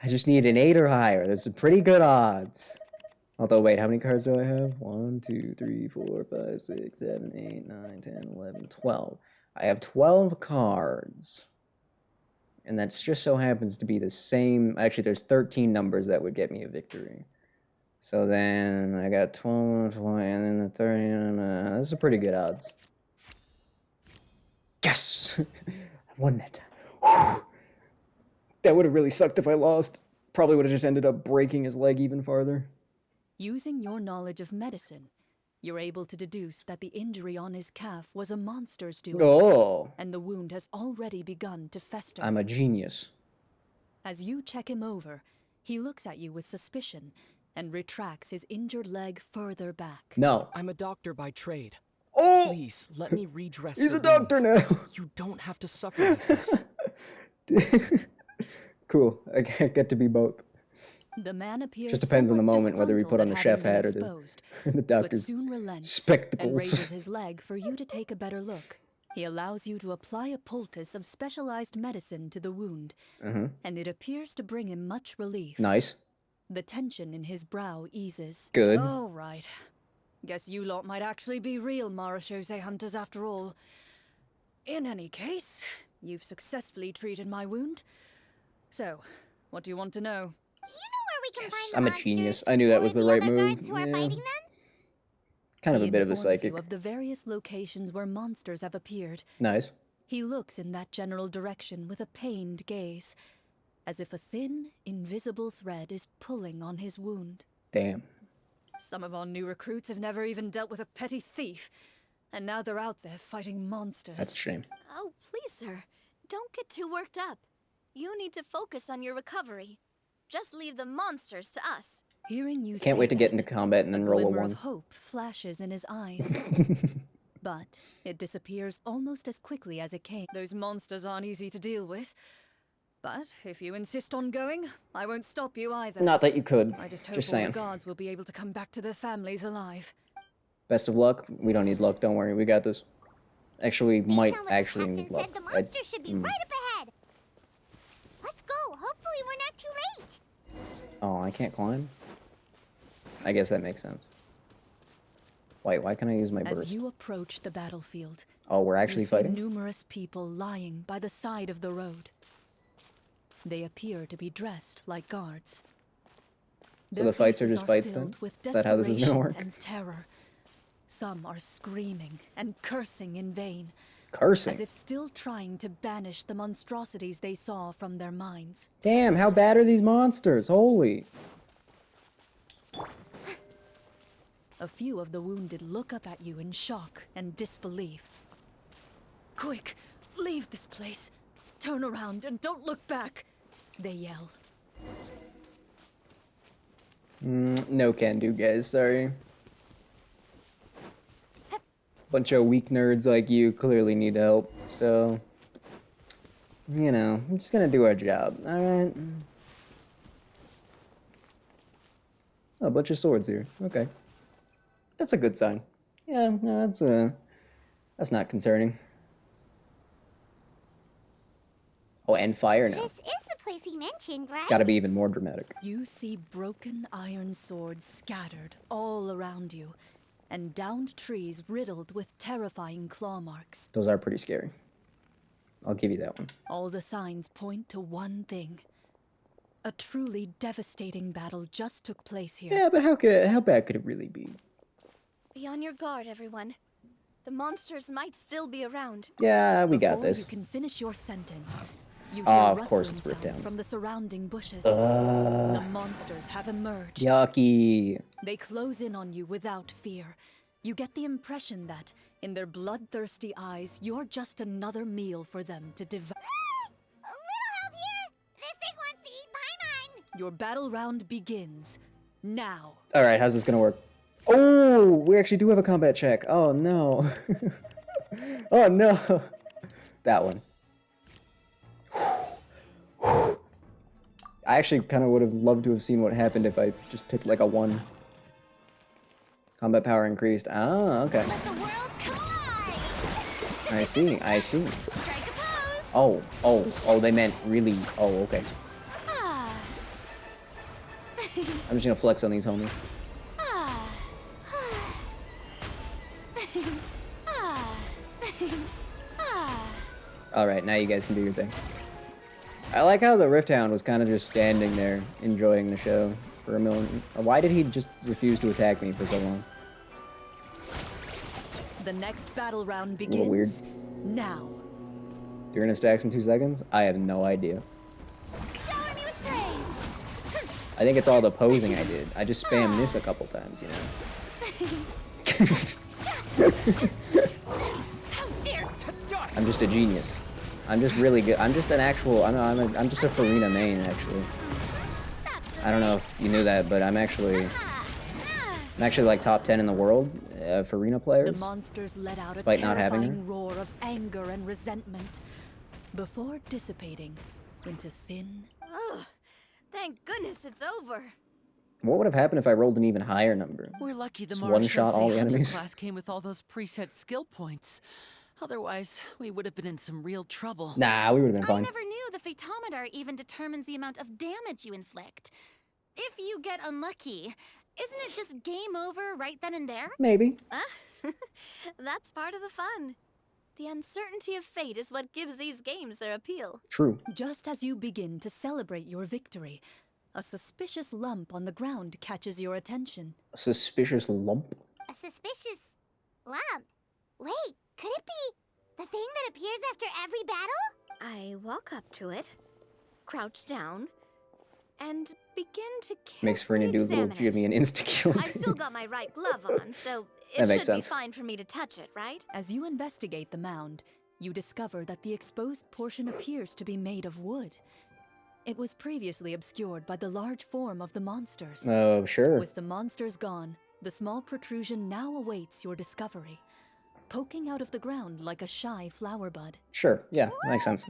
just need an 8 or higher. There's some pretty good odds. Although, wait, how many cards do I have? 1, 2, 3, 4, 5, 6, 7, 8, 9, 10, 11, 12. I have 12 cards. And that just so happens to be the same. Actually, there's 13 numbers that would get me a victory. So then I got 12, 20, and then the 30. That's a pretty good odds. Yes! I won that. Whew. That would have really sucked if I lost. Probably would have just ended up breaking his leg even farther. Using your knowledge of medicine, you're able to deduce that the injury on his calf was a monster's doing. Oh. And the wound has already begun to fester. I'm a genius. As you check him over, he looks at you with suspicion and retracts his injured leg further back. No. I'm a doctor by trade. Oh! Please, let me redress He's your a doctor wound. now. You don't have to suffer like this. Cool. I get to be both. The man appears Just depends on the somewhat moment whether we put on the disgruntled chef at hat or having been exposed, the doctor's but soon relents spectacles. and raises his leg for you to take a better look. He allows you to apply a poultice of specialized medicine to the wound, and it appears to bring him much relief. Nice. The tension in his brow eases. Good. All right. Guess you lot might actually be real Marachose hunters after all. In any case, you've successfully treated my wound. So, what do you want to know? Do you know where we can find the I'm a monsters? genius. I knew that was the Or right other move. guards who are Yeah. fighting them? Kind of He a bit of a informs psychic. you of the various locations where monsters have appeared. Nice. He looks in that general direction with a pained gaze, as if a thin, invisible thread is pulling on his wound. Damn. Some of our new recruits have never even dealt with a petty thief, and now they're out there fighting monsters. That's a shame. Oh, please, sir. Don't get too worked up. You need to focus on your recovery. Just leave the monsters to us. Hearing you Can't say wait to get that, into combat and then roll a glimmer 1. of hope flashes in his eyes. But it disappears almost as quickly as it came. Those monsters aren't easy to deal with. But if you insist on going, I won't stop you either. Not that you could. I just hope Just all saying. the guards will be able to come back to their families alive. Best of luck. We don't need luck. Don't worry. We got this. Actually, we might actually need luck. The monsters should be right up ahead. Let's go. Hopefully we're not too late. Oh, I can't climb? I guess that makes sense. Wait, why can't I use my As burst? you approach the battlefield, Oh, we're actually you see fighting? numerous people lying by the side of the road. They appear to be dressed like guards. So the fights are faces just fights then? filled with Is that how this is gonna desperation work? and terror. Some are screaming and cursing in vain. Cursing? As if still trying to banish the monstrosities they saw from their minds. Damn, how bad are these monsters? Holy. A few of the wounded look up at you in shock and disbelief. Quick, leave this place. Turn around and don't look back, they yell. No can do, guys. Sorry. Bunch of weak nerds like you clearly need help, so... You know, I'm just gonna do our job, alright? Oh, a bunch of swords here. Okay. That's a good sign. Yeah, no, that's not concerning. Oh, and fire now. This is the place he mentioned, right? Gotta be even more dramatic. You see broken iron swords scattered all around you, and downed trees riddled with terrifying claw marks. Those are pretty scary. I'll give you that one. All the signs point to one thing. A truly devastating battle just took place here. Yeah, but how bad could it really be? Be on your guard, everyone. The monsters might still be around. Yeah, we got Before this. you can finish your sentence, you hear Of course rustling it's ripped sounds down. from the surrounding bushes. The monsters have emerged. Yucky. They close in on you without fear. You get the impression that, in their bloodthirsty eyes, you're just another meal for them to devour. A little help here. This thing wants to eat Paimon. Your battle round begins now. Alright, how's this gonna work? Oh, we actually do have a combat check. Oh no. Oh no. That one. I actually kind of would have loved to have seen what happened if I just picked like a 1. Combat power increased. Ah, okay. Let the world collide. I see, I see. Strike a pose. Oh, they meant really. Oh, okay. Ah. I'm just gonna flex on these homies. Alright, now you guys can do your thing. I like how the Rift Hound was kind of just standing there, enjoying the show for a moment. Why did he just refuse to attack me for so long? The next battle round A little weird. begins now. 300 stacks in 2 seconds? I have no idea. Shower me with praise. I think it's all the posing I did. I just spammed this a couple times, you know? I'm just a genius. I'm just really good. I'm just an actual. I'm just a Farina main, actually. I don't know if you knew that, but I'm actually like top 10 in the world Farina players. The monsters let out a Despite not having terrifying her. roar of anger and resentment before dissipating into thin. Oh, thank goodness it's over. What would have happened if I rolled an even higher number? We're lucky the Just Mara one-shot all the Hunter enemies. class came with all those preset skill points. Otherwise, we would have been in some real trouble. Nah, we would have been I fine. never knew the photometer even determines the amount of damage you inflict. If you get unlucky, isn't it just game over right then and there? Maybe. That's part of the fun. The uncertainty of fate is what gives these games their appeal. True. Just as you begin to celebrate your victory, a suspicious lump on the ground catches your attention. A suspicious lump? A suspicious lump. Wait, could it be the thing that appears after every battle? I walk up to it, crouch down, and begin to Makes Farina do a little give me an insta-kill. I've still got my right glove on, so it That makes should be sense. fine for me to touch it, right? As you investigate the mound, you discover that the exposed portion appears to be made of wood. It was previously obscured by the large form of the monsters. Oh, sure. With the monsters gone, the small protrusion now awaits your discovery, poking out of the ground like a shy flower bud. Sure, yeah, makes sense.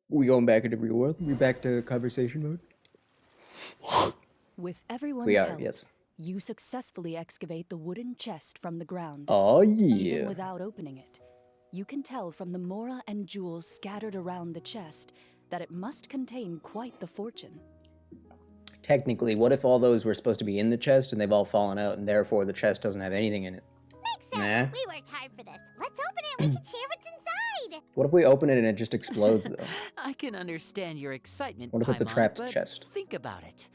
We going back into real world? We back to conversation mode? With everyone's We are, help, yes. you successfully excavate the wooden chest from the ground. Oh, yeah. Even without opening it, you can tell from the mora and jewels scattered around the chest that it must contain quite the fortune. Technically, what if all those were supposed to be in the chest and they've all fallen out and therefore the chest doesn't have anything in it? Makes sense. Nah. We worked hard for this. Let's open it and we can share what's inside. What if we open it and it just explodes, though? I can understand your excitement, What if it's a Paimon, trapped but chest? Think about it.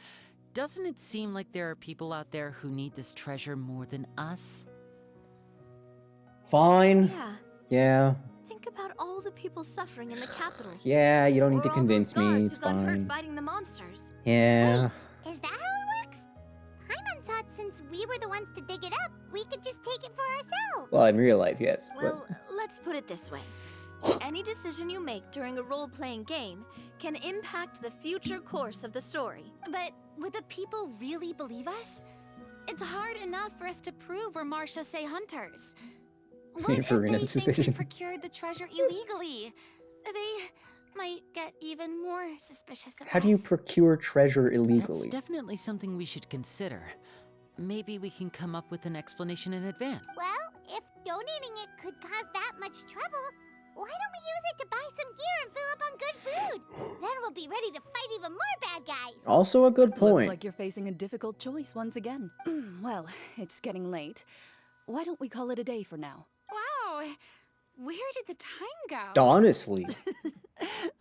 Doesn't it seem like there are people out there who need this treasure more than us? Fine. Yeah. Yeah. Think about all the people suffering in the capital. Yeah, you don't need Or to all convince those me. guards It's who got hurt fine. fighting the monsters. Yeah. Is that how it works? Paimon thought since we were the ones to dig it up, we could just take it for ourselves. Well, in real life, yes. Well, let's put it this way. Any decision you make during a role-playing game can impact the future course of the story. But would the people really believe us? It's hard enough for us to prove we're Marcia Say hunters. What if they Farina's think we decision. procured the treasure illegally? They might get even more suspicious of How do you us. procure treasure That's illegally? definitely something we should consider. Maybe we can come up with an explanation in advance. Well, if donating it could cause that much trouble, why don't we use it to buy some gear and fill up on good food? Then we'll be ready to fight even more bad guys. Also a good Looks point. like you're facing a difficult choice once again. Well, it's getting late. Why don't we call it a day for now? Wow, where did the time go? Honestly.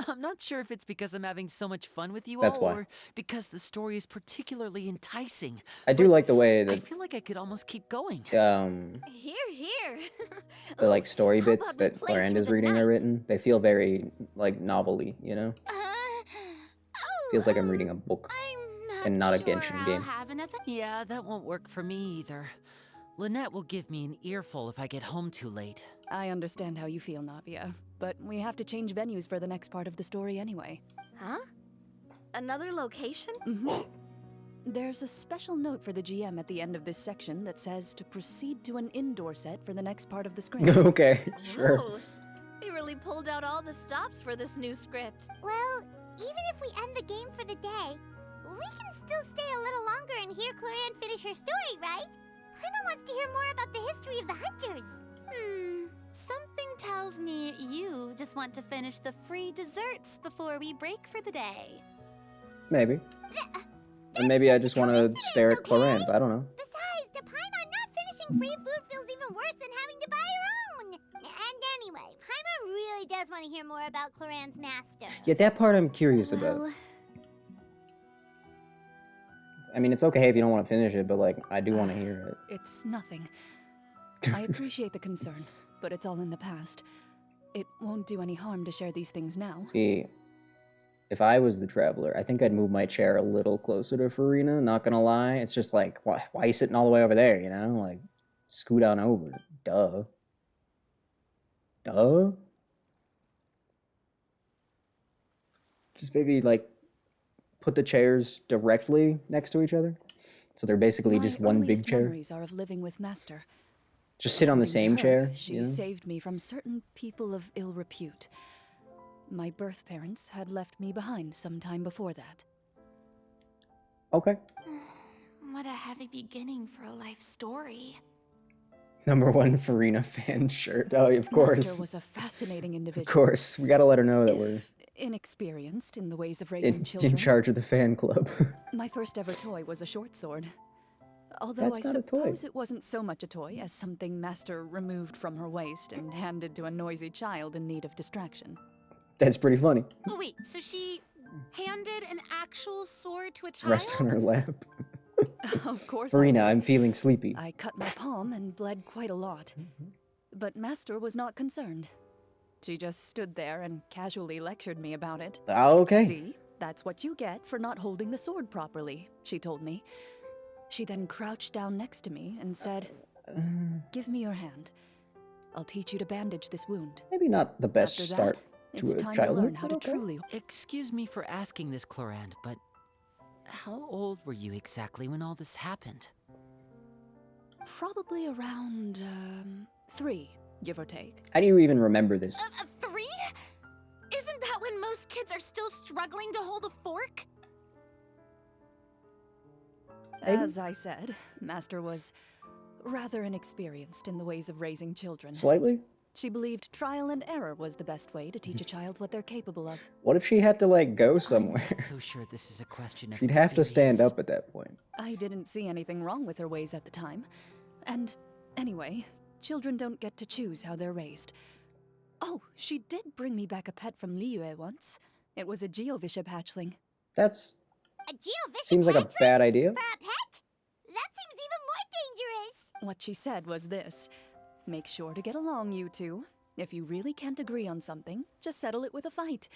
I'm not sure if it's because I'm having so much fun with you That's all, why. or because the story is particularly enticing. I do like the way I that feel like I could almost keep going. Here, here. the like story How bits about we that play Clorinde through is the reading are night? written. They feel very like novelly, you know? Feels like I'm reading a book and not a Genshin game. Yeah, that won't work for me either. Lynette will give me an earful if I get home too late. I understand how you feel, Navia, but we have to change venues for the next part of the story anyway. Huh? Another location? There's a special note for the GM at the end of this section that says to proceed to an indoor set for the next part of the script. Okay, sure. Whoa. They really pulled out all the stops for this new script. Well, even if we end the game for the day, we can still stay a little longer and hear Clorinde finish her story, right? Paimon wants to hear more about the history of the hunters. Something tells me you just want to finish the free desserts before we break for the day. Maybe. And maybe I just want to stare at Clorinde. I don't know. Besides, to Paimon, not finishing free food feels even worse than having to buy your own. And anyway, Paimon really does want to hear more about Clorinde's master. Yeah, that part I'm curious about. I mean, it's okay if you don't want to finish it, but like, I do want to hear it. It's nothing. I appreciate the concern, but it's all in the past. It won't do any harm to share these things now. See, if I was the traveler, I think I'd move my chair a little closer to Farina, not gonna lie. It's just like, why are you sitting all the way over there, you know? Like, scoot on over. Duh. Duh? Just maybe, like, put the chairs directly next to each other. So they're basically just one big chair. My memories are of living with Master. Just sit on the same chair. She saved me from certain people of ill repute. My birth parents had left me behind some time before that. Okay. What a heavy beginning for a life story. #1 Farina fan shirt. Oh, of course. Master was a fascinating individual. Of course. We gotta let her know that we're inexperienced in the ways of raising children. In charge of the fan club. My first ever toy was a short sword. Although That's I not a toy. suppose it wasn't so much a toy as something Master removed from her waist and handed to a noisy child in need of distraction. That's pretty funny. Oh wait, so she handed an actual sword to a child? Rest on her lap. Of course Farina, I did. I'm feeling sleepy. I cut my palm and bled quite a lot. But Master was not concerned. She just stood there and casually lectured me about it. Okay. See, that's what you get for not holding the sword properly, she told me. She then crouched down next to me and said, "Give me your hand. I'll teach you to bandage this wound." Maybe not the best After start that, to it's a time childhood. to learn how but to okay. truly. Excuse me for asking this, Clorinde, but how old were you exactly when all this happened? Probably around 3, give or take. How do you even remember this? 3? Isn't that when most kids are still struggling to hold a fork? As I said, Master was rather inexperienced in the ways of raising children. Slightly? She believed trial and error was the best way to teach a child what they're capable of. What if she had to, like, go somewhere? I'm not so sure this is a question of She'd have to stand experience. up at that point. I didn't see anything wrong with her ways at the time. And anyway, children don't get to choose how they're raised. Oh, she did bring me back a pet from Liyue once. It was a Geovishap hatchling. That's A Geovishap seems like a hatchling? bad idea. For a pet? That seems even more dangerous. What she said was this: make sure to get along, you two. If you really can't agree on something, just settle it with a fight.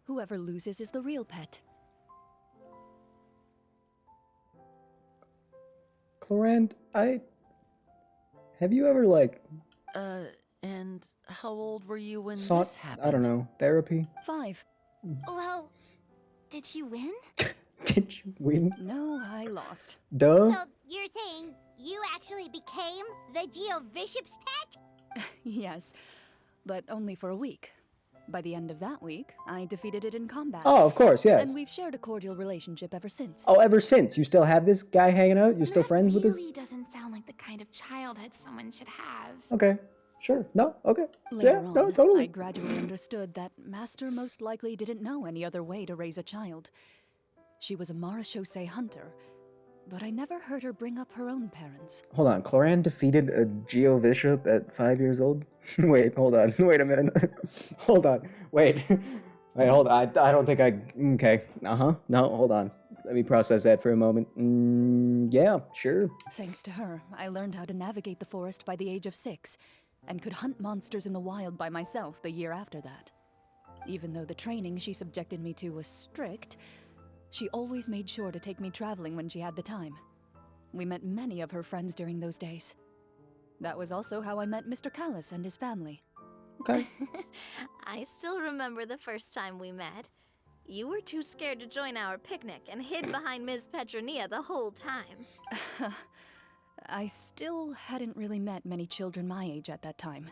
Whoever loses is the real pet. Clorinde, have you ever, like, And how old were you when sought, this happened? I don't know, therapy? 5. Well, did you win? Did you win? No, I lost. Duh. So you're saying you actually became the Geovishap's pet? Yes, but only for a week. By the end of that week, I defeated it in combat. Oh, of course, yes. And we've shared a cordial relationship ever since. Oh, ever since? You still have this guy hanging out? You're still friends with this? Really doesn't sound like the kind of childhood someone should have. Okay. Sure. No? Okay. Later yeah, on, no, totally. I gradually understood that Master most likely didn't know any other way to raise a child. She was a Marachose hunter, but I never heard her bring up her own parents. Hold on. Clorinde defeated a Geovishap at 5 years old? Wait, hold on. Wait a minute. Hold on. Wait. Wait, hold on. I don't think I... Okay. Uh-huh. No, hold on. Let me process that for a moment. Yeah, sure. Thanks to her, I learned how to navigate the forest by the age of 6, and could hunt monsters in the wild by myself the year after that. Even though the training she subjected me to was strict, she always made sure to take me traveling when she had the time. We met many of her friends during those days. That was also how I met Mr. Callis and his family. Okay. I still remember the first time we met. You were too scared to join our picnic and hid behind Ms. Petronia the whole time. I still hadn't really met many children my age at that time,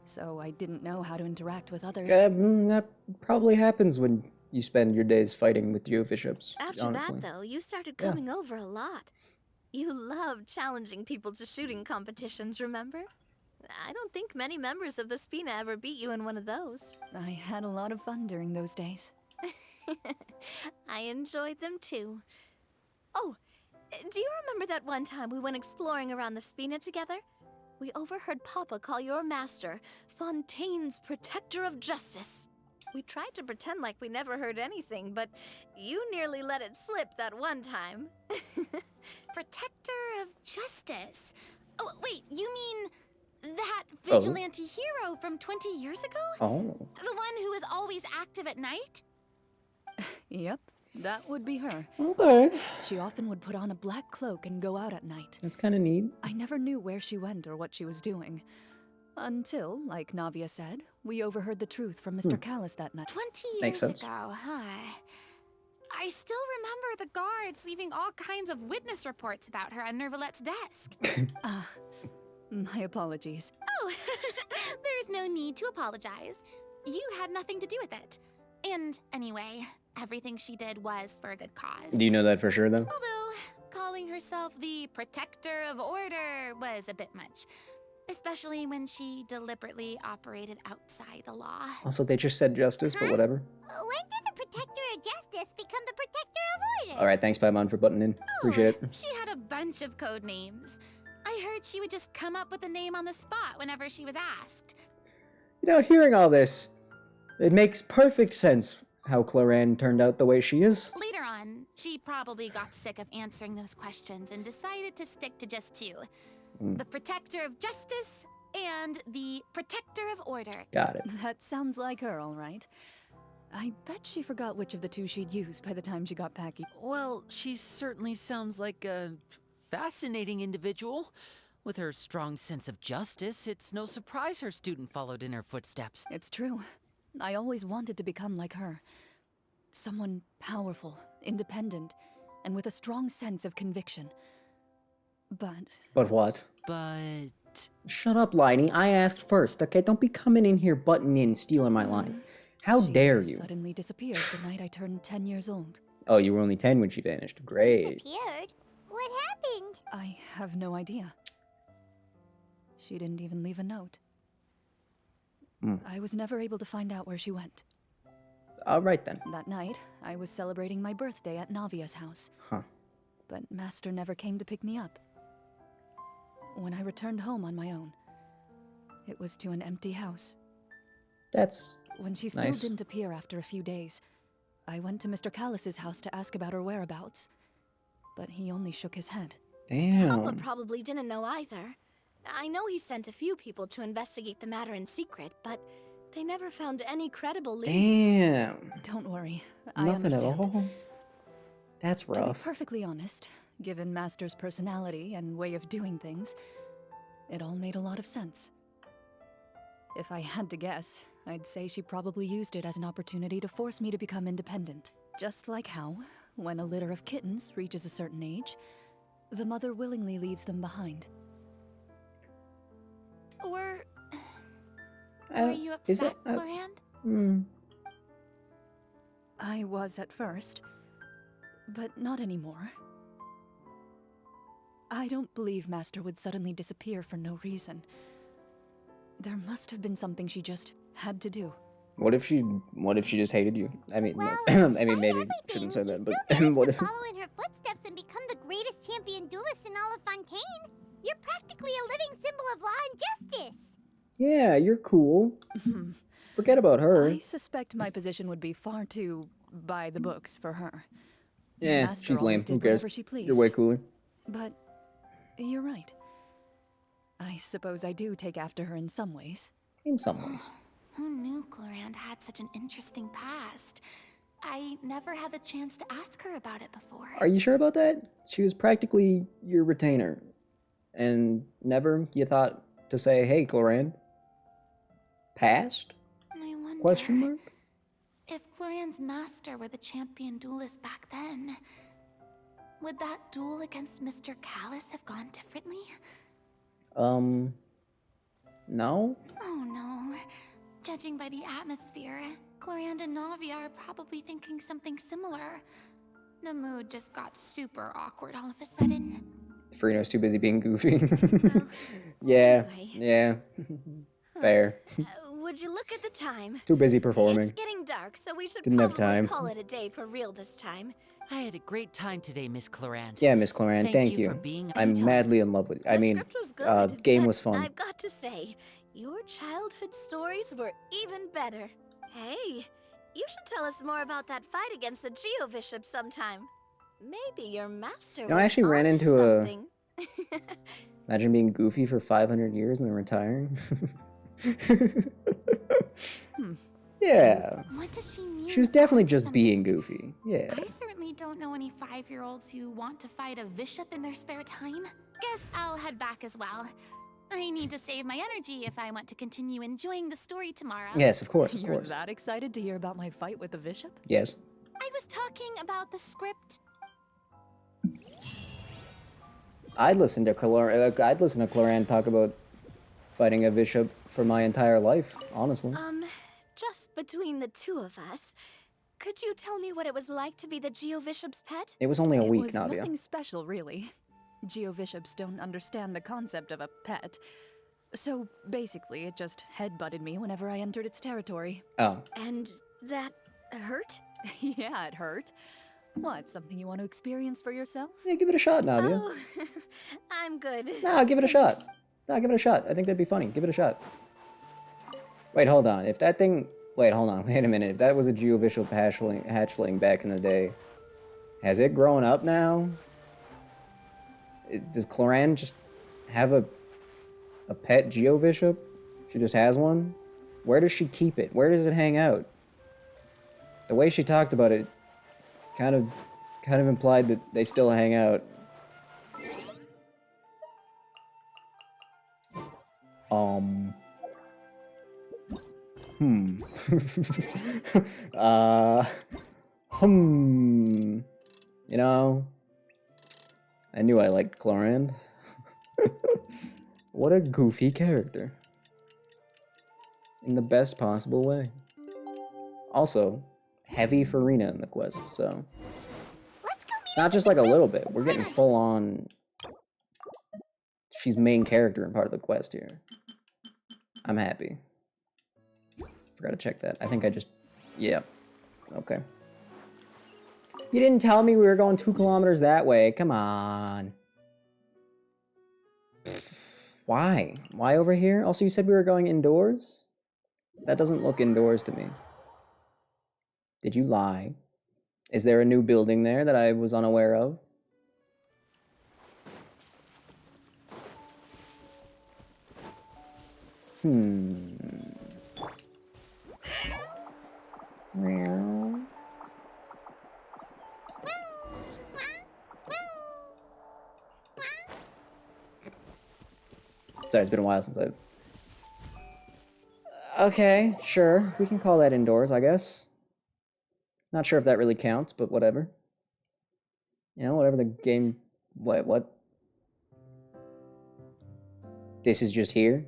so I didn't know how to interact with others. That probably happens when you spend your days fighting with Geovishap's, After honestly. that, though, you started Yeah. coming over a lot. You loved challenging people to shooting competitions, remember? I don't think many members of the Spina ever beat you in one of those. I had a lot of fun during those days. I enjoyed them too. Oh, do you remember that one time we went exploring around the Spina together? We overheard Papa call your master Fontaine's Protector of Justice. We tried to pretend like we never heard anything, but you nearly let it slip that one time. Protector of Justice? Oh, wait, you mean that Oh. vigilante hero from 20 years ago? Oh. The one who is always active at night? Yep, that would be her. Okay. She often would put on a black cloak and go out at night. That's kind of neat. I never knew where she went or what she was doing. Until, like Navia said, we overheard the truth from Mr. Callis that night. 20 Makes years sense. ago, huh? I still remember the guards leaving all kinds of witness reports about her on Nervalette's desk. My apologies. Oh, there's no need to apologize. You had nothing to do with it. And anyway, everything she did was for a good cause. Do you know that for sure, though? Although, calling herself the Protector of Order was a bit much. Especially when she deliberately operated outside the law. Also, they just said justice, but whatever. When did the Protector of Justice become the Protector of Order? All right, thanks, Paimon, for butting in. Appreciate it. She had a bunch of code names. I heard she would just come up with a name on the spot whenever she was asked. You know, hearing all this, it makes perfect sense how Clorinde turned out the way she is. Later on, she probably got sick of answering those questions and decided to stick to just two. The Protector of Justice and the Protector of Order. Got it. That sounds like her, all right. I bet she forgot which of the two she'd used by the time she got back. Well, she certainly sounds like a fascinating individual. With her strong sense of justice, it's no surprise her student followed in her footsteps. It's true. I always wanted to become like her. Someone powerful, independent, and with a strong sense of conviction. But what? But... Shut up, Liney. I asked first, okay? Don't be coming in here, butting in, stealing my lines. How dare you? Suddenly disappeared the night I turned 10 years old. Oh, you were only 10 when she vanished. Great. Disappeared? What happened? I have no idea. She didn't even leave a note. I was never able to find out where she went. All right, then. That night, I was celebrating my birthday at Navia's house. Huh. But Master never came to pick me up. When I returned home on my own, it was to an empty house. That's When she still nice. didn't appear after a few days, I went to Mr. Callis's house to ask about her whereabouts. But he only shook his head. Papa Damn. probably didn't know either. I know he sent a few people to investigate the matter in secret, but they never found any credible leads. Damn. Don't worry, I Nothing at understand. all. That's To be rough. perfectly honest, given Master's personality and way of doing things, it all made a lot of sense. If I had to guess, I'd say she probably used it as an opportunity to force me to become independent. Just like how, when a litter of kittens reaches a certain age, the mother willingly leaves them behind. Were you is upset, it- Clorinde? I was at first, but not anymore. I don't believe Master would suddenly disappear for no reason. There must have been something she just had to do. What if she just hated you? I mean, Well, I mean, maybe shouldn't say that, but what if? Follow in her footsteps and become the greatest champion duelist in all of Fontaine. You're practically a living symbol of law and justice. Yeah, you're cool. Forget about her. I suspect my position would be far too by the books for her. Yeah, Master she's lame. always did Who cares? whatever she pleased. You're way cooler. But you're right. I suppose I do take after her in some ways. In some ways. Who knew Clorinde had such an interesting past? I never had the chance to ask her about it before. Are you sure about that? She was practically your retainer. And never you thought to say, hey, Clorinde? Past? I wonder Question mark? if Clorinde's master were the champion duelist back then. Would that duel against Mr. Callis have gone differently? No? Oh no. Judging by the atmosphere, Clorinde and Navia are probably thinking something similar. The mood just got super awkward all of a sudden. Frino's too busy being goofy. Yeah, anyway. yeah. Fair. Would would you look at the time? Too busy performing. It's getting dark, so we should Didn't have probably time. call it a day for real this time. I had a great time today, Miss Clorinde. Yeah, Miss Clorinde, thank you you. for being I'm anytime. madly in love with you. I mean, Script was good, game but was fun. I've got to say, your childhood stories were even better. Hey, you should tell us more about that fight against the Geo-Bishop sometime. Maybe your master I actually ran onto into something. Imagine being Goofy for 500 years and then retiring. Yeah. What does she mean? She was definitely just being Goofy. Yeah. I certainly don't know any 5-year-olds who want to fight a bishop in their spare time. Guess I'll head back as well. I need to save my energy if I want to continue enjoying the story tomorrow. Yes, of course, of You're course. that excited to hear about my fight with the bishop? Yes. I was talking about the script. I'd listen to Clorinde talk about fighting a bishop for my entire life, honestly. Just between the two of us, could you tell me what it was like to be the Geo-Bishop's pet? It was only a week, It was Navia. nothing special, really. Geo-Bishops don't understand the concept of a pet. So basically, it just headbutted me whenever I entered its territory. Oh. And that hurt? Yeah, it hurt. What, something you want to experience for yourself? Yeah, give it a shot, Navia. Oh, I'm good. No, give it a shot. No, give it a shot. I think that'd be funny. Give it a shot. Wait, hold on. If that thing... Wait, hold on. Wait a minute. If that was a Geo-Bishop hatchling back in the day, has it grown up now? Does Clorinde just have a pet Geo-Bishop? She just has one? Where does she keep it? Where does it hang out? The way she talked about it kind of implied that they still hang out. You know, I knew I liked Clorinde. What a goofy character. In the best possible way. Also, heavy Farina in the quest, so... It's not just like a little bit. We're getting full on... She's main character and part of the quest here. I'm happy. Forgot to check that. I think I just... Yeah. Okay. You didn't tell me we were going 2 kilometers that way. Come on. Why? Why over here? Also, you said we were going indoors? That doesn't look indoors to me. Did you lie? Is there a new building there that I was unaware of? Meow. Sorry, it's been a while since I've... Okay, sure. We can call that indoors, I guess. Not sure if that really counts, but whatever. You know, whatever the game... Wait, what? This is just here?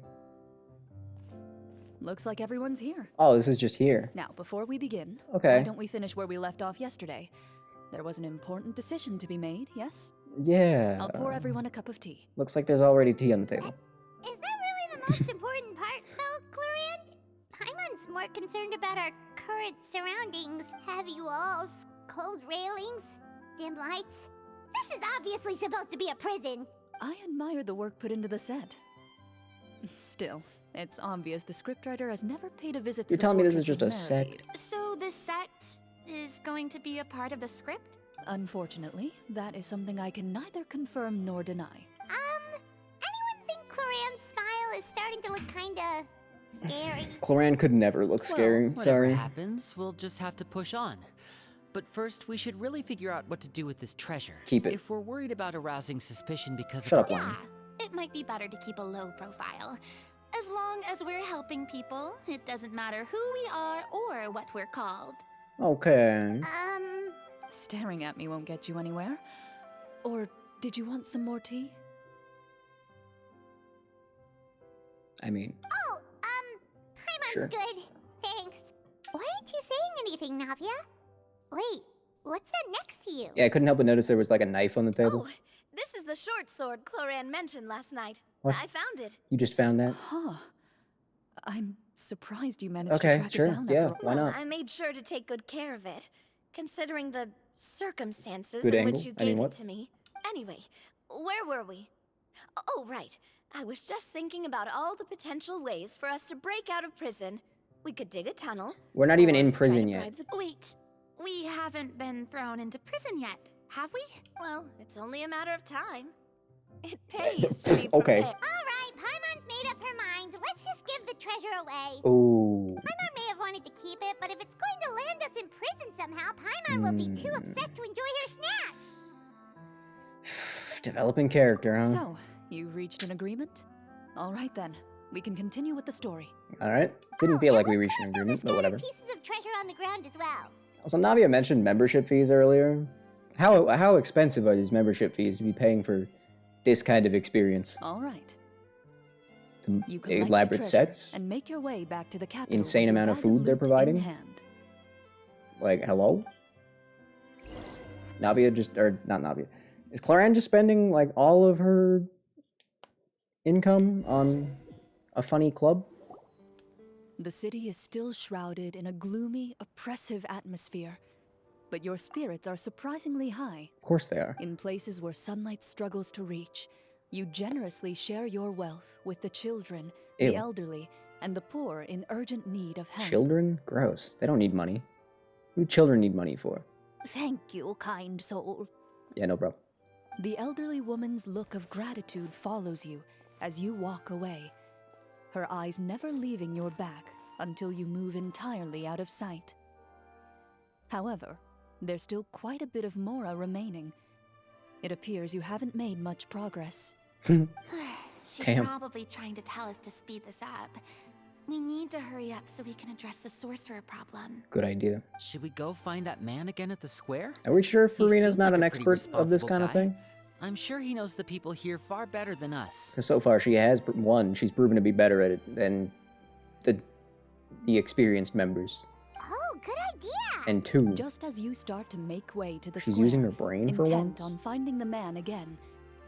Looks like everyone's here. Oh, this is just here. Now, before we begin, Okay. why don't we finish where we left off yesterday? There was an important decision to be made, yes? Yeah. I'll pour everyone a cup of tea. Looks like there's already tea on the table. Is that really the most important part, though, Clorinde? Paimon's more concerned about our current surroundings. Heavy walls, cold railings, dim lights. This is obviously supposed to be a prison. I admire the work put into the set. Still, it's obvious the scriptwriter has never paid a visit to You're the telling me this is fortress just of a Meride. set? So this set is going to be a part of the script? Unfortunately, that is something I can neither confirm nor deny. Anyone think Clorinde's smile is starting to look kinda scary? Clorinde could never look scary. Whatever Sorry. happens, we'll just have to push on. But first, we should really figure out what to do with this treasure. Keep it. If we're worried about arousing suspicion because Shut of up, the... Lana. It might be better to keep a low profile. As long as we're helping people, it doesn't matter who we are or what we're called. Okay. Staring at me won't get you anywhere. Or did you want some more tea? I mean, Oh, Paimon's Sure. good. Thanks. Why aren't you saying anything, Navia? Wait, what's that next to you? yeah, I couldn't help but notice there was like a knife on the table. Oh, this is the short sword Clorinde mentioned last night. What? I found it. You just found that? Huh. I'm Surprised you managed to Okay, track it sure. down Yeah, after all. why Well, not? I made sure to take good care of it, considering the circumstances Good in angle. which you I mean, gave what? it to me. Anyway, where were we? Oh, right. I was just thinking about all the potential ways for us to break out of prison. We could dig a tunnel. We're not even or in try prison to yet. bribe the- Wait, we haven't been thrown into prison yet, have we? Well, it's only a matter of time. It pays to be Okay. prepared. Alright, Paimon's made up her mind. Let's just give the treasure away. Ooh. Paimon may have wanted to keep it, but if it's going to land us in prison somehow, Paimon will be too upset to enjoy her snacks. Developing character, huh? So, you reached an agreement? All right then, we can continue with the story. All right. Didn't feel like we reached an agreement, but whatever. Pieces of treasure on the ground as well. Also, Navia mentioned membership fees earlier. How expensive are these membership fees to be paying for this kind of experience? All right. The You collect the elaborate treasure sets, and make your way back to the capital. insane with your amount of bag food they're loot in providing. hand. Like, hello? Navia just, or not Navia. Is Clorinde just spending like all of her income on a funny club? The city is still shrouded in a gloomy, oppressive atmosphere, but your spirits are surprisingly high. Of course they are. In places where sunlight struggles to reach, you generously share your wealth with the children, Ew. the elderly, and the poor in urgent need of help. Children? Gross. They don't need money. What do children need money for? Thank you, kind soul. Yeah, no, bro. The elderly woman's look of gratitude follows you as you walk away, her eyes never leaving your back until you move entirely out of sight. However, there's still quite a bit of Mora remaining. It appears you haven't made much progress. She's Damn. probably trying to tell us to speed this up. We need to hurry up so we can address the sorcerer problem. Good idea. Should we go find that man again at the square? Are we sure He Farina's seemed not like an a pretty expert of this responsible kind of guy. thing? I'm sure he knows the people here far better than us. Because so far she has, she's proven to be better at it than the experienced members. Oh, good idea. And two, Just as you start to make way to the she's square, using her brain for intent once. on finding the man again,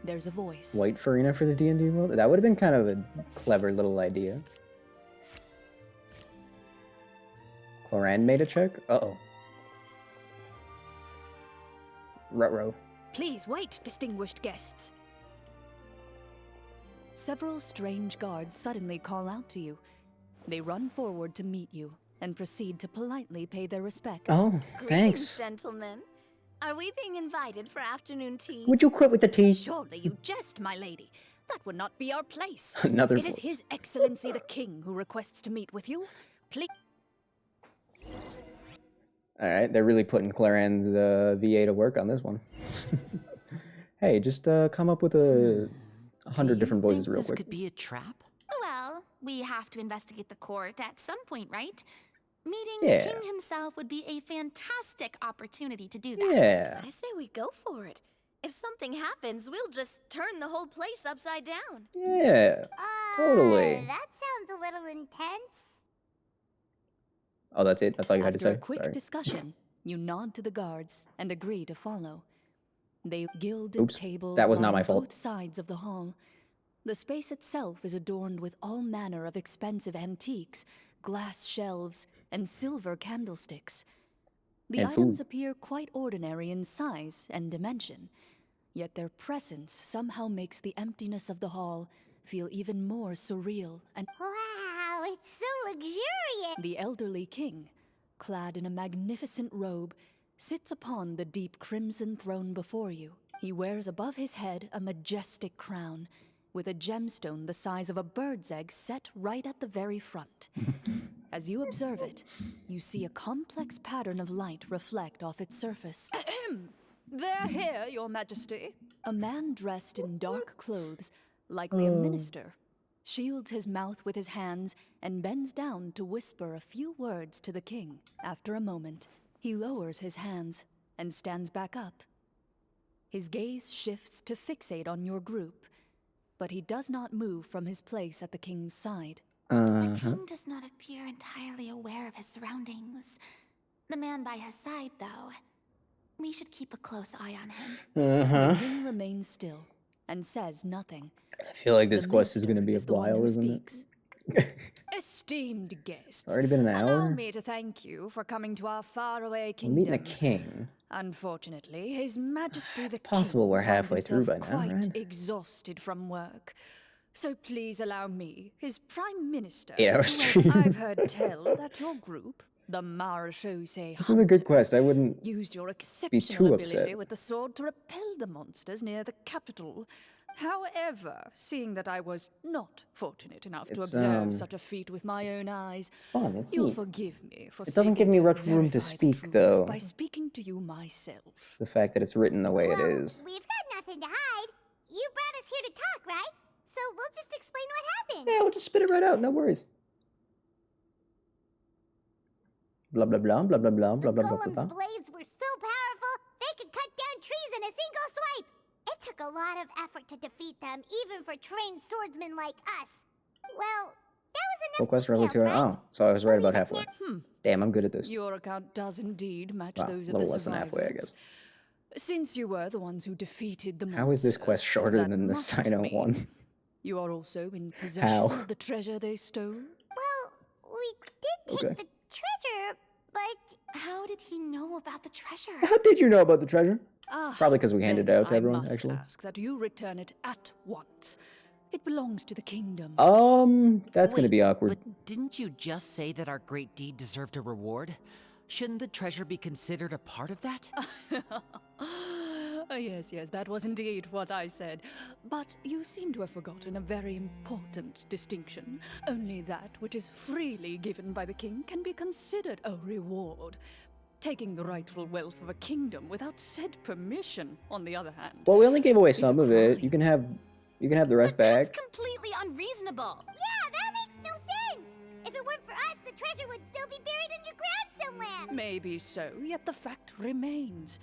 there's a voice. White Farina for the D&D world? That would have been kind of a clever little idea. Clorinde made a check? Uh-oh. Ruh-roh. Please wait, distinguished guests. Several strange guards suddenly call out to you. They run forward to meet you and proceed to politely pay their respects. Oh, Greetings, thanks. gentlemen. Are we being invited for afternoon tea? Would you quit with the tea? Surely you jest, my lady. That would not be our place. Another It is voice. His Excellency the King who requests to meet with you. Please. Alright, they're really putting Clorinde's VA to work on this one. Hey, just come up with 100 different voices real This quick. could be a trap? Well, we have to investigate the court at some point, right? Meeting Yeah. the king himself would be a fantastic opportunity to do that. Yeah. I say we go for it. If something happens, we'll just turn the whole place upside down. Yeah, totally. That sounds a little intense. Oh, that's it? That's all you had to After say? a quick Sorry. discussion, you nod to the guards and agree to follow. They gilded Oops, tables that was not line my fault. both sides of the hall. The space itself is adorned with all manner of expensive antiques, glass shelves, and silver candlesticks. The And items food. appear quite ordinary in size and dimension, yet their presence somehow makes the emptiness of the hall feel even more surreal and Wow, it's so luxurious. the elderly king, clad in a magnificent robe, sits upon the deep crimson throne before you. He wears above his head a majestic crown, with a gemstone the size of a bird's egg set right at the very front. As you observe it, you see a complex pattern of light reflect off its surface. They're here, your majesty. A man dressed in dark clothes, likely a minister, shields his mouth with his hands and bends down to whisper a few words to the king. After a moment, he lowers his hands and stands back up. His gaze shifts to fixate on your group, but he does not move from his place at the king's side. The king does not appear entirely aware of his surroundings. The man by his side, though, we should keep a close eye on him. The king remains still and says nothing. I feel like this The quest is going to minister be a is the one while, who isn't speaks. it? Esteemed guests, Already been an allow hour? me to thank you for coming to our faraway We're kingdom. meeting the king. Unfortunately, His Majesty the Possible King we're finds halfway through himself by now, quite right? exhausted from work. So please allow me, his Prime Minister, 8 hours who stream. I've heard tell that your group, the Marechaussee This is a good quest. I wouldn't used your be exceptional too ability upset. with the sword to repel the monsters near the capital. However, seeing that I was not fortunate enough to It's, observe such a feat with my own eyes, It's fun. It's you'll neat. forgive me for It doesn't give me seeking to much room to verify the speak, truth though. by speaking to you myself. It's the fact that it's written the way it is. We've got nothing to hide. You brought us here to talk, right? So we'll just explain what happened. Yeah, we'll just spit it right out. No worries. Blah blah blah blah blah blah blah blah blah Golem's blah. blades were so powerful, they could cut down trees in a single swipe. It took a lot of effort to defeat them, even for trained swordsmen like us. Well, that was Full enough quest early details, to right? Oh, so I was right about halfway. Damn, I'm good at this. Your account does indeed match Wow, those a of the little less than halfway, I survivors. Since you were the ones who defeated the monsters, How is this quest shorter that than the must Cyno mean one? you are also in possession How? of the treasure they stole? Well, we did take Okay. the treasure, but How did he know about the treasure? How did you know about the treasure? Ah, Probably because we handed it then out to everyone, I must actually. ask that you return it at once. It belongs to the kingdom. That's gonna be awkward. But didn't you just say that our great deed deserved a reward? Shouldn't the treasure be considered a part of that? Yes, that was indeed what I said. But you seem to have forgotten a very important distinction. Only that which is freely given by the king can be considered a reward. Taking the rightful wealth of a kingdom without said permission, on the other hand. Well, we only gave away is a some of it. You can have the rest back. Completely unreasonable. yeah, that makes no sense. If it weren't for us, the treasure would still be buried underground somewhere. Maybe so, yet the fact remains.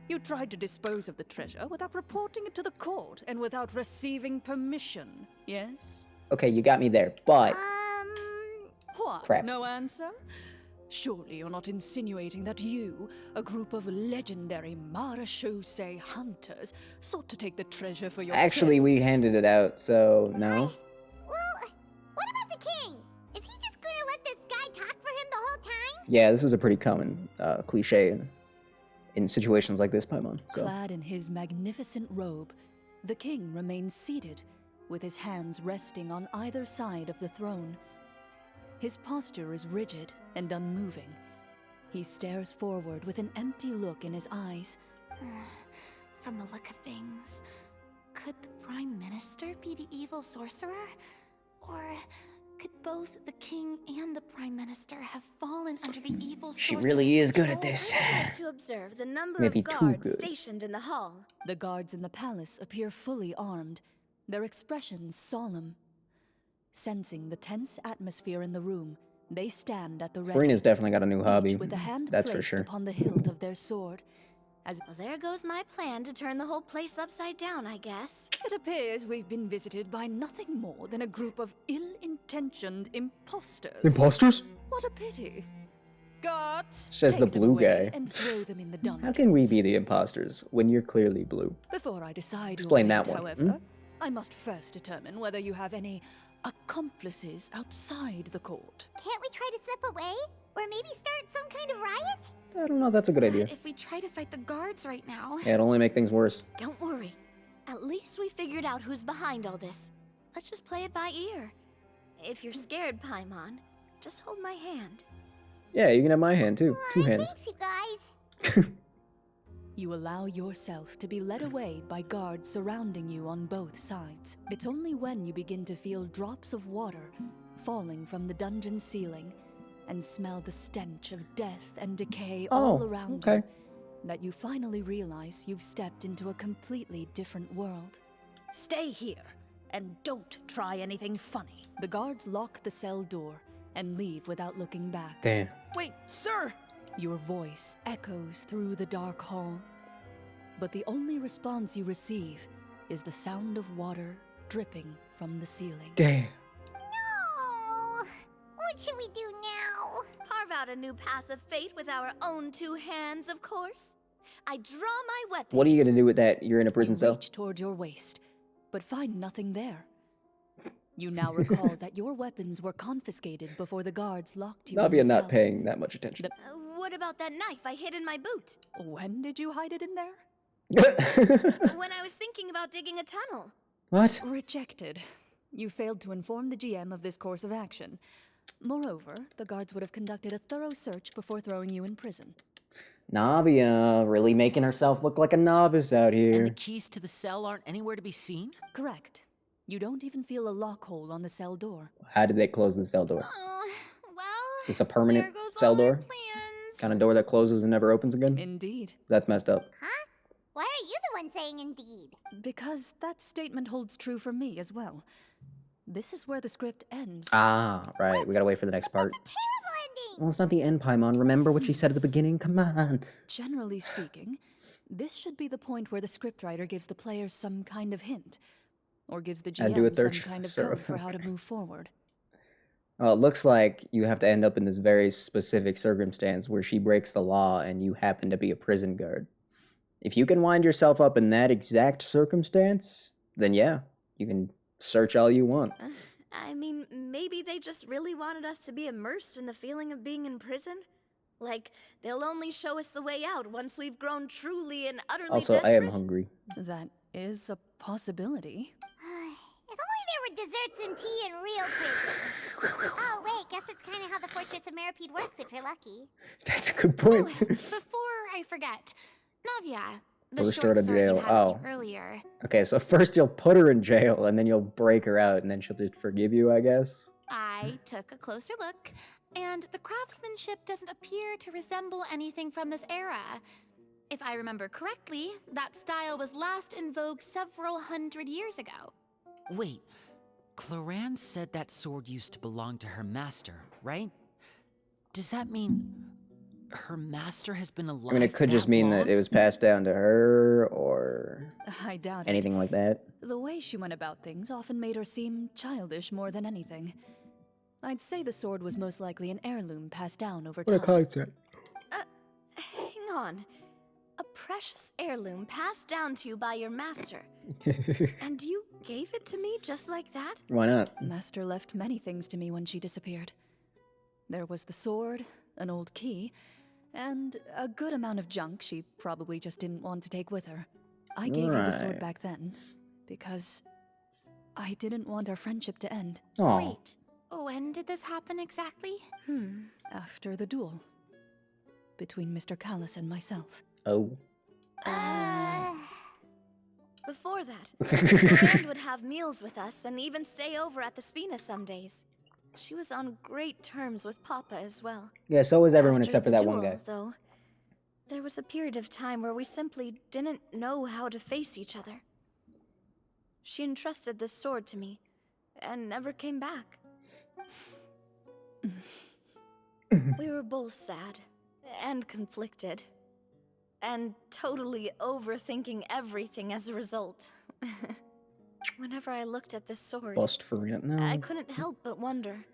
You tried to dispose of the treasure without reporting it to the court and without receiving permission, yes? Okay, you got me there, but What? Crap. No answer? Surely you're not insinuating that you, a group of legendary Marechaussee hunters, sought to take the treasure for yourself? actually we handed it out, so no. Well, what about the king? Is he just gonna let this guy talk for him the whole time? Yeah, this is a pretty common cliche in situations like this, Paimon. So Clad in his magnificent robe, the king remains seated, with his hands resting on either side of the throne. His posture is rigid and unmoving. He stares forward with an empty look in his eyes. From the look of things, could the Prime Minister be the evil sorcerer? Or could both the King and the Prime Minister have fallen under the evil sorcerer's she really is good at this. To observe the number Maybe of too guards good. stationed in the hall. The guards in the palace appear fully armed, their expressions solemn. Sensing the tense atmosphere in the room, they stand at the ready. Farina's definitely got a new hobby. Each with a hand That's for placed sure. upon the hilt of their sword. As Well, there goes my plan to turn the whole place upside down, I guess. it appears we've been visited by nothing more than a group of ill-intentioned imposters. Imposters? What a pity. Guards, Says the take them blue away guy. and throw them in the dungeon. How can we be the imposters when you're clearly blue? Before I decide Explain your that fate, one, however, hmm? I must first determine whether you have any accomplices outside the court. Can't we try to slip away? Or maybe start some kind of riot? I don't know, that's a good idea. If we try to fight the guards right now... Yeah, it'll only make things worse. Don't worry. At least we figured out who's behind all this. Let's just play it by ear. If you're scared, Paimon, just hold my hand. Yeah, you can have my hand too. Two hands. Thanks, you guys. You allow yourself to be led away by guards surrounding you on both sides. It's only when you begin to feel drops of water falling from the dungeon ceiling and smell the stench of death and decay all around you that you finally realize you've stepped into a completely different world. Stay here and don't try anything funny. The guards lock the cell door and leave without looking back. Damn. Wait, sir! Your voice echoes through the dark hall, but the only response you receive is the sound of water dripping from the ceiling. Damn. No! What should we do now? Carve out a new path of fate with our own two hands, of course. I draw my weapon. What are you gonna do with that? You're in a prison You cell? reach toward your waist, but find nothing there. You now recall that your weapons were confiscated before the guards locked you in Navia the not cell. paying that much attention. What about that knife I hid in my boot? When did you hide it in there? When I was thinking about digging a tunnel. What? Rejected. You failed to inform the GM of this course of action. Moreover, the guards would have conducted a thorough search before throwing you in prison. Navia, really making herself look like a novice out here. And the keys to the cell aren't anywhere to be seen? Correct. You don't even feel a lock hole on the cell door. How did they close the cell door? Well, It's a permanent cell door? Kind of door that closes and never opens again? Indeed. That's messed up. Huh? Why are you the one saying indeed? Because that statement holds true for me as well. This is where the script ends. Ah, right. We gotta wait for the next part. Well, it's not the end, Paimon. Remember what she said at the beginning? Come on. Generally speaking, this should be the point where the scriptwriter gives the players some kind of hint. Or gives the I'd do a GM third some kind of serve. code for how to move forward. Well, it looks like you have to end up in this very specific circumstance where she breaks the law and you happen to be a prison guard. If you can wind yourself up in that exact circumstance, then yeah, you can search all you want. I mean, maybe they just really wanted us to be immersed in the feeling of being in prison. Like, they'll only show us the way out once we've grown truly and utterly Also, desperate. I am hungry. That is a possibility. If only there were desserts and tea and real prison. Oh, wait, guess it's kind of how the Fortress of Meripede works if you're lucky. That's a good point. Before I forget, Navia, the First her short to sword you jail. had Oh. with you earlier. Okay, so first you'll put her in jail, and then you'll break her out, and then she'll just forgive you, I guess? I took a closer look, and the craftsmanship doesn't appear to resemble anything from this era. If I remember correctly, that style was last in vogue several hundred years ago. Wait, Clorinde said that sword used to belong to her master, right? Does that mean her master has been alive? I mean, it could just mean that it was passed down to her, or I doubt anything like that. The way she went about things often made her seem childish more than anything. I'd say the sword was most likely an heirloom passed down over time. concept. Hang on. A precious heirloom passed down to you by your master. And you gave it to me just like that? Why not? Master left many things to me when she disappeared. There was the sword, an old key, and a good amount of junk she probably just didn't want to take with her. I gave her the sword Right. back then, because I didn't want our friendship to end. Aw. Wait, when did this happen exactly? After the duel. Between Mr. Callis and myself. Oh. Before that, Clorinde would have meals with us and even stay over at the Spina some days. She was on great terms with Papa as well. Yeah, so was everyone After except for the that one duel, guy. Though, there was a period of time where we simply didn't know how to face each other. She entrusted this sword to me, and never came back. We were both sad, and conflicted, and totally overthinking everything as a result. Whenever I looked at this sword, Bust for it. No. I couldn't help but wonder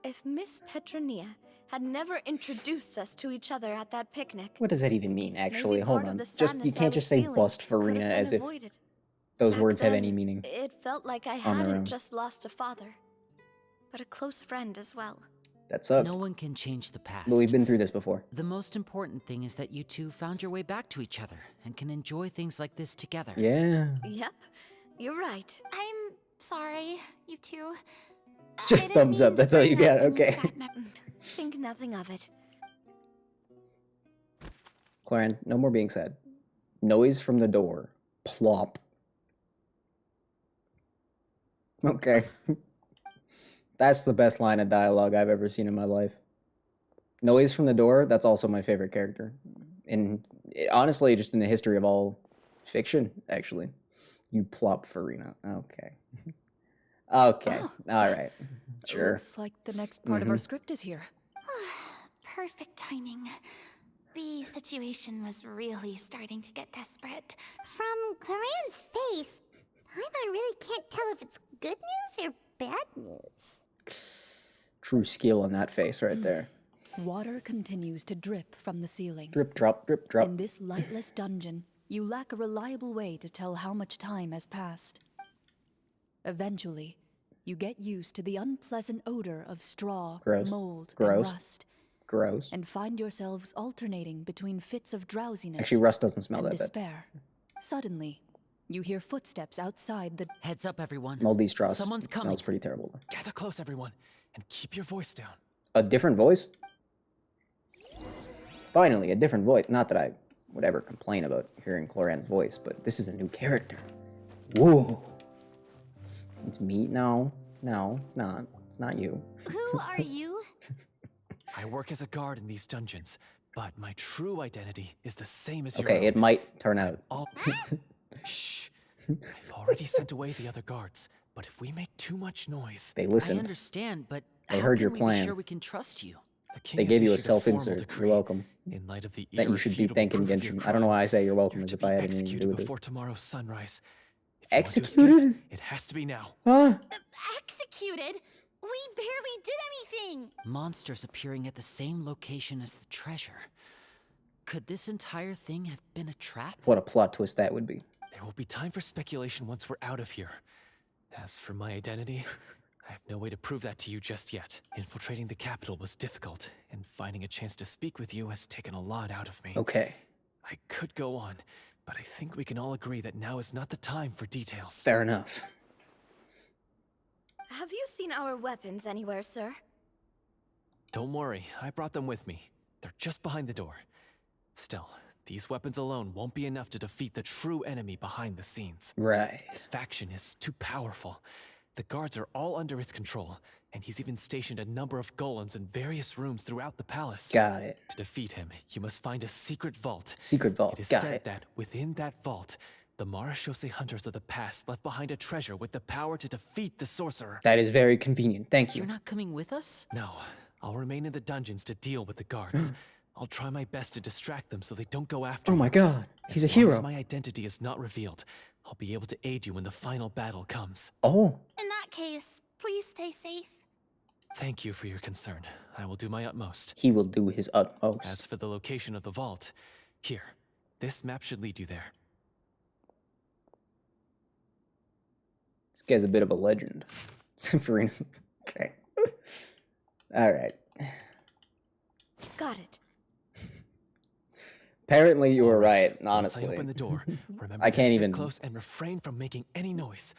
if Miss Petronia had never introduced us to each other at that picnic. What does that even mean, actually? Maybe Hold part of on. the Just you sadness I can't was just say feeling bust could have Farina been as if avoided. those Back words have then, any meaning. It felt like I on their own. hadn't just lost a father, but a close friend as well. That sucks. No one can change the past. But we've been through this before. The most important thing is that you two found your way back to each other and can enjoy things like this together. Yeah. Yep, you're right. I'm sorry, you two. Just thumbs up. That's all you got. Okay. Think nothing of it. Clorinde, no more being sad. Noise from the door. Plop. Okay. That's the best line of dialogue I've ever seen in my life. Noise from the door, that's also my favorite character. And honestly, just in the history of all fiction, actually. You plop Farina. Okay. Okay. All right. Sure. Looks like the next part of our script is here. Perfect timing. The situation was really starting to get desperate. From Clarenne's face, Paimon really can't tell if it's good news or bad news. True skill on that face right there. Water continues to drip from the ceiling. Drip, drop, drip, drop. In this lightless dungeon, you lack a reliable way to tell how much time has passed. Eventually, you get used to the unpleasant odor of straw, Gross. mold, Gross. and rust. Gross. And find yourselves alternating between fits of drowsiness Actually, rust doesn't smell and that bad. despair. Suddenly, you hear footsteps outside the... Heads up, everyone. Moldy straw Someone's coming. smells pretty terrible. Gather close, everyone, and keep your voice down. A different voice? Finally, a different voice. Not that I would ever complain about hearing Clorinde's voice, but this is a new character. Whoa. It's me? No. No, it's not. It's not you. Who are you? I work as a guard in these dungeons, but my true identity is the same as your Okay, own. it might turn out. Shh. I've already sent away the other guards, but if we make too much noise... They listened. I understand, but They how heard can your we plan. be sure we can trust you? The king They has gave you a issued formal self-insert. decree. You're welcome. In light of the That you should be irrefutable thanking proof of your Genshin. I don't know why I say you're welcome You're as to if be I had anything to do executed with it. before tomorrow's sunrise. If you want to Executed? escape, it has to be now. Huh? Executed? We barely did anything! Monsters appearing at the same location as the treasure. Could this entire thing have been a trap? What a plot twist that would be. There will be time for speculation once we're out of here. As for my identity, I have no way to prove that to you just yet. Infiltrating the capital was difficult, and finding a chance to speak with you has taken a lot out of me. Okay. I could go on, but I think we can all agree that now is not the time for details. Fair enough. Have you seen our weapons anywhere, sir? Don't worry, I brought them with me. They're just behind the door. Still, these weapons alone won't be enough to defeat the true enemy behind the scenes. Right. His faction is too powerful. The guards are all under his control, and he's even stationed a number of golems in various rooms throughout the palace. Got it. To defeat him, you must find a secret vault. Secret vault. It is Got said it. that within that vault, the Marashose hunters of the past left behind a treasure with the power to defeat the sorcerer. That is very convenient. Thank you. You're not coming with us? No, I'll remain in the dungeons to deal with the guards. I'll try my best to distract them so they don't go after Oh you. my god. He's a As long hero. as my identity is not revealed, I'll be able to aid you when the final battle comes. Oh. In that case, please stay safe. Thank you for your concern. I will do my utmost. He will do his utmost. As for the location of the vault, here, this map should lead you there. This guy's a bit of a legend. Farina's... Okay. Alright. Got it. Apparently you were right, Once honestly. I open the door, remember I to can't stick even... close and refrain from making any noise.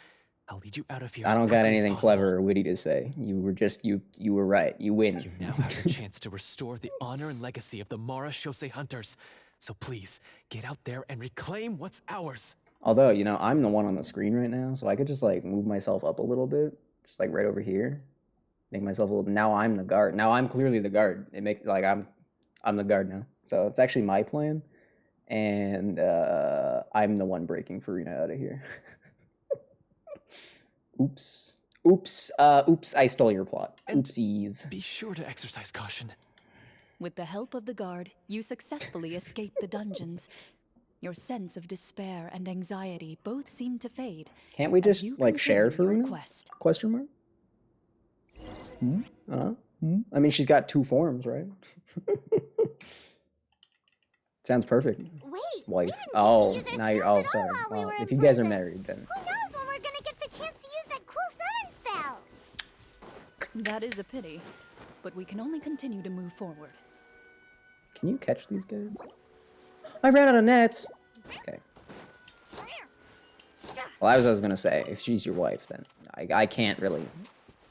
I'll lead you out of here. I as don't got quickly as anything possible. clever or witty to say. You were just... You were right. You win. You now have the chance to restore the honor and legacy of the Marashose hunters. So please, get out there and reclaim what's ours. Although, you know, I'm the one on the screen right now, so I could just, like, move myself up a little bit. Just, like, right over here. Make myself a little... Now I'm the guard. Now I'm clearly the guard. It makes... Like, I'm the guard now. So it's actually my plan. And I'm the one breaking Farina out of here. Oops. Oops. Oops, I stole your plot. Oopsies. Be sure to exercise caution. With the help of the guard, you successfully escape the dungeons. Your sense of despair and anxiety both seem to fade. Can't we as just, you like, share continue your Farina? quest. Question mark? I mean, she's got two forms, right? Sounds perfect. Wait, Wife. we didn't Oh, get to use our now you're... spells Oh, at sorry. all while we Well, were if in you guys are prison. married, then... Who knows when we're gonna get the chance to use that cool summon spell? That is a pity, but we can only continue to move forward. Can you catch these guys? I ran out of nets! Okay. Well, as I was gonna say, if she's your wife, then I can't really...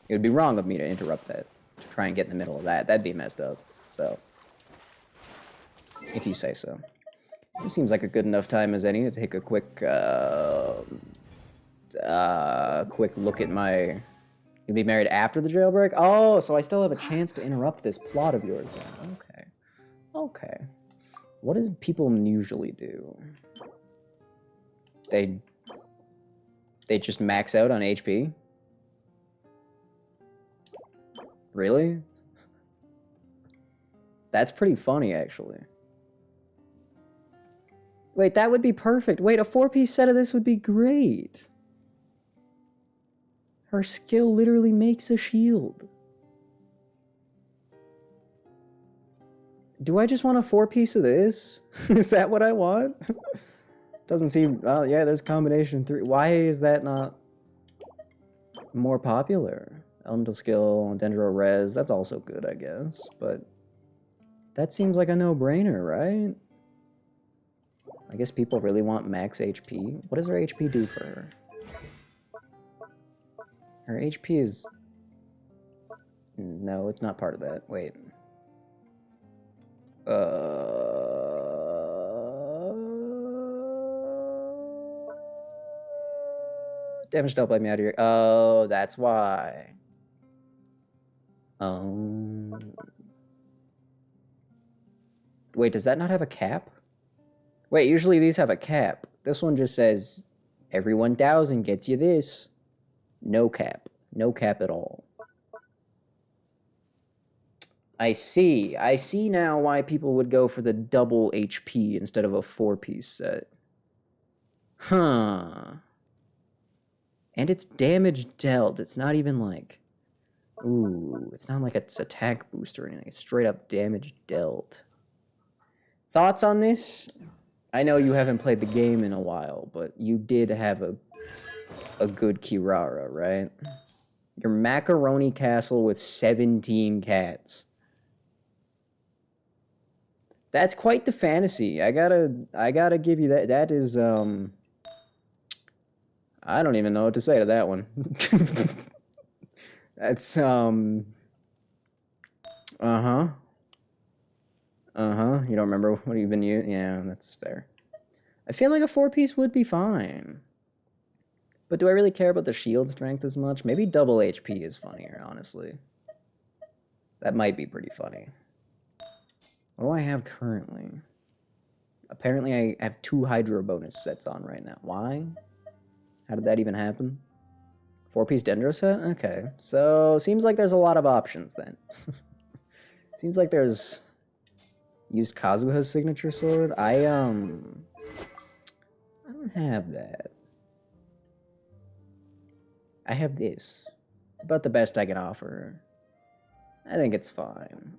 It would be wrong of me to interrupt that. To try and get in the middle of that. That'd be messed up. So... If you say so. This seems like a good enough time as any to take a quick... quick look at my... You'll be married after the jailbreak? Oh, so I still have a chance to interrupt this plot of yours then. Okay. Okay. What do people usually do? They just max out on HP? Really? That's pretty funny, actually. Wait, that would be perfect. Wait, a 4-piece set of this would be great. Her skill literally makes a shield. Do I just want a 4-piece of this? Is that what I want? Doesn't seem... Well, yeah, there's combination 3. Why is that not... more popular. Elemental skill, Dendro Res, that's also good, I guess. But that seems like a no-brainer, right? I guess people really want max HP. What does her HP do for her? Her HP is... No, it's not part of that. Wait. Damage dealt by me out of here. Oh, that's why. Wait, does that not have a cap? Wait, usually these have a cap. This one just says, every 1,000 gets you this. No cap. No cap at all. I see. I see now why people would go for the double HP instead of a 4-piece set. Huh. And it's damage dealt. It's not even like... Ooh, it's not like it's attack boost or anything. It's straight up damage dealt. Thoughts on this? I know you haven't played the game in a while, but you did have a good Kirara, right? Your macaroni castle with 17 cats. That's quite the fantasy. I gotta give you that. That is, I don't even know what to say to that one. That's, uh-huh. You don't remember what you've been using? Yeah, that's fair. I feel like a 4-piece would be fine. But do I really care about the shield strength as much? Maybe double HP is funnier, honestly. That might be pretty funny. What do I have currently? Apparently I have 2 Hydro bonus sets on right now. Why? How did that even happen? 4-piece Dendro set? Okay. So, seems like there's a lot of options then. Seems like there's... Used Kazuha's signature sword? I don't have that. I have this. It's about the best I can offer. I think it's fine.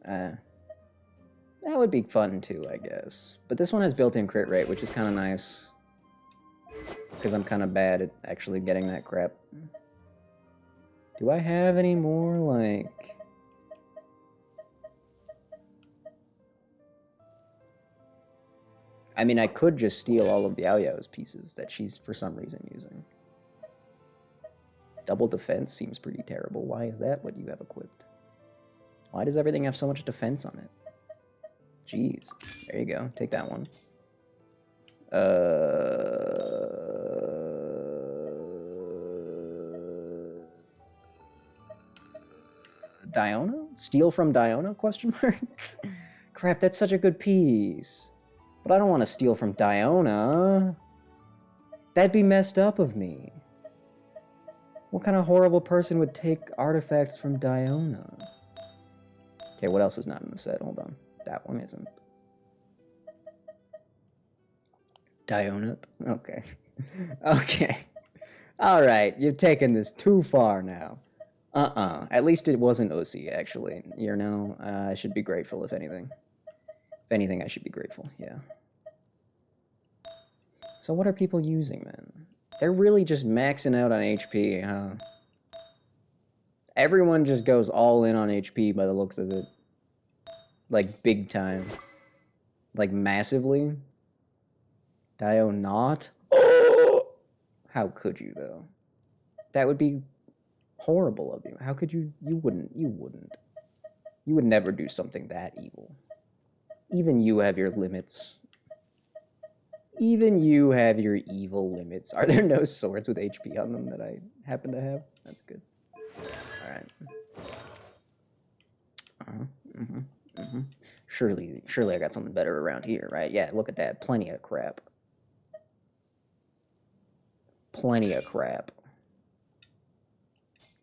That would be fun too, I guess. But this one has built-in crit rate, which is kind of nice. Because I'm kind of bad at actually getting that crap. Do I have any more, like... I mean, I could just steal all of the Yaoyao's pieces that she's, for some reason, using. Double defense seems pretty terrible. Why is that what you have equipped? Why does everything have so much defense on it? Jeez. There you go. Take that one. Diona? Steal from Diona? Question mark? Crap, that's such a good piece. But I don't want to steal from Diona. That'd be messed up of me. What kind of horrible person would take artifacts from Diona? Okay, what else is not in the set? Hold on. That one isn't. Diona? Okay. Okay. Alright, you've taken this too far now. At least it wasn't Uzi, actually. You know, I should be grateful, if anything. If anything, I should be grateful, yeah. So what are people using, then? They're really just maxing out on HP, huh? Everyone just goes all in on HP by the looks of it. Like, big time. Like, massively. Dio not? Oh! How could you, though? That would be horrible of you. How could you? You wouldn't. You would never do something that evil. Even you have your limits. Even you have your evil limits. Are there no swords with HP on them that I happen to have? That's good. Alright. Surely I got something better around here, right? Yeah, look at that. Plenty of crap. Plenty of crap.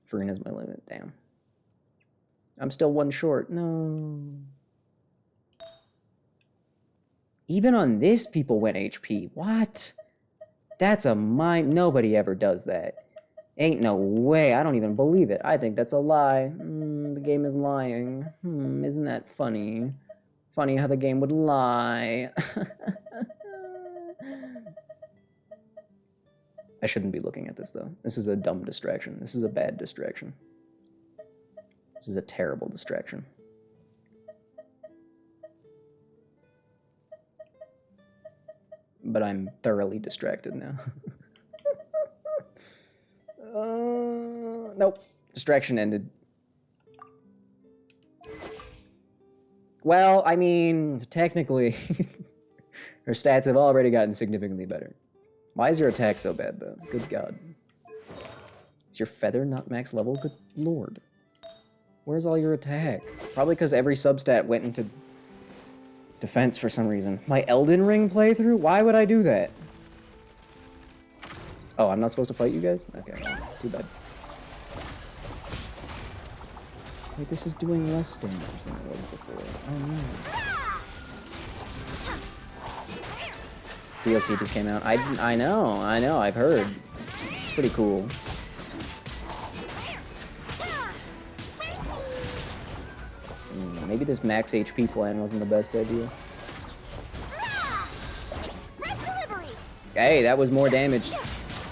Farina's my limit. Damn. I'm still 1 short. No. Even on this, people went HP. What? That's a mind. Nobody ever does that. Ain't no way. I don't even believe it. I think that's a lie. The game is lying. Isn't that funny? Funny how the game would lie. I shouldn't be looking at this, though. This is a dumb distraction. This is a bad distraction. This is a terrible distraction. But I'm thoroughly distracted now. Nope. Distraction ended. Well, I mean, technically, her stats have already gotten significantly better. Why is your attack so bad, though? Good God. Is your feather not max level? Good Lord. Where's all your attack? Probably because every substat went into defense for some reason. My Elden Ring playthrough? Why would I do that? Oh, I'm not supposed to fight you guys? Okay, well, too bad. Wait, this is doing less damage than it was before. Oh no. DLC just came out. I know, I've heard. It's pretty cool. Maybe this max HP plan wasn't the best idea. Hey, that was more damage.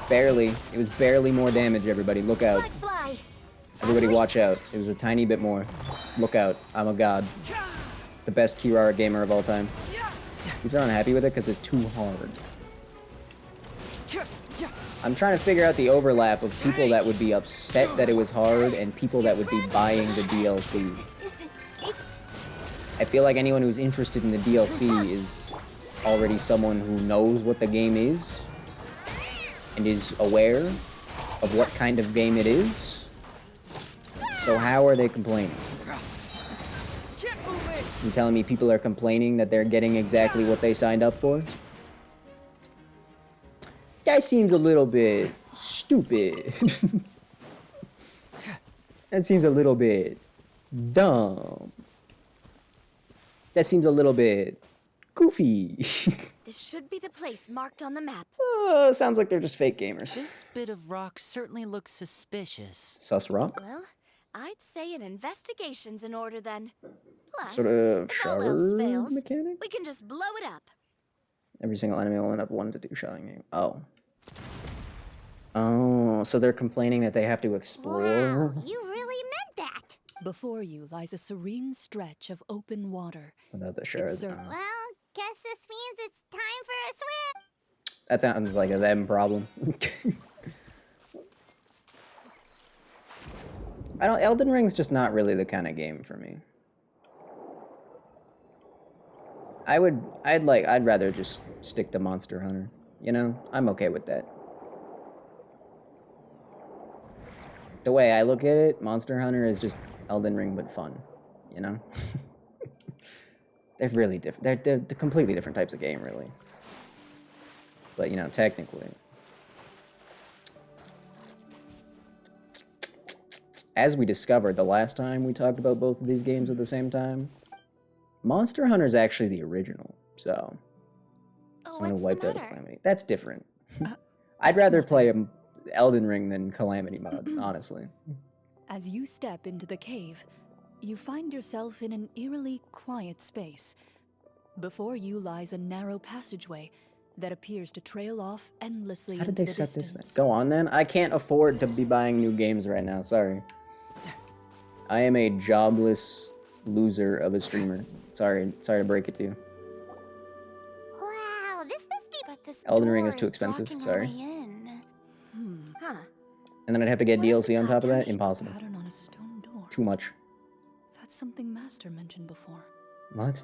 Barely. It was barely more damage, everybody. Look out. Everybody watch out. It was a tiny bit more. Look out. I'm a god. The best Kirara gamer of all time. People are unhappy with it because it's too hard. I'm trying to figure out the overlap of people that would be upset that it was hard and people that would be buying the DLC. I feel like anyone who's interested in the DLC is already someone who knows what the game is and is aware of what kind of game it is. So how are they complaining? You telling me people are complaining that they're getting exactly what they signed up for? That seems a little bit stupid. That seems a little bit dumb. That seems a little bit goofy. This should be the place marked on the map. Sounds like they're just fake gamers. This bit of rock certainly looks suspicious. Sus rock? Well, I'd say an investigation's in order then. Plus, Sort of if all else shard fails, mechanic? we can just blow it up. Every single enemy will end up 1 to 2 shotting you. Oh. Oh, so they're complaining that they have to explore? Wow, you really meant that. Before you lies a serene stretch of open water. Without the shards. Well, guess this means it's time for a swim. That sounds like a them problem. Elden Ring's just not really the kind of game for me. I'd rather just stick to Monster Hunter. You know, I'm okay with that. The way I look at it, Monster Hunter is just Elden Ring but fun, you know? They're really different. They're completely different types of game, really. But, you know, technically. As we discovered the last time we talked about both of these games at the same time, Monster Hunter is actually the original, so... Someone who wiped out a Calamity. That's different. I'd rather play Elden Ring than Calamity mod, honestly. As you step into the cave, you find yourself in an eerily quiet space. Before you lies a narrow passageway that appears to trail off endlessly How did into they the set distance. this thing? Go on then. I can't afford to be buying new games right now, sorry. I am a jobless loser of a streamer. Sorry to break it to you. Wow, this must be. But this Elden Ring is too expensive, sorry. Huh. And then I'd have to get DLC on top of that? Impossible. Pattern on a stone door. Too much. That's something Master mentioned before. What?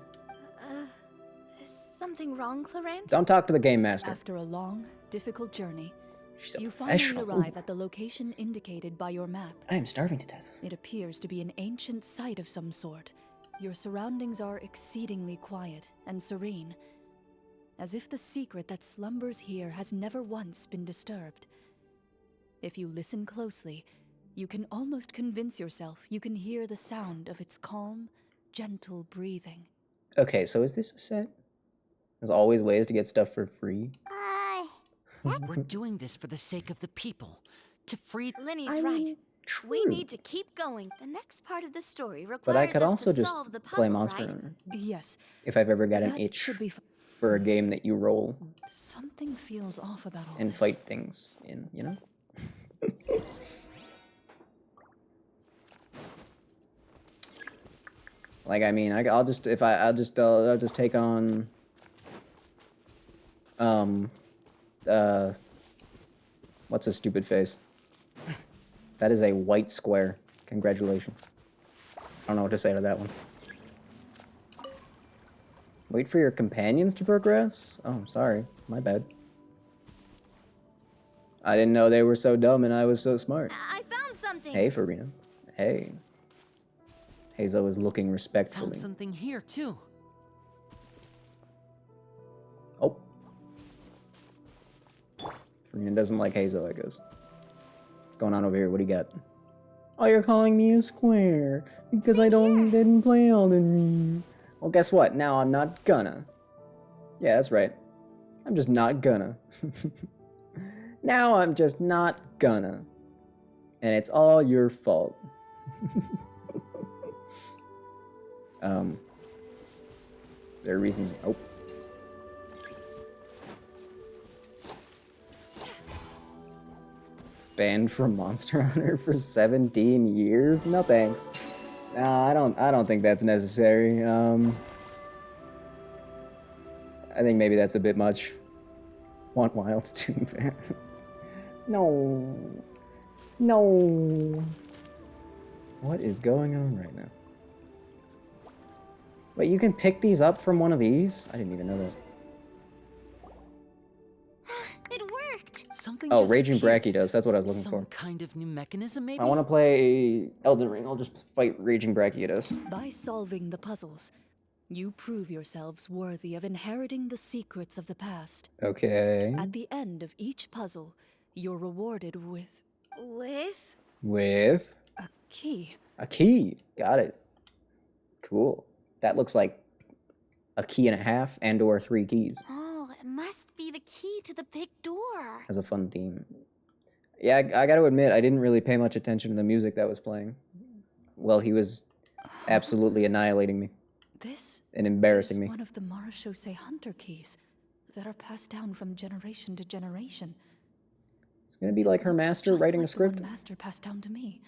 Is something wrong, Clorinde? Don't talk to the game master. After a long, difficult journey, you finally professional. arrive at the location indicated by your map. I am starving to death. It appears to be an ancient site of some sort. Your surroundings are exceedingly quiet and serene, as if the secret that slumbers here has never once been disturbed. If you listen closely, you can almost convince yourself you can hear the sound of its calm, gentle breathing. Okay, so is this a set? There's always ways to get stuff for free. We're doing this for the sake of the people. To free... Linny's right. We need to keep going. The next part of the story requires But I could us also to just solve the puzzle, play Monster right? Hunter. Yes. If I've ever got an That itch. should be for a game that you roll Something feels off about all and this. fight things in, you know? Like, I mean, I'll just take on, what's a stupid face? That is a white square. Congratulations. I don't know what to say to that one. Wait for your companions to progress? Oh, I'm sorry. My bad. I didn't know they were so dumb and I was so smart. I found something. Hey, Farina. Hey. Hazo is looking respectfully. Found something here, too. Oh. Farina doesn't like Hazo, I guess. What's going on over here? What do you got? Oh, you're calling me a square because I didn't play Elden Ring. Well, guess what? Now I'm not gonna. Yeah, that's right. I'm just not gonna. Now I'm just not gonna. And it's all your fault. Is there a reason? Oh. Banned from Monster Hunter for 17 years? No thanks. No, I don't think that's necessary. I think maybe that's a bit much. Want Wild's Tomb fan. No. No. What is going on right now? Wait, you can pick these up from one of these? I didn't even know that. It worked. Something Oh, just Raging appeared. Brachydios. That's what I was looking Some for. kind of new mechanism, maybe? I want to play Elden Ring. I'll just fight Raging Brachydios. By solving the puzzles, you prove yourselves worthy of inheriting the secrets of the past. Okay. At the end of each puzzle, you're rewarded with... With? A key. A key. Got it. Cool. That looks like a key and a half and or 3 keys. Oh, it must be the key to the big door. Has a fun theme. Yeah, I got to admit, I didn't really pay much attention to the music that was playing. Well, he was absolutely annihilating me. This and embarrassing is me. one of the Marashose Hunter keys that are passed down from generation to generation. It's gonna be like her master Just writing like a script. The one master passed down to me.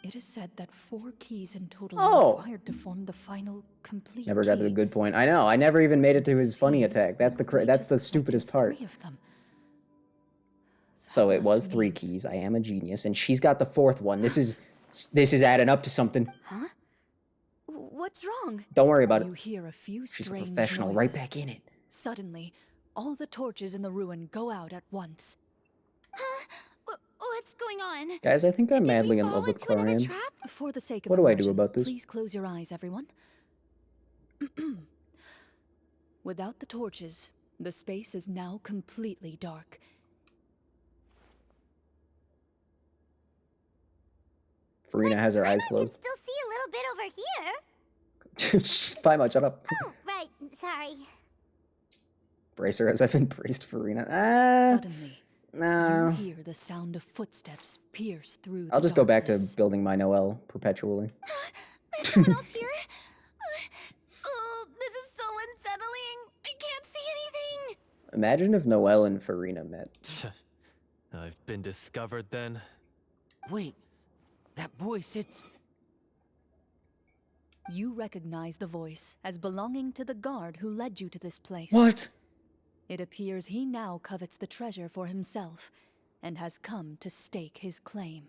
It is said that 4 keys in total Oh! are required to form the final complete Never got to the key. good point. I know. I never even made it to his funny attack. That's the stupidest part. 3 of them. So it was 3 keys. I am a genius, and she's got the 4th one. This is adding up to something. Huh? What's wrong? Don't worry about You it. hear a few She's a strange professional. noises. Right back in it. Suddenly, all the torches in the ruin go out at once. Huh? What's going on? Guys, I think I'm Did we madly in fall love with into another Clorinde. trap? For the sake of What do I do immersion, about this? Please close your eyes, everyone. Without the torches, the space is now completely dark. Farina has her eyes closed. Still see a little bit over here. Paimon, shut up. Oh, right. Sorry. Brace her as I've embraced Farina. Suddenly, no. you hear the sound of footsteps pierce through the I'll just go back to darkness. building my Noel perpetually. There's someone else here. Oh, this is so unsettling. I can't see anything. Imagine if Noel and Farina met. I've been discovered then. Wait, that voice, it's... You recognize the voice as belonging to the guard who led you to this place. What? It appears he now covets the treasure for himself and has come to stake his claim.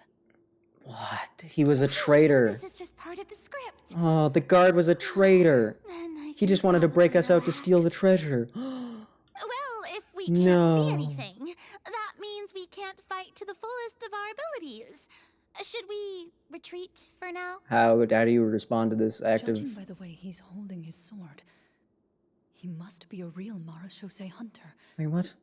What? He was a traitor. This is just part of the script. Oh, the guard was a traitor. Then I He just wanted to break us out to steal the treasure. Well, if we can't No. see anything, that means we can't fight to the fullest of our abilities. Should we retreat for now? How do you respond to this act of... Judging by the way he's holding his sword, he must be a real Marashose hunter. Wait, what?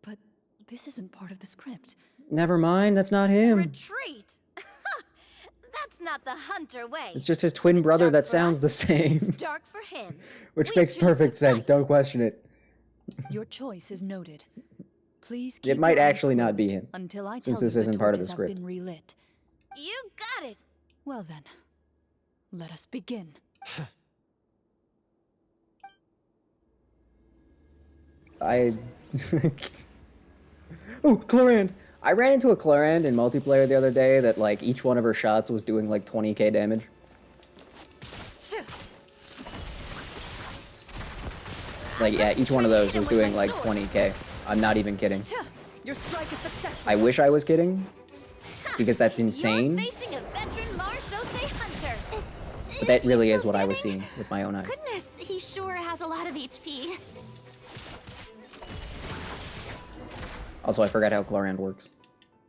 But this isn't part of the script. Never mind, that's not him. Retreat. That's not the hunter way. It's just his twin brother that sounds the same. Dark for him. Which We makes choose perfect to sense, fight. don't question it. Your choice is noted. Please keep It might your eyes actually not be closed him, until I since tell this you isn't the part of the torches script. have been relit. You got it. Well then, let us begin. Oh, Clorinde! I ran into a Clorinde in multiplayer the other day that, like, each one of her shots was doing, like, 20k damage. Like, yeah, each one of those was doing, like, 20k. I'm not even kidding. Your strike is successful. I wish I was kidding, because that's insane. Facing a veteran Marechaussee hunter. But that really is what I was seeing with my own eyes. Goodness, he sure has a lot of HP. Also, I forgot how Clorinde works.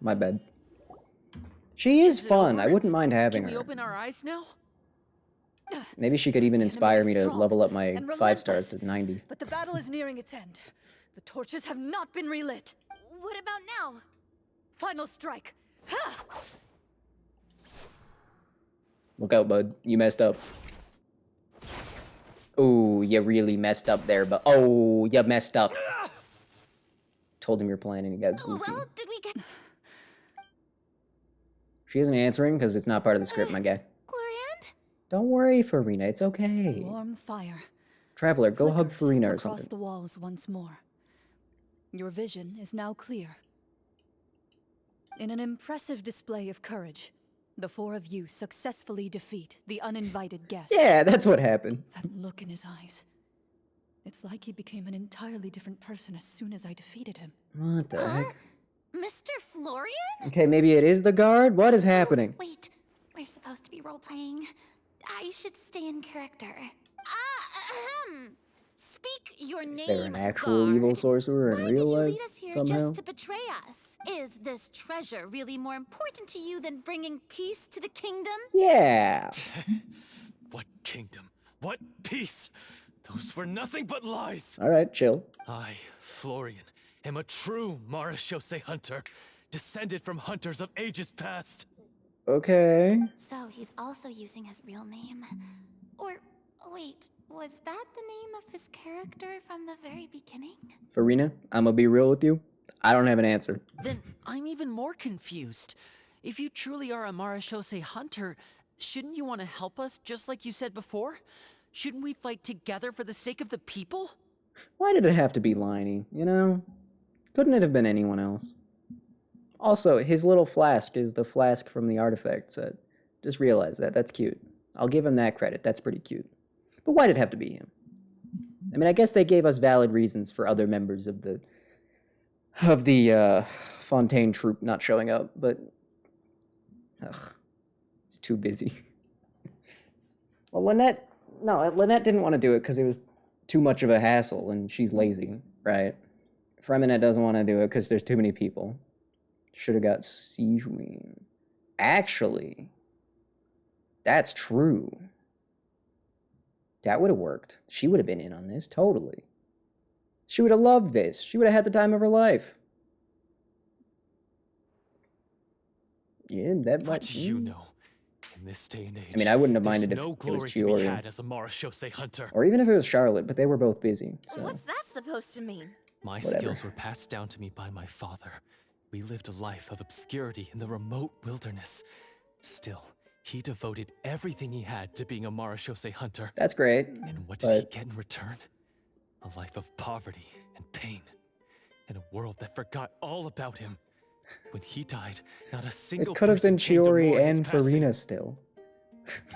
My bad. She is fun. I wouldn't mind having Can we her. open our eyes now? Maybe she could even inspire me to level up my 5 stars to 90. But the battle is nearing its end. The torches have not been relit. What about now? Final strike. Ha! Look out, bud. You messed up. Oh, you really messed up there, but oh, you messed up. Told him you're playing and he got goofy. Well, did we get... She isn't answering because it's not part of the script, my guy. Clorinde? Don't worry, Farina. It's okay. Warm fire. Traveler, go hug Farina or Across something. the walls once more. Your vision is now clear. In an impressive display of courage, the 4 of you successfully defeat the uninvited guest. Yeah, that's what happened. That look in his eyes. It's like he became an entirely different person as soon as I defeated him. What the heck? Mr. Florian? Okay, maybe it is the guard? What is happening? Wait, we're supposed to be role-playing. I should stay in character. Speak your name, Is there an actual guard. evil sorcerer in real life Lead us here somehow? just to betray us. Is this treasure really more important to you than bringing peace to the kingdom? Yeah. What kingdom? What peace? Those were nothing but lies. All right, chill. I, Florian, am a true Marechaussee hunter, descended from hunters of ages past. Okay. So he's also using his real name. Or, wait, was that the name of his character from the very beginning? Farina, I'm gonna be real with you. I don't have an answer. Then I'm even more confused. If you truly are a Marechaussee hunter, shouldn't you want to help us just like you said before? Shouldn't we fight together for the sake of the people? Why did it have to be Liney, you know? Couldn't it have been anyone else? Also, his little flask is the flask from the artifact set. Just realize that. That's cute. I'll give him that credit. That's pretty cute. But why did it have to be him? I mean, I guess they gave us valid reasons for other members of the Fontaine troupe not showing up, but ugh, he's too busy. Well, Lynette didn't want to do it because it was too much of a hassle, and she's lazy, right? Fremina doesn't want to do it because there's too many people. Should have got Sigewin. Actually, that's true. That would have worked. She would have been in on this, totally. She would have loved this. She would have had the time of her life. Yeah, that What do you know? In this day and age, I mean, I wouldn't have there's minded if no it was glory to be Chiori. had as a Marechaussee hunter. Or even if it was Charlotte, but they were both busy, so... What's that supposed to mean? My Whatever. skills were passed down to me by my father. We lived a life of obscurity in the remote wilderness. Still, he devoted everything he had to being a Marechaussee hunter. That's great. And what did he get in return? A life of poverty and pain. In a world that forgot all about him. When he died, not a single It could have been person came to Chiori mourn his and passing. Farina still.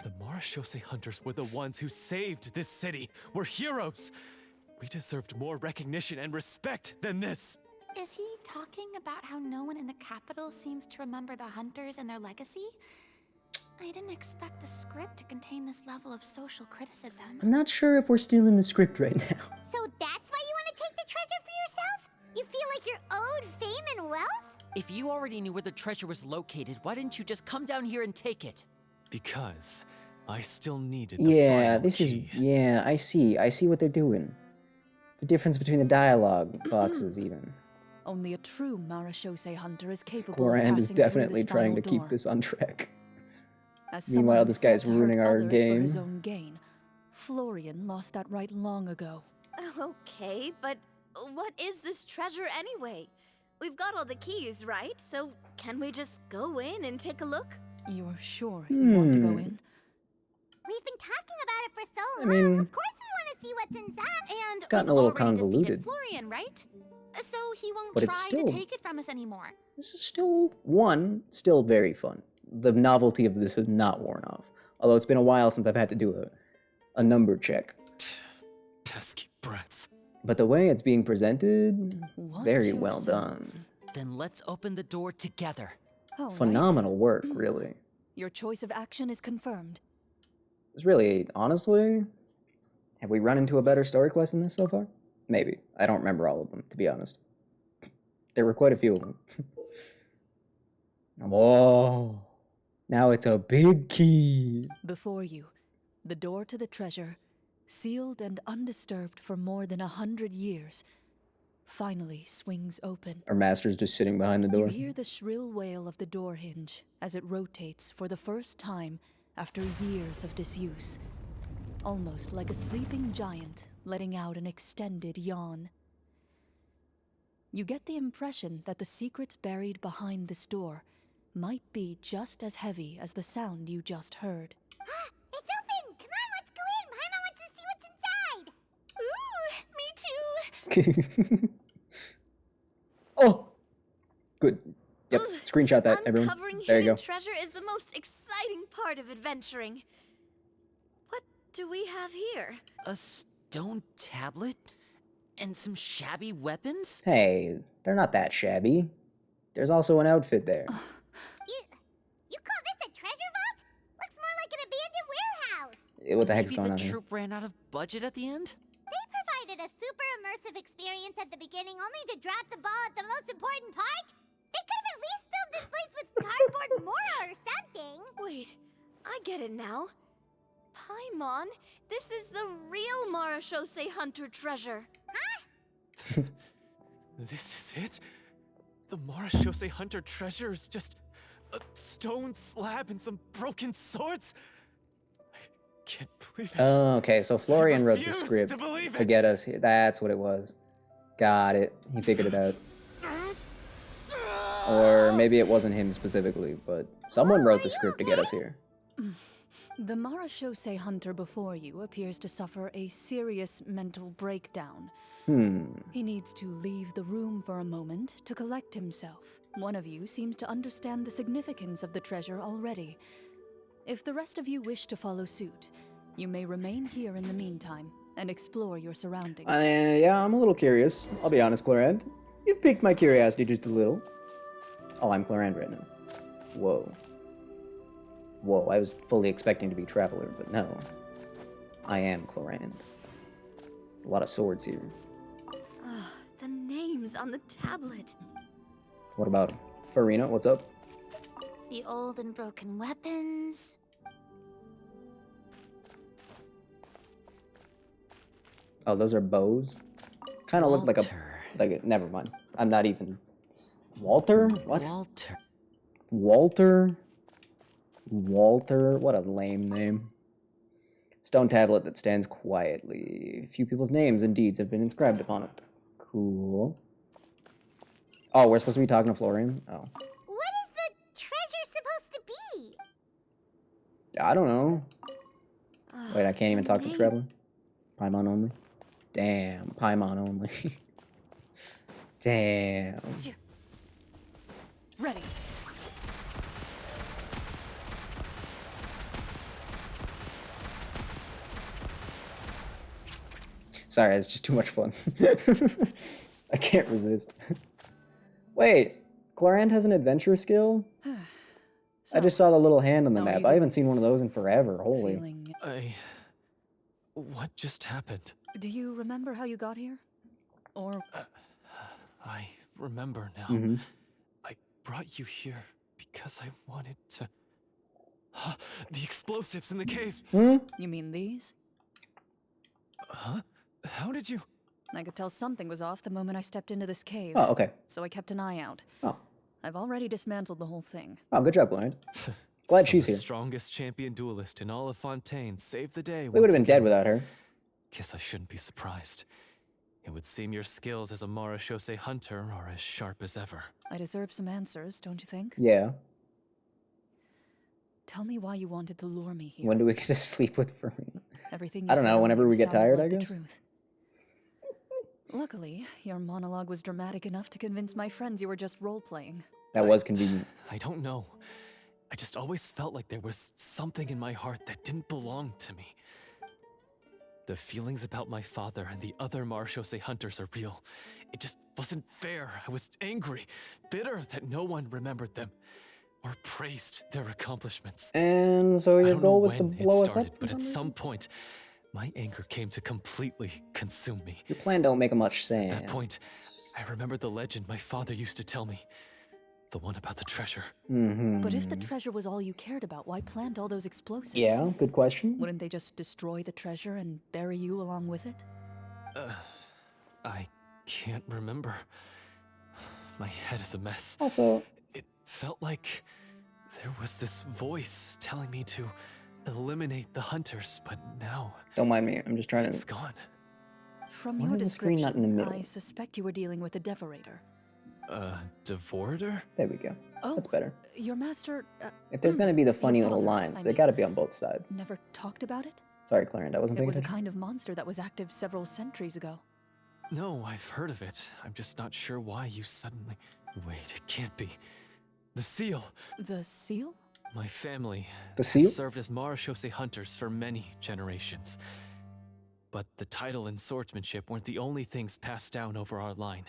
The Marechaussee hunters were the ones who saved this city. We're heroes. We deserved more recognition and respect than this. Is he talking about how no one in the capital seems to remember the hunters and their legacy? I didn't expect the script to contain this level of social criticism. I'm not sure if we're still in the script right now. So that's why you want to take the treasure for yourself? You feel like you're owed fame and wealth? If you already knew where the treasure was located, why didn't you just come down here and take it? Because I still needed the Yeah, final this is... key. Yeah, I see. I see what they're doing. The difference between the dialogue boxes, even. Only a true Marechaussee hunter is capable of Clorinde is passing through definitely this trying to final keep door. this on track. As Meanwhile, someone who this guy's sought to hurt ruining our others game. For his own gain, Florian lost that right long ago. Okay, but what is this treasure anyway? We've got all the keys, right? So can we just go in and take a look? You're sure you want to go in? We've been talking about it for so I long. mean, Of course we want to see what's inside. And It's gotten we've a little already convoluted. defeated Florian, right? So he won't But it's try still- to take it from us anymore. This is still very fun. The novelty of this is not worn off. Although it's been a while since I've had to do a number check. Pesky brats. But the way it's being presented, very Watch well yourself. done. Then let's open the door together. All right. Phenomenal work, really. Your choice of action is confirmed. It's really, honestly, have we run into a better story quest than this so far? Maybe. I don't remember all of them, to be honest. There were quite a few of them. Whoa. Now it's a big key. Before you, the door to the treasure, sealed and undisturbed for more than 100 years, finally swings open. Our master's just sitting behind the You door. hear the shrill wail of the door hinge as it rotates for the first time after years of disuse, almost like a sleeping giant letting out an extended yawn. You get the impression that the secrets buried behind this door might be just as heavy as the sound you just heard. It's open! Come on, let's go in! Paimon wants to see what's inside! Ooh, me too! Oh! Good. Yep, screenshot that, everyone. Uncovering There you hidden go. treasure is the most exciting part of adventuring. What do we have here? A stone tablet? And some shabby weapons? Hey, they're not that shabby. There's also an outfit there. You call this a treasure vault? Looks more like an abandoned warehouse! What the heck's Maybe going the on here? troop ran out of budget at the end? They provided a super immersive experience at the beginning only to drop the ball at the most important part? They could have at least filled this place with cardboard Mora or something! Wait, I get it now. Paimon, this is the real Marachose Hunter treasure. Huh? This is it? The Marachose Hunter treasure is just a stone slab and some broken swords? I can't believe it. Oh, okay, so Florian wrote the refuse script to believe to it. get us here. That's what it was. Got it. He figured it out. Or maybe it wasn't him specifically, but someone wrote the script to get us here. The Marachose hunter before you appears to suffer a serious mental breakdown. He needs to leave the room for a moment to collect himself. One of you seems to understand the significance of the treasure already. If the rest of you wish to follow suit, you may remain here in the meantime and explore your surroundings. Yeah, I'm a little curious. I'll be honest, Clorinde. You've piqued my curiosity just a little. Oh, I'm Clorinde right now. Whoa. Whoa, I was fully expecting to be Traveler, but no. I am Clorinde. There's a lot of swords here. Ah, the names on the tablet. What about Farina? What's up? The old and broken weapons. Oh, those are bows? Kind of look like never mind. I'm not even... Walter? What? Walter? Walter? What a lame name. Stone tablet that stands quietly. Few people's names and deeds have been inscribed upon it. Cool. Oh, we're supposed to be talking to Florian? Oh. What is the treasure supposed to be? I don't know. Wait, I can't even talk to the Traveler? Paimon only? Damn, Paimon only. Damn. Ready. Sorry, it's just too much fun. I can't resist. Wait, Clorinde has an adventure skill? I just saw the little hand on the map. I haven't seen one of those in forever. Holy. What just happened? Do you remember how you got here? Or... I remember now. Mhm. I brought you here because I wanted to... The explosives in the cave! You mean these? Huh? How did you... I could tell something was off the moment I stepped into this cave. Oh, okay. So I kept an eye out. Oh. I've already dismantled the whole thing. Oh, good job, Clorinde. Glad she's The here. strongest champion duelist in all of Fontaine saved the day. We would have been dead without her. Guess I shouldn't be surprised. It would seem your skills as a Marachose hunter are as sharp as ever. I deserve some answers, don't you think? Yeah. Tell me why you wanted to lure me here. When do we get to sleep with Farina? Everything you I don't said know, whenever earlier we get sounded tired, like I the guess. truth. Luckily, your monologue was dramatic enough to convince my friends you were just role-playing. That was convenient. I don't know. I just always felt like there was something in my heart that didn't belong to me. The feelings about my father and the other Marechaussee hunters are real. It just wasn't fair. I was angry, bitter that no one remembered them or praised their accomplishments. And so I your don't know goal was to when blow it us started, up for but some at some reason? point, my anger came to completely consume me. Your plan don't make much sense. At that point, I remembered the legend my father used to tell me. The one about the treasure. But if the treasure was all you cared about, why plant all those explosives? Yeah, good question. Wouldn't they just destroy the treasure and bury you along with it? I can't remember. My head is a mess. Also, it felt like there was this voice telling me to eliminate the hunters, but now don't mind me. I'm just trying it's to. gone. From Why your is the screen not in the description, middle? I suspect you were dealing with a Devorator. Devorator? There we go. Oh, that's better. Your master. If there's gonna be the funny your little father, lines, I they mean, gotta be on both sides. Never talked about it? Sorry, Clorinde, I wasn't It paying was a attention. kind of monster that was active several centuries ago. No, I've heard of it. I'm just not sure why you suddenly... Wait, it can't be. The seal! The seal? My family The seal? has served as Marechaussee hunters for many generations. But the title and swordsmanship weren't the only things passed down over our line.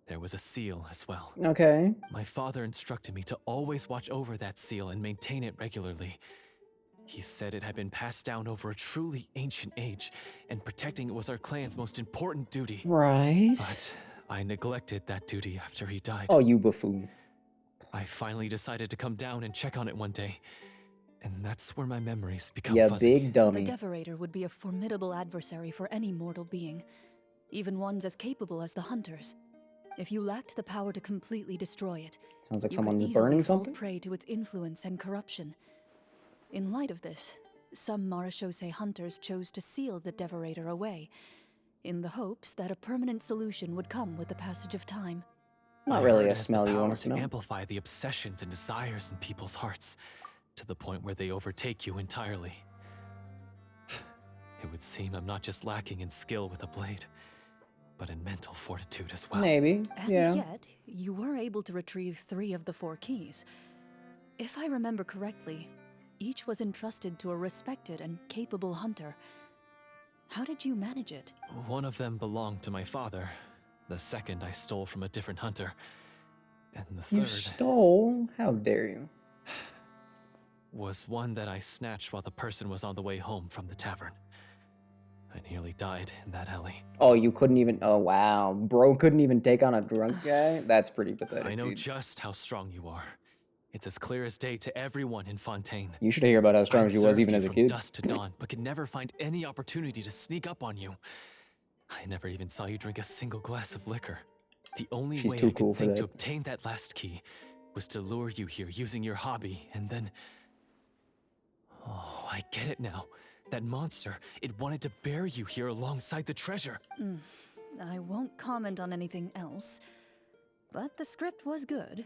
There was a seal as well. Okay. My father instructed me to always watch over that seal and maintain it regularly. He said it had been passed down over a truly ancient age, and protecting it was our clan's most important duty. Right. But I neglected that duty after he died. Oh, you buffoon. I finally decided to come down and check on it one day. And that's where my memories become Yeah, fuzzy. big dummy. The Devorator would be a formidable adversary for any mortal being, even ones as capable as the Hunters. If you lacked the power to completely destroy it, Sounds like you someone's could easily burning fall something. prey to its influence and corruption. In light of this, some Marechaussee hunters chose to seal the Devorator away, in the hopes that a permanent solution would come with the passage of time. Not I really heard a it has smell the you want power to smell. amplify the obsessions and desires in people's hearts, to the point where they overtake you entirely. It would seem I'm not just lacking in skill with a blade, but in mental fortitude as well. Maybe, And yeah. yet, you were able to retrieve 3 of the 4 keys. If I remember correctly, each was entrusted to a respected and capable hunter. How did you manage it? One of them belonged to my father. The second I stole from a different hunter. And the You third stole? How dare you? was one that I snatched while the person was on the way home from the tavern. I nearly died in that alley. Oh, you couldn't even. Oh, wow. Bro couldn't even take on a drunk guy? That's pretty pathetic. I know dude. just how strong you are. It's as clear as day to everyone in Fontaine. You should hear about how strong I she was observed even you as a from kid. dusk to dawn, but could never find any opportunity to sneak up on you. I never even saw you drink a single glass of liquor. The only She's way too I cool could for think to that. obtain that last key was to lure you here using your hobby, and then... Oh, I get it now. That monster, it wanted to bury you here alongside the treasure. I won't comment on anything else, but the script was good.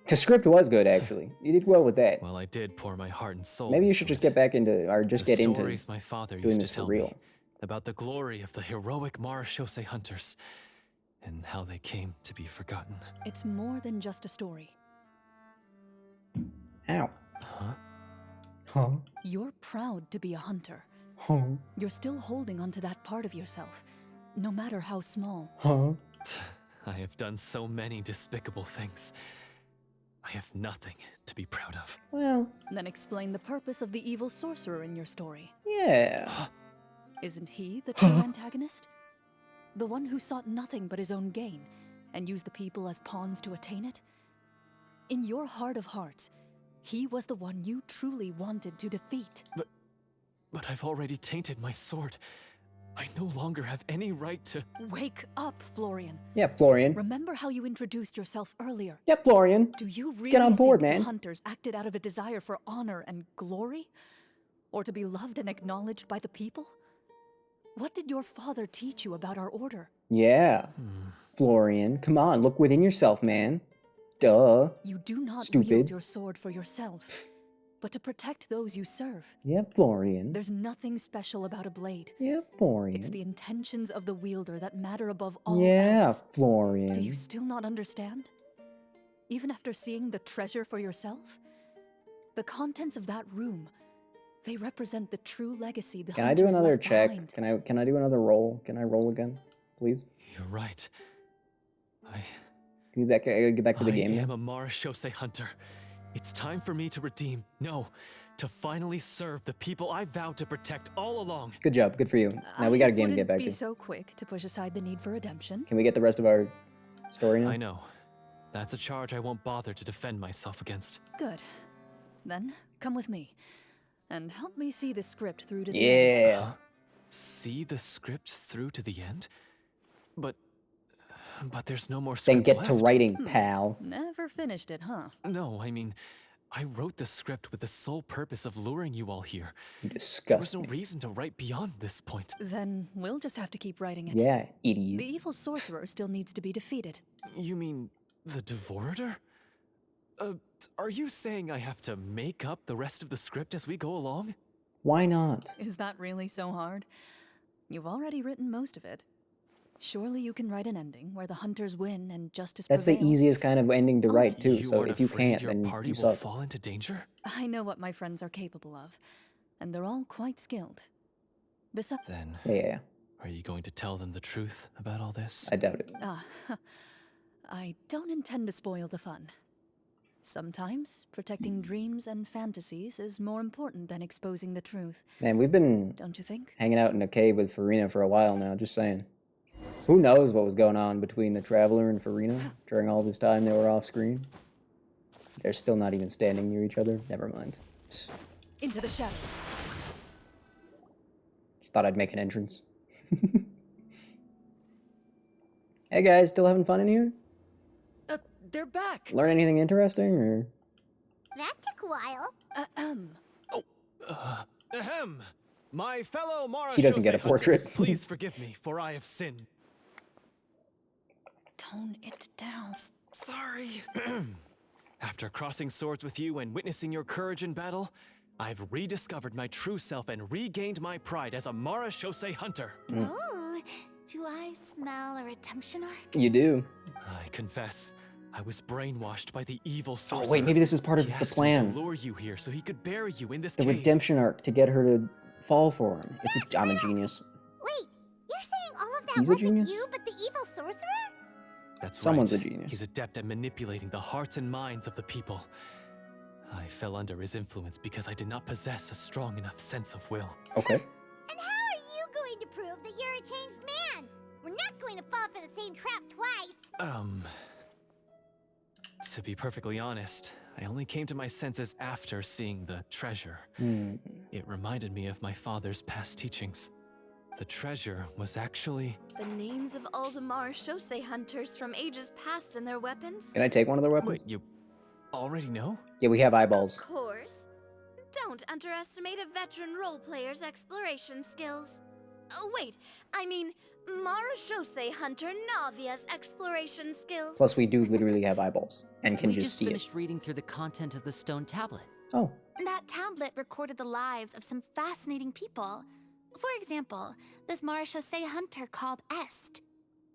The script was good, actually. You did well with that. Well, I did pour my heart and soul. Maybe you should just get back into, or just The get into stories my father doing used this to for tell real. me about the glory of the heroic Marechaussee hunters and how they came to be forgotten. It's more than just a story. Ow. Huh? Huh? You're proud to be a hunter. Huh? You're still holding onto that part of yourself, no matter how small. Huh? I have done so many despicable things. I have nothing to be proud of. Well, Then explain the purpose of the evil sorcerer in your story. yeah. Isn't he the true antagonist? The one who sought nothing but his own gain, and used the people as pawns to attain it? In your heart of hearts, he was the one you truly wanted to defeat. But I've already tainted my sword. I no longer have any right to... Wake up, Florian. Yeah, Florian. Remember how you introduced yourself earlier? Yeah, Florian. Do you really Get on board, think man. the hunters acted out of a desire for honor and glory? Or to be loved and acknowledged by the people? What did your father teach you about our order? Yeah. Florian, come on, look within yourself, man. Duh. You do not Stupid. wield your sword for yourself. but to protect those you serve. Yep, Florian. There's nothing special about a blade. Yep, Florian. It's the intentions of the wielder that matter above all else. Florian. Do you still not understand? Even after seeing the treasure for yourself? The contents of that room, they represent the true legacy the Can I do hunters another left check? behind. Can I do another roll? Can I roll again, please? You're right. Can you get back to the game? I now? am a Marashose hunter. It's time for me to redeem. No, to finally serve the people I vowed to protect all along. Good job. Good for you. Now we got a game to get back be to. so quick to push aside the need for redemption. Can we get the rest of our story now? I know. That's a charge I won't bother to defend myself against. Good. Then come with me and help me see the script through to the end. Yeah. See the script through to the end? But there's no more Then script get left. to writing, pal. Never finished it, huh? No, I mean, I wrote the script with the sole purpose of luring you all here. You There was disgust no me. reason to write beyond this point. Then we'll just have to keep writing it. Yeah, idiot. The evil sorcerer still needs to be defeated. You mean the Devorator? Are you saying I have to make up the rest of the script as we go along? Why not? Is that really so hard? You've already written most of it. Surely you can write an ending where the hunters win and justice That's prevails. the easiest kind of ending to write too. You So aren't if you afraid can't, your then party you will suck. fall into danger? I know what my friends are capable of, and they're all quite skilled. Besides, Then, Yeah. are you going to tell them the truth about all this? I doubt it. I don't intend to spoil the fun. Sometimes protecting dreams and fantasies is more important than exposing the truth. Man, we've been Don't you think? hanging out in a cave with Farina for a while now, just saying. Who knows what was going on between the Traveler and Farina during all this time they were off screen? They're still not even standing near each other. Never mind. Into the shadows. Just thought I'd make an entrance. Hey guys, still having fun in here? They're back. Learn anything interesting or? That took a while. Ahem! My fellow Marashose He doesn't get a portrait. hunters, please forgive me, for I have sinned. Tone it down. Sorry. After crossing swords with you and witnessing your courage in battle, I've rediscovered my true self and regained my pride as a Marashose hunter. Oh, do I smell a redemption arc? You do. I confess, I was brainwashed by the evil sorcerer. Oh wait, maybe this is part of He the asked me plan. to lure you here so he could bury you in this The cave. redemption arc to get her to fall for him. I'm a genius. Wait, you're saying all of that He's a wasn't genius? you, but the evil sorcerer? That's Someone's right. a genius. He's adept at manipulating the hearts and minds of the people. I fell under his influence because I did not possess a strong enough sense of will. Okay. And how are you going to prove that you're a changed man? We're not going to fall for the same trap twice. To be perfectly honest, I only came to my senses after seeing the treasure. It reminded me of my father's past teachings. The treasure was actually... The names of all the Marashose hunters from ages past and their weapons? Can I take one of their weapons? Wait, you already know? Yeah, we have eyeballs. Of course. Don't underestimate a veteran role player's exploration skills. Oh, wait, I mean, Marashose hunter Navia's exploration skills. Plus, we do literally have eyeballs and can We just just see it. finished reading through the content of the stone tablet. Oh. That tablet recorded the lives of some fascinating people. For example, this Marashose hunter called Est.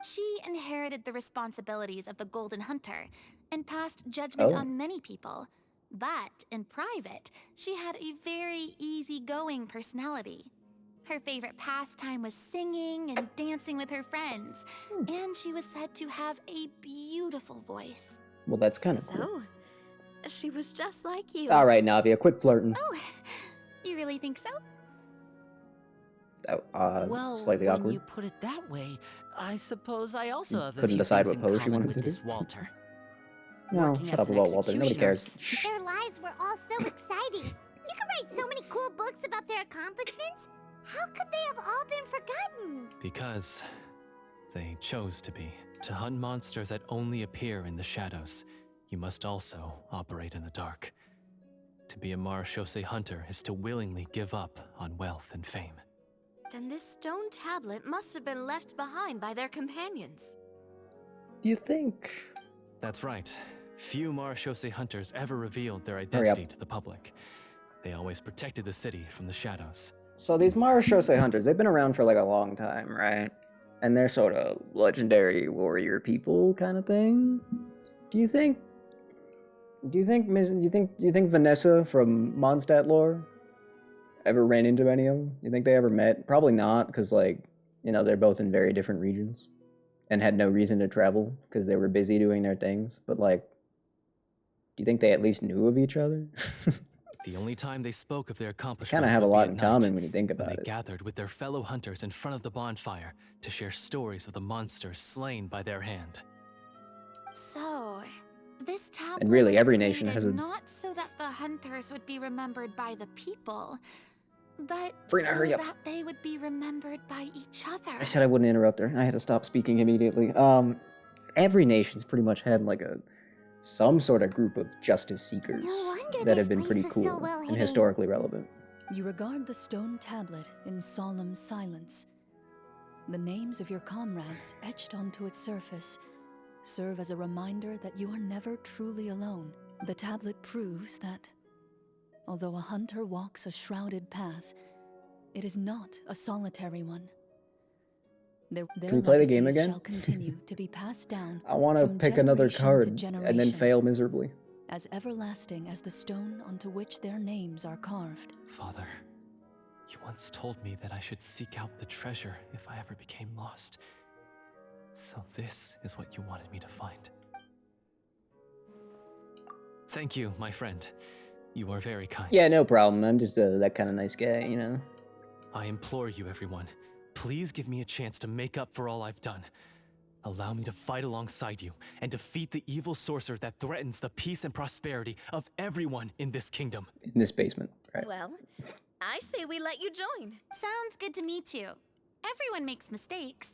She inherited the responsibilities of the Golden Hunter and passed judgment on many people. But in private, she had a very easygoing personality. Her favorite pastime was singing and dancing with her friends, and she was said to have a beautiful voice. Well, that's kind of cool. So, she was just like you. All right, Navia, quit flirting. Oh, you really think so? Well, Slightly when awkward. you put it that way, I suppose I also have a Couldn't few decide things what in pose she common wanted with to this do. Walter. No, Working shut as up an about Walter. Nobody cares. Their lives were all so exciting. You could write so many cool books about their accomplishments. How could they have all been forgotten? Because they chose to be. To hunt monsters that only appear in the shadows, you must also operate in the dark. To be a Marashose hunter is to willingly give up on wealth and fame. Then this stone tablet must have been left behind by their companions. Do you think? That's right. Few Marashose hunters ever revealed their Hurry up. identity to the public. They always protected the city from the shadows. So these Marashose hunters, they've been around for like a long time, right? And they're sort of legendary warrior people kind of thing. Do you think Vanessa from Mondstadt lore ever ran into any of them? You think they ever met? Probably not, because like, you know, they're both in very different regions and had no reason to travel because they were busy doing their things. But like, do you think they at least knew of each other? The only time they spoke of their accomplishments Kind of have a would lot be in at night, common when you think when about they it. gathered with their fellow hunters in front of the bonfire to share stories of the monsters slain by their hand. So, this tablet And really, was every nation created has a... not so that the hunters would be remembered by the people, but Frina, so hurry up. that they would be remembered by each other. I said I wouldn't interrupt her. I had to stop speaking immediately. Every nation's pretty much had like some sort of group of justice seekers that have been pretty cool and historically relevant. You regard the stone tablet in solemn silence. The names of your comrades etched onto its surface serve as a reminder that you are never truly alone. The tablet proves that, although a hunter walks a shrouded path, it is not a solitary one. Their Can we play the game legacies again? shall continue to be passed down I want to from pick another generation to card and then generation, fail miserably. as everlasting as the stone onto which their names are carved. Father, you once told me that I should seek out the treasure if I ever became lost. So this is what you wanted me to find. Thank you, my friend. You are very kind. Yeah, no problem. I'm just that kind of nice guy, you know? I implore you, everyone, please give me a chance to make up for all I've done. Allow me to fight alongside you and defeat the evil sorcerer that threatens the peace and prosperity of everyone in this kingdom. In this basement, right? Well, I say we let you join. Sounds good to me too. Everyone makes mistakes.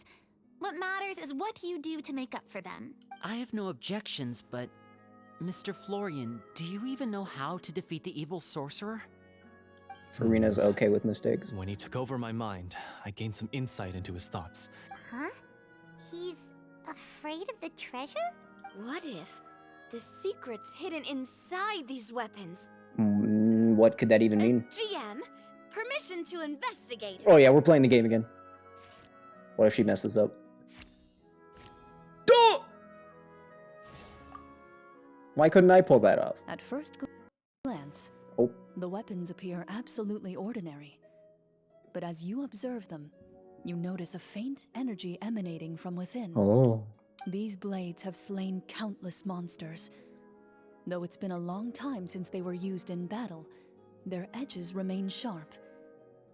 What matters is what you do to make up for them. I have no objections, but Mr. Florian, do you even know how to defeat the evil sorcerer? Farina's okay with mistakes. When he took over my mind, I gained some insight into his thoughts. Huh? He's afraid of the treasure? What if the secret's hidden inside these weapons? What could that even mean? GM, permission to investigate. Oh yeah, we're playing the game again. What if she messed this up? Why couldn't I pull that off? At first glance, Oh. the weapons appear absolutely ordinary. But as you observe them, you notice a faint energy emanating from within. Oh. These blades have slain countless monsters. Though it's been a long time since they were used in battle, their edges remain sharp,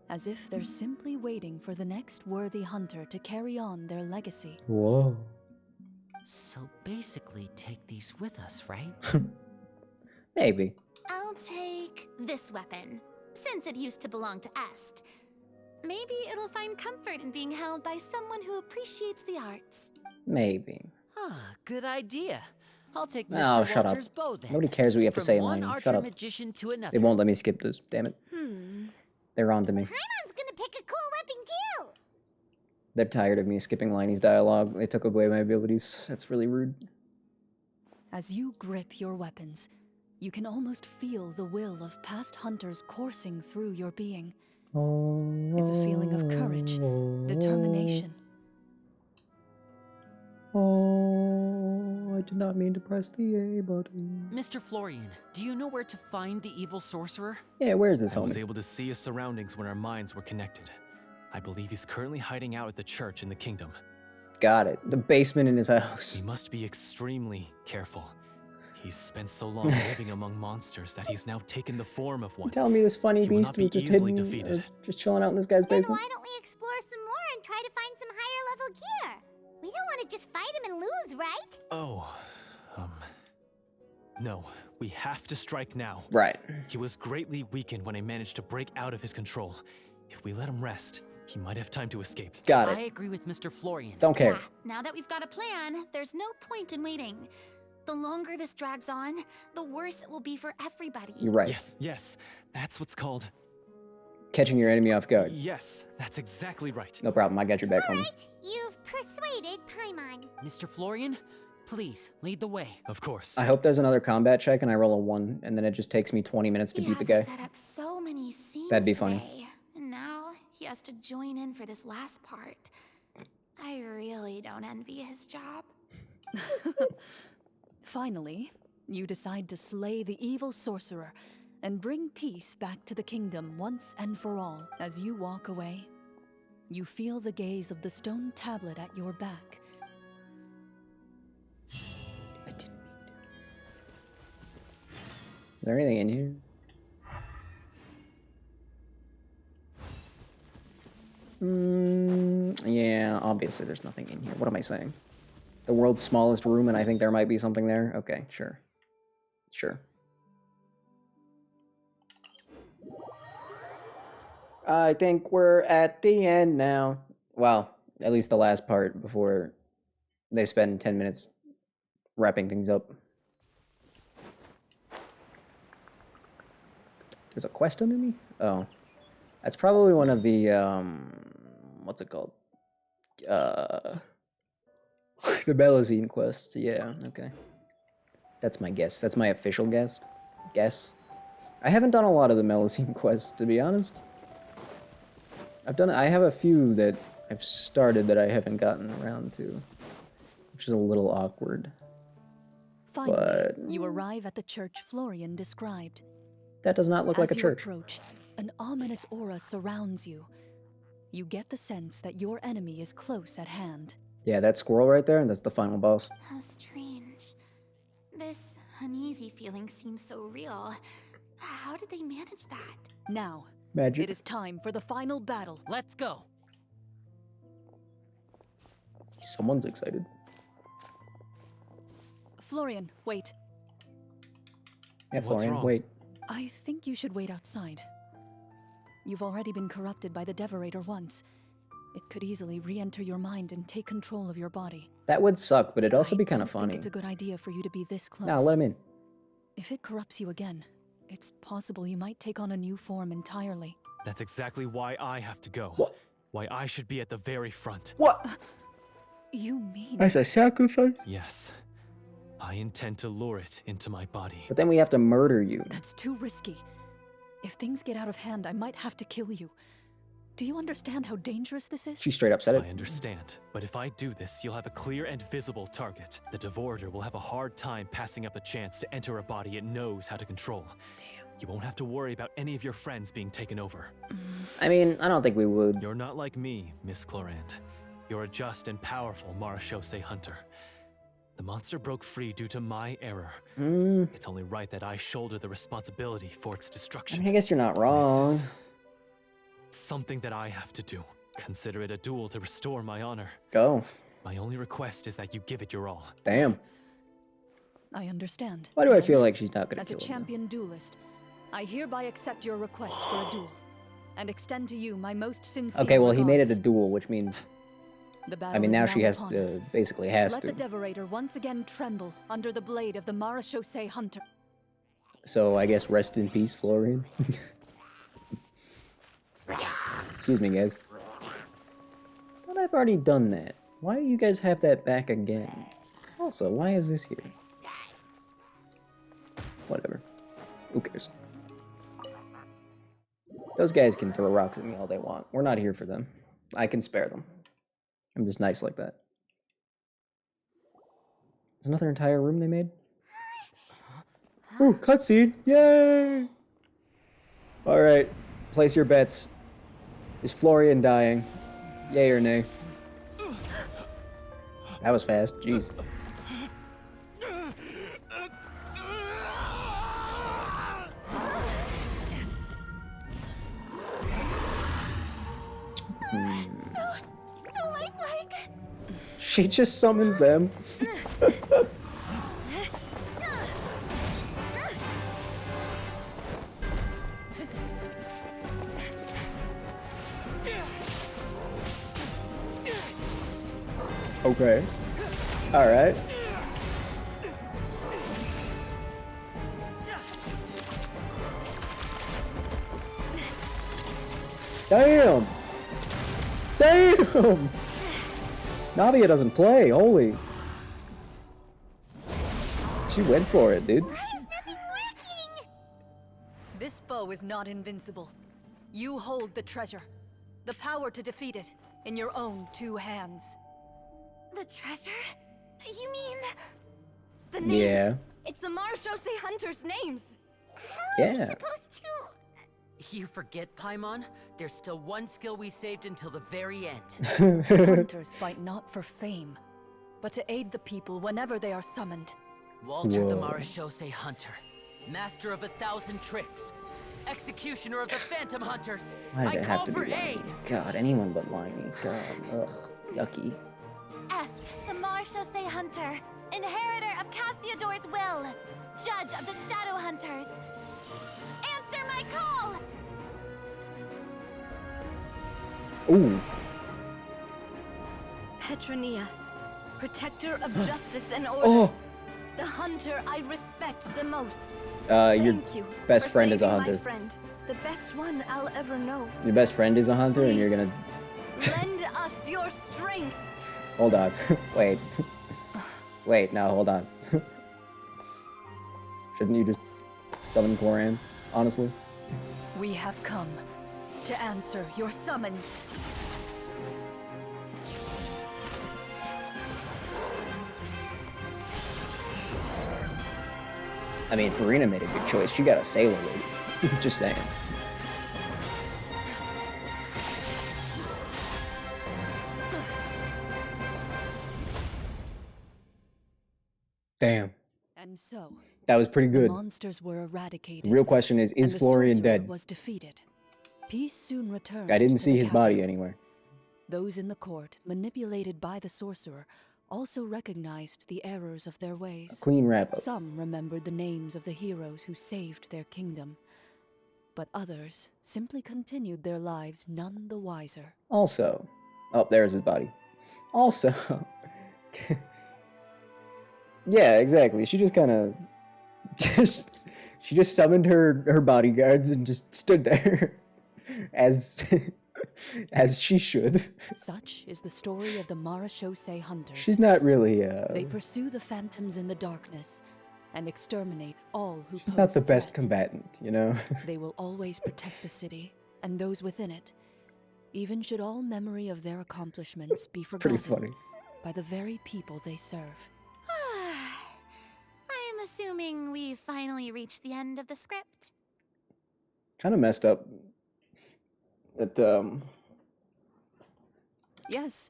as if they're simply waiting for the next worthy hunter to carry on their legacy. Whoa. So basically, take these with us, right? Maybe. I'll take this weapon, since it used to belong to Est. Maybe it'll find comfort in being held by someone who appreciates the arts. Maybe. Ah, good idea. I'll take Oh, Mr. shut up. Walter's bow then. Nobody cares what you have to From say in one line. archer Shut up. magician to another. They won't let me skip this. Damn it. They're on to me. Paimon's gonna pick a cool weapon too! They're tired of me skipping Liney's dialogue. They took away my abilities. That's really rude. As you grip your weapons, you can almost feel the will of past hunters coursing through your being. It's a feeling of courage, determination. Oh, I did not mean to press the A button. Mr. Florian, do you know where to find the evil sorcerer? Yeah, where is this I was homie? able to see his surroundings when our minds were connected. I believe he's currently hiding out at the church in the kingdom. Got it. The basement in his house. He must be extremely careful. He's spent so long living among monsters that he's now taken the form of one. You telling me this funny He will beast not be was just easily hidden, defeated. just chilling out in this guy's Then basement? why don't we explore some more and try to find some higher level gear? We don't want to just fight him and lose, right? Oh, no. We have to strike now. Right. He was greatly weakened when I managed to break out of his control. If we let him rest, he might have time to escape. Got I it. agree with Mr. Florian. Don't care. Yeah, now that we've got a plan, there's no point in waiting. The longer this drags on, the worse it will be for everybody. You're right. Yes, that's what's called. Catching your enemy off guard. Yes, that's exactly right. No problem. I got your back, homie. Alright, you've persuaded Paimon. Mr. Florian, Please, lead the way. Of course. I hope there's another combat check and I roll a 1, and then it just takes me 20 minutes to beat the guy. Set up so many scenes That'd be today, funny. and now he has to join in for this last part. I really don't envy his job. Finally, you decide to slay the evil sorcerer and bring peace back to the kingdom once and for all. As you walk away, you feel the gaze of the stone tablet at your back. Is there anything in here? Yeah, obviously there's nothing in here. What am I saying? The world's smallest room, and I think there might be something there? Okay, sure. Sure. I think we're at the end now. Well, at least the last part before they spend 10 minutes wrapping things up. There's a quest under me? Oh. That's probably one of the, what's it called? The Melazine quests. Yeah, okay. That's my guess. That's my official guess. I haven't done a lot of the Melazine quests, to be honest. I have a few that I've started that I haven't gotten around to, which is a little awkward. Finally, but you arrive at the church Florian described. that does not look like a church. As you approach, an ominous aura surrounds you. You get the sense that your enemy is close at hand. Yeah, that squirrel right there, that's the final boss. How strange. This uneasy feeling seems so real. How did they manage that? Now, Magic. it is time for the final battle. Let's go. Someone's excited. Florian, wait. Yeah, What's Florian, wrong? wait. I think you should wait outside. You've already been corrupted by the Devorator once. It could easily re-enter your mind and take control of your body. That would suck, but it'd also be kind of I think funny. it's a good idea for you to be this close. No, let him in. If it corrupts you again, it's possible you might take on a new form entirely. That's exactly why I have to go. What? Why I should be at the very front. What? You mean... As a sacrifice? Yes. I intend to lure it into my body. But then we have to murder you. That's too risky. If things get out of hand, I might have to kill you. Do you understand how dangerous this is? She straight up said it. I understand, but if I do this, you'll have a clear and visible target. The Devorator will have a hard time passing up a chance to enter a body it knows how to control. Damn. You won't have to worry about any of your friends being taken over. I mean, I don't think we would. You're not like me, Miss Clorinde. You're a just and powerful Marechaussee hunter. The monster broke free due to my error. It's only right that I shoulder the responsibility for its I destruction. mean, I guess you're not wrong. This is something that I have to do. Consider it a duel to restore my honor. Go. My only request is that you give it your all. Damn. I understand. Why do I feel like she's not gonna As kill a him? champion duelist, I hereby accept your request for a duel, and extend to you my most sincere Okay, well, he made it a regards. duel, which means... The battle I mean, is now she has upon to, us. basically has Let to. the Devorator once again tremble under the blade of the Marechaussee hunter. So I guess rest in peace, Florian. Excuse me, guys. Thought I've already done that. Why do you guys have that back again? Also, why is this here? Whatever. Who cares? Those guys can throw rocks at me all they want. We're not here for them. I can spare them. I'm just nice like that. There's another entire room they made? Ooh, cutscene! Yay! Alright, place your bets. Is Florian dying? Yay or nay? That was fast, jeez. So lifelike. She just summons them. Okay. Alright. Damn! Damn! Navia doesn't play, holy. She went for it, dude. This foe is not invincible. You hold the treasure. The power to defeat it in your own 2 hands. The treasure? You mean... The names? Yeah. It's the Marshose Hunters' names. Yeah. You forget, Paimon? There's still one skill we saved until the very end. Hunters fight not for fame, but to aid the people whenever they are summoned. Walter the Whoa. Marashose Hunter, master of 1,000 tricks, executioner of the Phantom Hunters. Why I did it call have to for be aid. Limey? God, anyone but Limey. God, ugh, yucky. Est, the Marshose Hunter, inheritor of Cassiodor's will, judge of the Shadow Hunters. Answer my call! Ooh. Petronia, protector of justice and order. Oh. The hunter I respect the most. Your Thank you best for friend is a saving hunter. My friend, the best one I'll ever know. Your best friend is a hunter, and you're gonna. Lend us your strength. Hold on. Wait. Wait, now hold on. Shouldn't you just summon Clorinde, honestly? We have come to answer your summons. I mean, Farina made a good choice. She got a sailor lady. Just saying. Damn. And so, That was pretty the good. monsters were eradicated. The real question is and the Florian sorcerer dead? was defeated. Peace soon returned. I didn't to see the his body capital. anywhere. Those in the court, manipulated by the sorcerer, also recognized the errors of their ways. Clean wrap-up. Some remembered the names of the heroes who saved their kingdom, but others simply continued their lives none the wiser. Also, oh, there's his body. Also, yeah, exactly. She just kind of she just summoned her bodyguards and just stood there as as she should. Such is the story of the Marashose Hunters. She's not really They pursue the phantoms in the darkness and exterminate all who she's pose not the a best threat. combatant, you know. They will always protect the city and those within it, even should all memory of their accomplishments be Pretty forgotten funny. by the very people they serve. I'm assuming we've finally reached the end of the script. Kind of messed up. That Yes.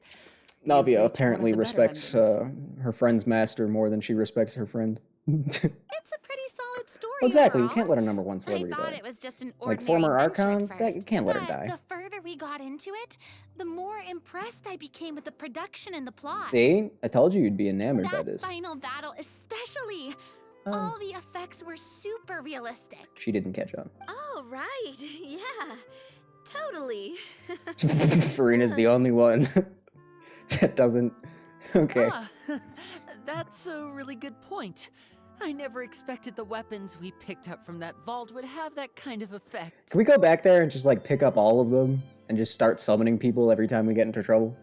Navia reached one of apparently the better respects her friend's master more than she respects her friend. It's a pretty solid story. Exactly, you overall. can't let a number 1 I celebrity thought die. it was just an Like ordinary former adventure Archon, at that you first, can't let her but die. the further we got into it, the more impressed I became with the production and the plot. See, I told you you'd be enamored by That this. final battle especially. Oh. All the effects were super realistic. She didn't catch on. Oh, right. Yeah. Totally. Farina's the only one that doesn't. Okay. Ah, that's a really good point. I never expected the weapons we picked up from that vault would have that kind of effect. Can we go back there and just like pick up all of them and just start summoning people every time we get into trouble?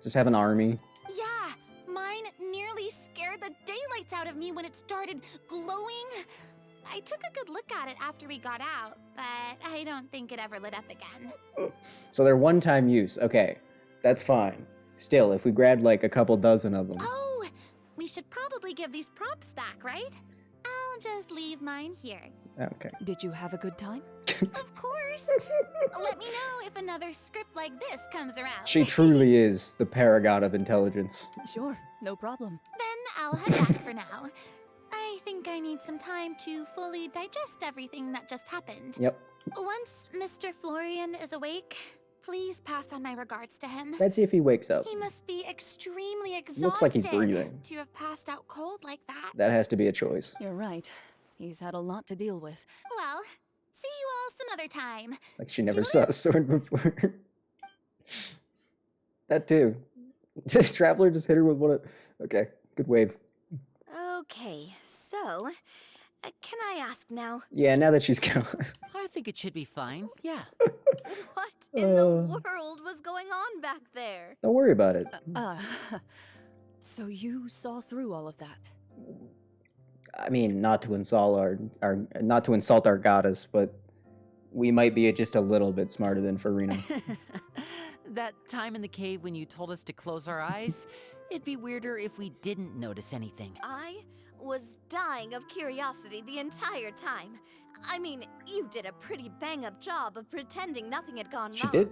Just have an army. Yeah, mine nearly scared the daylights out of me when it started glowing. I took a good look at it after we got out, but I don't think it ever lit up again. So they're one-time use. Okay, that's fine. Still, if we grabbed like a couple dozen of them. Oh, we should probably give these props back, right? I'll just leave mine here. Okay. Did you have a good time? Of course. Let me know if another script like this comes around. She truly is the paragon of intelligence. Sure, no problem. Then I'll head back for now. I think I need some time to fully digest everything that just happened. Yep. Once Mr. Florian is awake, please pass on my regards to him. Let's see if he wakes up. He must be extremely exhausted Looks like he's breathing. to have passed out cold like that. That has to be a choice. You're right. He's had a lot to deal with. Well, see you all some other time. Like she never saw a sword before. That too. Traveler just hit her with one of... Okay, good wave. Okay, so, can I ask now? Yeah, now that she's gone. I think it should be fine, yeah. What in the world was going on back there? Don't worry about it. So you saw through all of that? I mean, not to insult our goddess, but we might be just a little bit smarter than Farina. That time in the cave when you told us to close our eyes, it'd be weirder if we didn't notice anything. I was dying of curiosity the entire time. I mean, you did a pretty bang-up job of pretending nothing had gone wrong. She did.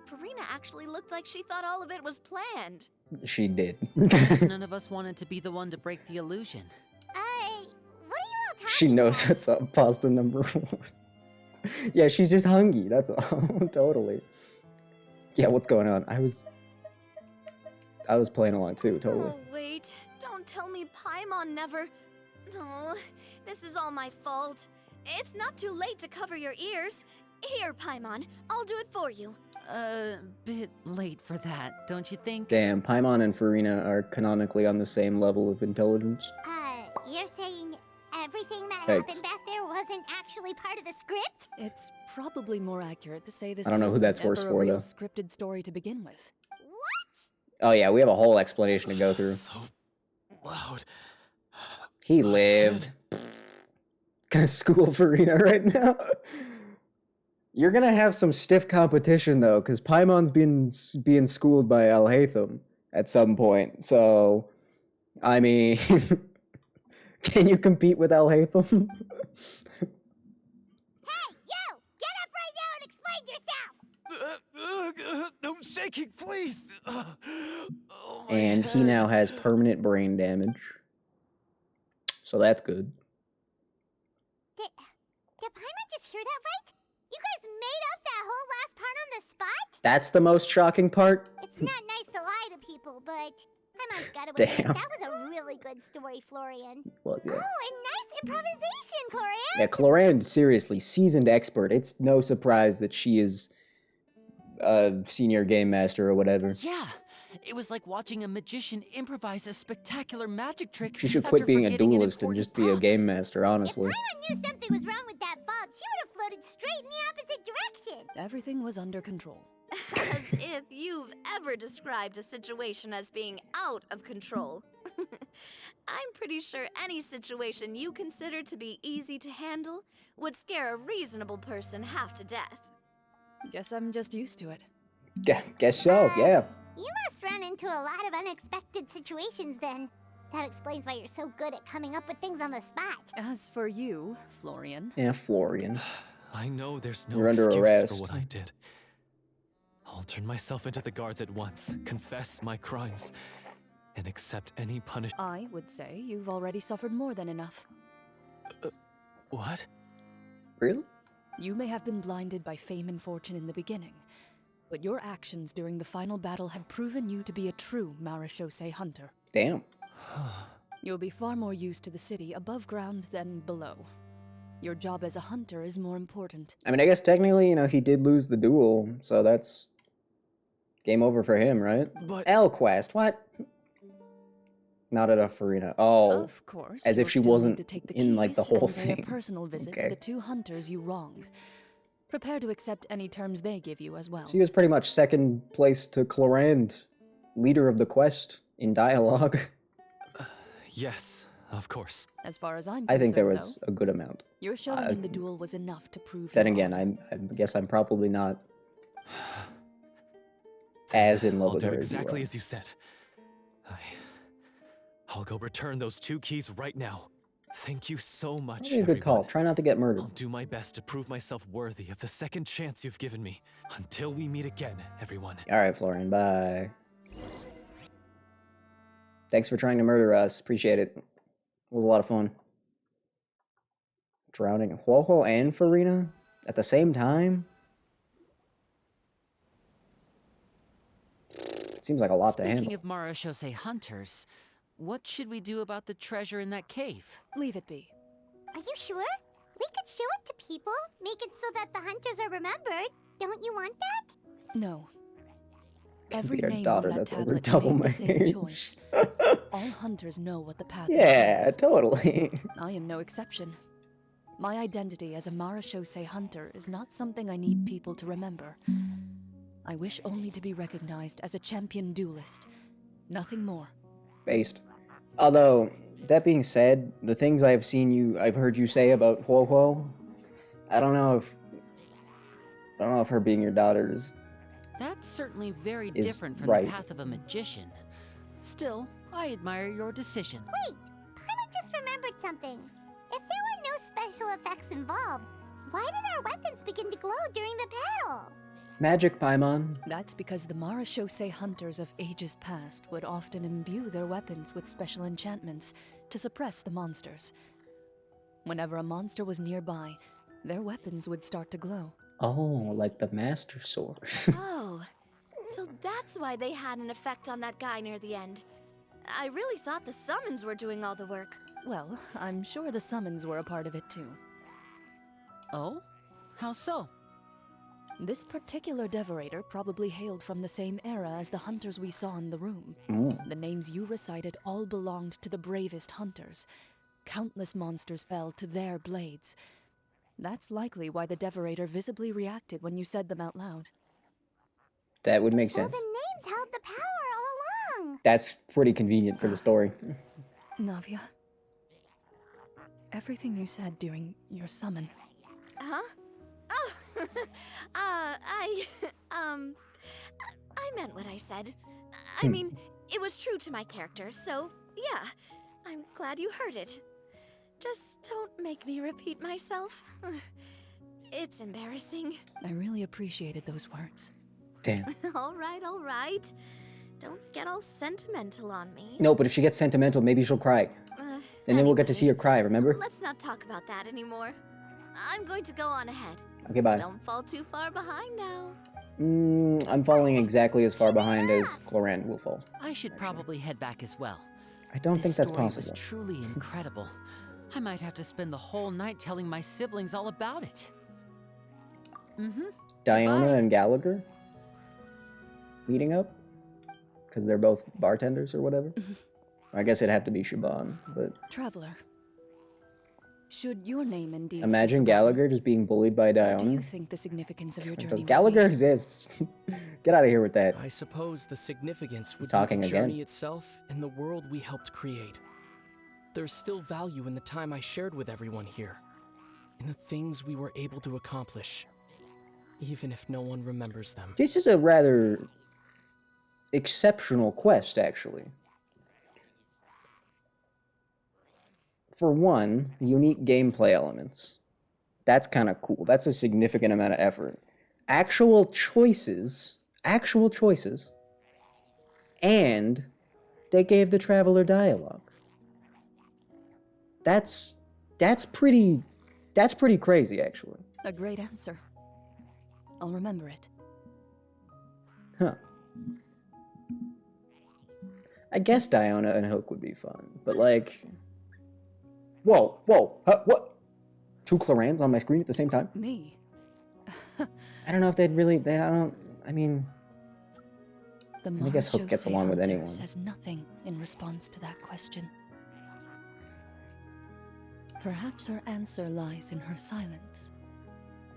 Farina actually looked like she thought all of it was planned. She did. None of us wanted to be the one to break the illusion. What are you all talking She knows what's up, pasta number 1. Yeah, she's just hungry, that's all. Totally. Yeah, what's going on? I was playing along too, totally. Oh, wait. Don't tell me Paimon never... Oh, this is all my fault. It's not too late to cover your ears. Here, Paimon, I'll do it for you. Bit late for that, don't you think? Damn, Paimon and Farina are canonically on the same level of intelligence. You're saying everything that Yikes. happened back there wasn't actually part of the script? It's probably more accurate to say this I don't know who was that's never worse a for, real though. scripted story to begin with. Oh yeah, we have a whole explanation to go through. So loud. He lived. Gonna school Farina right now. You're gonna have some stiff competition though, because Paimon's being schooled by Al Haytham at some point. So, I mean, can you compete with Al Haytham? Hey, you! Get up right now and explain yourself! No shaking, please. Oh, my And he head. now has permanent brain damage. So that's good. Did Paimon just hear that right? You guys made up that whole last part on the spot? That's the most shocking part. It's not nice to lie to people, but Paimon's gotta admit, Damn. that was a really good story, Florian. Well, yeah. Oh, and nice improvisation, Clorinde! Yeah, Clorinde, seriously, seasoned expert. It's no surprise that she is a senior game master or whatever. Yeah, it was like watching a magician improvise a spectacular magic trick. She should after quit being a forgetting an duelist and important just be a game master, honestly. Paimon knew something was wrong with that vault. She would have floated straight in the opposite direction. Everything was under control. As if you've ever described a situation as being out of control. I'm pretty sure any situation you consider to be easy to handle would scare a reasonable person half to death. Guess I'm just used to it. Guess so, yeah. You must run into a lot of unexpected situations then. That explains why you're so good at coming up with things on the spot. As for you, Florian. Yeah, Florian. I know there's no You're under excuse arrest. for what I did. I'll turn myself into the guards at once, confess my crimes, and accept any punishment. I would say you've already suffered more than enough. What? Really? You may have been blinded by fame and fortune in the beginning, but your actions during the final battle had proven you to be a true Marechaussee hunter. Damn. You'll be far more used to the city above ground than below. Your job as a hunter is more important. I mean, I guess technically, you know, he did lose the duel, so that's game over for him, right? But Elquest, what? Not enough Farina. Oh, Of course, as if you'll she still need wasn't to take the in like the keys whole and pay thing. a personal visit Okay. to the 2 hunters you wronged. Prepare to accept any terms they give you as well. She was pretty much second place to Clorinde, leader of the quest in dialogue. yes, of course. As far as I'm I think there concerned, was a good amount. though, your showing in the duel was enough to prove Then your again, honor. I guess I'm probably not as in love I'll with do her as you exactly are. as you said. I'll go return those 2 keys right now. Thank you so much, Probably a good call. everyone. Try not to get murdered. I'll do my best to prove myself worthy of the second chance you've given me. Until we meet again, everyone. All right, Florian, bye. Thanks for trying to murder us. Appreciate it. It was a lot of fun. Drowning Huoho and Farina at the same time? It seems like a lot to Speaking handle. of Marechaussee hunters, what should we do about the treasure in that cave? Leave it be. Are you sure? We could show it to people, make it so that the hunters are remembered. Don't you want that? No. Every Your name daughter on that that's over tablet double made my the same age. choice. All hunters know what the path Yeah, is. totally. I am no exception. My identity as a Marechaussee hunter is not something I need people to remember. I wish only to be recognized as a champion duelist. Nothing more. Based. Although, that being said, the things I've heard you say about Huo Huo, I don't know if her being your daughter is That's certainly very is different from right. the path of a magician. Still, I admire your decision. Wait, Paimon just remembered something. If there were no special effects involved, why did our weapons begin to glow during the battle? Magic, Paimon. That's because the Marashosei hunters of ages past would often imbue their weapons with special enchantments to suppress the monsters. Whenever a monster was nearby, their weapons would start to glow. Oh, like the Master Sword. Oh, so that's why they had an effect on that guy near the end. I really thought the summons were doing all the work. Well, I'm sure the summons were a part of it too. Oh? How so? This particular Devorator probably hailed from the same era as the hunters we saw in the room. The names you recited all belonged to the bravest hunters. Countless monsters fell to their blades. That's likely why the Devorator visibly reacted when you said them out loud. That would make So sense. the names held the power all along. That's pretty convenient for the story. Navia, everything you said during your summon. Huh? Oh, I meant what I said. I mean, it was true to my character, so yeah, I'm glad you heard it. Just don't make me repeat myself. It's embarrassing. I really appreciated those words. Damn. All right. Don't get all sentimental on me. No, but if she gets sentimental, maybe she'll cry. And then we'll get to see her cry, remember? Let's not talk about that anymore. I'm going to go on ahead. Okay, bye. Don't fall too far behind now. I'm falling exactly as far behind as Clorinde will fall. I should probably head back as well. I don't think that's This story possible. was truly incredible. I might have to spend the whole night telling my siblings all about it. Diona and Gallagher meeting up? Because they're both bartenders or whatever? I guess it'd have to be Shaban, but... Traveler, should your name indeed... Imagine Gallagher just being bullied by What do you Diona. think the significance of your journey will Gallagher be? exists. Get out of here with that. I suppose the significance would Talking be the again. journey itself and the world we helped create. There's still value in the time I shared with everyone here, in the things we were able to accomplish, even if no one remembers them. This is a rather exceptional quest, actually. For one, unique gameplay elements. That's kind of cool. That's a significant amount of effort. Actual choices, and they gave the traveler dialogue. That's pretty crazy, actually. A great answer. I'll remember it. Huh. I guess Diona and Hook would be fun, but like... Whoa, what? Two Clorindes on my screen at the same time? Me? I don't know if they'd really... I mean... The I guess Hook gets Marashosei along with hunter anyone. says nothing in response to that question. Perhaps her answer lies in her silence.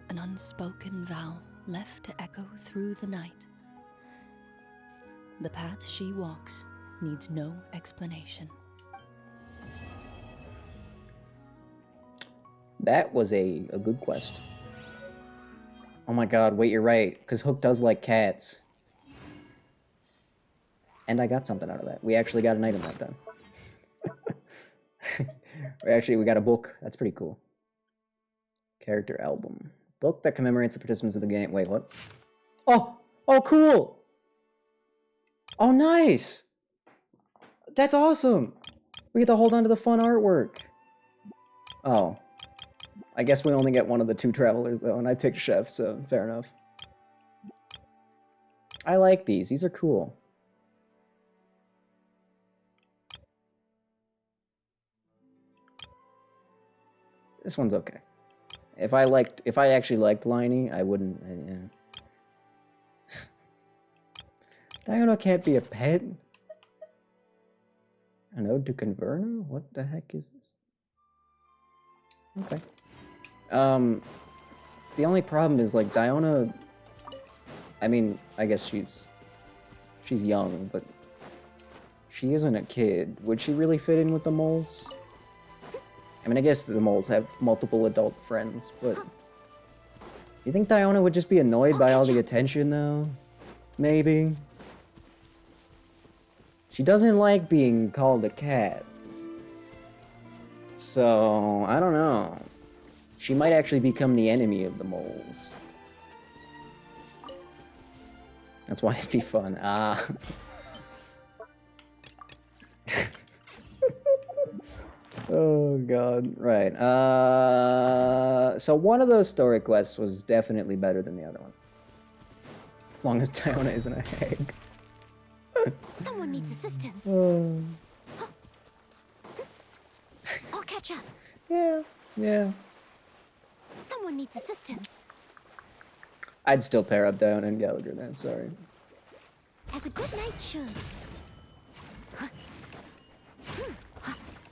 An unspoken vow left to echo through the night. The path she walks needs no explanation. That was a good quest. Oh my god, wait, you're right. Because Hook does like cats. And I got something out of that. We actually got an item that time. We got a book. That's pretty cool. Character album. Book that commemorates the participants of the game. Wait, what? Oh, cool. Oh, nice. That's awesome. We get to hold on to the fun artwork. Oh. I guess we only get one of the two travelers, though, and I picked Chef, so fair enough. I like these. These are cool. This one's okay. If I actually liked Liney, I wouldn't. Yeah. Diona can't be a pet. An ode to Converna? What the heck is this? Okay. The only problem is like Diona. I mean, I guess she's young, but She isn't a kid. Would she really fit in with the moles? I mean, I guess the moles have multiple adult friends, but... You think Diona would just be annoyed by all the attention, though? Maybe? She doesn't like being called a cat. So, I don't know. She might actually become the enemy of the moles. That's why it'd be fun. Ah. Oh god. Right. So one of those story quests was definitely better than the other one. As long as Diona isn't a hag. Someone needs assistance. I'll catch up. Yeah. Someone needs assistance. I'd still pair up Diona and Gallagher then, I'm sorry. As a good knight should.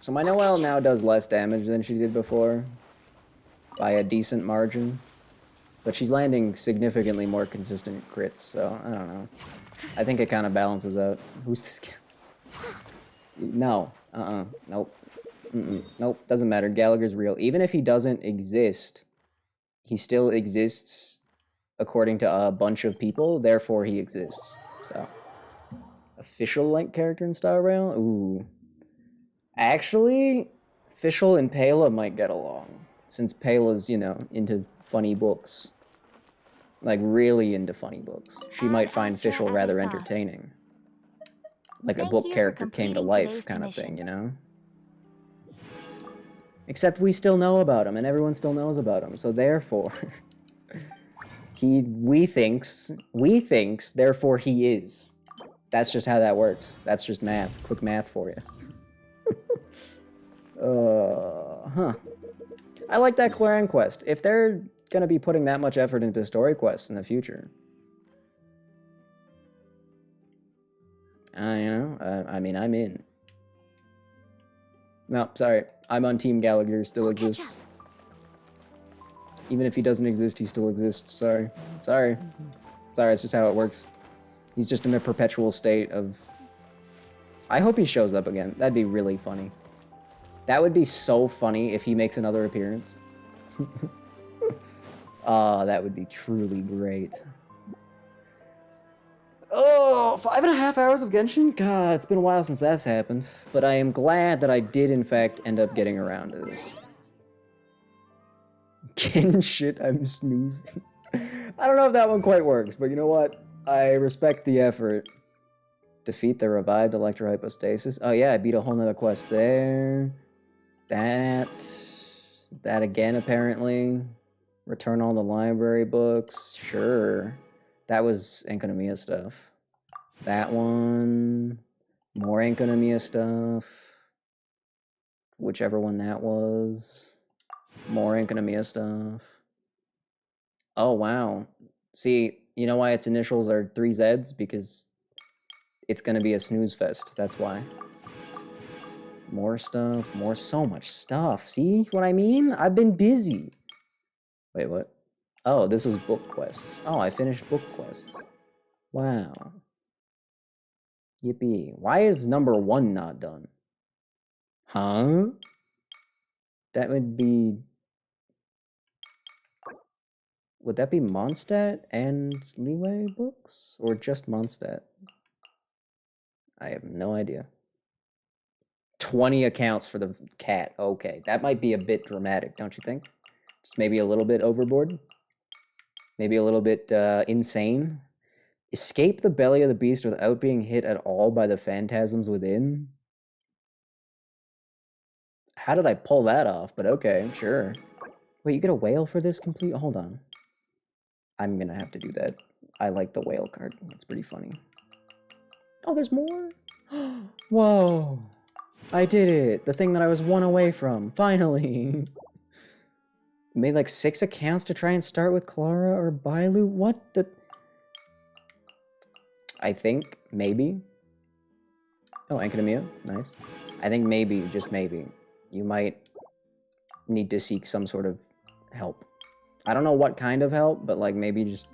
So my Noelle now does less damage than she did before. By a decent margin. But she's landing significantly more consistent crits, so I don't know. I think it kind of balances out. Who's this guy? No. Nope. Nope. Doesn't matter. Gallagher's real. Even if he doesn't exist, he still exists according to a bunch of people, therefore he exists. So. Official like character in Star Rail? Ooh. Actually, Fischl and Pela might get along. Since Pela's, you know, into funny books. Like, really into funny books. She might find Fischl rather entertaining. Like a book character came to life kind of thing, you know? Except we still know about him, and everyone still knows about him, so therefore... we thinks, therefore he is. That's just how that works. That's just math. Quick math for you. I like that Clorinde quest. If they're gonna be putting that much effort into story quests in the future, you know, I mean, I'm in. No, sorry, I'm on Team Gallagher. Still exists. Even if he doesn't exist, he still exists. Sorry. It's just how it works. He's just in a perpetual state of... I hope he shows up again. That'd be really funny. That would be so funny if he makes another appearance. Oh, that would be truly great. Oh, 5.5 hours of Genshin? God, it's been a while since that's happened. But I am glad that I did, in fact, end up getting around to this. Shit, I'm snoozing. I don't know if that one quite works, but you know what? I respect the effort. Defeat the revived electrohypostasis. Oh yeah, I beat a whole nother quest there. That again, apparently. Return all the library books. Sure. That was Enkonomiya stuff. That one. More Enkonomiya stuff. Whichever one that was. More Enkonomiya stuff. Oh, wow. See, you know why its initials are 3 Zs? Because it's gonna be a snooze fest. That's why. More stuff. So much stuff. See what I mean? I've been busy. Wait, what? Oh, this was book quests. Oh, I finished book quests. Wow. Yippee. Why is number 1 not done? Huh? That would be... Would that be Mondstadt and Leeway books? Or just Mondstadt? I have no idea. 20 accounts for the cat. Okay, that might be a bit dramatic, don't you think? Just maybe a little bit overboard? Maybe a little bit insane? Escape the belly of the beast without being hit at all by the phantasms within? How did I pull that off? But okay, sure. Wait, you get a whale for this complete? Hold on. I'm gonna have to do that. I like the whale card. It's pretty funny. Oh, there's more? Whoa. I did it. The thing that I was 1 away from. Finally. Made like 6 accounts to try and start with Clara or Bailu? What the... I think, maybe. Oh, Enkonomiya. Nice. I think maybe, just maybe, you might need to seek some sort of help. I don't know what kind of help, but like maybe just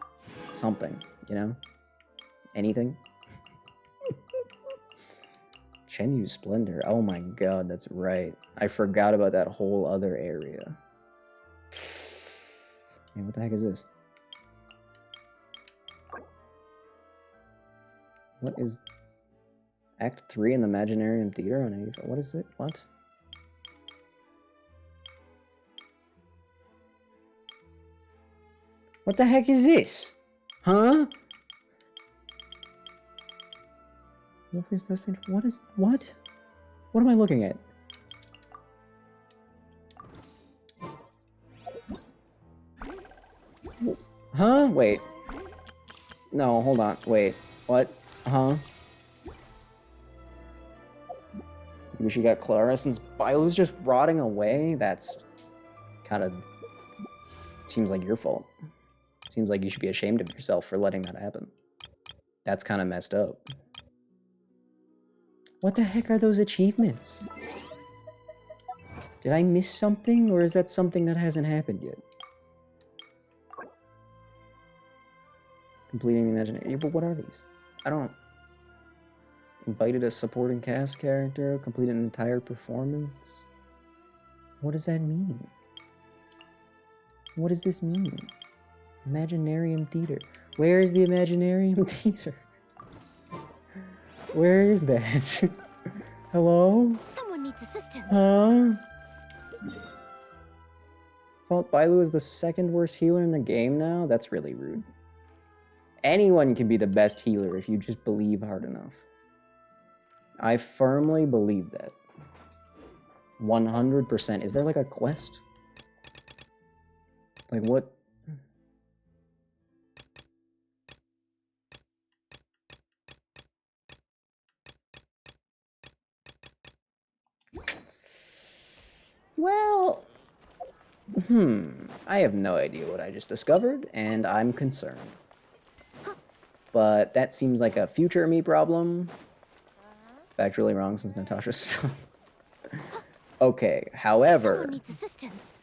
something, you know? Anything? Chenyu Splendor. Oh my god, that's right. I forgot about that whole other area. Man, what the heck is this? What is Act 3 in the Imaginarium Theater on 85? What is it? What? What the heck is this? Huh? What is what? What am I looking at? Huh? Wait. No, hold on. Wait. What? Huh? Maybe she got Clara since Bilu's just rotting away? That's kind of... seems like your fault. Seems like you should be ashamed of yourself for letting that happen. That's kind of messed up. What the heck are those achievements? Did I miss something, or is that something that hasn't happened yet? Completing the imaginary. But what are these? I don't... Invited a supporting cast character, completed an entire performance. What does that mean? What does this mean? Imaginarium Theater. Where is the Imaginarium Theater? Where is that? Hello? Someone needs assistance. Huh? Thought Bailu is the second worst healer in the game now? That's really rude. Anyone can be the best healer if you just believe hard enough. I firmly believe that. 100%. Is there like a quest? Like what? Well, I have no idea what I just discovered, and I'm concerned. But that seems like a future me problem. Factually wrong since Natasha sucks. Okay, however... Someone needs assistance.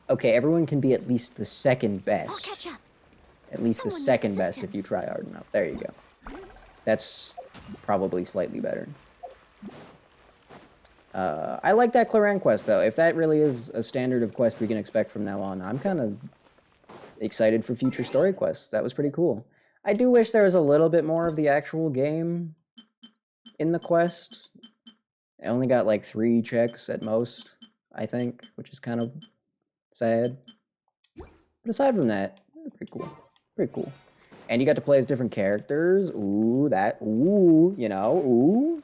Okay, everyone can be at least the second best. I'll catch up. At least the second best if you try hard enough. There you go. That's probably slightly better. I like that Clorinde quest, though. If that really is a standard of quest we can expect from now on, I'm kind of excited for future story quests. That was pretty cool. I do wish there was a little bit more of the actual game in the quest. I only got like 3 checks at most, I think, which is kind of sad. But aside from that, pretty cool. Pretty cool. And you got to play as different characters. Ooh, you know, ooh.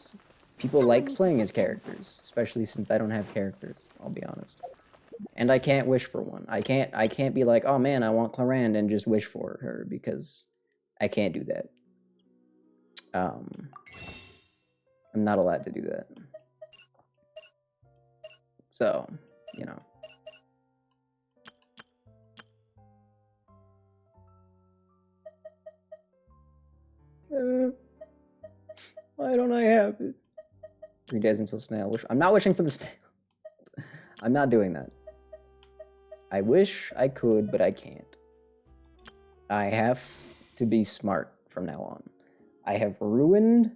People like playing as characters, especially since I don't have characters, I'll be honest. And I can't wish for one. I can't be like, oh man, I want Clorinde and just wish for her, because I can't do that. I'm not allowed to do that. So, you know. Why don't I have it? 3 days until snail. I'm not wishing for the snail. I'm not doing that. I wish I could, but I can't. I have to be smart from now on. I have ruined...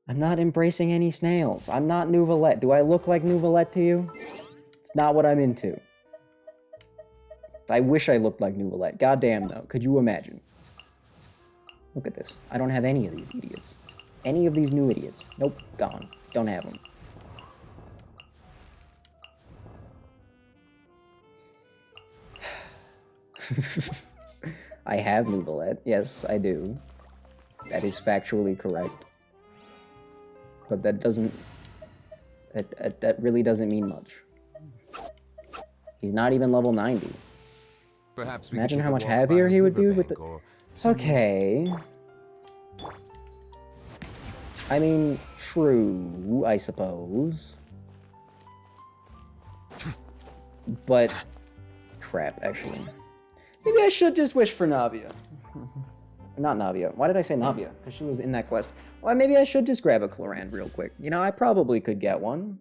I'm not embracing any snails. I'm not Nouvelette. Do I look like Nouvelette to you? It's not what I'm into. I wish I looked like Nouvelette. Goddamn, though. Could you imagine? Look at this. I don't have any of these idiots. Any of these new idiots. Nope, gone. Don't have them. I have Nouvelette. Yes, I do. That is factually correct. But that doesn't... That really doesn't mean much. He's not even level 90. Perhaps imagine how much heavier he would be with the... Okay. I mean, true, I suppose. But... crap, actually. Maybe I should just wish for Navia. Not Navia. Why did I say Navia? Because she was in that quest. Well, maybe I should just grab a Clorinde real quick. You know, I probably could get one.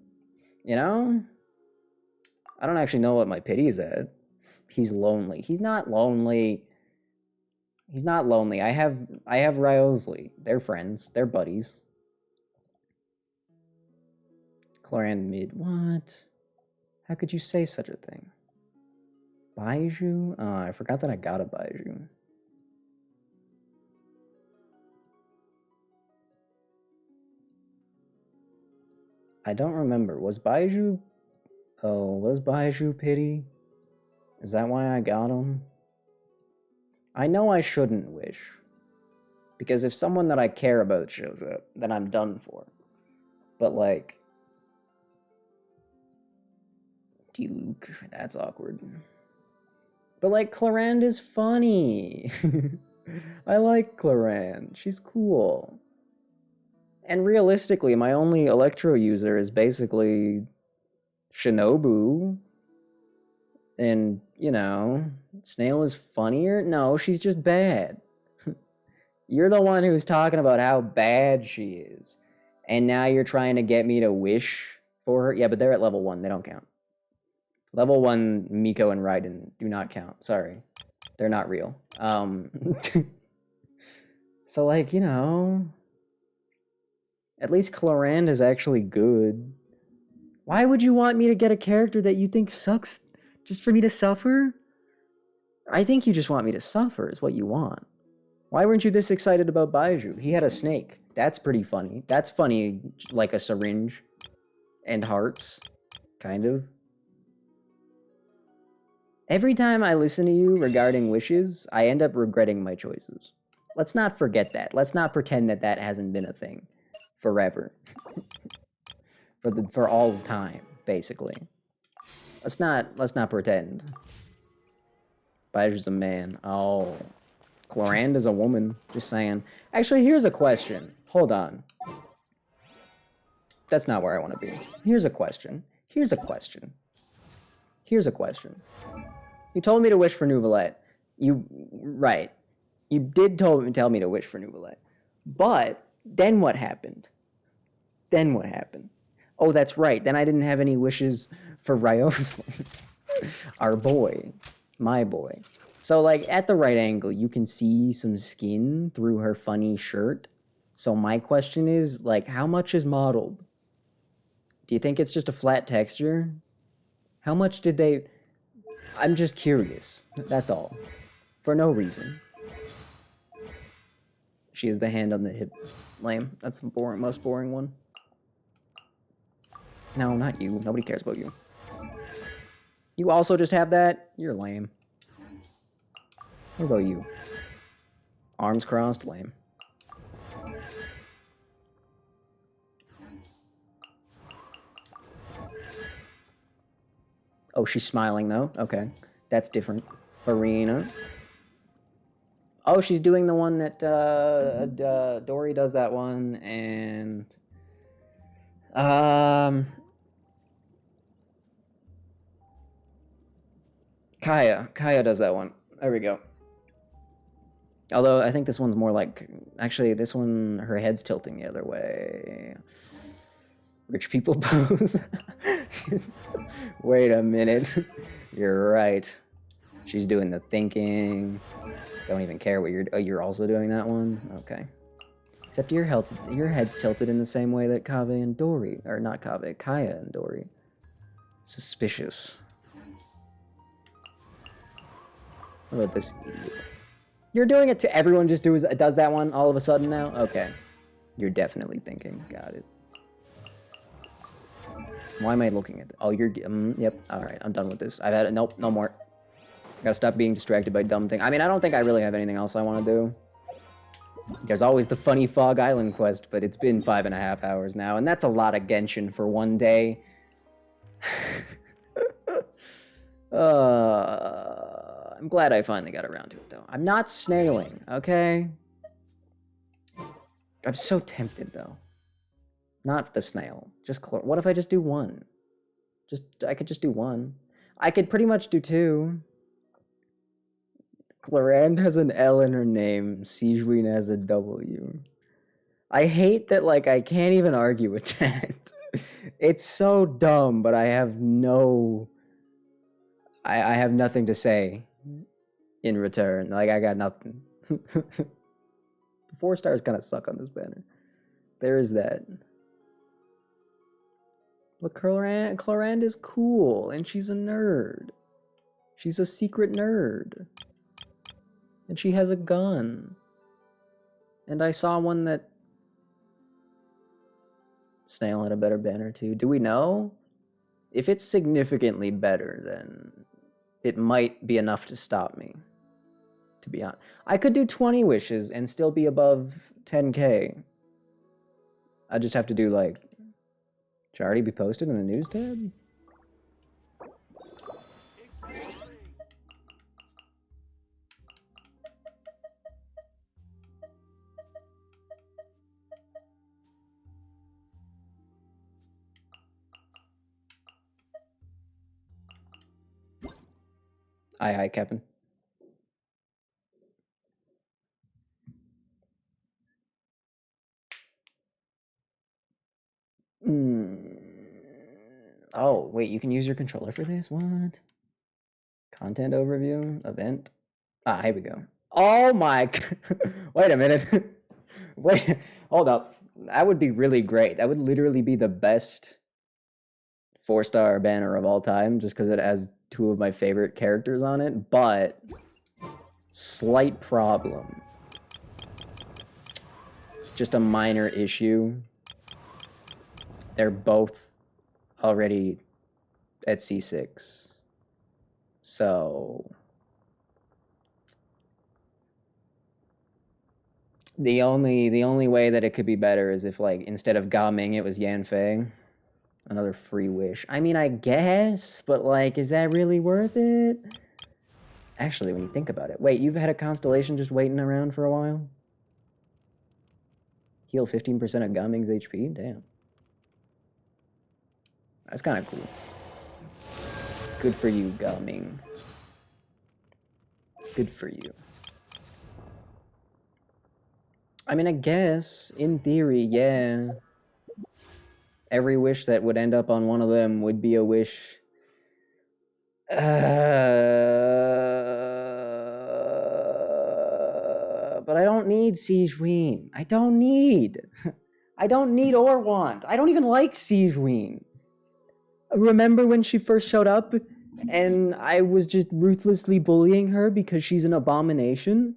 You know? I don't actually know what my pity is at. He's lonely. He's not lonely. He's not lonely. I have Ryosley. They're friends. They're buddies. Clorinde mid. What? How could you say such a thing? Baiju? Oh, I forgot that I got a Baiju. I don't remember. Was Baiju... Oh, was Baiju pity? Is that why I got him? I know I shouldn't wish. Because if someone that I care about shows up, then I'm done for. But like... D-Luke, that's awkward. But like, Clorinde is funny. I like Clorinde. She's cool. And realistically, my only Electro user is basically Shinobu. And, you know, Snail is funnier? No, she's just bad. You're the one who's talking about how bad she is. And now you're trying to get me to wish for her? Yeah, but they're at level 1. They don't count. Level 1, Miko and Raiden do not count. Sorry. They're not real. So, like, you know... At least Clorinde is actually good. Why would you want me to get a character that you think sucks just for me to suffer? I think you just want me to suffer is what you want. Why weren't you this excited about Baiju? He had a snake. That's pretty funny. That's funny like a syringe. And hearts. Kind of. Every time I listen to you regarding wishes, I end up regretting my choices. Let's not forget that. Let's not pretend that that hasn't been a thing. Forever. For all time, basically. Let's not pretend. Baiju's a man. Oh. Clorinde is a woman. Just saying. Actually, here's a question. Hold on. That's not where I want to be. Here's a question. Here's a question. Here's a question. You told me to wish for Nouvelette. Right. You did tell me to wish for Nouvelette. But then what happened? Then what happened? Oh, that's right. Then I didn't have any wishes for Ryosley. Our boy. My boy. So, like, at the right angle, you can see some skin through her funny shirt. So my question is, like, how much is modeled? Do you think it's just a flat texture? How much did they... I'm just curious. That's all. For no reason. She has the hand on the hip. Lame. That's the most boring one. No, not you. Nobody cares about you. You also just have that? You're lame. What about you? Arms crossed? Lame. Oh, she's smiling though? Okay. That's different. Farina. Oh, she's doing the one that Dory does that one, and Kaya does that one. There we go. Although I think this one's more like, actually this one, her head's tilting the other way. Rich people pose. Wait a minute. You're right. She's doing the thinking. Don't even care what you're also doing that one? Okay. Except your head's tilted in the same way that Kave and Dory, or not Kave, Kaya and Dory. Suspicious. What about this idiot? You're doing it to everyone just does that one all of a sudden now? Okay. You're definitely thinking. Got it. Why am I looking at oh, you're... yep. Alright, I'm done with this. I've had it. Nope, no more. Gotta stop being distracted by dumb things. I mean, I don't think I really have anything else I want to do. There's always the funny Fog Island quest, but it's been 5.5 hours now, and that's a lot of Genshin for one day. I'm glad I finally got around to it, though. I'm not snailing, okay? I'm so tempted, though. Not the snail. Just what if I just do one? I could just do one. I could pretty much do two. Clorinde has an L in her name. Sijween has a W. I hate that, like, I can't even argue with that. It's so dumb, but I have no... I have nothing to say in return. Like, I got nothing. The 4 stars kind of suck on this banner. There is that. Look, Clorinde is cool, and she's a nerd. She's a secret nerd. And she has a gun. And I saw one that... Snail had a better banner too. Do we know? If it's significantly better, then it might be enough to stop me. To be honest. I could do 20 wishes and still be above 10k. I just have to do like... Should already be posted in the news tab? Aye, Captain. Oh, wait, you can use your controller for this? What? Content overview? Event? Ah, here we go. Oh my... Wait a minute. Wait, hold up. That would be really great. That would literally be the best 4-star banner of all time, just because it has 2 of my favorite characters on it, but... Slight problem. Just a minor issue. They're both already at C6. So... The only way that it could be better is if, like, instead of Ga Ming, it was Yan Fei. Another free wish. I mean, I guess, but, like, is that really worth it? Actually, when you think about it. Wait, you've had a constellation just waiting around for a while? Heal 15% of Ga Ming's HP? Damn. That's kind of cool. Good for you, Ga Ming. Good for you. I mean, I guess, in theory, yeah. Every wish that would end up on one of them would be a wish. But I don't need Siege Ween. I don't need or want. I don't even like Siege Ween. Remember when she first showed up and I was just ruthlessly bullying her because she's an abomination?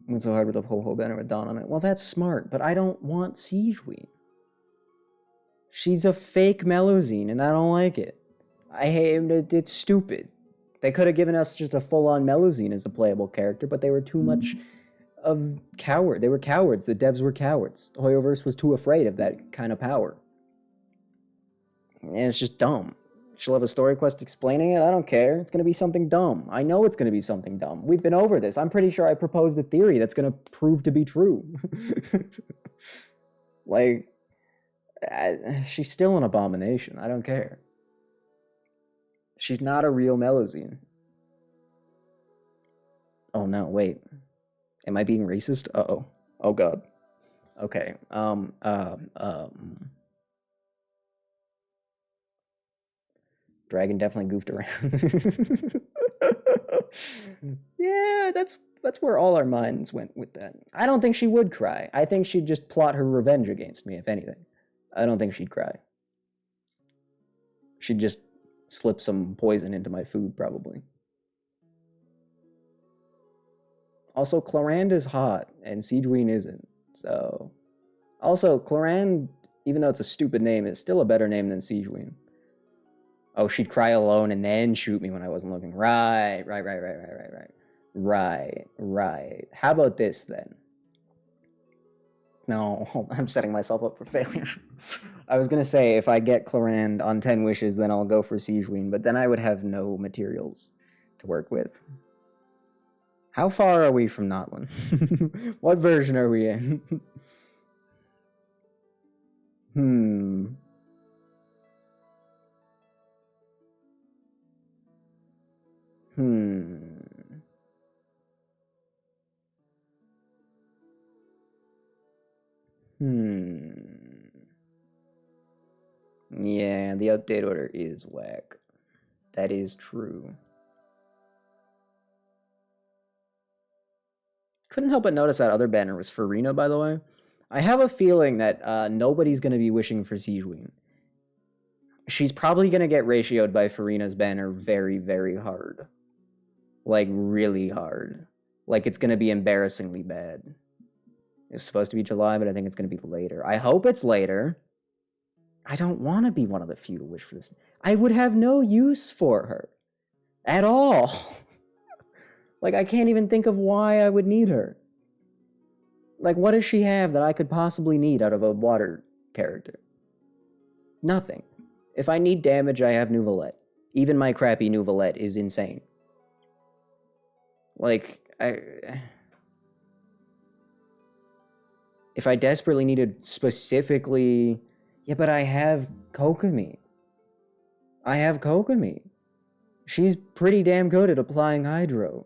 Went so hard with the whole banner with Dawn on it. Well, that's smart, but I don't want Siege Ween. She's a fake Melusine, and I don't like it. I hate it. It's stupid. They could have given us just a full-on Melusine as a playable character, but they were too much of coward. They were cowards. The devs were cowards. Hoyoverse was too afraid of that kind of power. And it's just dumb. She'll have a story quest explaining it. I don't care. It's going to be something dumb. I know it's going to be something dumb. We've been over this. I'm pretty sure I proposed a theory that's going to prove to be true. Like, she's still an abomination. I don't care. She's not a real Melusine. Oh no, wait. Am I being racist? Uh-oh. Oh god. Okay. Dragon definitely goofed around. Yeah, that's where all our minds went with that. I don't think she would cry. I think she'd just plot her revenge against me, if anything. I don't think she'd cry. She'd just slip some poison into my food, probably. Also, Clorinde is hot, and Siege Ween isn't, so... Also, Clorinde, even though it's a stupid name, is still a better name than Siege Ween. Oh, she'd cry alone and then shoot me when I wasn't looking. Right. How about this, then? No, I'm setting myself up for failure. I was gonna say, if I get Clorinde on 10 wishes, then I'll go for Siege Ween, but then I would have no materials to work with. How far are we from Notlin? What version are we in? Yeah, the update order is whack. That is true. Couldn't help but notice that other banner was Farina, by the way. I have a feeling that nobody's going to be wishing for Sijuin. She's probably going to get ratioed by Farina's banner very, very hard. Like, really hard. Like, it's going to be embarrassingly bad. It's supposed to be July, but I think it's going to be later. I hope it's later. I don't want to be one of the few to wish for this. I would have no use for her. At all. Like, I can't even think of why I would need her. Like, what does she have that I could possibly need out of a water character? Nothing. If I need damage, I have Nouvelette. Even my crappy Nouvelette is insane. Like, if I desperately needed specifically... Yeah, but I have Kokomi. I have Kokomi. She's pretty damn good at applying Hydro.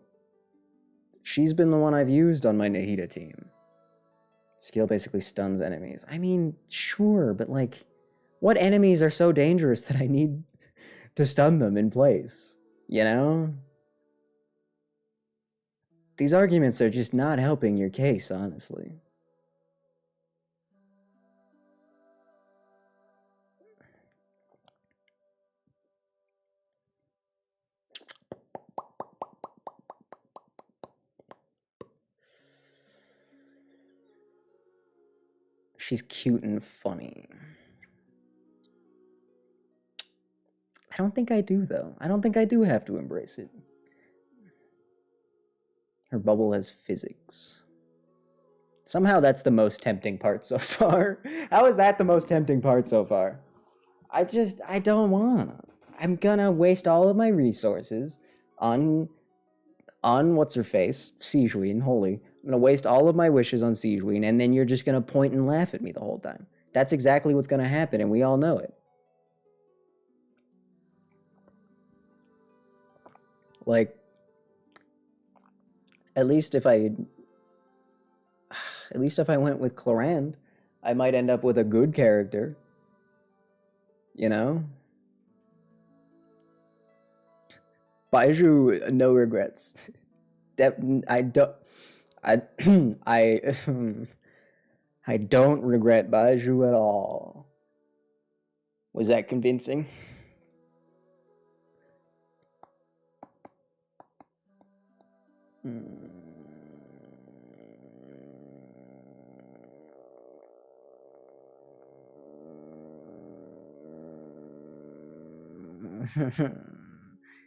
She's been the one I've used on my Nahida team. Skill basically stuns enemies. I mean, sure, but like, what enemies are so dangerous that I need to stun them in place? You know? These arguments are just not helping your case, honestly. She's cute and funny. I don't think I do, though. I don't think I do have to embrace it. Her bubble has physics. Somehow that's the most tempting part so far. How is that the most tempting part so far? I don't wanna. I'm gonna waste all of my resources on what's-her-face, Sijuin, holy. I'm gonna waste all of my wishes on Sijuin, and then you're just gonna point and laugh at me the whole time. That's exactly what's gonna happen, and we all know it. Like, at least if I went with Clorinde, I might end up with a good character. You know? Baiju, no regrets. I don't regret Baiju at all. Was that convincing?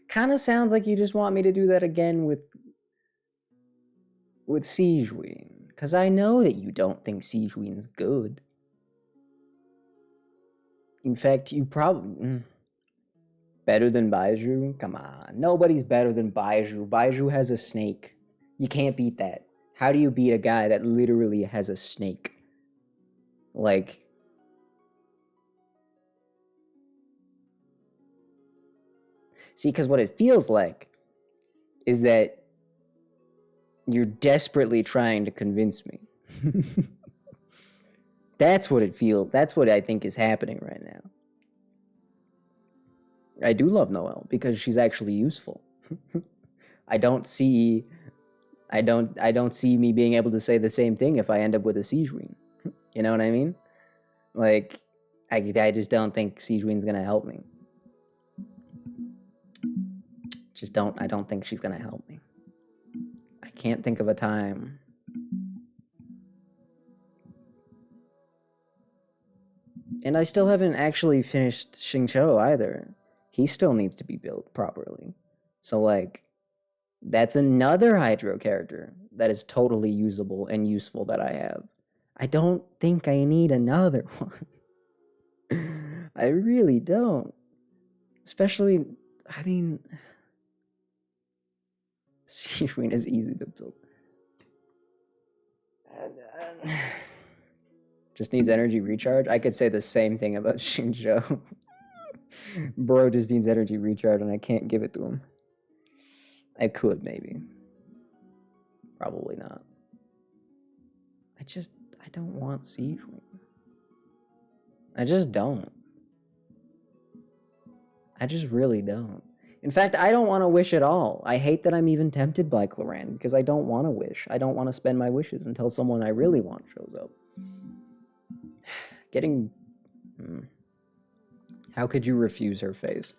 Kind of sounds like you just want me to do that again with Sijuin, because I know that you don't think Sijuin's good. In fact, you probably... Better than Baiju? Come on. Nobody's better than Baiju. Baiju has a snake. You can't beat that. How do you beat a guy that literally has a snake? Like... See, because what it feels like is that you're desperately trying to convince me. That's what it feels. That's what I think is happening right now. I do love Noelle because she's actually useful. I don't see me being able to say the same thing if I end up with a Sijuin. You know what I mean? Like, I just don't think Sijuin's gonna help me. I don't think she's gonna help me. I can't think of a time. And I still haven't actually finished Xingqiu either. He still needs to be built properly. So, like, that's another Hydro character that is totally usable and useful that I have. I don't think I need another one. I really don't. Especially, I mean... Sijuin is easy to build. Just needs energy recharge? I could say the same thing about Xingqiu. Bro just needs energy recharge and I can't give it to him. I could, maybe. Probably not. I don't want Sijuin. I just don't. I just really don't. In fact, I don't want to wish at all. I hate that I'm even tempted by Clorinde because I don't want to wish. I don't want to spend my wishes until someone I really want shows up. Getting... How could you refuse her face?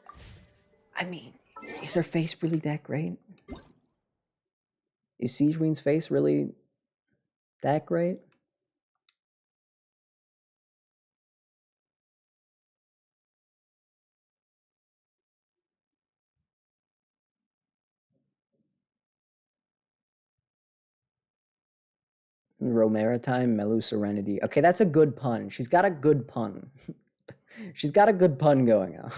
I mean, is her face really that great? Is Sigewin's face really that great? Romaritime, Melu Serenity. Okay, that's a good pun. She's got a good pun. She's got a good pun going on.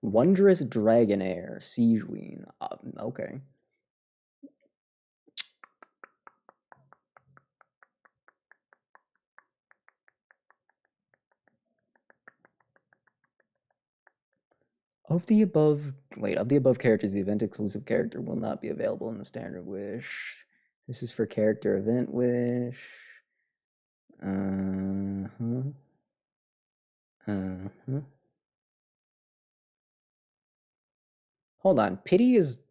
Wondrous Dragonair, Sigewin. Okay. Of the above characters, the event exclusive character will not be available in the standard wish. This is for character event wish. Hold on. Pity is...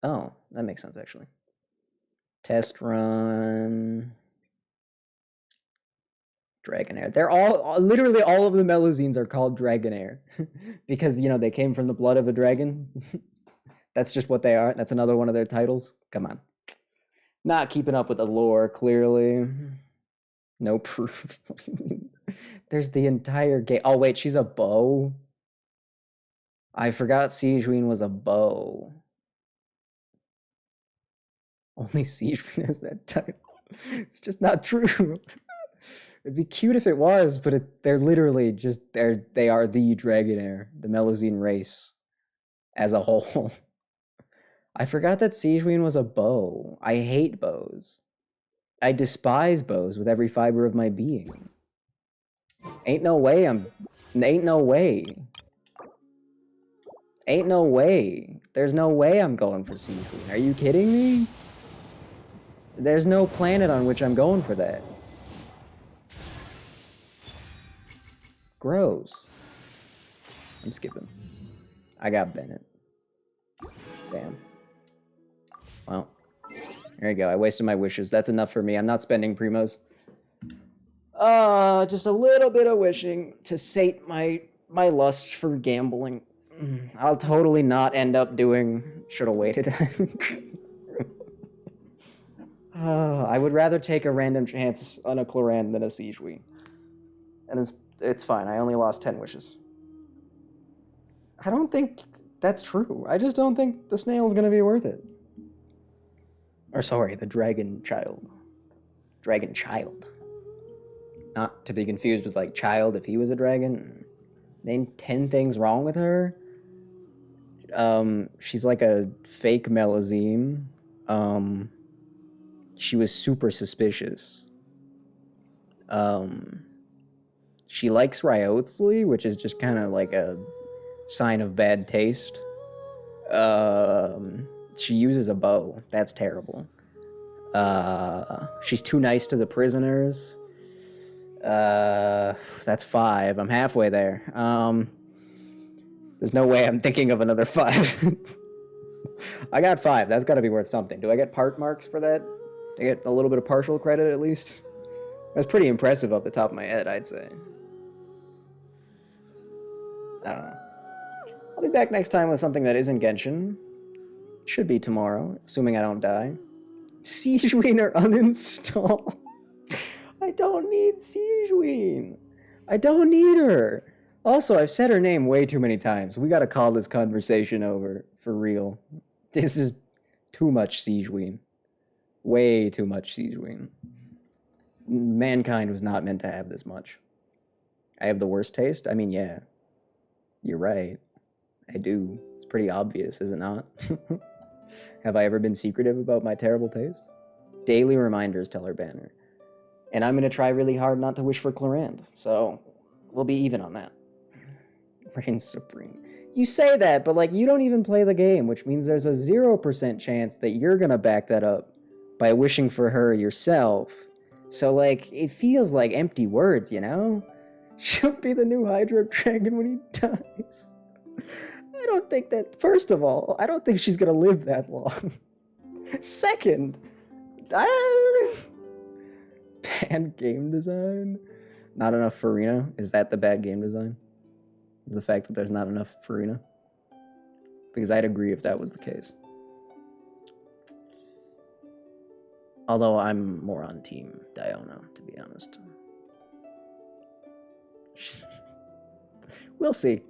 Oh, that makes sense, actually. Test run... Dragonair. They're all... Literally all of the Melusines are called Dragonair. Because, you know, they came from the blood of a dragon. That's just what they are. That's another one of their titles. Come on. Not keeping up with the lore, clearly. No proof. There's the entire game. Oh, wait, she's a bow? I forgot Sigewin was a bow. Only Sigewin has that title. It's just not true. It'd be cute if it was, but they're literally just... They are the Dragonair, the Melusine race as a whole. I forgot that Sigewin was a bow. I hate bows. I despise bows with every fiber of my being. Ain't no way I'm... Ain't no way. Ain't no way. There's no way I'm going for Sigewin. Are you kidding me? There's no planet on which I'm going for that. Gross. I'm skipping. I got Bennett. Damn. Well, there you go. I wasted my wishes. That's enough for me. I'm not spending primos. Just a little bit of wishing to sate my lust for gambling. I'll totally not end up doing... Should've waited. I would rather take a random chance on a Clorinde than a Sigewin. And it's fine. I only lost 10 wishes. I don't think that's true. I just don't think the snail's gonna be worth it. Or sorry, the dragon child. Dragon child. Not to be confused with, like, child if he was a dragon. Name 10 things wrong with her. She's like a fake Melusine. She was super suspicious. She likes Ryotsli, which is just kind of like a sign of bad taste. She uses a bow. That's terrible. She's too nice to the prisoners. That's 5. I'm halfway there. There's no way I'm thinking of another 5. I got 5. That's got to be worth something. Do I get part marks for that? Do I get a little bit of partial credit at least? That's pretty impressive off the top of my head, I'd say. I don't know. I'll be back next time with something that isn't Genshin. Should be tomorrow, assuming I don't die. Sigewin or uninstall. I don't need Sigewin. I don't need her. Also, I've said her name way too many times. We gotta call this conversation over, for real. This is too much Sigewin. Way too much Sigewin. Mankind was not meant to have this much. I have the worst taste? I mean, yeah. You're right. I do. It's pretty obvious, is it not? Have I ever been secretive about my terrible taste? Daily reminders tell her banner. And I'm going to try really hard not to wish for Clorinde, so we'll be even on that. Reign supreme. You say that, but like you don't even play the game, which means there's a 0% chance that you're going to back that up by wishing for her yourself. So like, it feels like empty words, you know? She'll be the new Hydro Dragon when he dies. I don't think that, first of all, I don't think she's gonna live that long. Second, bad game design? Not enough Farina? Is that the bad game design? Is the fact that there's not enough Farina? Because I'd agree if that was the case. Although I'm more on team Diona, to be honest. We'll see.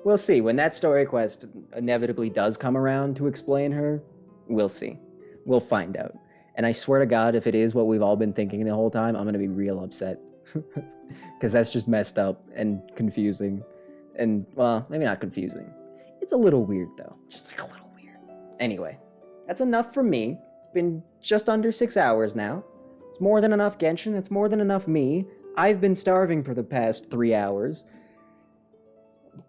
We'll see. When that story quest inevitably does come around to explain her, we'll see. We'll find out. And I swear to God, if it is what we've all been thinking the whole time, I'm going to be real upset. Because that's just messed up and confusing. And, well, maybe not confusing. It's a little weird, though. Just like a little weird. Anyway, that's enough for me. It's been just under 6 hours now. It's more than enough Genshin. It's more than enough me. I've been starving for the past 3 hours.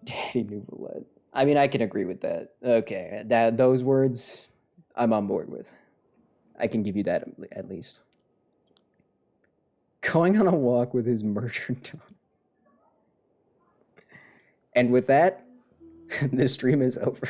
Daddy Nouvelette. I mean, I can agree with that. Okay, those words, I'm on board with. I can give you that at least. Going on a walk with his murdered dog. And with that, the stream is over.